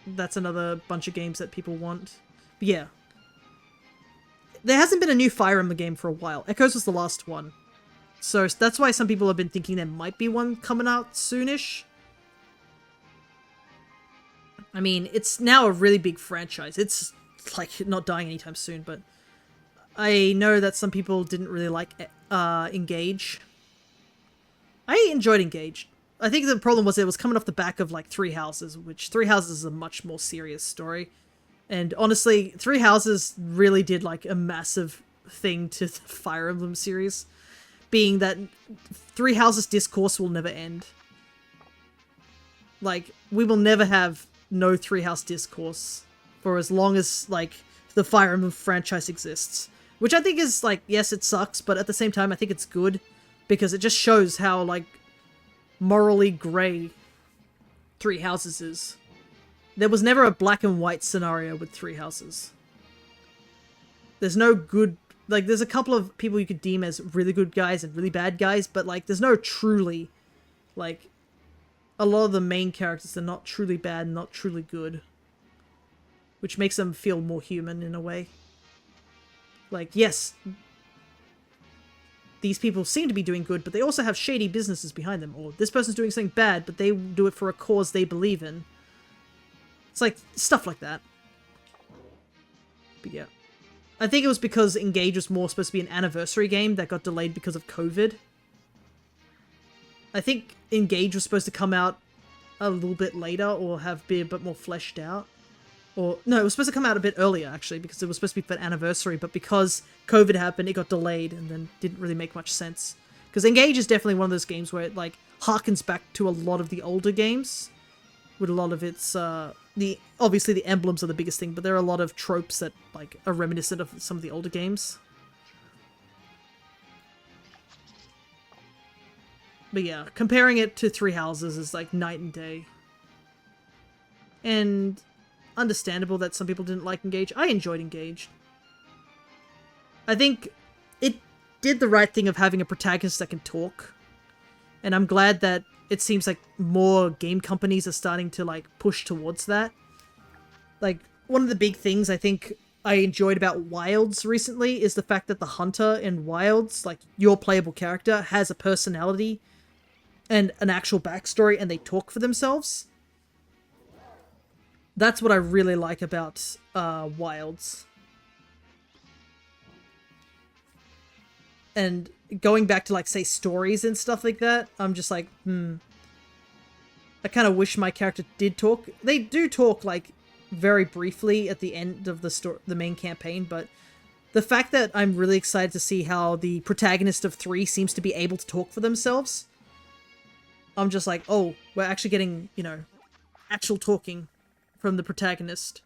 that's another bunch of games that people want. But yeah. There hasn't been a new Fire Emblem game for a while. Echoes was the last one. So that's why some people have been thinking there might be one coming out soonish. I mean, it's now a really big franchise. It's, like, not dying anytime soon, but... I know that some people didn't really like Engage. I enjoyed Engage. I think the problem was it was coming off the back of, like, Three Houses, which Three Houses is a much more serious story. And honestly, Three Houses really did, like, a massive thing to the Fire Emblem series. Being that Three Houses discourse will never end. Like, we will never have no Three House discourse for as long as, like, the Fire Emblem franchise exists. Which I think is, like, yes, it sucks, but at the same time, I think it's good. Because it just shows how, like, morally grey Three Houses is. There was never a black and white scenario with Three Houses. There's no good... Like, there's a couple of people you could deem as really good guys and really bad guys, but, like, there's no truly... Like, a lot of the main characters are not truly bad and not truly good. Which makes them feel more human in a way. Like, yes, these people seem to be doing good, but they also have shady businesses behind them. Or this person's doing something bad, but they do it for a cause they believe in. It's like, stuff like that. But yeah. I think it was because Engage was more supposed to be an anniversary game that got delayed because of COVID. I think Engage was supposed to come out a little bit later or be a bit more fleshed out. Or, no, it was supposed to come out a bit earlier, actually, because it was supposed to be for an anniversary, but because COVID happened, it got delayed, and then didn't really make much sense. Because Engage is definitely one of those games where it, like, harkens back to a lot of the older games, with a lot of its, obviously the emblems are the biggest thing, but there are a lot of tropes that, like, are reminiscent of some of the older games. But yeah, comparing it to Three Houses is, like, night and day. And... understandable that some people didn't like Engage. I enjoyed Engage. I think it did the right thing of having a protagonist that can talk. And I'm glad that it seems like more game companies are starting to like push towards that. Like, one of the big things I think I enjoyed about Wilds recently is the fact that the hunter in Wilds, like your playable character, has a personality and an actual backstory and they talk for themselves. That's what I really like about Wilds. And going back to like, say, stories and stuff like that, I'm just like, I kind of wish my character did talk. They do talk like very briefly at the end of the main campaign, but the fact that I'm really excited to see how the protagonist of 3 seems to be able to talk for themselves, I'm just like, oh, we're actually getting, you know, actual talking from the protagonist.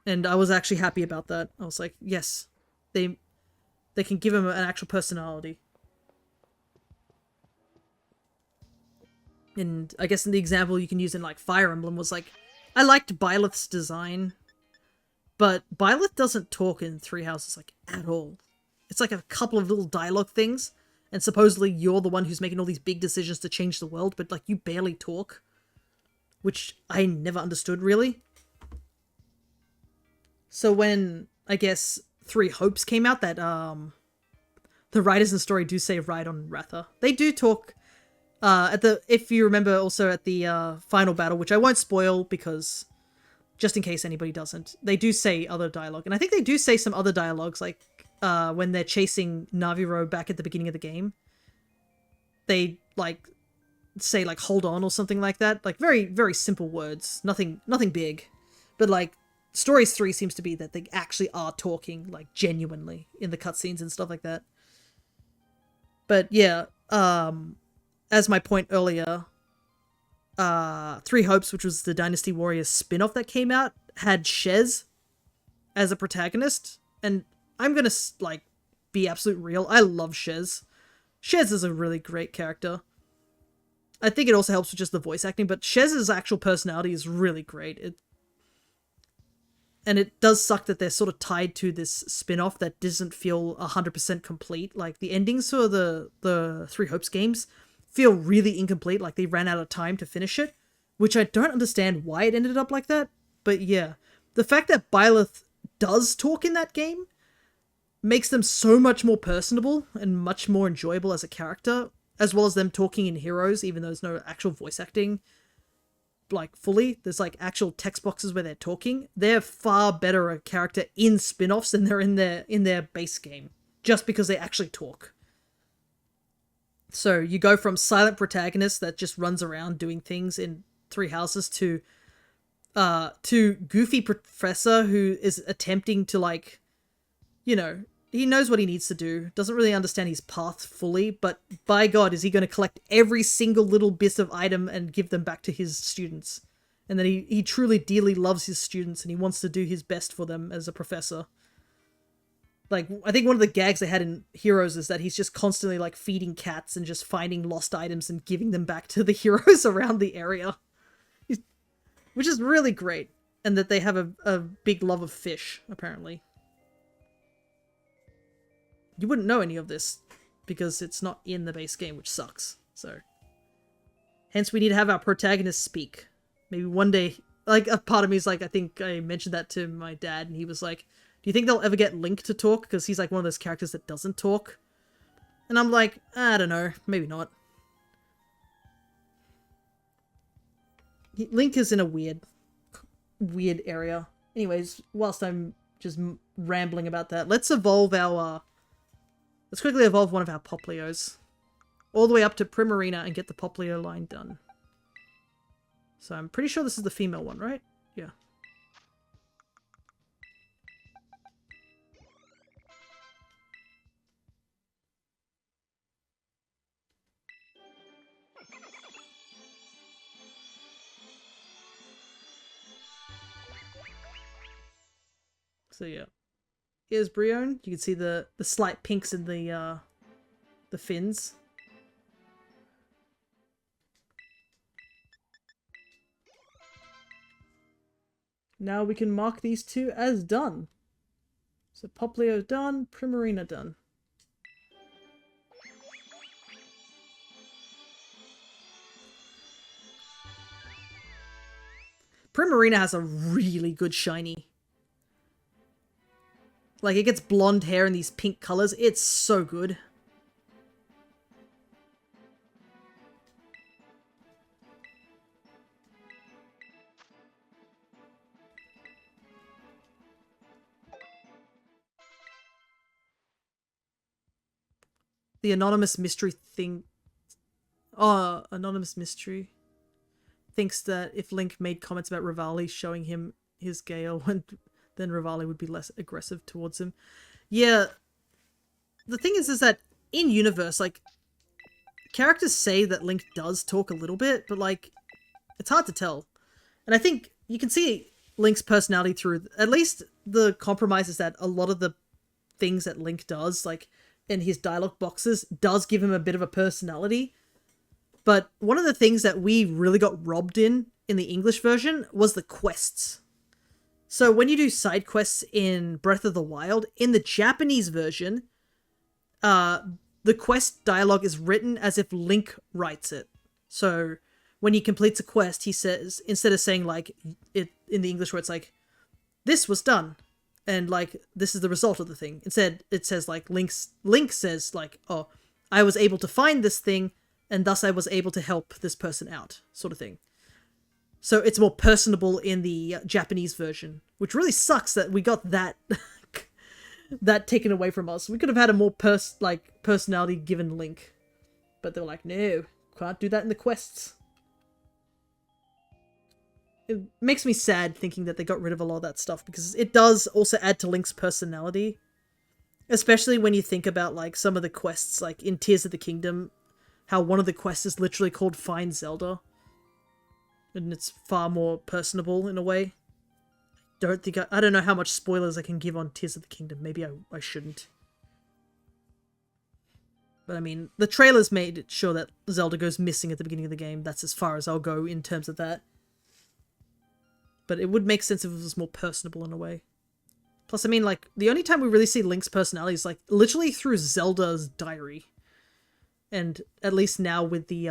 And I was actually happy about that. I was like, yes, they can give him an actual personality. And I guess in the example you can use in like Fire Emblem was like, I liked Byleth's design, but Byleth doesn't talk in Three Houses like at all. It's like a couple of little dialogue things, and supposedly you're the one who's making all these big decisions to change the world, but like you barely talk, which I never understood really. So when, I guess, Three Hopes came out, that the writers in the story do say ride on Ratha. They do talk if you remember also at the final battle, which I won't spoil because just in case anybody doesn't, they do say other dialogue. And I think they do say some other dialogues, like when they're chasing Naviro back at the beginning of the game. They like say like hold on or something like that. Like very, very simple words. Nothing big. But like Stories 3 seems to be that they actually are talking like genuinely in the cutscenes and stuff like that. But yeah, as my point earlier, Three Hopes, which was the Dynasty Warriors spin-off that came out, had Shez as a protagonist, and I'm gonna like be absolute real. I love Shez. Shez is a really great character. I think it also helps with just the voice acting, but Shez's actual personality is really great. And it does suck that they're sort of tied to this spin-off that doesn't feel 100% complete. Like, the endings for the Three Hopes games feel really incomplete, like they ran out of time to finish it, which I don't understand why it ended up like that. But yeah, the fact that Byleth does talk in that game makes them so much more personable and much more enjoyable as a character, as well as them talking in Heroes, even though there's no actual voice acting, like, fully. There's, like, actual text boxes where they're talking. They're far better a character in spin-offs than they're in their base game, just because they actually talk. So you go from silent protagonist that just runs around doing things in Three Houses to goofy professor who is attempting to, like, you know, he knows what he needs to do, doesn't really understand his path fully, but by God, is he going to collect every single little bit of item and give them back to his students. And then he truly, dearly loves his students and he wants to do his best for them as a professor. Like, I think one of the gags they had in Heroes is that he's just constantly, like, feeding cats and just finding lost items and giving them back to the heroes around the area. Which is really great. And that they have a big love of fish, apparently. You wouldn't know any of this because it's not in the base game, which sucks. So, hence we need to have our protagonist speak. Maybe one day, like, a part of me is like, I think I mentioned that to my dad and he was like, do you think they'll ever get Link to talk? Because he's like one of those characters that doesn't talk. And I'm like, I don't know, maybe not. Link is in a weird area. Anyways, whilst I'm just rambling about that, let's evolve our let's quickly evolve one of our Poplios all the way up to Primarina and get the Poplio line done. So I'm pretty sure this is the female one, right? Yeah. So yeah. Here's Brione. You can see the slight pinks in the fins. Now we can mark these two as done. So Poplio done, Primarina done. Primarina has a really good shiny. Like, it gets blonde hair in these pink colors. It's so good. The anonymous mystery thing... Oh, anonymous mystery thinks that if Link made comments about Rivali showing him his Gale, then Rivali would be less aggressive towards him. Yeah, the thing is that in universe, like, characters say that Link does talk a little bit, but like, it's hard to tell. And I think you can see Link's personality through at least the compromises that a lot of the things that Link does, like in his dialogue boxes, does give him a bit of a personality. But one of the things that we really got robbed in the English version was the quests. So when you do side quests in Breath of the Wild, in the Japanese version, the quest dialogue is written as if Link writes it. So when he completes a quest, he says, instead of saying like it in the English where it's like, this was done, and like, this is the result of the thing. Instead, it says like, Link says like, oh, I was able to find this thing, and thus I was able to help this person out, sort of thing. So it's more personable in the Japanese version, which really sucks that we got that that taken away from us. We could have had a more personality given Link, but they were like, no, can't do that in the quests. It makes me sad thinking that they got rid of a lot of that stuff, because it does also add to Link's personality, especially when you think about like some of the quests, like in Tears of the Kingdom, how one of the quests is literally called Find Zelda, and it's far more personable in a way. I don't know how much spoilers I can give on Tears of the Kingdom. Maybe I shouldn't. But I mean, the trailers made it sure that Zelda goes missing at the beginning of the game. That's as far as I'll go in terms of that. But it would make sense if it was more personable in a way. Plus, I mean, like, the only time we really see Link's personality is, like, literally through Zelda's diary. And at least now with the,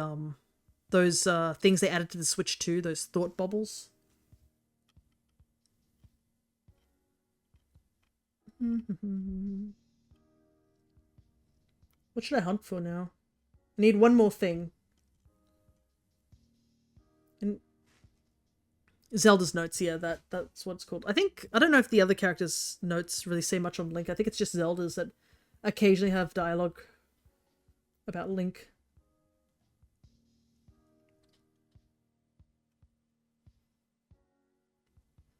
those, things they added to the Switch 2, those thought bubbles. What should I hunt for now? I need one more thing. And Zelda's notes, yeah, that's what it's called. I don't know if the other characters' notes really say much on Link. I think it's just Zelda's that occasionally have dialogue about Link.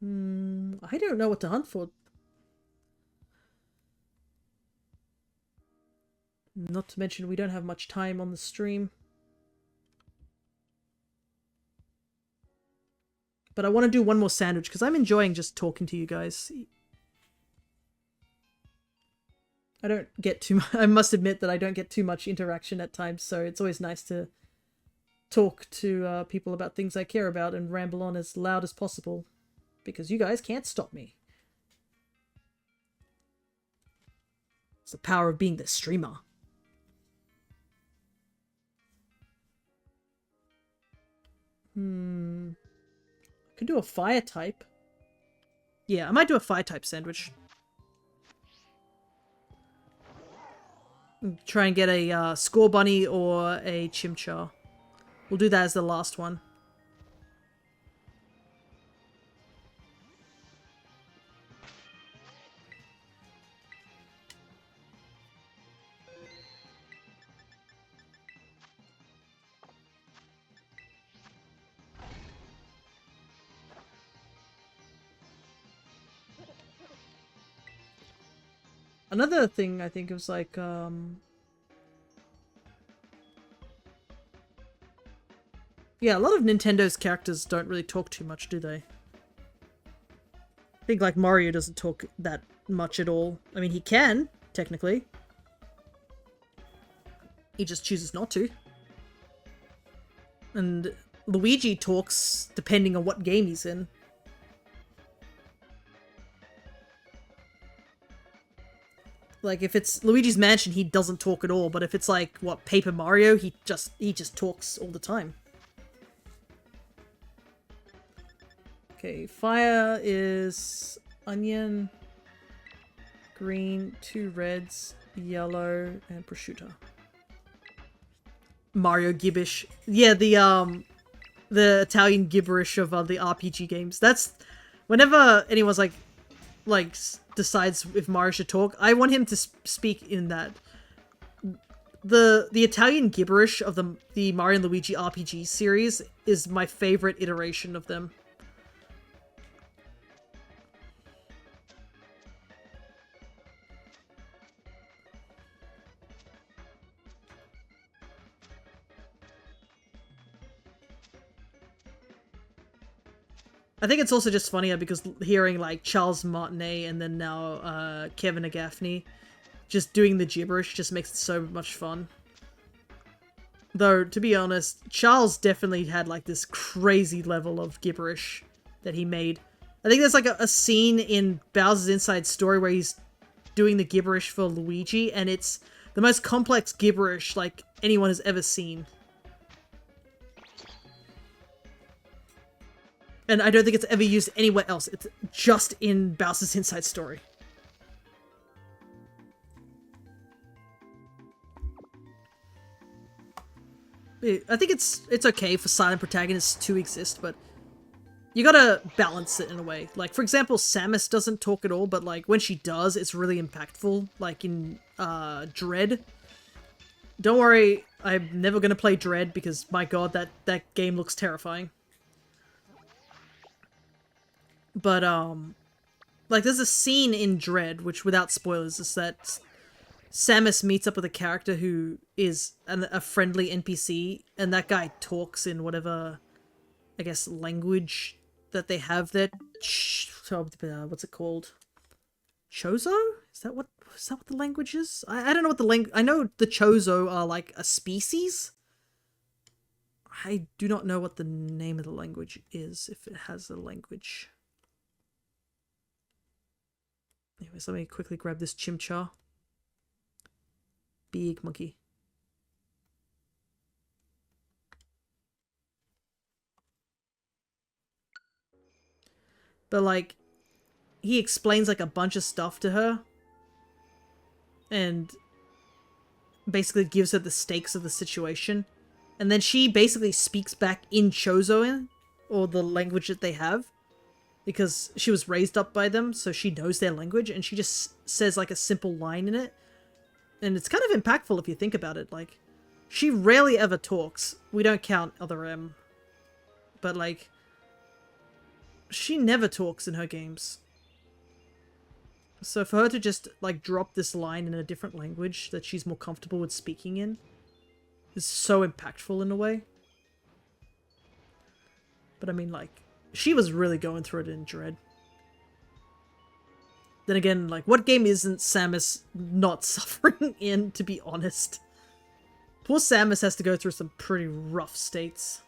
I don't know what to hunt for. Not to mention we don't have much time on the stream. But I want to do one more sandwich because I'm enjoying just talking to you guys. I don't get too much, I must admit that I don't get too much interaction at times, so it's always nice to talk to people about things I care about and ramble on as loud as possible, because you guys can't stop me. It's the power of being the streamer. I could do a fire type. Yeah, I might do a fire type sandwich. Try and get a Score Bunny or a Chien-Pao. We'll do that as the last one. Another thing I think was like, yeah, a lot of Nintendo's characters don't really talk too much, do they? I think like Mario doesn't talk that much at all. I mean, he can, technically. He just chooses not to. And Luigi talks depending on what game he's in. Like, if it's Luigi's Mansion, he doesn't talk at all, but if it's like, what, Paper Mario, he just talks all the time. Okay, fire is onion, green, 2 reds, yellow, and prosciutto. Mario gibberish. Yeah, the Italian gibberish of the RPG games. That's whenever anyone's like decides if Mario should talk, I want him to speak in that. The Italian gibberish of the Mario and Luigi RPG series is my favorite iteration of them. I think it's also just funnier because hearing like Charles Martinet and then now Kevin Gaffney just doing the gibberish just makes it so much fun. Though, to be honest, Charles definitely had like this crazy level of gibberish that he made. I think there's like a scene in Bowser's Inside Story where he's doing the gibberish for Luigi, and it's the most complex gibberish like anyone has ever seen. And I don't think it's ever used anywhere else. It's just in Bowser's Inside Story. I think it's okay for silent protagonists to exist, but you gotta balance it in a way. Like, for example, Samus doesn't talk at all, but like when she does, it's really impactful. Like in Dread. Don't worry, I'm never gonna play Dread because my god, that game looks terrifying. But, like, there's a scene in Dread, which, without spoilers, is that Samus meets up with a character who is a friendly NPC, and that guy talks in whatever, I guess, language that they have there. What's it called? Chozo? Is that what the language is? I don't know what the language... I know the Chozo are, like, a species. I do not know what the name of the language is, if it has a language. Anyways, let me quickly grab this Chien-Pao. Big monkey. But, like, he explains, like, a bunch of stuff to her. And basically gives her the stakes of the situation. And then she basically speaks back in Chozo, or the language that they have. Because she was raised up by them, so she knows their language, and she just says, like, a simple line in it. And it's kind of impactful if you think about it. Like, she rarely ever talks. We don't count Other M. But, like, she never talks in her games. So for her to just, like, drop this line in a different language that she's more comfortable with speaking in is so impactful in a way. But I mean, like, she was really going through it in Dread. Then again, like, what game isn't Samus not suffering in, to be honest? Poor Samus has to go through some pretty rough states.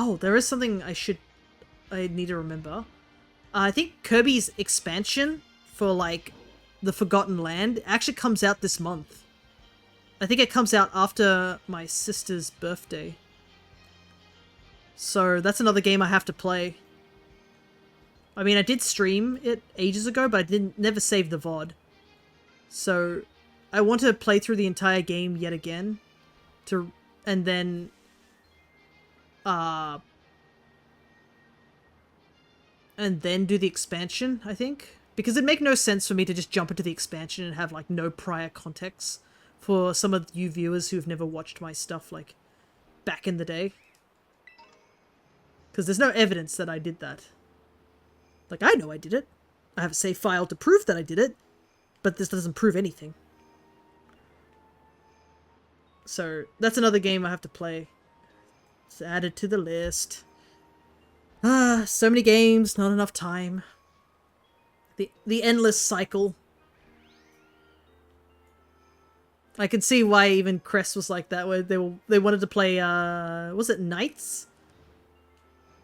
Oh, there is something I need to remember. I think Kirby's expansion for, like, the Forgotten Land actually comes out this month. I think it comes out after my sister's birthday. So that's another game I have to play. I mean, I did stream it ages ago, but I never saved the VOD. So I want to play through the entire game yet again, and then do the expansion, I think. Because it'd make no sense for me to just jump into the expansion and have, like, no prior context for some of you viewers who've never watched my stuff, like, back in the day. Because there's no evidence that I did that. Like, I know I did it. I have a save file to prove that I did it. But this doesn't prove anything. So, that's another game I have to play. It's added to the list. Ah, so many games, not enough time. The endless cycle. I can see why even Crest was like that, where they wanted to play was it Knights?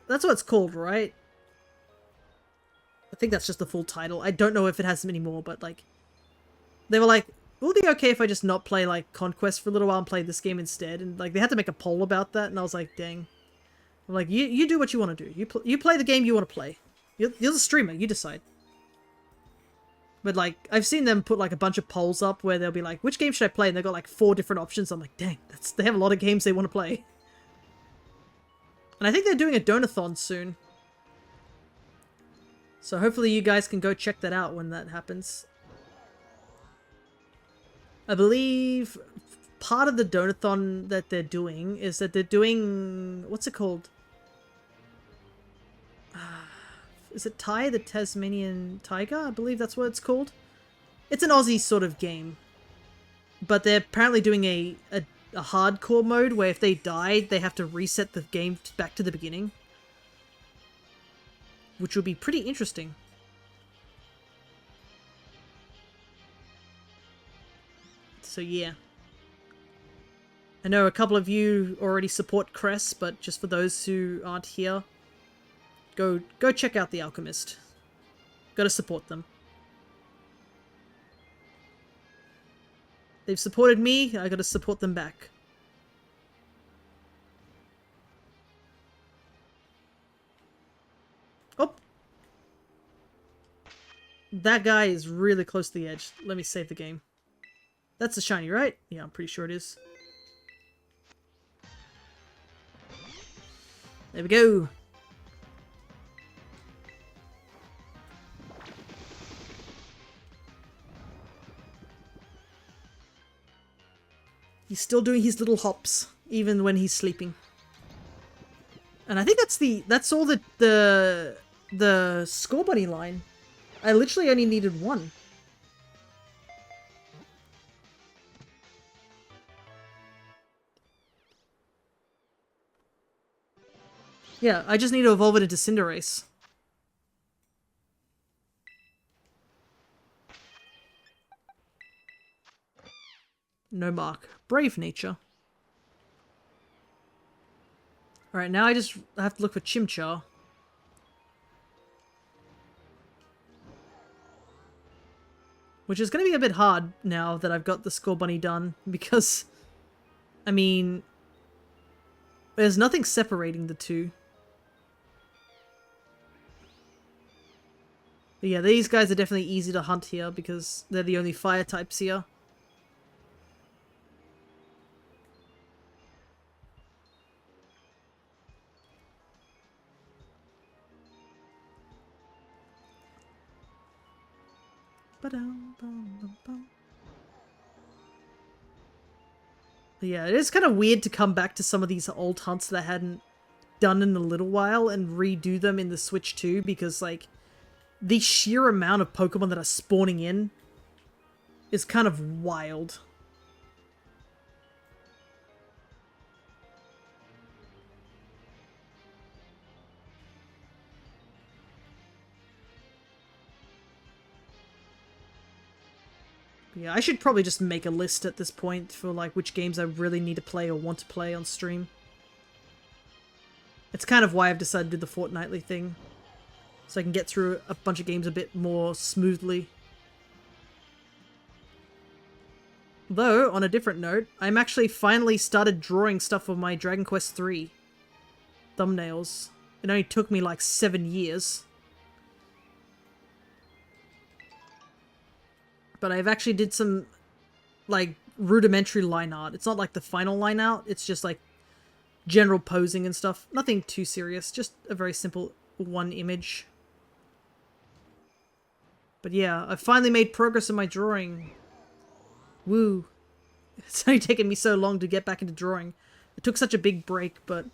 That's what it's called, right? I think that's just the full title. I don't know if it has them anymore, but like they were like, will it be okay if I just not play like Conquest for a little while and play this game instead? And like they had to make a poll about that, and I was like, dang. I'm like, you do what you want to do. You play the game you want to play. You're the streamer. You decide. But like, I've seen them put like a bunch of polls up where they'll be like, which game should I play? And they've got like 4 different options. I'm like, dang, they have a lot of games they want to play. And I think they're doing a donathon soon. So hopefully you guys can go check that out when that happens. I believe part of the donathon that they're doing is that they're doing... what's it called? Is it Ty, the Tasmanian Tiger? I believe that's what it's called. It's an Aussie sort of game. But they're apparently doing a hardcore mode where if they died, they have to reset the game back to the beginning. Which will be pretty interesting. So yeah. I know a couple of you already support Crest, but just for those who aren't here, go check out The Alchemist. Gotta support them. They've supported me, I gotta support them back. Oh! That guy is really close to the edge. Let me save the game. That's a shiny, right? Yeah, I'm pretty sure it is. There we go. He's still doing his little hops, even when he's sleeping. And I think that's all the score bunny line. I literally only needed one. Yeah, I just need to evolve it into Cinderace. No mark. Brave nature. Alright, now I just have to look for Chien-Pao. Which is going to be a bit hard now that I've got the Score Bunny done, because, I mean, there's nothing separating the two. But yeah, these guys are definitely easy to hunt here because they're the only fire types here. Yeah, it is kind of weird to come back to some of these old hunts that I hadn't done in a little while and redo them in the Switch 2 because, like, the sheer amount of Pokemon that are spawning in is kind of wild. Yeah, I should probably just make a list at this point for like which games I really need to play or want to play on stream. It's kind of why I've decided to do the fortnightly thing. So I can get through a bunch of games a bit more smoothly. Though, on a different note, I'm actually finally started drawing stuff for my Dragon Quest III thumbnails. It only took me like 7 years. But I've actually did some, like, rudimentary line art. It's not like the final line art, it's just like general posing and stuff. Nothing too serious, just a very simple one image. But yeah, I've finally made progress in my drawing. Woo. It's only taken me so long to get back into drawing. It took such a big break, but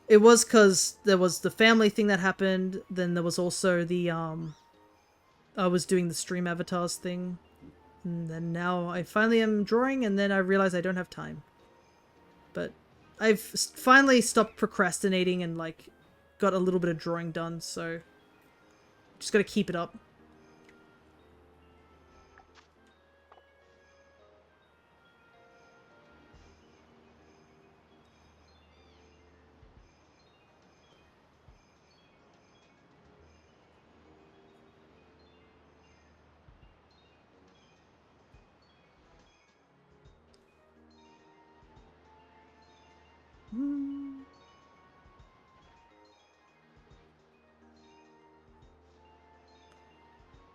it was because there was the family thing that happened, then there was also the, I was doing the stream avatars thing, and then now I finally am drawing, and then I realize I don't have time. But I've finally stopped procrastinating and, like, got a little bit of drawing done, so just gotta keep it up.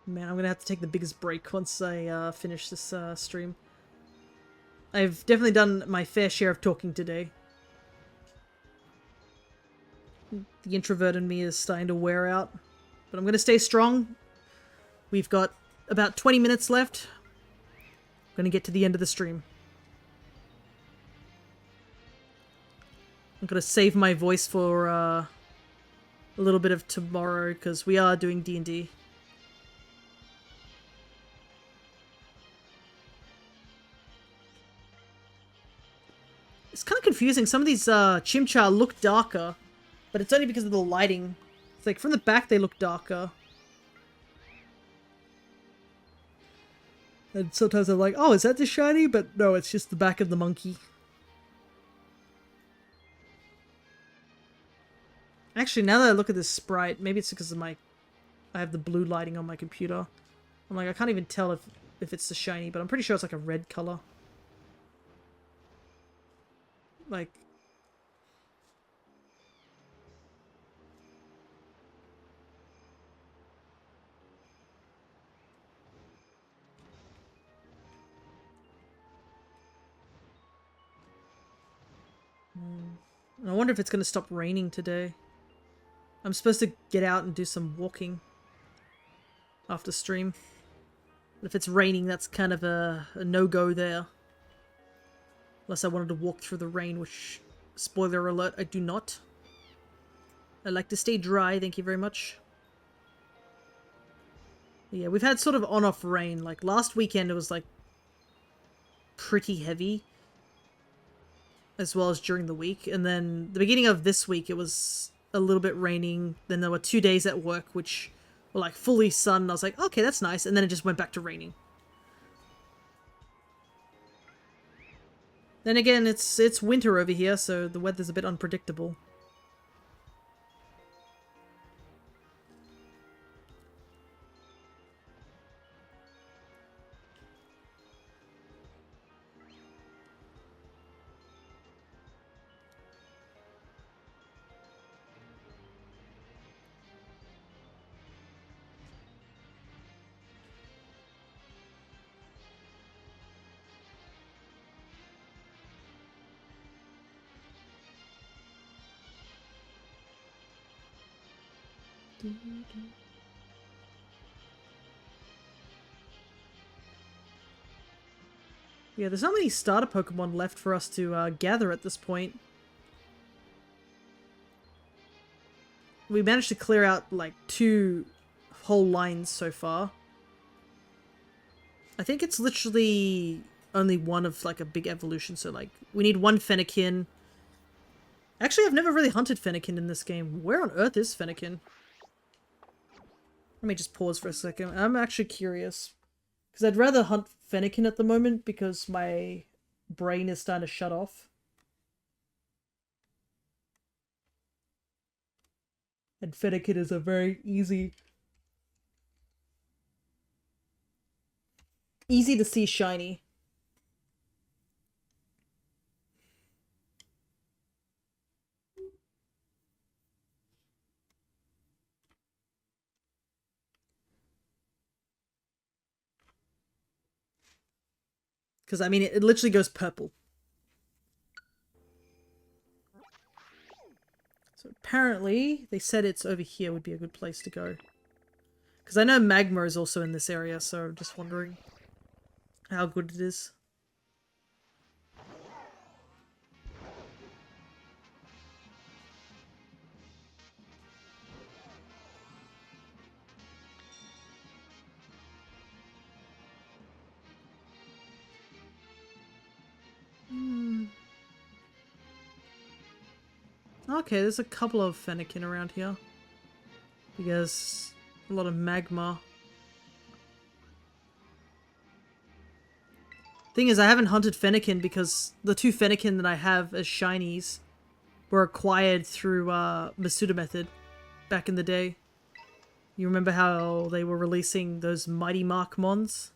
Man, I'm gonna have to take the biggest break once I finish this stream. I've definitely done my fair share of talking today. The introvert in me is starting to wear out. But I'm gonna stay strong. We've got about 20 minutes left. I'm gonna get to the end of the stream. I'm gonna save my voice for a little bit of tomorrow, because we are doing D&D. It's kind of confusing. Some of these Chien-Pao look darker, but it's only because of the lighting. It's like from the back they look darker. And sometimes I'm like, oh, is that the shiny? But no, it's just the back of the monkey. Actually, now that I look at this sprite, maybe it's because of I have the blue lighting on my computer. I'm like, I can't even tell if it's the shiny, but I'm pretty sure it's like a red color. Like... I wonder if it's going to stop raining today. I'm supposed to get out and do some walking after stream. If it's raining, that's kind of a no-go there. Unless I wanted to walk through the rain, which, spoiler alert, I do not. I like to stay dry, thank you very much. Yeah, we've had sort of on-off rain. Like, last weekend it was, like, pretty heavy. As well as during the week. And then the beginning of this week, it was a little bit raining. Then there were 2 days at work, which were, like, fully sun. I was like, okay, that's nice. And then it just went back to raining. Then again, it's winter over here, so the weather's a bit unpredictable. Yeah, there's not many starter Pokemon left for us to gather at this point. We managed to clear out, like, 2 whole lines so far. I think it's literally only one of, like, a big evolution, so, like, we need 1 Fennekin. Actually, I've never really hunted Fennekin in this game. Where on earth is Fennekin? Let me just pause for a second. I'm actually curious. Because I'd rather hunt Fennekin at the moment because my brain is starting to shut off. And Fennekin is a very easy to see shiny. Because, I mean, it literally goes purple. So apparently, they said it's over here would be a good place to go. Because I know Magma is also in this area, so I'm just wondering how good it is. Okay, there's a couple of Fennekin around here. Because a lot of magma. Thing is, I haven't hunted Fennekin because the 2 Fennekin that I have as shinies were acquired through Masuda method back in the day. You remember how they were releasing those Mighty Mark mons?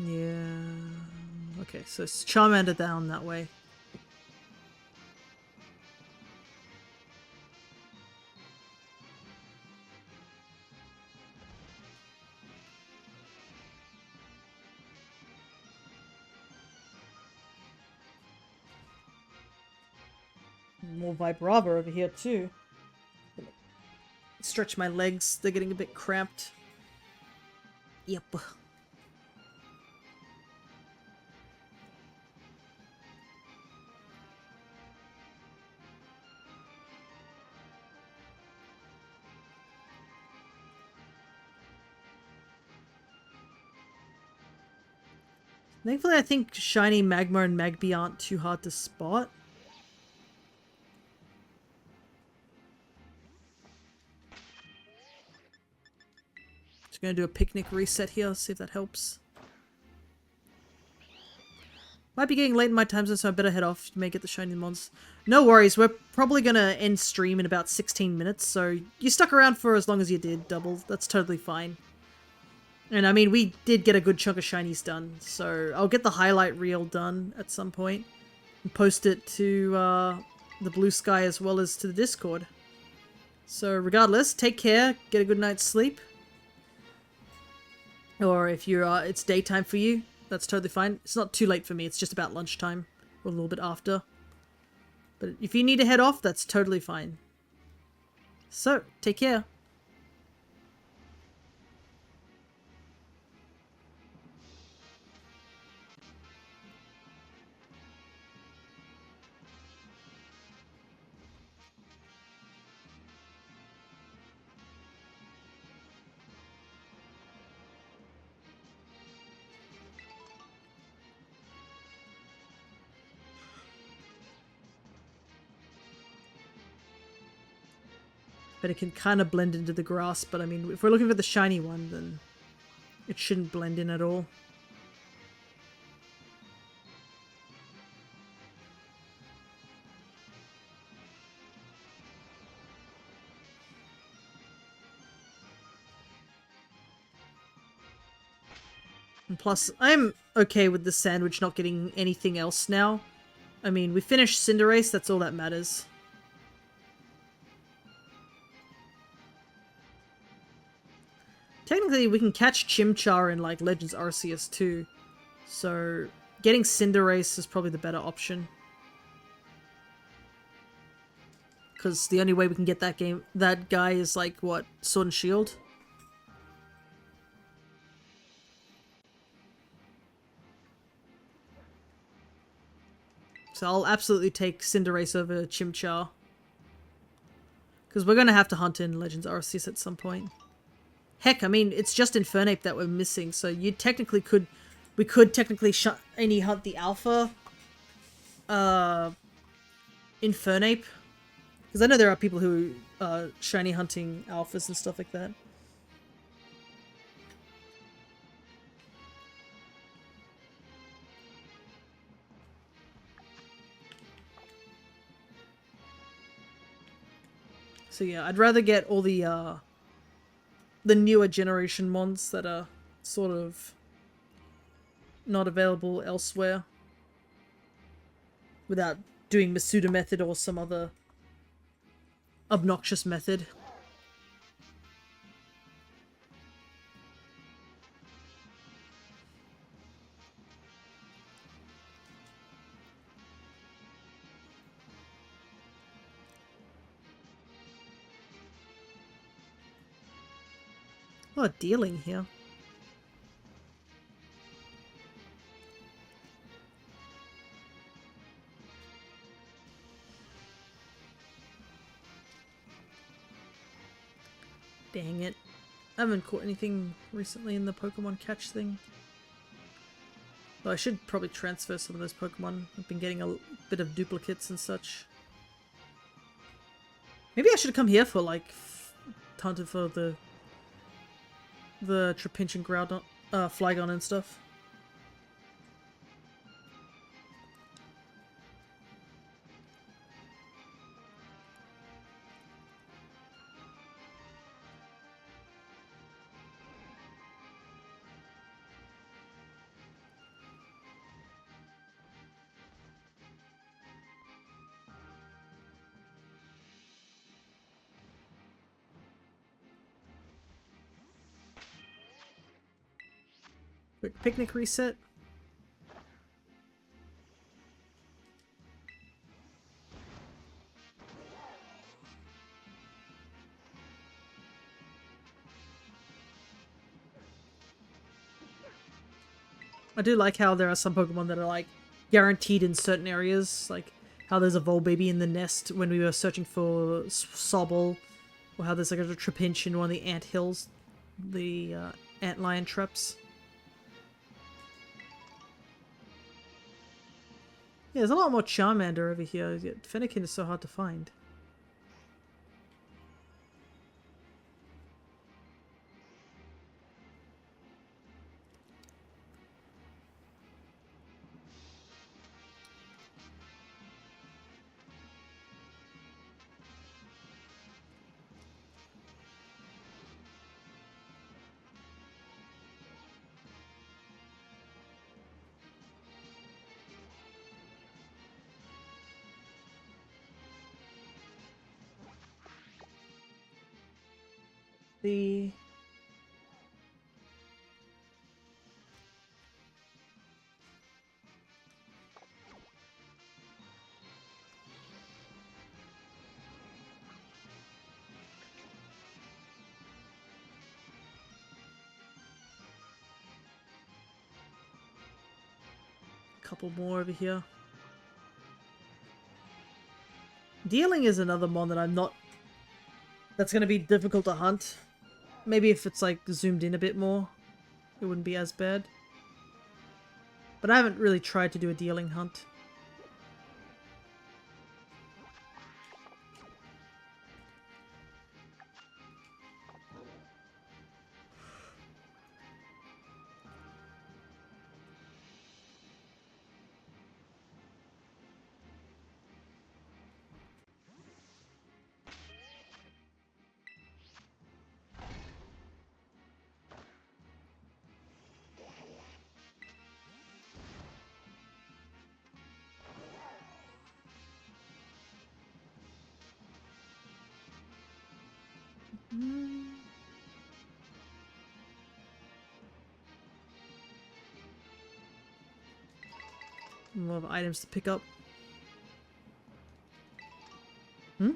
Yeah. Okay, so it's Charmander down that way. More Vibrava over here too. Stretch my legs, they're getting a bit cramped. Yep. Thankfully, I think Shiny Magmar and Magby aren't too hard to spot. Just gonna do a picnic reset here, see if that helps. Might be getting late in my time zone, so I better head off. You may get the shiny mons. No worries, we're probably gonna end stream in about 16 minutes, so you stuck around for as long as you did, Double. That's totally fine. And I mean, we did get a good chunk of shinies done, so I'll get the highlight reel done at some point and post it to the Blue Sky as well as to the Discord. So regardless, take care, get a good night's sleep. Or if you're it's daytime for you, that's totally fine. It's not too late for me, it's just about lunchtime, or a little bit after. But if you need to head off, that's totally fine. So, take care. But it can kind of blend into the grass, but I mean, if we're looking for the shiny one, then it shouldn't blend in at all. And plus, I'm okay with the sandwich not getting anything else now. I mean, we finished Cinderace, that's all that matters. Technically, we can catch Chimchar in, like, Legends Arceus too. So, getting Cinderace is probably the better option. Because the only way we can get that guy is, like, what, Sword and Shield? So I'll absolutely take Cinderace over Chimchar. Because we're going to have to hunt in Legends Arceus at some point. Heck, I mean, it's just Infernape that we're missing, so you technically could... We could technically shiny hunt the Alpha... Infernape. Because I know there are people who are shiny hunting Alphas and stuff like that. So yeah, I'd rather get all the newer generation mons that are sort of not available elsewhere without doing Masuda method or some other obnoxious method. Oh, dealing here. Dang it. I haven't caught anything recently in the Pokemon catch thing. Though I should probably transfer some of those Pokemon. I've been getting a bit of duplicates and such. Maybe I should come here for like hunting for the Trapinch and Groudon, Flygon and stuff. Quick picnic reset. I do like how there are some Pokemon that are like guaranteed in certain areas, like how there's a Volbaby in the nest when we were searching for Sobble, or how there's like a Trapinch in one of the ant hills, the antlion traps. Yeah, there's a lot more Charmander over here, yet Fennekin is so hard to find. The couple more over here. Dealing is another mon that I'm not... That's going to be difficult to hunt. Maybe if it's like zoomed in a bit more, it wouldn't be as bad. But I haven't really tried to do a dealing hunt. A lot of items to pick up. There's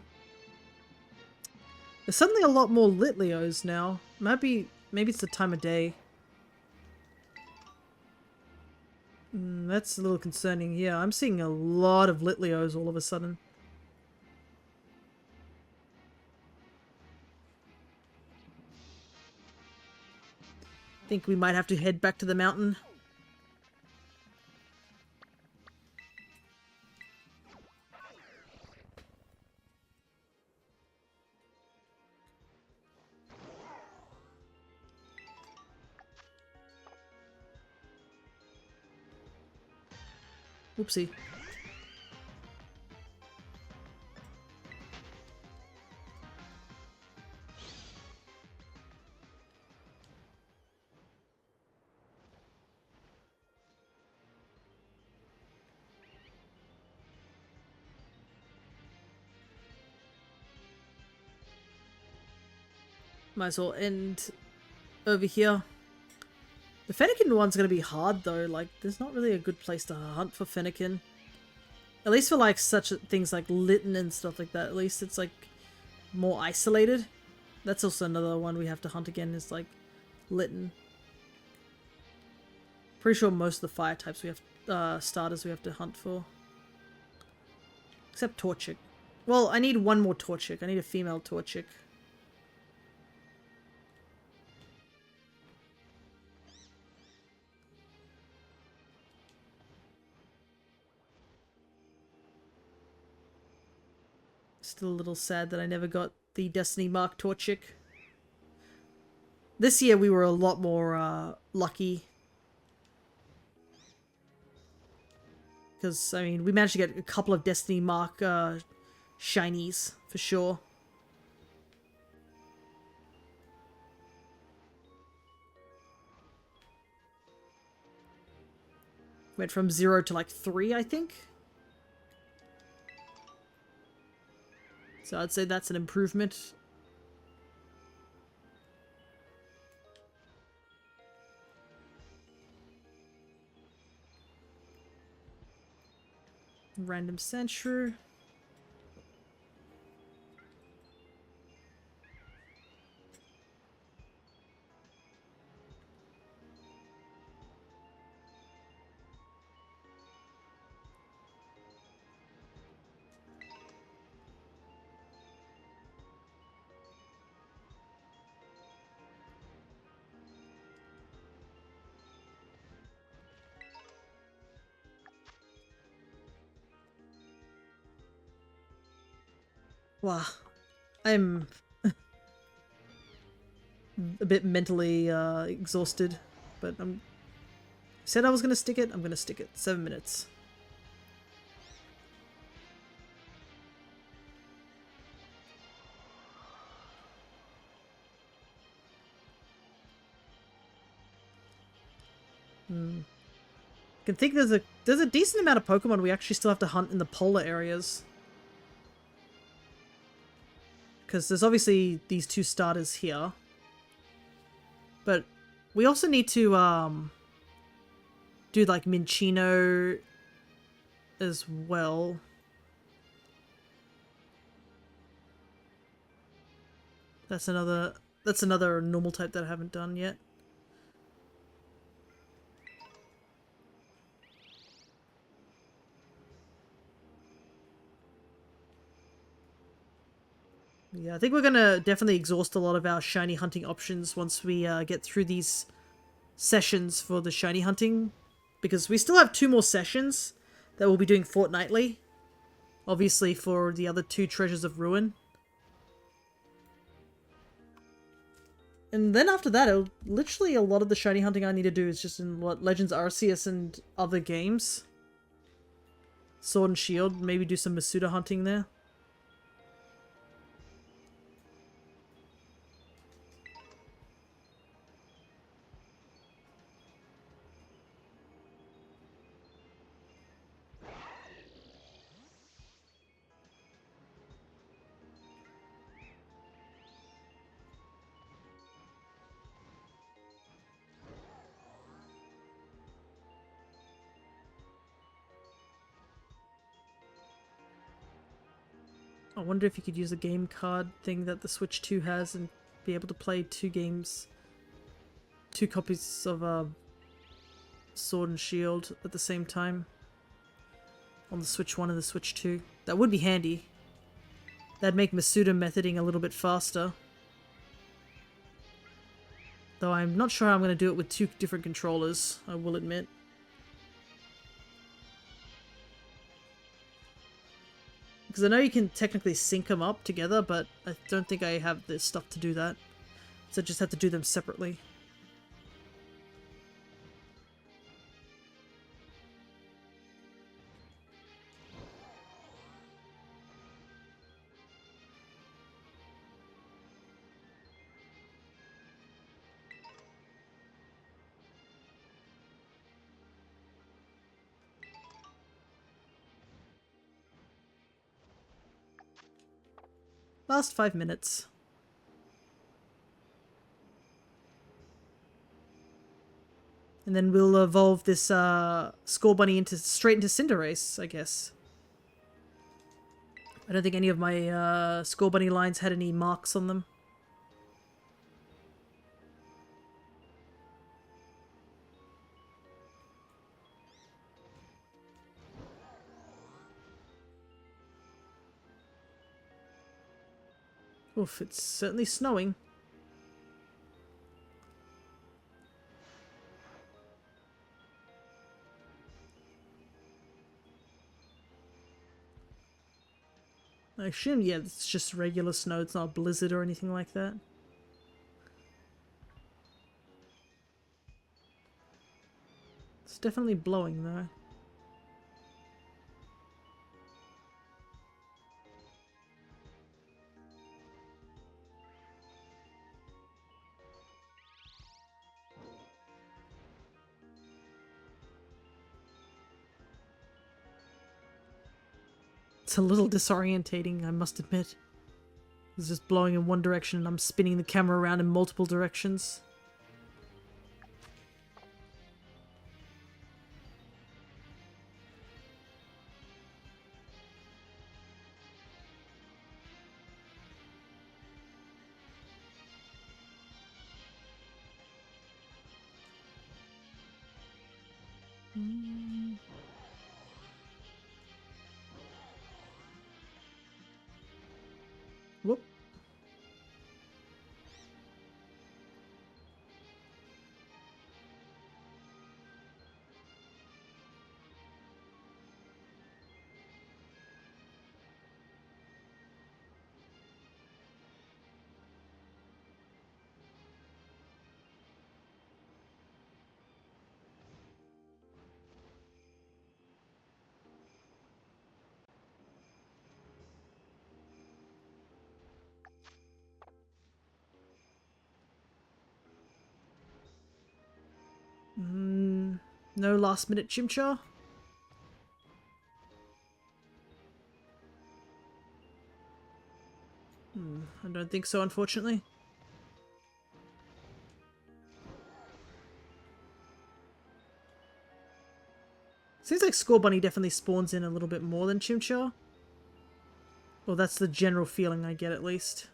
suddenly a lot more Litleos now. Maybe it's the time of day. That's a little concerning. Yeah, I'm seeing a lot of Litleos all of a sudden. Think we might have to head back to the mountain. Oopsie. Might as well end over here. The Fennekin one's gonna be hard though, like there's not really a good place to hunt for Fennekin. At least for like such things like Litten and stuff like that, at least it's like more isolated. That's also another one we have to hunt again, is like Litten. Pretty sure most of the fire types we have, starters we have to hunt for. Except Torchic. Well, I need one more Torchic. I need a female Torchic. Still a little sad that I never got the Destiny Mark Torchic. This year we were a lot more lucky. Because, I mean, we managed to get a couple of Destiny Mark shinies, for sure. Went from 0 to like 3, I think. So I'd say that's an improvement. Random Sandshrew. Wow. I'm a bit mentally exhausted, but I said I was gonna stick it. I'm gonna stick it. 7 minutes. I can think there's a decent amount of Pokemon we actually still have to hunt in the polar areas. Because there's obviously these 2 starters here. But we also need to do like Minccino as well. That's another normal type that I haven't done yet. Yeah, I think we're gonna definitely exhaust a lot of our shiny hunting options once we get through these sessions for the shiny hunting. Because we still have 2 more sessions that we'll be doing fortnightly. Obviously for the other 2 Treasures of Ruin. And then after that, literally a lot of the shiny hunting I need to do is just in Legends Arceus and other games. Sword and Shield, maybe do some Masuda hunting there. I wonder if you could use a game card thing that the Switch 2 has and be able to play 2 games, 2 copies of Sword and Shield at the same time on the Switch 1 and the Switch 2. That would be handy. That'd make Masuda methoding a little bit faster. Though I'm not sure how I'm going to do it with 2 different controllers, I will admit. Because I know you can technically sync them up together, but I don't think I have the stuff to do that. So I just have to do them separately. Last 5 minutes. And then we'll evolve this Score Bunny straight into Cinderace, I guess. I don't think any of my Score Bunny lines had any marks on them. Oof, it's certainly snowing. I assume, yeah, it's just regular snow. It's not a blizzard or anything like that. It's definitely blowing, though. It's a little disorientating, I must admit. It's just blowing in one direction and I'm spinning the camera around in multiple directions. Whoop. No last minute Chien-Pao? I don't think so, unfortunately. Seems like Score Bunny definitely spawns in a little bit more than Chien-Pao. Well, that's the general feeling I get, at least.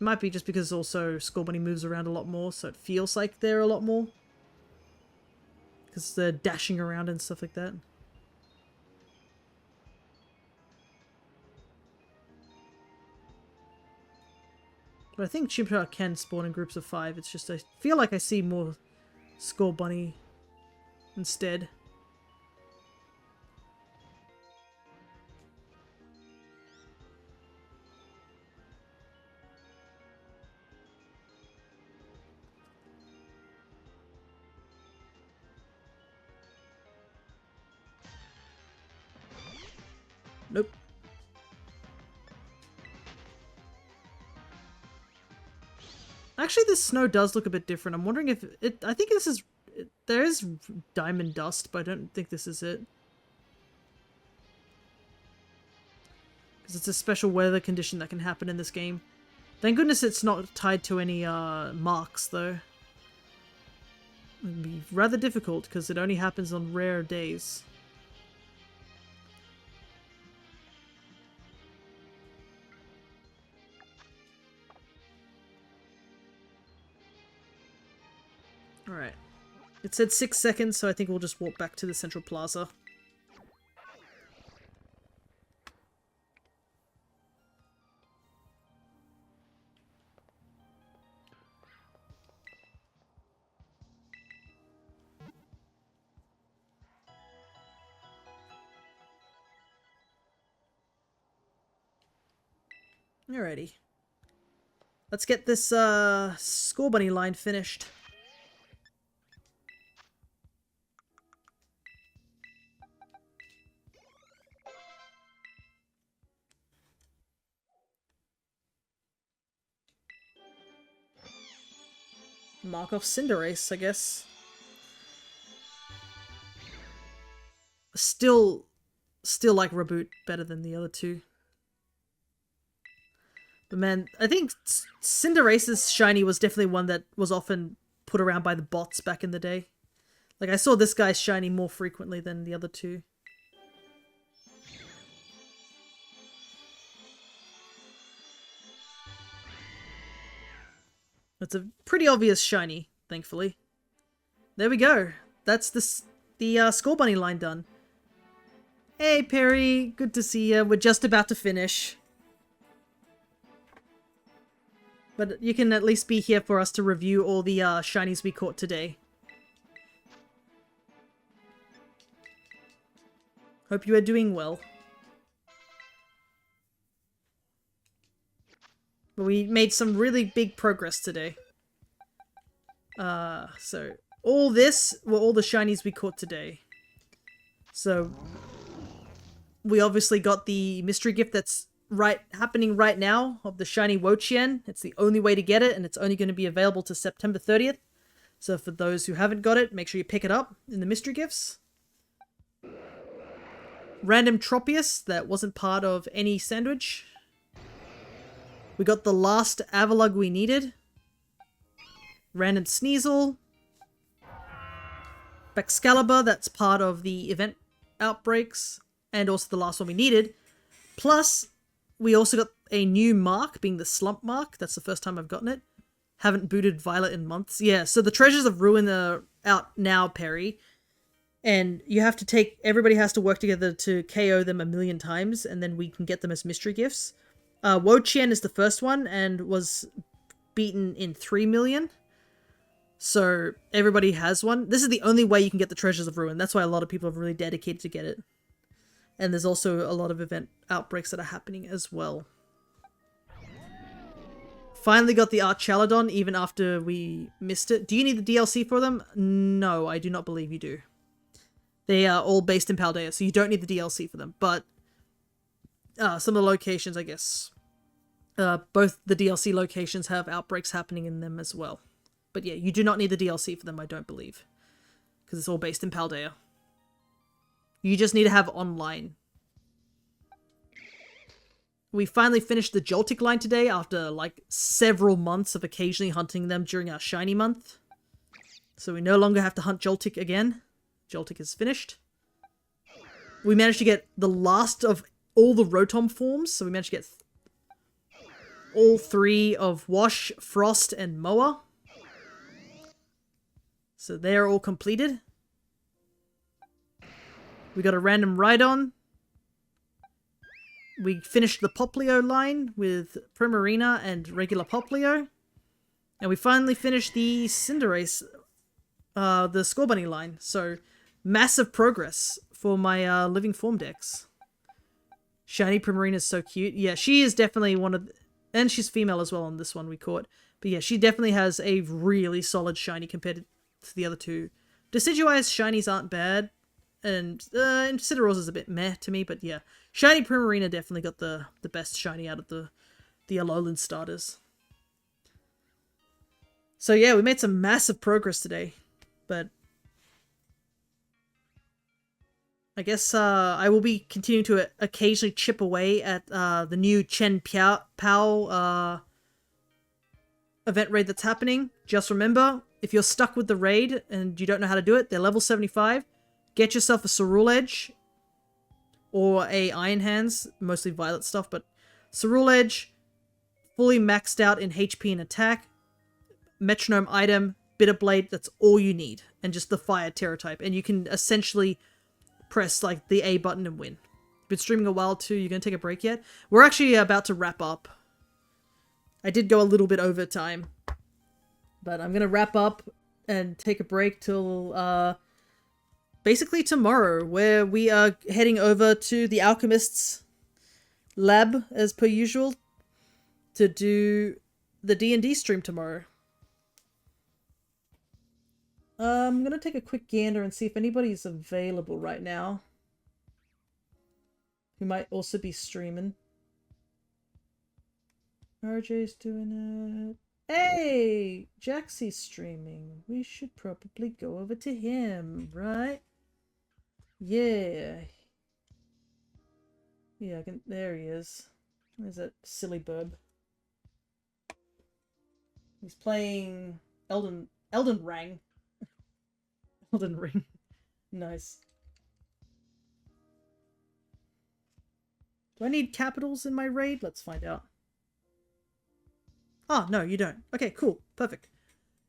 It might be just because also Score Bunny moves around a lot more, so it feels like they're a lot more. Because they're dashing around and stuff like that. But I think Chien-Pao can spawn in groups of 5. It's just I feel like I see more Score Bunny instead. Nope. Actually, this snow does look a bit different. I'm wondering if it... I think this is... there is diamond dust, but I don't think this is it. Because it's a special weather condition that can happen in this game. Thank goodness it's not tied to any marks, though. It'd be rather difficult, because it only happens on rare days. Alright. It said 6 seconds, so I think we'll just walk back to the central plaza. Alrighty. Let's get this Score Bunny line finished. Mark off Cinderace, I guess. Still like Reboot better than the other two. But man, I think Cinderace's shiny was definitely one that was often put around by the bots back in the day. Like, I saw this guy's shiny more frequently than the other two. It's a pretty obvious shiny, thankfully. There we go. That's the Score Bunny line done. Hey, Perry. Good to see you. We're just about to finish. But you can at least be here for us to review all the shinies we caught today. Hope you are doing well. But we made some really big progress today. So all this were all the shinies we caught today. So we obviously got the mystery gift that's happening right now of the shiny Wo-Chien. It's the only way to get it, and it's only going to be available to September 30th. So for those who haven't got it, make sure you pick it up in the mystery gifts. Random Tropius that wasn't part of any sandwich. We got the last Avalugg we needed. Random Sneasel. Excalibur, that's part of the event outbreaks, and also the last one we needed. Plus, we also got a new mark, being the Slump mark. That's the first time I've gotten it. Haven't booted Violet in months. Yeah, so the Treasures of Ruin are out now, Perry. And you have to take... Everybody has to work together to KO them 1,000,000 times, and then we can get them as mystery gifts. Wo-Chien is the first one, and was beaten in 3 million. So everybody has one. This is the only way you can get the Treasures of Ruin. That's why a lot of people are really dedicated to get it. And there's also a lot of event outbreaks that are happening as well. Finally got the Archaladon, even after we missed it. Do you need the DLC for them? No, I do not believe you do. They are all based in Paldea, so you don't need the DLC for them. But some of the locations, I guess. Both the DLC locations have outbreaks happening in them as well. But yeah, you do not need the DLC for them, I don't believe. Because it's all based in Paldea. You just need to have online. We finally finished the Joltik line today after like several months of occasionally hunting them during our shiny month. So we no longer have to hunt Joltik again. Joltik is finished. We managed to get the last of all the Rotom forms. So we managed to get all 3 of Wash, Frost, and Moa. So they're all completed. We got a random Rhydon. We finished the Poplio line with Primarina and regular Poplio. And we finally finished the Cinderace, the Scorbunny line. So massive progress for my Living Form decks. Shiny Primarina is so cute. Yeah, she is definitely one of... And she's female as well on this one we caught. But yeah, she definitely has a really solid shiny compared to the other two. Decidueye's shinies aren't bad. And Incineroar's is a bit meh to me, but yeah. Shiny Primarina definitely got the best shiny out of the Alolan starters. So yeah, we made some massive progress today. But I guess I will be continuing to occasionally chip away at the new Chien-Pao event raid that's happening. Just remember, if you're stuck with the raid and you don't know how to do it, they're level 75. Get yourself a Ceruledge or a Iron Hands, mostly Violet stuff, but Ceruledge, fully maxed out in HP and attack, Metronome item, Bitter Blade, that's all you need, and just the Fire Terra type, and you can essentially press like the A button and win. Been streaming a while too. You gonna take a break yet? We're actually about to wrap up. I did go a little bit over time, but I'm gonna wrap up and take a break till basically tomorrow, where we are heading over to the Alchemist's lab, as per usual, to do the D&D stream tomorrow. I'm gonna take a quick gander and see if anybody's available right now, who might also be streaming. RJ's doing it. Hey! Jaxie's streaming. We should probably go over to him, right? Yeah. Yeah, I can... There he is. There's that silly burb. He's playing Elden Ring. Elden Ring. Nice. Do I need capitals in my raid? Let's find out. Oh, no, you don't. Okay, cool. Perfect.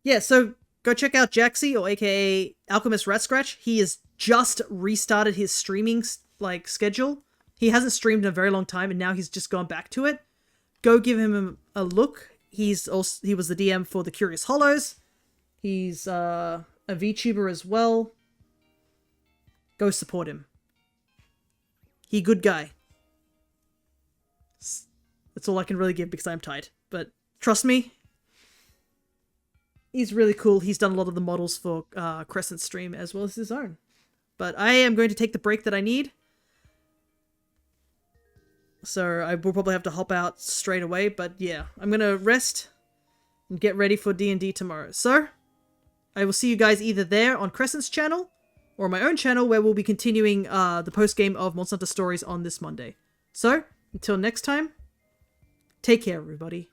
Yeah, so go check out Jaxie, or aka Alchemist Rat Scratch. He has just restarted his streaming like schedule. He hasn't streamed in a very long time, and now he's just gone back to it. Go give him a look. He was the DM for the Curious Hollows. He's a VTuber as well. Go support him. He good guy. That's all I can really give because I'm tired. But trust me, he's really cool. He's done a lot of the models for Crescent's stream as well as his own. But I am going to take the break that I need. So I will probably have to hop out straight away. But yeah, I'm going to rest and get ready for D&D tomorrow. So I will see you guys either there on Crescent's channel or my own channel where we'll be continuing the post-game of Monster Hunter Stories on this Monday. So, until next time, take care everybody.